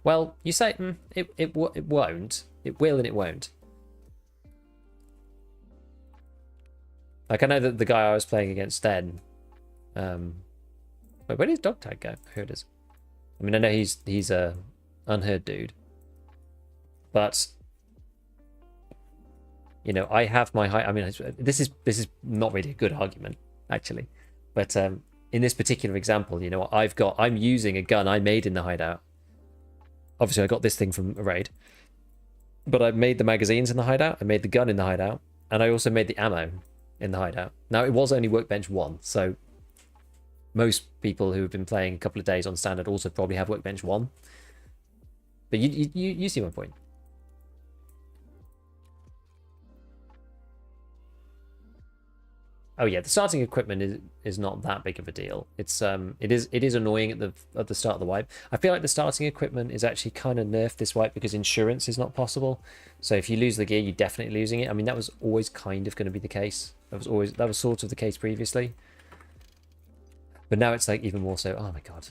Well, you say it won't. It will and it won't. Like, I know that the guy I was playing against then... wait, where did his dog tag go? Here it is. I mean, I know he's a unheard dude. But... You know, I have my height... I mean, this is not really a good argument, actually. But in this particular example, you know, I'm using a gun I made in the hideout. Obviously, I got this thing from a raid. But I made the magazines in the hideout. I made the gun in the hideout. And I also made the ammo in the hideout. Now, it was only workbench 1, so most people who have been playing a couple of days on standard also probably have workbench 1. But you see my point. Oh yeah, the starting equipment is not that big of a deal. It is annoying at the start of the wipe. I feel like the starting equipment is actually kind of nerfed this wipe because insurance is not possible. So if you lose the gear, you're definitely losing it. I mean, that was always kind of going to be the case. That was sort of the case previously. But now it's like even more so. Oh my god.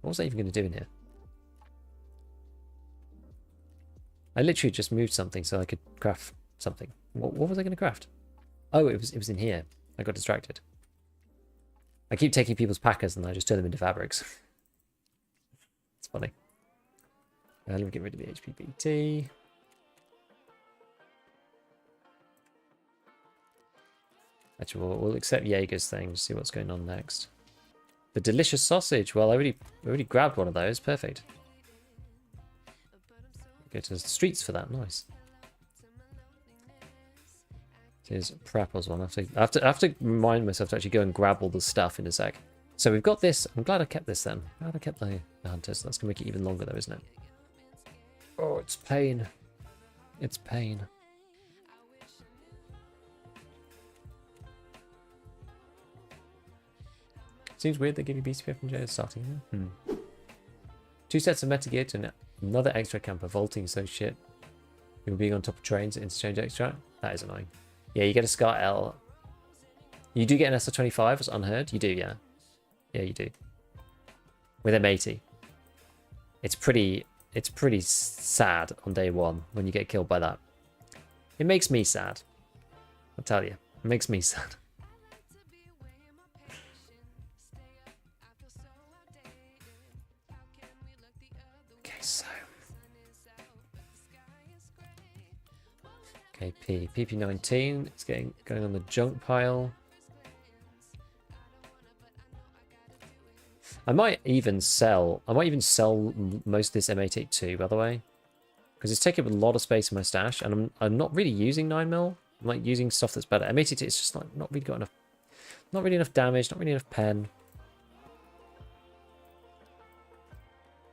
What was I even going to do in here? I literally just moved something so I could craft something. What was I going to craft? Oh, it was in here. I got distracted. I keep taking people's packers and I just turn them into fabrics. It's funny. Let me get rid of the HPBT. Actually, we'll accept Jaeger's thing. See what's going on next. The delicious sausage. Well, I already grabbed one of those. Perfect. Go to the streets for that. Nice. Here's Prapple's one. I have to remind myself to actually go and grab all the stuff in a sec. So we've got this. I'm glad I kept this then. Glad I kept the hunters. That's going to make it even longer though, isn't it? Oh, it's pain. It's pain. Seems weird they give you BCP FMJ as starting. 2 sets of meta gear to another extra camper. Vaulting so shit. People being on top of trains, interchange extra. That is annoying. Yeah, you get a Scar L. You do get an SR25 as unheard. You do, yeah. Yeah, you do. With M80. It's pretty sad on day one when you get killed by that. It makes me sad. I'll tell you. It makes me sad. Okay, so. Okay, PP19. It's going on the junk pile. I might even sell most of this M882, by the way, because it's taking up a lot of space in my stash, and I'm not really using 9mm. I'm like using stuff that's better. M882 is just like not really enough damage, not really enough pen.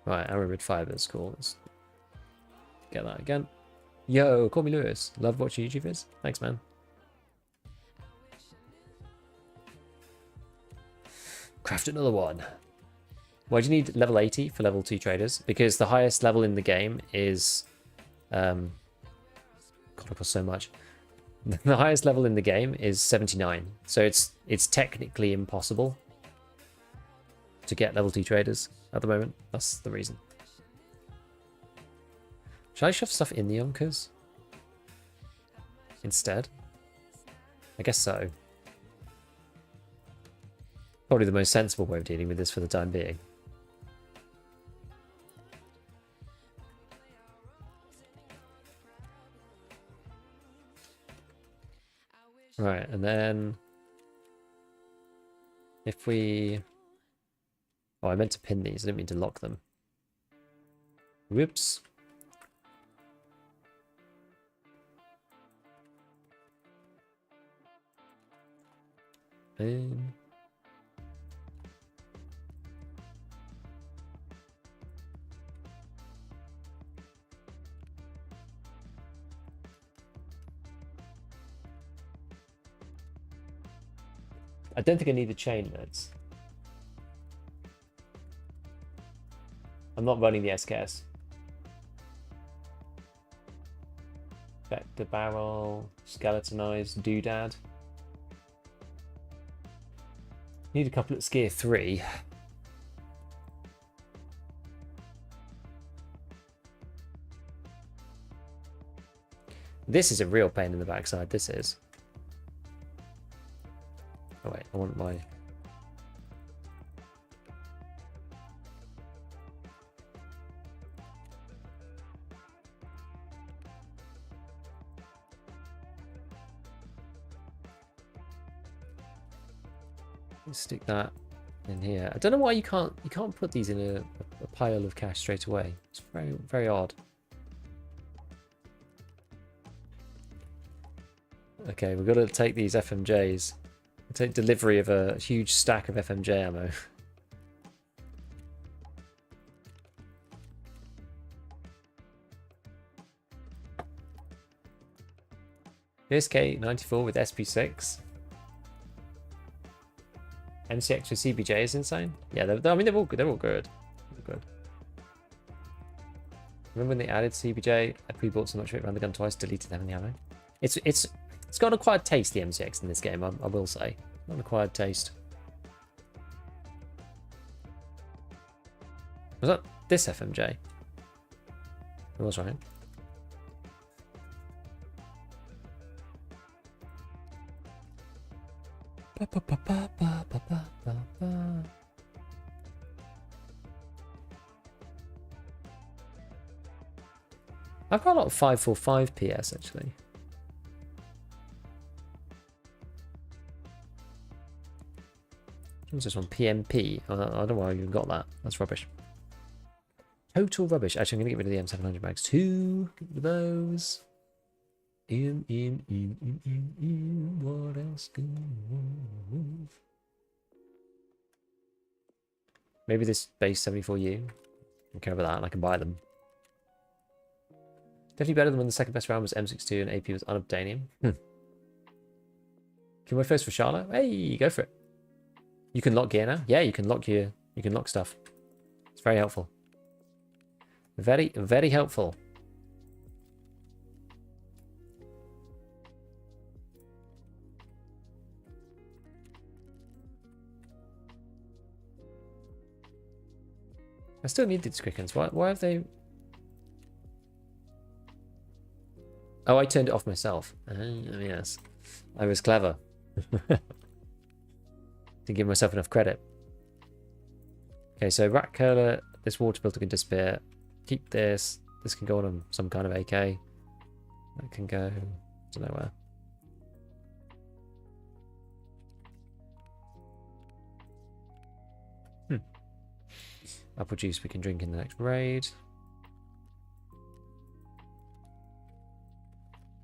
Right, Aramid fibers, cool. Let's get that again. Yo, call me Lewis. Love watching YouTubers. Thanks, man. Craft another one. Why do you need level 80 for level 2 traders? Because the highest level in the game is... God, it costs so much. The highest level in the game is 79. So it's technically impossible to get level 2 traders at the moment. That's the reason. Should I shove stuff in the Yonkers instead? I guess so. Probably the most sensible way of dealing with this for the time being. Right, and then if we... Oh, I meant to pin these. I didn't mean to lock them. Whoops. Boom. I don't think I need the chain nodes. I'm not running the SKS. Vector barrel, skeletonized doodad. Need a couple at Skier 3. This is a real pain in the backside, this is. Oh wait, I want my... Let's stick that in here. I don't know why you can't put these in a pile of cash straight away. It's very, very odd. Okay, we've got to take these FMJs. Take delivery of a huge stack of FMJ ammo. PSK 94 with SP6. MCX with CBJ is insane. Yeah, I mean they're all good. They're all good. They're good. Remember when they added CBJ? I pre-bought so much of it, ran the gun twice, deleted them in the ammo. It's got an acquired taste, the MCX in this game, I will say. Not an acquired taste. Was that this FMJ? It was, right? I've got a lot of 545 PS actually. What's this one? PMP. I don't know why you got that. That's rubbish. Total rubbish. Actually, I'm going to get rid of the M700 mags too. Get rid of those. What else can move? Maybe this base 74U. I don't care about that, and I can buy them. Definitely better than when the second best round was M62 and AP was unobtainium. Can we first for Charlotte? Hey, go for it. You can lock gear now? Yeah, you can lock stuff. It's very helpful. Very, very helpful. I still need these quickens. Why have they... Oh, I turned it off myself. Yes. I was clever. Didn't give myself enough credit. Okay, so rat curler, this water filter can disappear. Keep this. This can go on some kind of AK. That can go... I don't know where. Apple juice we can drink in the next raid.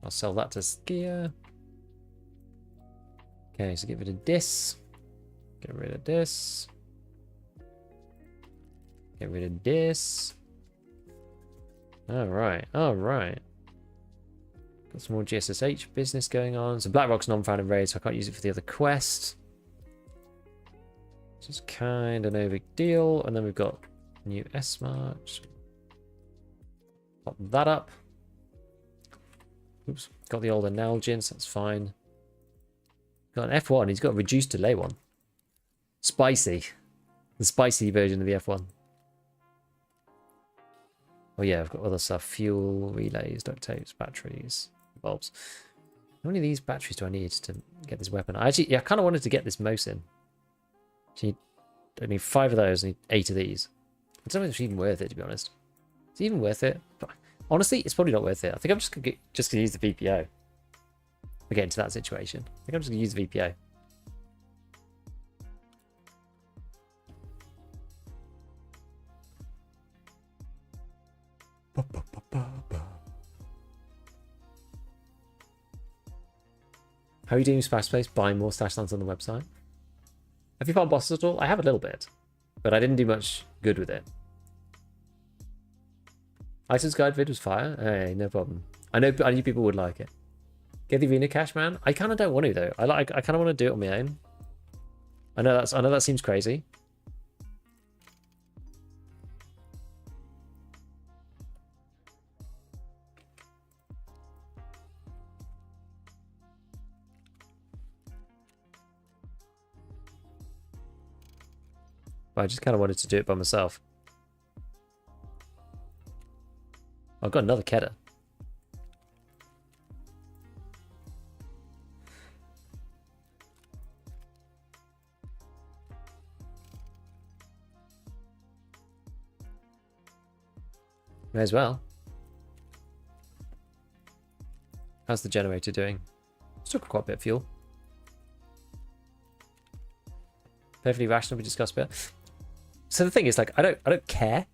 I'll sell that to Skier. Okay, so get rid of this. Get rid of this. Get rid of this. Alright, alright. Got some more GSSH business going on. So Blackrock's non-found in raid, so I can't use it for the other quest. Which is kind of no big deal. And then we've got new S-March. Pop that up. Oops. Got the old Analgins, that's fine. Got an F1, he's got a reduced delay one. Spicy. The spicy version of the F1. Oh yeah, I've got other stuff. Fuel, relays, duct tapes, batteries, bulbs. How many of these batteries do I need to get this weapon? I kind of wanted to get this Mosin. I need 5 of those, I need 8 of these. I don't know if it's even worth it, to be honest. Is it even worth it? But honestly, it's probably not worth it. I think I'm just gonna use the VPO. We get into that situation. I think I'm just gonna use the VPO. How are you doing with Splash Place? Buying more stash lands on the website. Have you found bosses at all? I have a little bit, but I didn't do much good with it. Items guide vid was fire. Hey, no problem. I knew people would like it. Get the arena cash, man. I kind of don't want to though. I kind of want to do it on my own. I know that seems crazy. But I just kind of wanted to do it by myself. I've got another Kedda. May as well. How's the generator doing? Still got quite a bit of fuel. Perfectly rational, we discussed a bit. So the thing is, like, I don't care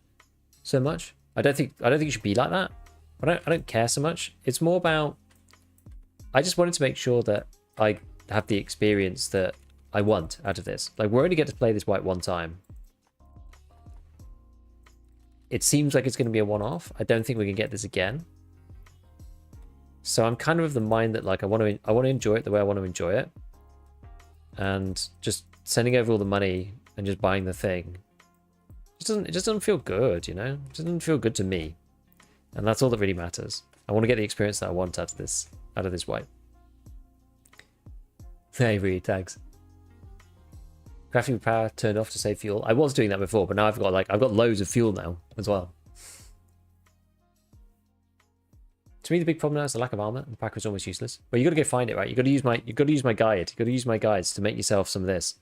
so much. I don't think it should be like that. I don't care so much. It's more about, I just wanted to make sure that I have the experience that I want out of this. Like, we're only get to play this wipe one time. It seems like it's going to be a one-off. I don't think we can get this again. So I'm kind of the mind that, like, I want to enjoy it the way I want to enjoy it, and just sending over all the money and just buying the thing. It just doesn't feel good, you know? It doesn't feel good to me. And that's all that really matters. I want to get the experience that I want out of this wipe. Hey, read tags. Crafting power turned off to save fuel. I was doing that before, but now I've got loads of fuel now as well. To me, the big problem now is the lack of armor, and the pack was almost useless. Well, you got to go find it, right? You got to use my guide. You got to use my guides to make yourself some of this.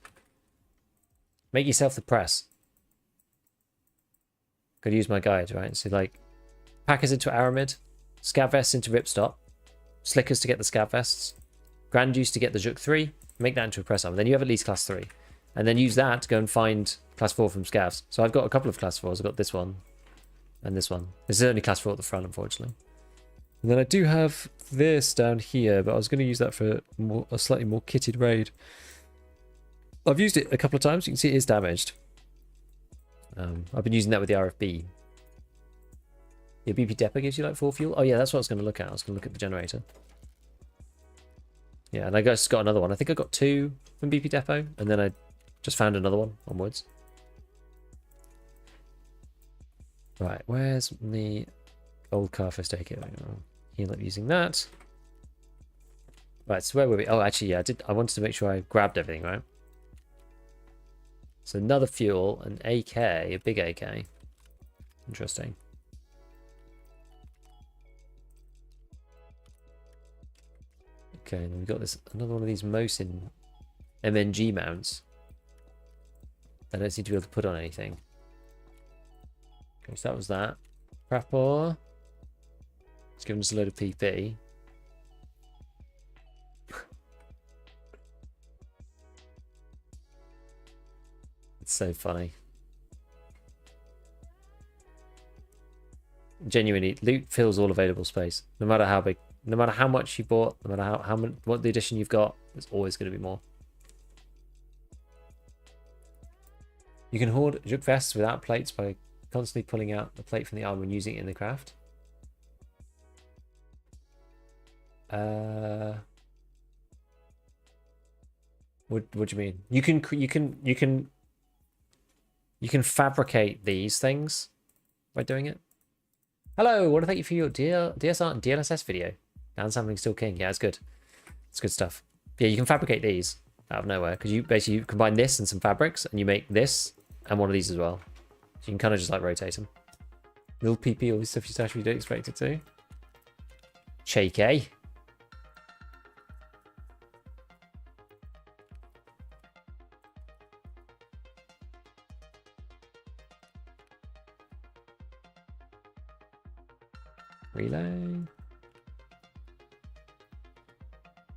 Make yourself the press. Got to use my guide, right? So, like, packers into Aramid, scav vests into Ripstop, slickers to get the scav vests, grand juice to get the Juk 3, make that into a press armor. Then you have at least class 3. And then use that to go and find class 4 from scavs. So I've got a couple of class 4s. I've got this one and this one. This is only class 4 at the front, unfortunately. And then I do have this down here, but I was going to use that for a slightly more kitted raid. I've used it a couple of times. You can see it is damaged. I've been using that with the RFB. Your BP depot gives you like 4 fuel. Oh yeah, that's what I was going to look at. I was going to look at the generator. Yeah, and I just got another one. I think I got 2 from BP depot, and then I Just found another one on woods. Right, where's the old car first aid kit? I'll heal up using that. Right, so where were we? Oh, actually, yeah, I wanted to make sure I grabbed everything, right? So another fuel, an AK, a big AK. Interesting. Okay, and we've got this another one of these Mosin MNG mounts. I don't seem to be able to put on anything. Okay, so that was that. Prapor. It's giving us a load of PP. It's so funny. Genuinely, loot fills all available space. No matter how big, no matter how much you bought, no matter how much, what the edition you've got, there's always going to be more. You can hoard Juk vests without plates by constantly pulling out the plate from the armor and using it in the craft. What do you mean? You can fabricate these things by doing it. Hello, I want to thank you for your DSR and DLSS video. Downsampling still king. Yeah, it's good. It's good stuff. Yeah, you can fabricate these out of nowhere because you basically combine this and some fabrics and you make this and one of these as well. So you can kind of just like rotate them. Little PP, all this stuff you actually don't expect it to. Shake, eh?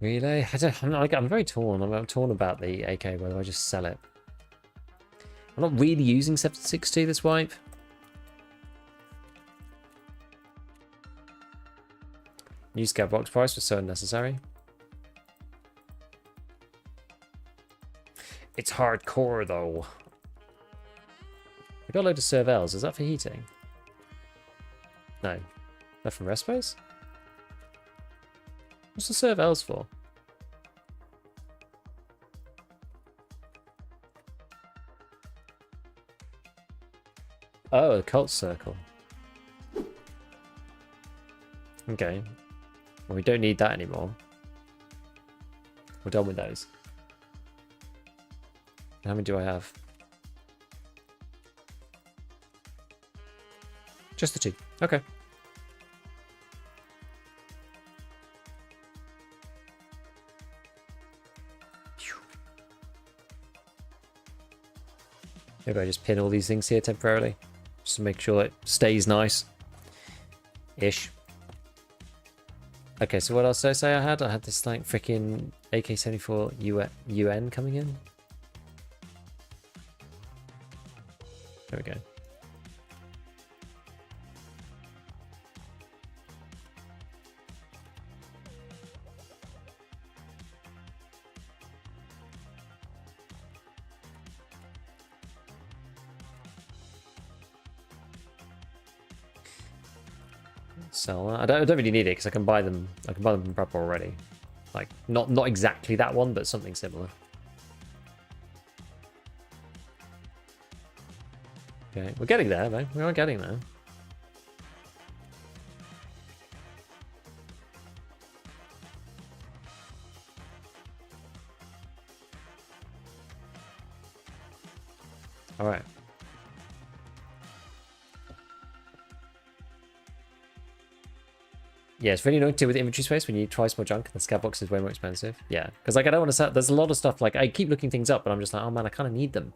Relay. I'm very torn. I'm torn about the AK, whether I just sell it. I'm not really using 762 this wipe. New scout box price was so unnecessary. It's hardcore though. I got a load of Servels. Is that for heating? No. That from rest space? What's the Servels for? Oh, a cult circle. Okay. Well, we don't need that anymore. We're done with those. How many do I have? Just the 2. Okay. Maybe I just pin all these things here temporarily. Just to make sure it stays nice. Ish. Okay, so what else did I say I had? I had this like freaking AK-74 UN coming in. There we go. Sell that. I don't really need it because I can buy them. I can buy them from prep already. Like not exactly that one, but something similar. Okay, we're getting there, though. We are getting there. All right. Yeah, it's really annoying to deal with inventory space when you need twice more junk and the scav box is way more expensive. Yeah, because like I don't want to sell. There's a lot of stuff like I keep looking things up, but I'm just like, oh man, I kind of need them.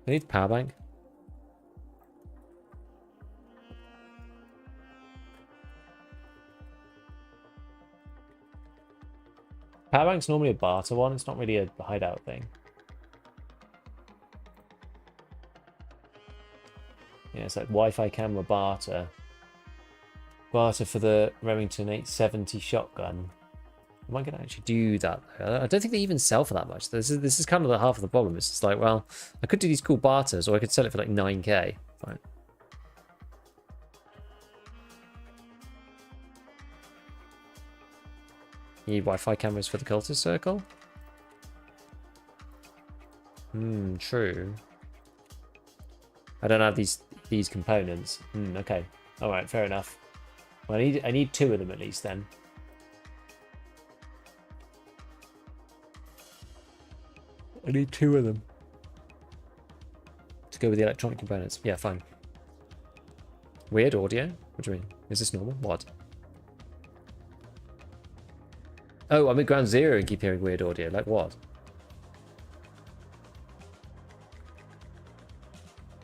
I need the power bank. Power bank's normally a barter one. It's not really a hideout thing. Yeah, it's like Wi-Fi camera barter. Barter for the Remington 870 shotgun. Am I going to actually do that? I don't think they even sell for that much. This is kind of the half of the problem. It's just like, well, I could do these cool barters, or I could sell it for like 9k. Right. You need Wi-Fi cameras for the cultist circle? True. I don't have these components. Okay. All right, fair enough. Well, I need 2 of them at least then. I need 2 of them to go with the electronic components. Yeah, fine. Weird audio? What do you mean? Is this normal? What? Oh, I'm at ground 0 and keep hearing weird audio. Like what?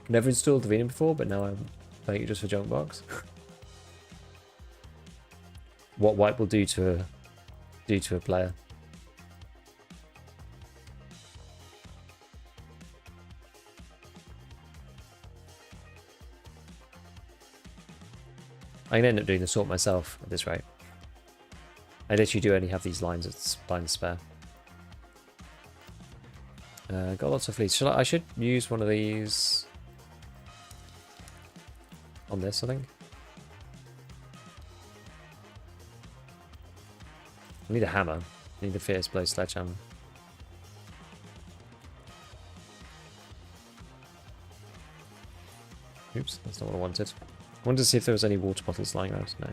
Never installed the Venom before, but now I'm playing it just for Junkbox. What wipe will do to a player. I can end up doing the sort myself at this rate. I literally do only have these lines spare. Got lots of fleets. I should use one of these on this, I think. I need a hammer. I need a fierce blow sledgehammer. Oops, that's not what I wanted. I wanted to see if there was any water bottles lying around. No.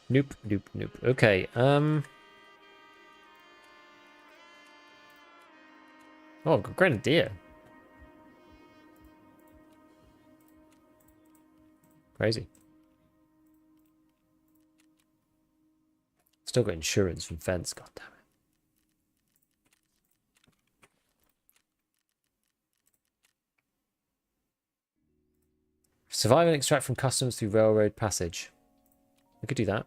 Nope, nope, nope. Okay, Oh, I've got Grenadier. Crazy. Still got insurance from Fence, god damn it. Survive and extract from customs through railroad passage. I could do that.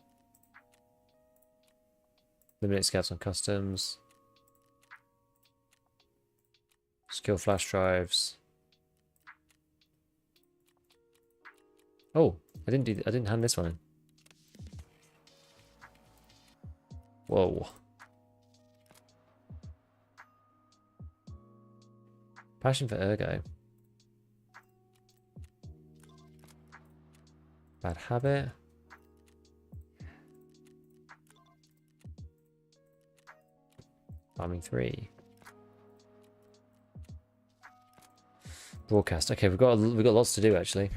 Eliminate scouts on customs. Skill flash drives. Oh, I didn't hand this one in. Whoa. Passion for ergo. Bad habit. Farming 3. Broadcast. Okay, we've got lots to do actually.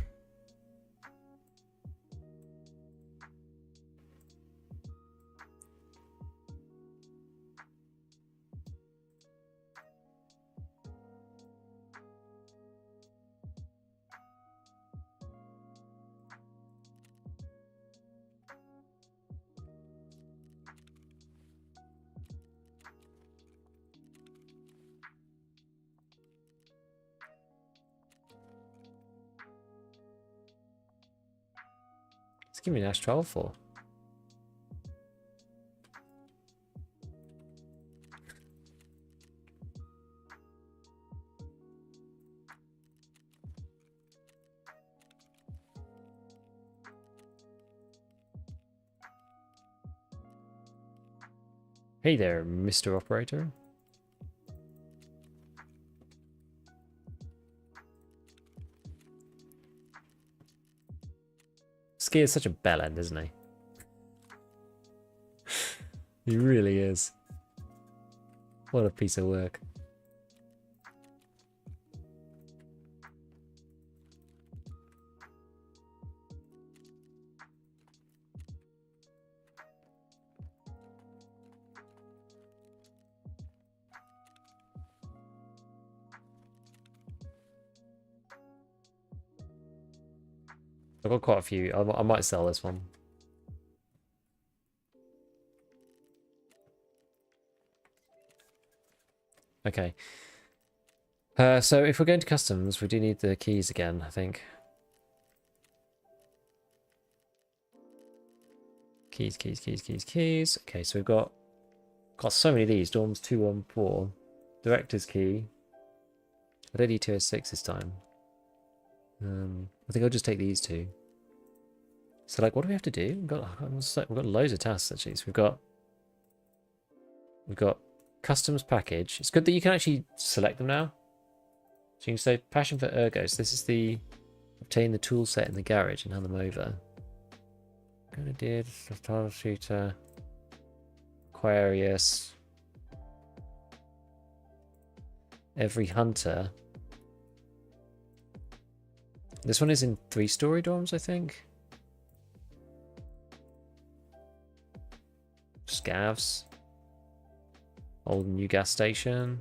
Give me an Ash 12 for. Hey there, Mr. Operator. Ski is such a bellend, isn't he? He really is. What a piece of work. I've got quite a few. I might sell this one. Okay. So if we're going to customs, we do need the keys again, I think. Keys, keys, keys, keys, keys. Okay, so we've got so many of these. Dorms 214. Director's key. I don't need 206 this time. I think I'll just take these 2. So, like, what do we have to do? We've got loads of tasks actually. So we've got customs package. It's good that you can actually select them now. So you can say passion for ergos. This is the obtain the tool set in the garage and hand them over. Grenadier, title shooter, Aquarius. every hunter. This one is in 3-story dorms, I think. Scavs. Old new gas station.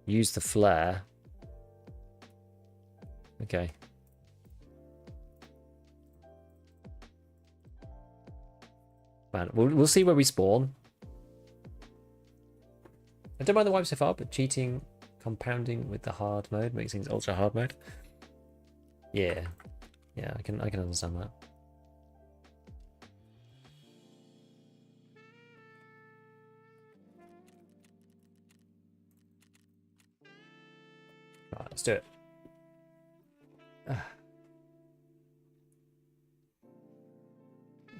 Use the flare. Okay. Man, we'll see where we spawn. I don't mind the wipe so far, but cheating, compounding with the hard mode makes things ultra hard mode. Yeah, yeah, I can understand that. Right, let's do it. I'm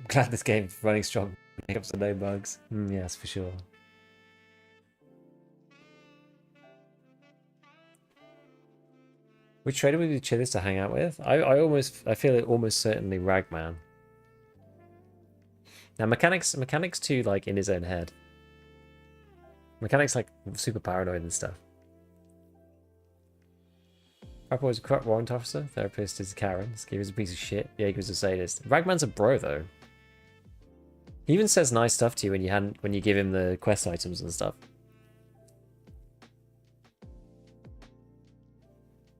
glad this game's running strong. Hiccups and no bugs. Yes, for sure. Which trader would be the chillest to hang out with? I feel it almost certainly Ragman. Now mechanics too, like in his own head. Mechanics like super paranoid and stuff. Papa was a corrupt warrant officer. Therapist is Karen. Skeever's a piece of shit. Jaeger's a sadist. Ragman's a bro though. He even says nice stuff to you when you give him the quest items and stuff.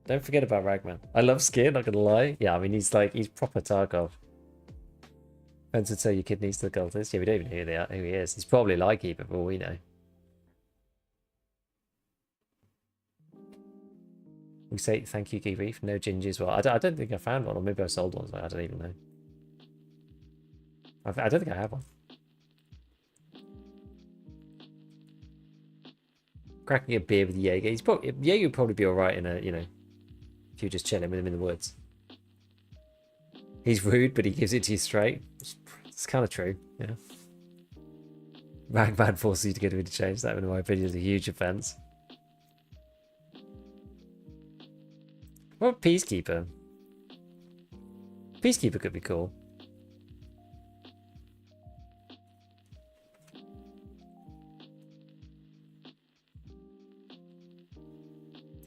Don't forget about Ragman. I love Skin, not gonna lie. Yeah, I mean he's proper Tarkov. Friends would say your kid needs the cultist. Yeah, we don't even know who he is. He's probably Lightkeeper for all we know. We say thank you, Geef. No gingers. Well, I don't think I found one, or maybe I sold one. So I don't even know. I don't think I have one. Cracking a beer with Jaeger. Jaeger would probably be alright in a, you know, if you're just chilling with him in the woods. He's rude, but he gives it to you straight. It's kind of true, yeah. Ragman forces you to get him to change. That, in my opinion, is a huge offense. What about Peacekeeper? Peacekeeper could be cool.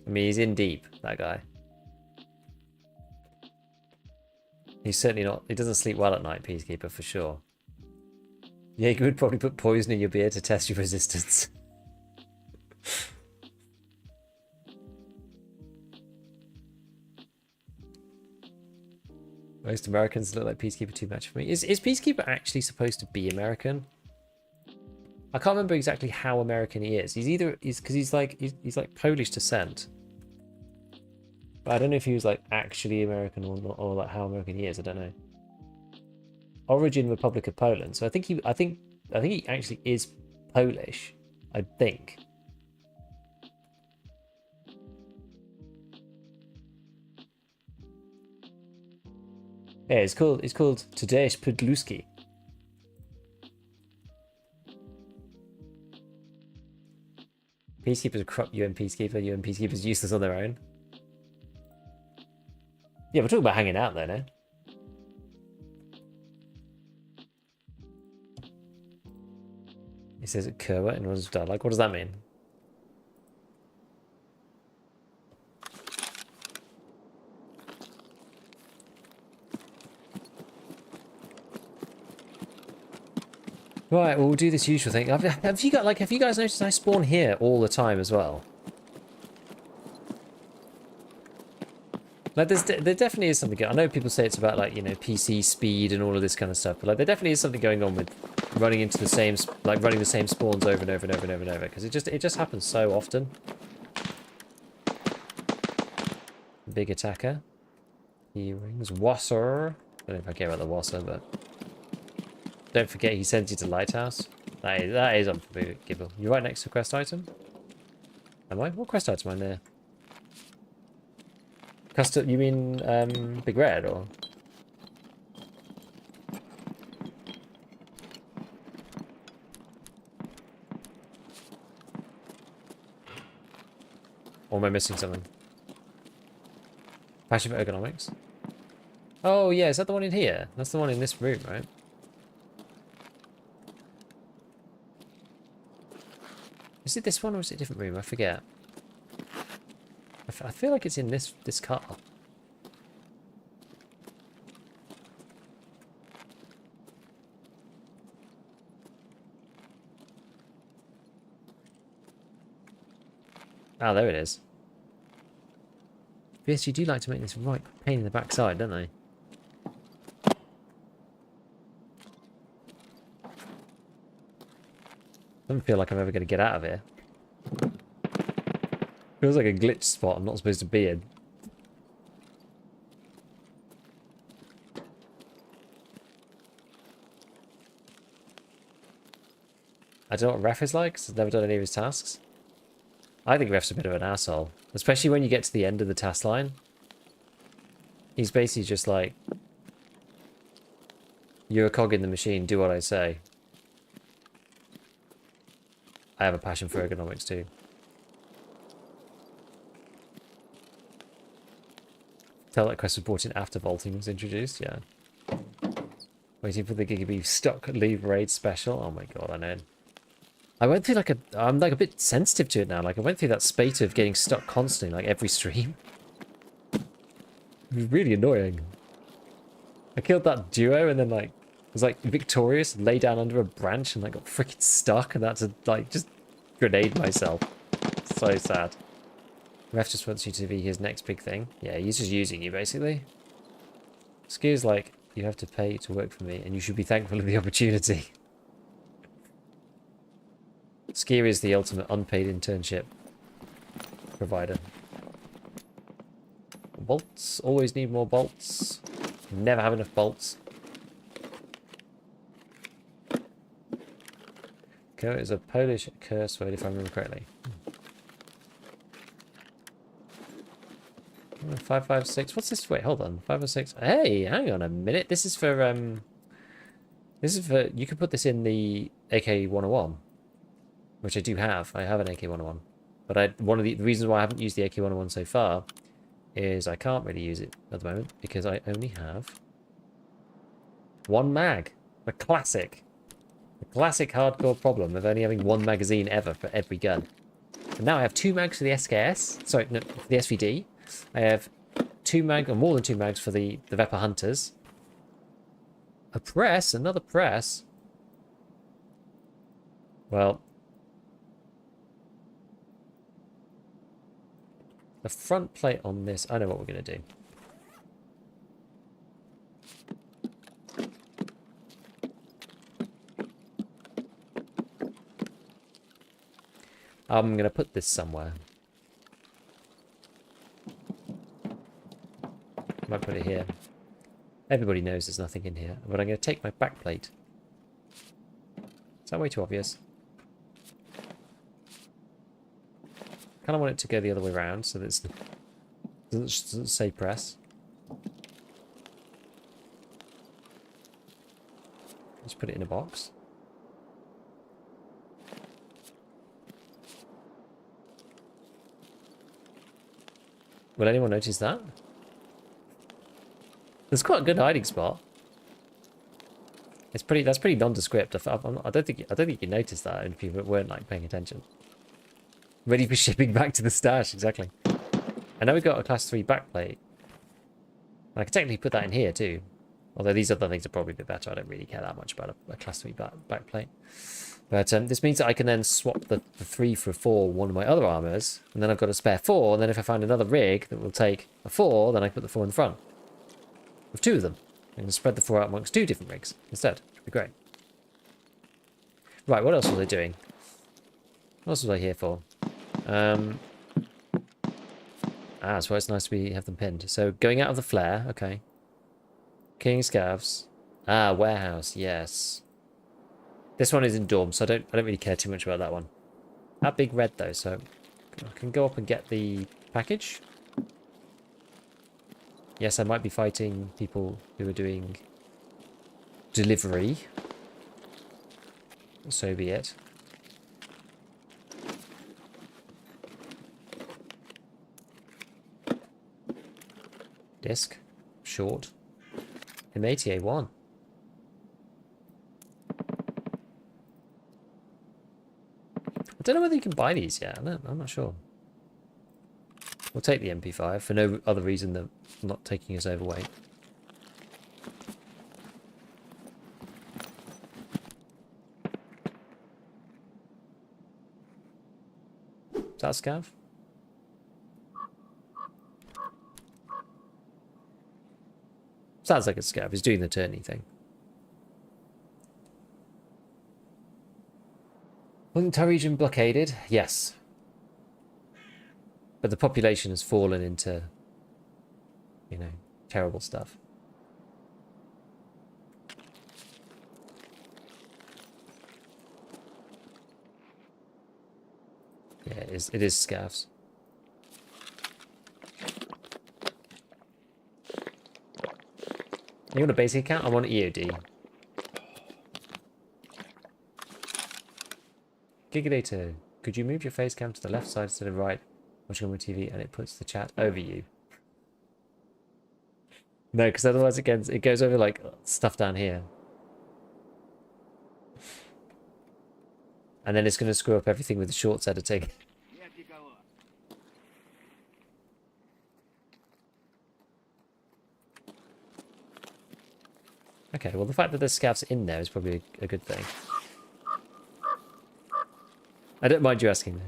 I mean, he's in deep, that guy. He's certainly not... He doesn't sleep well at night, Peacekeeper, for sure. Jaeger would probably put poison in your beer to test your resistance. Most Americans look like Peacekeeper too much for me. Is Peacekeeper actually supposed to be American? I can't remember exactly how American he is. He's like Polish descent. But I don't know if he was like actually American or not, or like how American he is. I don't know. Origin Republic of Poland. So I think he actually is Polish. I think. Yeah, it's called Tadeusz Podluski. Peacekeepers are corrupt UN Peacekeeper. UN Peacekeepers useless on their own. Yeah, we're talking about hanging out there now. He says it Kerwa in Runs of Dialogue. What does that mean? Right, well, we'll do this usual thing. Have you guys noticed I spawn here all the time as well? Like, there definitely is something. I know people say it's about, like, you know, PC speed and all of this kind of stuff, but like there definitely is something going on with running into the same, like running the same spawns over and over and over and over and over, because it just happens so often. Big attacker. Earrings. Wasser. I don't know if I care about the Wasser, but don't forget he sends you to Lighthouse. That is unforgivable. You're right next to a quest item. Am I? What quest item am I near? Custom, you mean Big Red, or? Or am I missing something? Passion for ergonomics? Oh yeah, is that the one in here? That's the one in this room, right? Is it this one or is it a different room? I forget. I feel like it's in this car. Oh, there it is. PSG do like to make this right pain in the backside, don't they? I don't feel like I'm ever going to get out of here. Feels like a glitch spot I'm not supposed to be in. I don't know what Ref is like, because I've never done any of his tasks. I think Ref's a bit of an asshole. Especially when you get to the end of the task line. He's basically just like, you're a cog in the machine, do what I say. I have a passion for ergonomics too. Tell that quest was brought in after vaulting was introduced, yeah. Waiting for the Gigabeef stock leave raid special. Oh my god, I know. I went through like I'm like a bit sensitive to it now. Like I went through that spate of getting stuck constantly, like every stream. It was really annoying. I killed that duo and then like was like victorious, lay down under a branch and like got freaking stuck and had to like just grenade myself. So sad. Ref just wants you to be his next big thing. Yeah, he's just using you basically. Skew's like, you have to pay to work for me and you should be thankful of the opportunity. Skier is the ultimate unpaid internship provider. Bolts. Always need more bolts. Never have enough bolts. Ko is a Polish curse word if I remember correctly. 556. What's this? Wait, hold on. 506. Hey, hang on a minute. This is for you can put this in the AK-101. Which I do have. I have an AK-101. But one of the reasons why I haven't used the AK-101 so far is I can't really use it at the moment because I only have one mag. A classic. A classic hardcore problem of only having one magazine ever for every gun. And now I have 2 mags for the SKS. Sorry, no, for the SVD. I have 2 mag, or more than 2 mags for the Vepr Hunters. A press, another press. Well, the front plate on this, I know what we're going to do. I'm going to put this somewhere. I might put it here. Everybody knows there's nothing in here, but I'm going to take my back plate. Is that way too obvious? Kind of want it to go the other way around so that it doesn't say press. Just put it in a box. Will anyone notice that? It's quite a good hiding spot. It's pretty. That's pretty nondescript. I don't think you noticed that if you weren't like paying attention. Ready for shipping back to the stash, exactly. And now we've got a class 3 backplate. I can technically put that in here too. Although these other things are probably a bit better. I don't really care that much about a class 3 backplate. But this means that I can then swap the 3 for 4 one of my other armors. And then I've got a spare 4. And then if I find another rig that will take a 4, then I can put the 4 in the front. With 2 of them. I can spread the 4 out amongst 2 different rigs instead. It'd be great. Right, what else was I doing? What else was I here for? That's why it's nice to have them pinned. So going out of the flare, okay. King Scavs. Warehouse, yes. This one is in dorm, so I don't really care too much about that one. That big red though, so I can go up and get the package. Yes, I might be fighting people who are doing delivery. So be it. Disc. Short. M80A1. I don't know whether you can buy these yet. I'm not sure. We'll take the MP5 for no other reason than not taking us overweight. Is that a scav? Sounds like a scav. He's doing the turny thing. Wasn't Thai region blockaded? Yes. But the population has fallen into, you know, terrible stuff. Yeah, it is scavs. You want a basic account? I want EOD. Gigadata, could you move your face cam to the left side instead of right? Watching on my TV and it puts the chat over you. No, because otherwise it goes over like stuff down here. And then it's going to screw up everything with the shorts editing. Okay, well the fact that there's scavs in there is probably a good thing. I don't mind you asking though.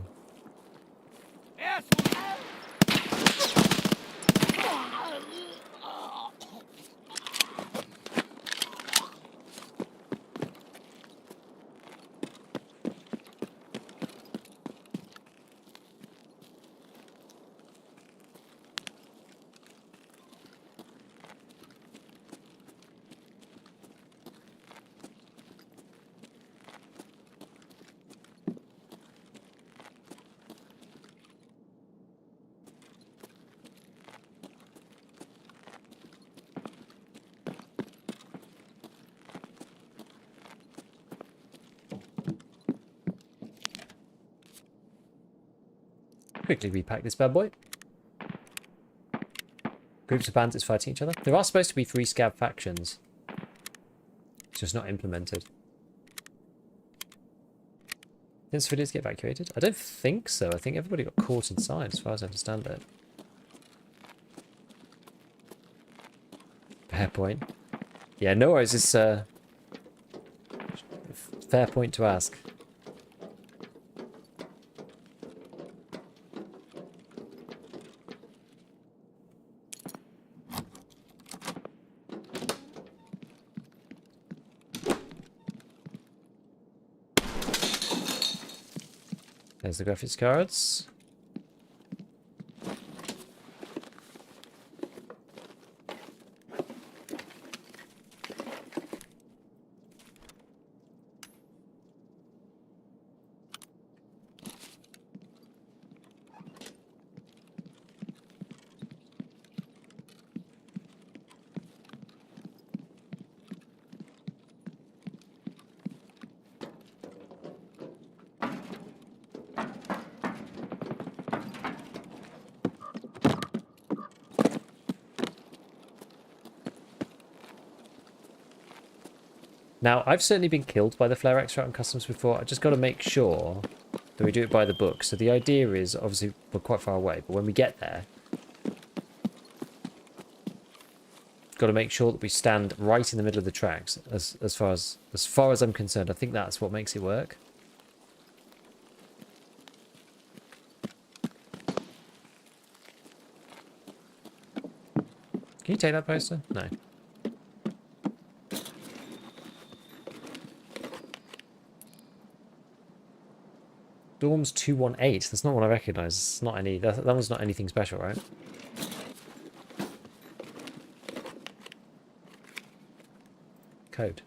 Quickly repack this bad boy. Groups of bandits fighting each other. There are supposed to be 3 scav factions. It's just not implemented. Didn't civilians get evacuated? I don't think so. I think everybody got caught inside, as far as I understand it. Fair point. Yeah, no worries. It's a fair point to ask. There's the graphics cards. Now, I've certainly been killed by the flare extract on customs before. I just got to make sure that we do it by the book. So the idea is, obviously, we're quite far away, but when we get there, got to make sure that we stand right in the middle of the tracks. As far as I'm concerned, I think that's what makes it work. Can you take that poster? No. Dorms 218. That's not one I recognise. It's not any. That one's not anything special, right? Code.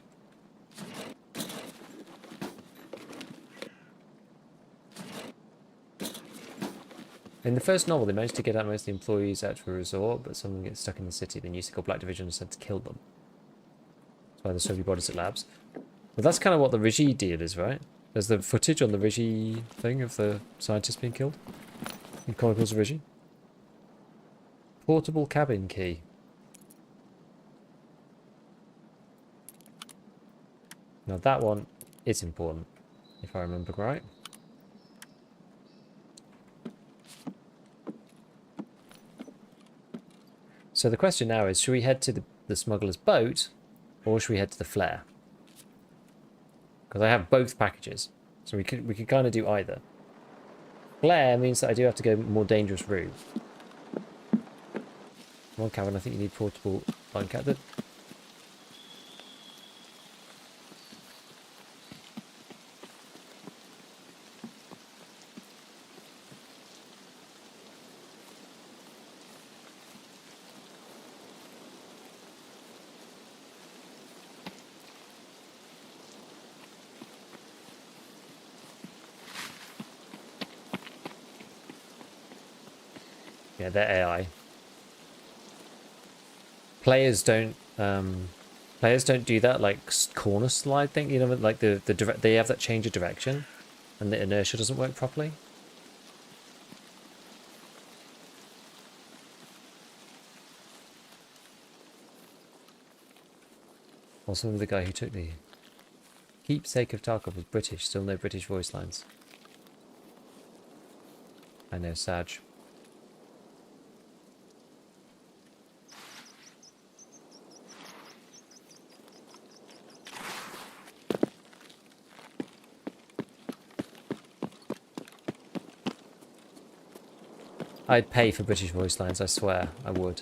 In the first novel, they managed to get out most of the employees out to a resort, but some of them get stuck in the city. The new called Black Division is sent to kill them. That's why there's so many bodies at labs. Well, that's kind of what the Rigi deal is, right? There's the footage on the Rigi thing of the scientists being killed in Chronicles of Rigi. Portable cabin key. Now that one is important, if I remember right. So the question now is, should we head to the smuggler's boat, or should we head to the flare? Because I have both packages, so we could kind of do either. Flare means that I do have to go more dangerous route. Come on, Kevin, I think you need portable line captain. Yeah, they're AI. Players don't do that like corner slide thing, you know, like they have that change of direction and the inertia doesn't work properly. Also, remember the guy who took the keepsake of Tarkov was British, still no British voice lines. I know, Sag. I'd pay for British voice lines, I swear, I would.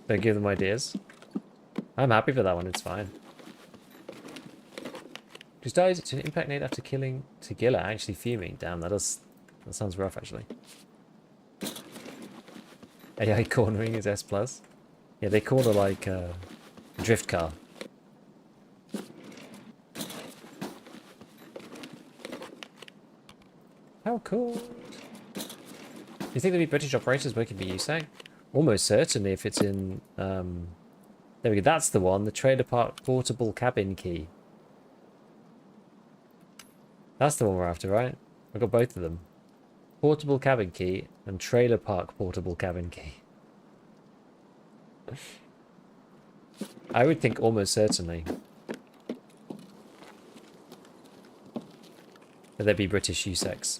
Don't give them ideas. I'm happy for that one, it's fine. Just dies to an impact nade after killing Tagilla, actually fuming. Damn, that sounds rough actually. AI cornering is S+. Yeah, they corner like a drift car. How cool. You think there'll be British operators working for USAC? Almost certainly if it's in... there we go, that's the one. The trailer park portable cabin key. That's the one we're after, right? I've got both of them. Portable cabin key and trailer park portable cabin key. I would think almost certainly that there'd be British USECs.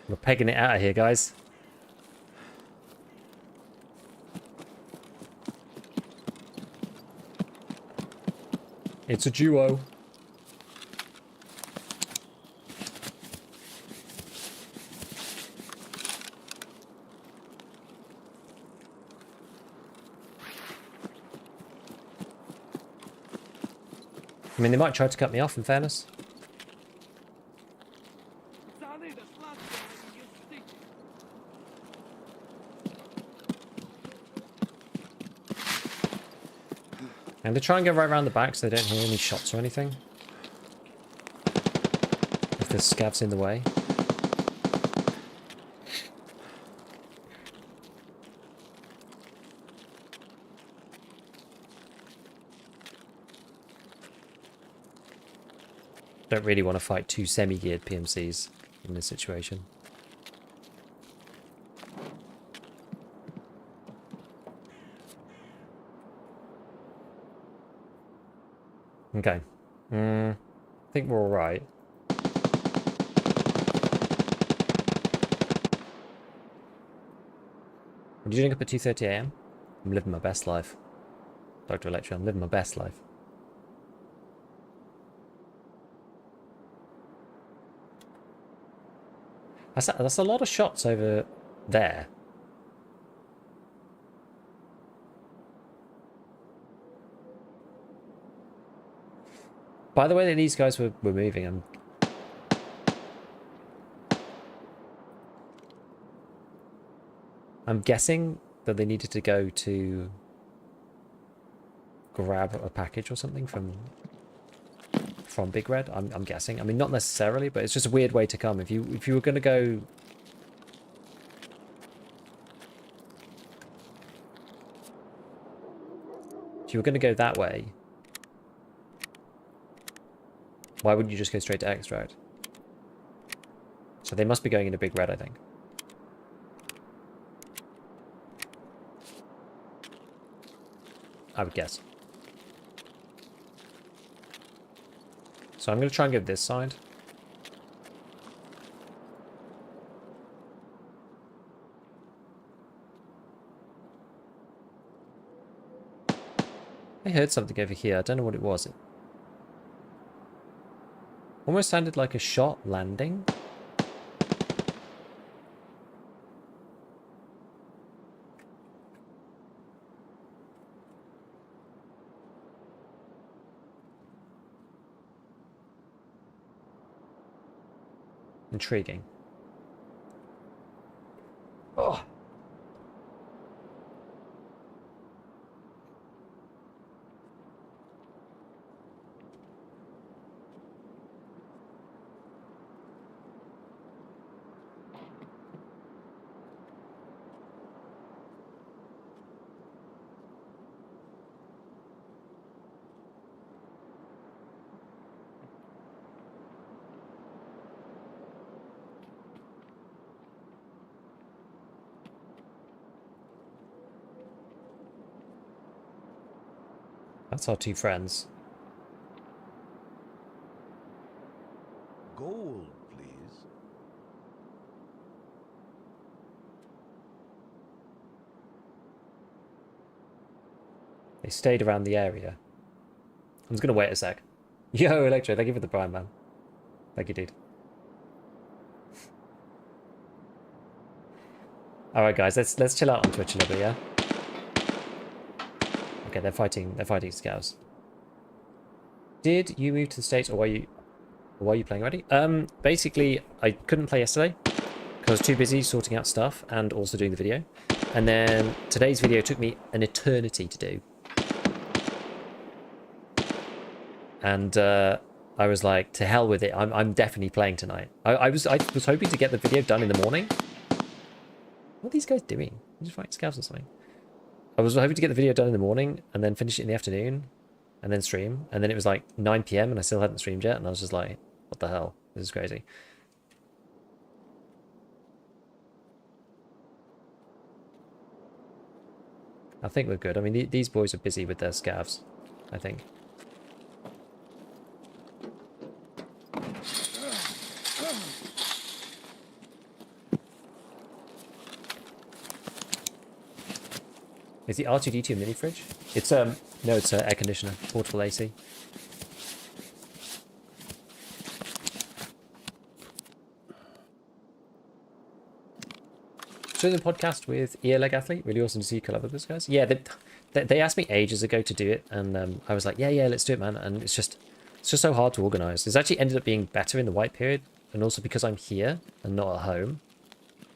We're pegging it out of here, guys. It's a duo. I mean, they might try to cut me off, in fairness. And to try and go right around the back so they don't hear any shots or anything. If there's scavs in the way. Don't really want to fight two semi-geared PMCs in this situation. Okay. I think we're all right. What are you doing up at 2:30 AM? I'm living my best life. Dr. Electra, I'm living my best life. That's a lot of shots over there. By the way that these guys were moving, I'm guessing that they needed to go to grab a package or something from Big Red. I'm guessing. I mean, not necessarily, but it's just a weird way to come. If you were going to go, if you were going to go that way, why wouldn't you just go straight to extract? So they must be going into Big Red, I think. I would guess. So I'm going to try and go this side. I heard something over here. I don't know what it was. It almost sounded like a shot landing. Intriguing. Oh. That's our two friends. Gold, please. They stayed around the area. I'm just going to wait a sec. Yo, Electro, thank you for the prime, man. Thank you, dude. Alright, guys, let's chill out on Twitch a little bit, yeah? Okay, they're fighting scouts. Did you move to the States, or were you playing already? Basically, I couldn't play yesterday because I was too busy sorting out stuff and also doing the video. And then today's video took me an eternity to do. And I was like, to hell with it. I'm definitely playing tonight. I was hoping to get the video done in the morning. What are these guys doing? They're just fighting scouts or something. I was hoping to get the video done in the morning and then finish it in the afternoon and then stream. And then it was like 9 PM and I still hadn't streamed yet. And I was just like, what the hell? This is crazy. I think we're good. I mean, these boys are busy with their scavs, I think. Is the R2D2 a mini fridge? It's no, it's an air conditioner, portable AC. So the podcast with Ear Leg Athlete, really awesome to see you collab with those guys. Yeah, they asked me ages ago to do it, and I was like, yeah, let's do it, man. And it's just so hard to organize. It's actually ended up being better in the white period, and also because I'm here and not at home.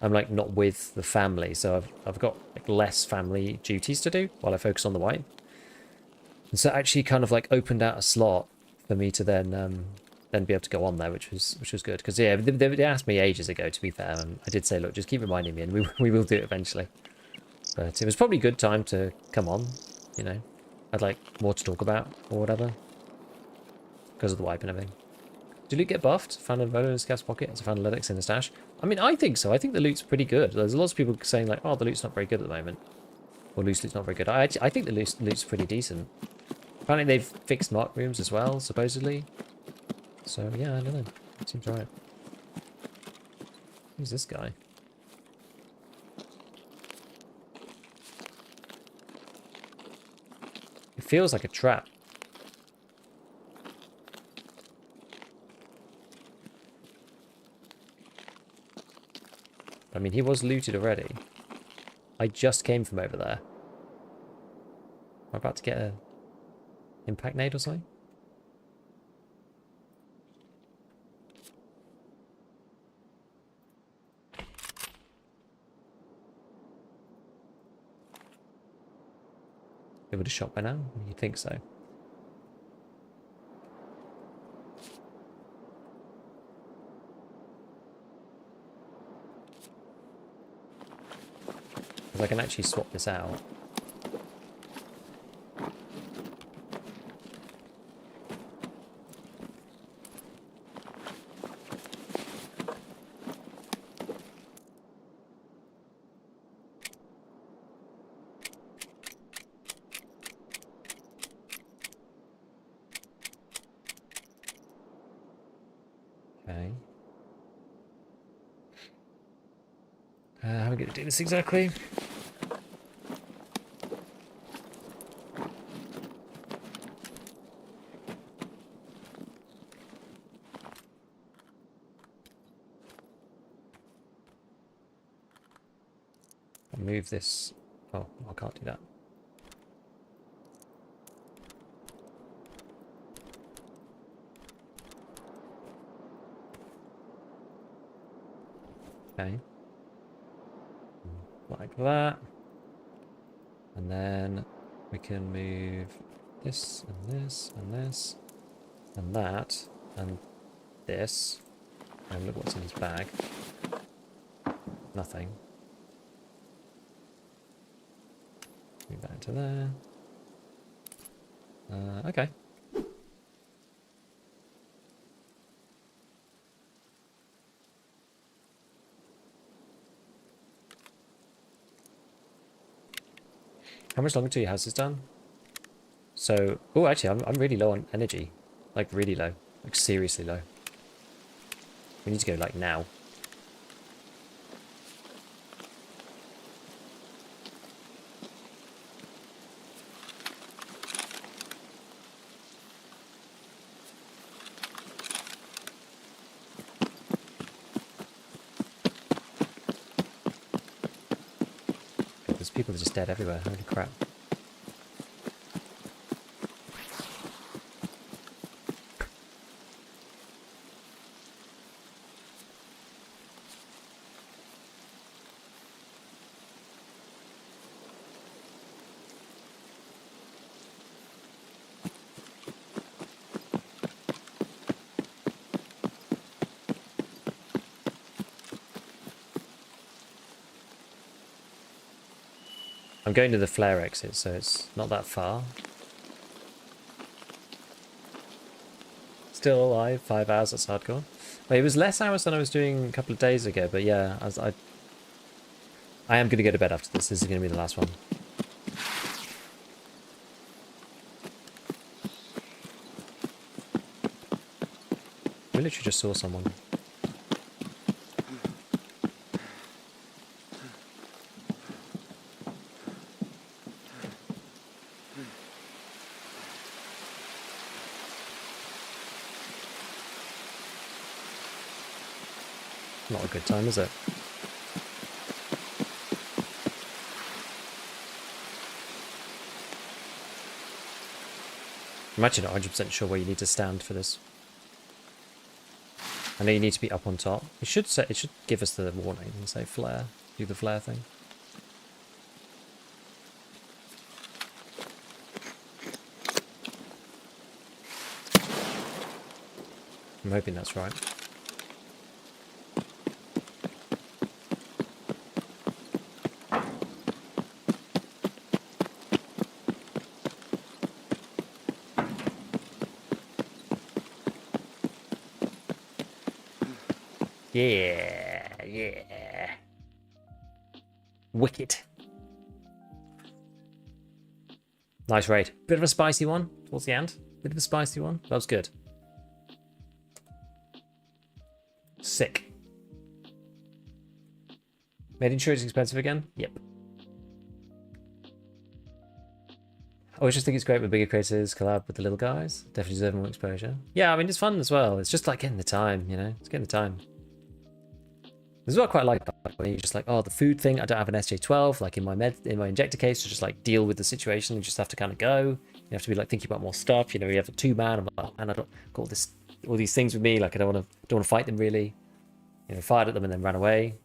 I'm like not with the family, so I've got like less family duties to do while I focus on the white. And so it actually kind of like opened out a slot for me to then be able to go on there, which was good. Because yeah, they asked me ages ago, to be fair, and I did say, look, just keep reminding me, and we will do it eventually. But it was probably a good time to come on, you know. I'd like more to talk about or whatever because of the wipe and everything. Did loot get buffed? Found a Volo in Scav's pocket. Has found Lennox in the stash. I mean, I think so. I think the loot's pretty good. There's lots of people saying like, oh, the loot's not very good at the moment. Or loose loot's not very good. I think the loot's pretty decent. Apparently they've fixed mark rooms as well, supposedly. So yeah, I don't know. It seems right. Who's this guy? It feels like a trap. I mean, he was looted already. I just came from over there. Am I about to get a impact nade or something? They would have shot by now. You'd think so. Because I can actually swap this out. Okay. How are we going to do this exactly? I'll move this. Oh, I can't do that. Okay. Like that. And then we can move this and this and this and that and this. And look what's in his bag. Nothing. Move that into there. Okay. How much longer till your house is done? So, oh, actually, I'm really low on energy. Like, really low. Like, seriously low. We need to go, like, now. There's people just dead everywhere. Holy crap. I'm going to the flare exit, so it's not that far. Still alive, 5 hours, that's hardcore. Well, it was less hours than I was doing a couple of days ago, but yeah, I am going to go to bed after this. This is going to be the last one. We literally just saw someone. Not a good time, is it? I'm actually not 100% sure where you need to stand for this. I know you need to be up on top. It should give us the warning and say flare. Do the flare thing. I'm hoping that's right. Yeah, yeah. Wicked. Nice raid. Bit of a spicy one towards the end. Bit of a spicy one. That was good. Sick. Made insurance expensive again? Yep. I always just think it's great when bigger creators collab with the little guys. Definitely deserve more exposure. Yeah, I mean, it's fun as well. It's just like getting the time, you know? It's getting the time. This is what I quite like. When you're just like, oh, the food thing, I don't have an SJ12, like in my injector case, to just like deal with the situation. You just have to kind of go. You have to be like thinking about more stuff. You know, you have a 2-man. I'm like, oh man, I don't got all these things with me. Like I don't want to fight them really. You know, fired at them and then ran away.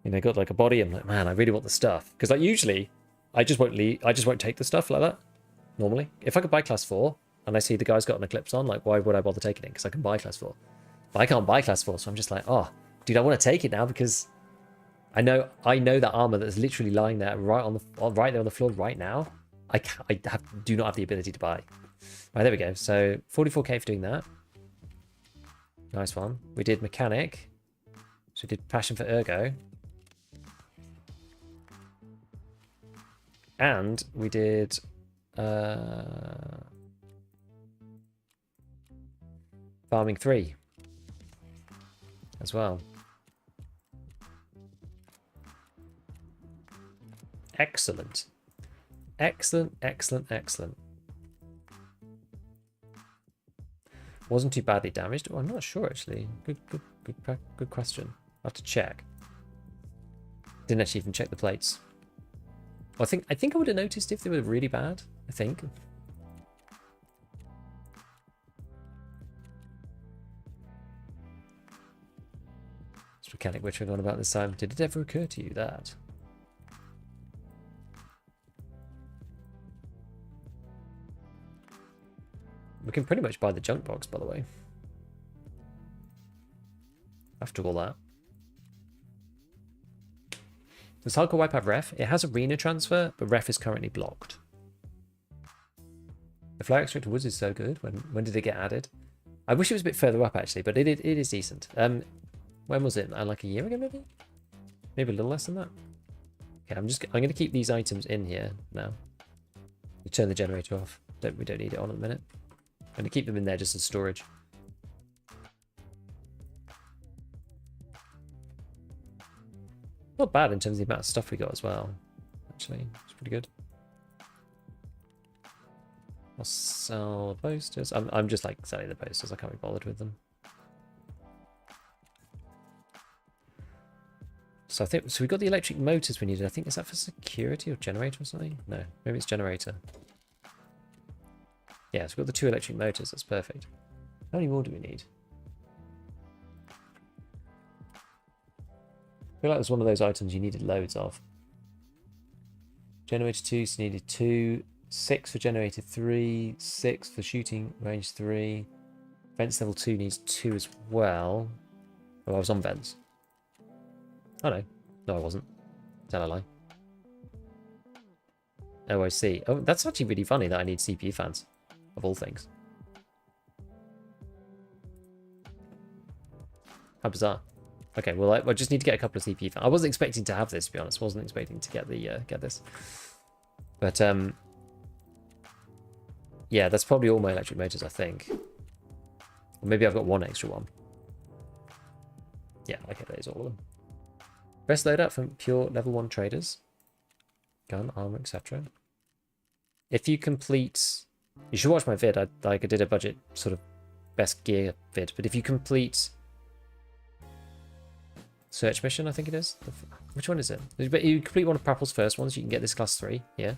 You know, got like a body. I'm like, man, I really want the stuff because like usually I just won't leave. I just won't take the stuff like that. Normally, if I could buy class 4 and I see the guy's got an Eclipse on, like why would I bother taking it? Because I can buy class 4. But I can't buy class 4, so I'm just like, oh, dude, I want to take it now because I know that armor that's literally lying there right there on the floor right now. Do not have the ability to buy. Right, there we go. So 44k for doing that. Nice one. We did mechanic. So we did passion for ergo. And we did farming 3 as well. Excellent. Excellent, excellent, excellent. Wasn't too badly damaged. Oh, I'm not sure actually. Good question. I'll have to check. Didn't actually even check the plates. Well, I think I would have noticed if they were really bad. I think. This mechanic which we're on about this time. Did it ever occur to you that? We can pretty much buy the junk box, by the way. After all that. Does Hardcore wipe out ref? It has arena transfer, but ref is currently blocked. The Flare Extractor Woods is so good. When did it get added? I wish it was a bit further up, actually, but it is decent. When was it? Like a year ago, maybe? Maybe a little less than that. Okay, I'm going to keep these items in here now. We turn the generator off. We don't need it on at the minute. I'm going to keep them in there just as storage. Not bad in terms of the amount of stuff we got as well. Actually, it's pretty good. I'll sell the posters. I'm just like selling the posters. I can't be bothered with them. So we got the electric motors we needed. I think, is that for security or generator or something? No, maybe it's generator. Yeah, so we've got the 2 electric motors. That's perfect. How many more do we need? I feel like it was one of those items you needed loads of. Generator 2, so you needed 2. 6 for generator 3. 6 for shooting range 3. Vents level 2 needs 2 as well. Oh, I was on vents. Oh no. No, I wasn't. Tell a lie. Oh, I see. Oh, that's actually really funny that I need CPU fans. Of all things. How bizarre. Okay, well, I just need to get a couple of CPU fans. I wasn't expecting to have this, to be honest. Wasn't expecting to get get this. But, yeah, that's probably all my electric motors, I think. Or maybe I've got one extra one. Yeah, okay, that is all of them. Best loadout from pure level 1 traders. Gun, armor, etc. If you complete... You should watch my vid. I did a budget sort of best gear vid. But if you complete... Search mission, I think it is. Which one is it? But you complete one of Prapple's first ones, you can get this class 3. Yeah.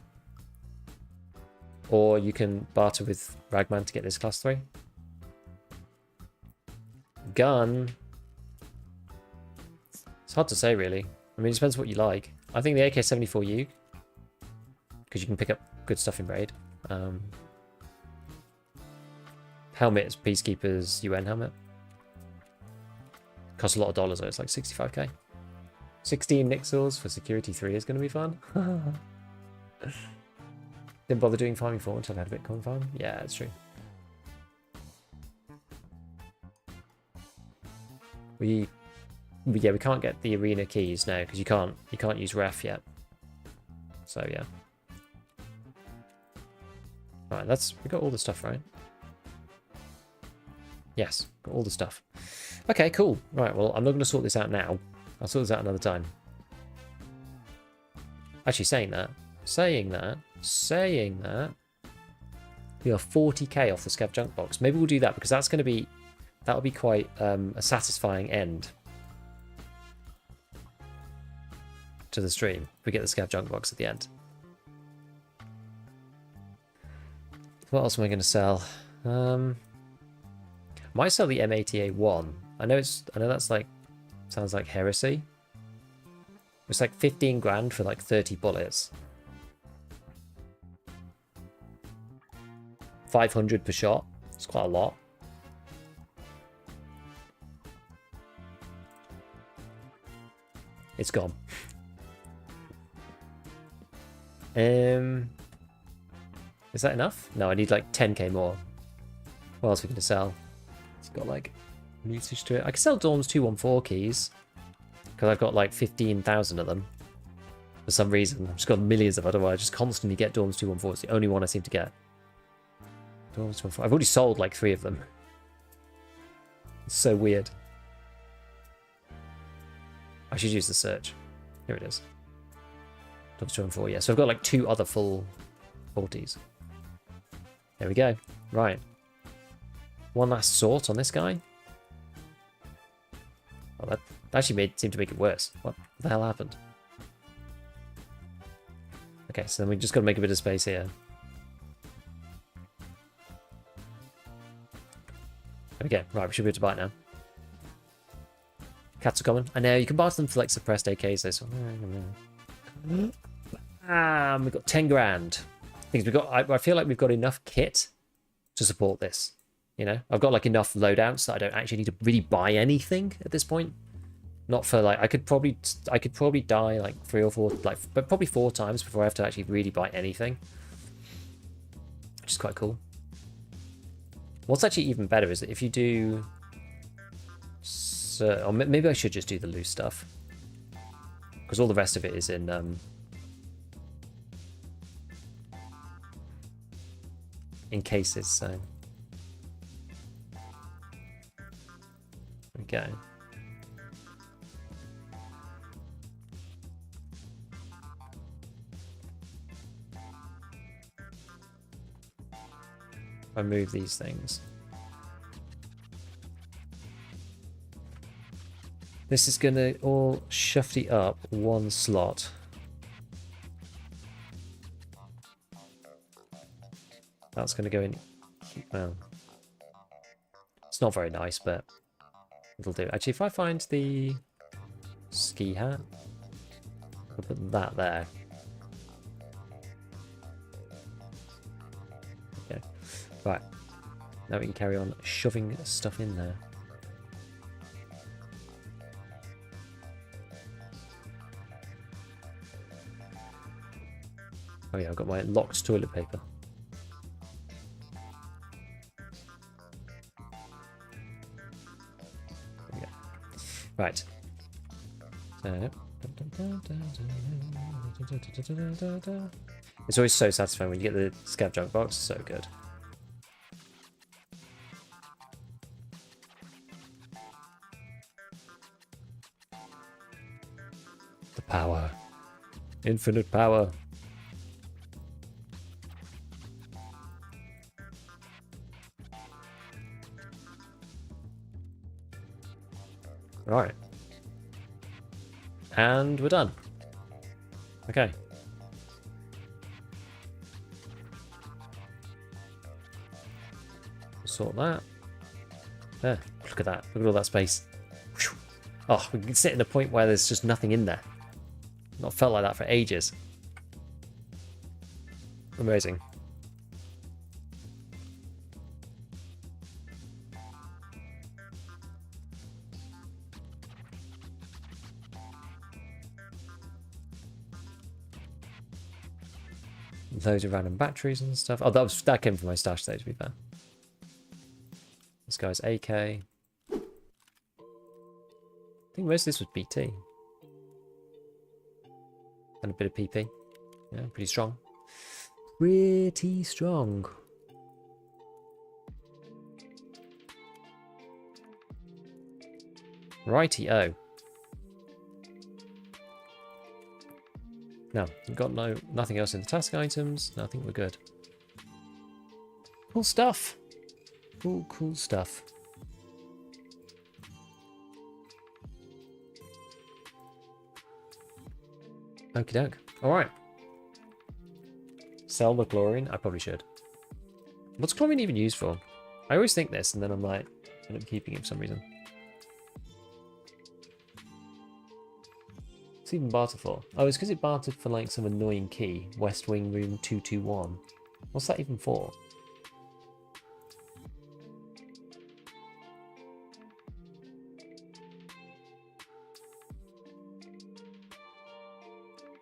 Or you can barter with Ragman to get this class 3. Gun. It's hard to say, really. I mean, it depends what you like. I think the AK-74U, because you can pick up good stuff in raid. Helmet is Peacekeeper's UN helmet. Costs a lot of dollars, though. It's like 65k. 16 Nixels for Security 3 is going to be fun. Didn't bother doing Farming 4 until I had a Bitcoin farm. Yeah, that's true. We can't get the arena keys now because you can't use ref yet. So yeah. Right, we got all the stuff, right? Yes, got all the stuff. Okay, cool. Right, well, I'm not going to sort this out now. I'll sort this out another time. Actually, saying that, we are 40k off the Scav junk box. Maybe we'll do that because that'll be quite a satisfying end to the stream. If we get the Scav junk box at the end. What else am I going to sell? Might sell the M80A1. I know that's like sounds like heresy. It's like 15 grand for like 30 bullets. 500 per shot. It's quite a lot. It's gone. Is that enough? No, I need like 10k more. What else are we going to sell? It's got like usage to it. I can sell Dawn's 214 keys because I've got like 15,000 of them for some reason. I've just got millions of them. Otherwise, I just constantly get Dawn's 214. It's the only one I seem to get. Dawn's 214. I've already sold like 3 of them. It's so weird. I should use the search. Here it is. Dawn's 214. Yeah, so I've got like 2 other full 40s. There we go. Right. One last sort on this guy. Oh, that actually seemed to make it worse. What the hell happened? Okay, so then we just got to make a bit of space here. There we go. Right, we should be able to buy it now. Cats are common. I know, you can buy them for like suppressed AKs though. So... we've got 10 grand. I feel like we've got enough kit to support this. You know, I've got like enough loadouts that I don't actually need to really buy anything at this point. Not for like, I could probably die like 3 or 4, like, but probably 4 times before I have to actually really buy anything. Which is quite cool. What's actually even better is that if you do, or maybe I should just do the loose stuff. Because all the rest of it is in cases, so. Okay. I move these things. This is gonna all shufty up 1 slot. That's gonna go in. Well, it's not very nice, but it'll do. Actually, if I find the ski hat, I'll put that there. Okay. Right. Now we can carry on shoving stuff in there. Oh yeah, I've got my locked toilet paper. There we go. Right. It's always so satisfying when you get the scav junk box. So good. The power. Infinite power. Right. And we're done. Okay. Sort that. There. Look at that. Look at all that space. Oh, we can sit in a point where there's just nothing in there. Not felt like that for ages. Amazing. Loads of random batteries and stuff. Oh, that came from my stash though, to be fair. This guy's AK. I think most of this was BT. And a bit of PP. Yeah, pretty strong. Pretty strong. Righty-o. No, we've got nothing else in the task items. No, I think we're good. Cool stuff. Cool stuff. Okie doke. Alright. Sell the chlorine? I probably should. What's chlorine even used for? I always think this and then I'm like, I end up keeping it for some reason. What's even barter for? Oh, it's because it bartered for like some annoying key. West Wing Room 221. What's that even for?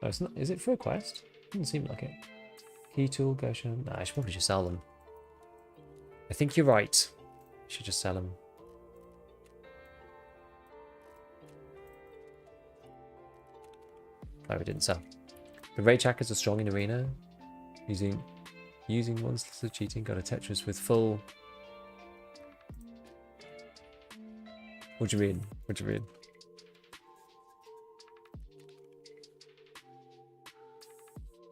Oh, it's not. Is it for a quest? Doesn't seem like it. Key tool, Goshen. Nah, I should probably just sell them. I think you're right. I should just sell them. No, we didn't sell. The rage hackers are strong in arena. Using monsters of cheating. Got a Tetris with full. What do you mean? What do you mean?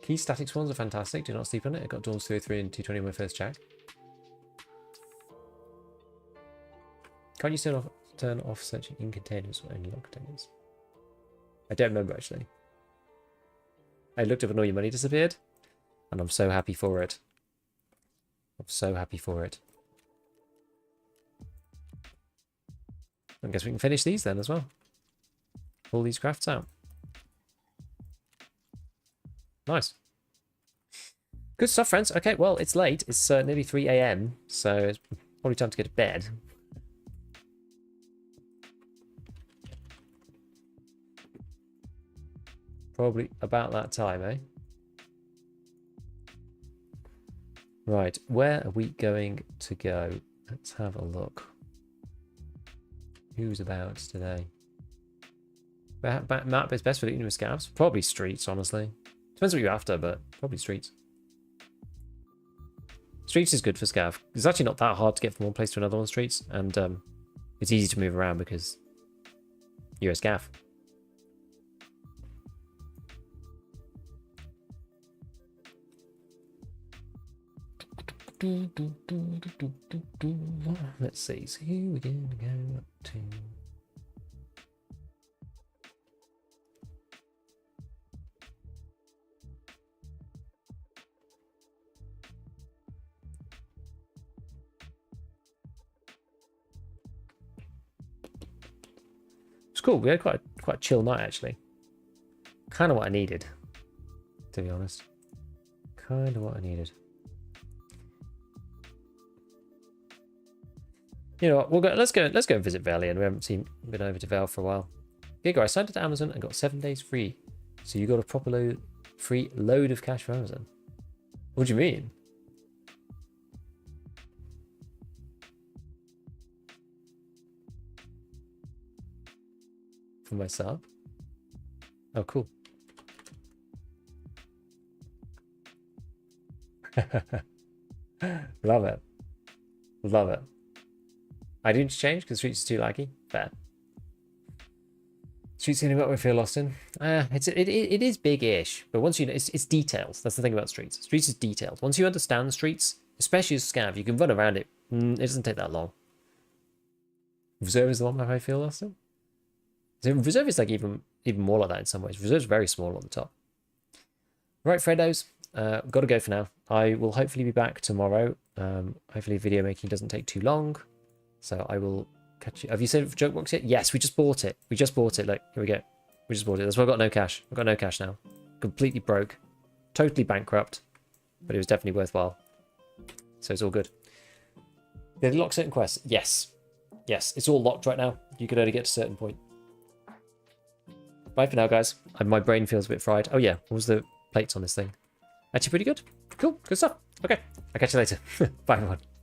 Key statics ones are fantastic. Do not sleep on it. I got Dawn's 303 and 220 on my first check. Can't you turn off searching in containers or only lock containers? I don't remember actually. I looked up and all your money disappeared. And I'm so happy for it. I'm so happy for it. I guess we can finish these then as well. Pull these crafts out. Nice. Good stuff, friends. Okay, well, it's late. It's nearly 3 AM, so it's probably time to go to bed. Probably about that time, eh? Right, where are we going to go? Let's have a look. Who's about today? Map is best for looting with scavs? Probably streets, honestly. Depends what you're after, but probably streets. Streets is good for scav. It's actually not that hard to get from one place to another on streets, and it's easy to move around because you're a scav. Let's see. So who we're going to go up to? It's cool. We had quite a chill night actually. Kind of what I needed, to be honest. Kind of what I needed. You know what, we'll go. Let's go and visit Valian. We haven't been over to Val for a while. Giga, I signed up to Amazon and got 7 days free. So you got a proper free load of cash from Amazon. What do you mean? For my sub? Oh, cool. Love it. Love it. I didn't change because Streets is too laggy. Fair. Streets is what we feel lost in. It is big-ish, but once you know, it's details. That's the thing about Streets. Streets is details. Once you understand Streets, especially as Scav, you can run around it. It doesn't take that long. Reserve is the one I feel lost in. So Reserve is like even more like that in some ways. Reserve is very small on the top. Right, Freddos. Got to go for now. I will hopefully be back tomorrow. Hopefully video making doesn't take too long. So I will catch you. Have you saved joke box yet? Yes, we just bought it. We just bought it. Look, here we go. We just bought it. That's why I've got no cash. I've got no cash now. Completely broke. Totally bankrupt. But it was definitely worthwhile. So it's all good. Did it lock certain quests? Yes. Yes, it's all locked right now. You can only get to a certain point. Bye for now, guys. My brain feels a bit fried. Oh yeah, what was the plates on this thing? Actually pretty good. Cool, good stuff. Okay, I'll catch you later. Bye everyone.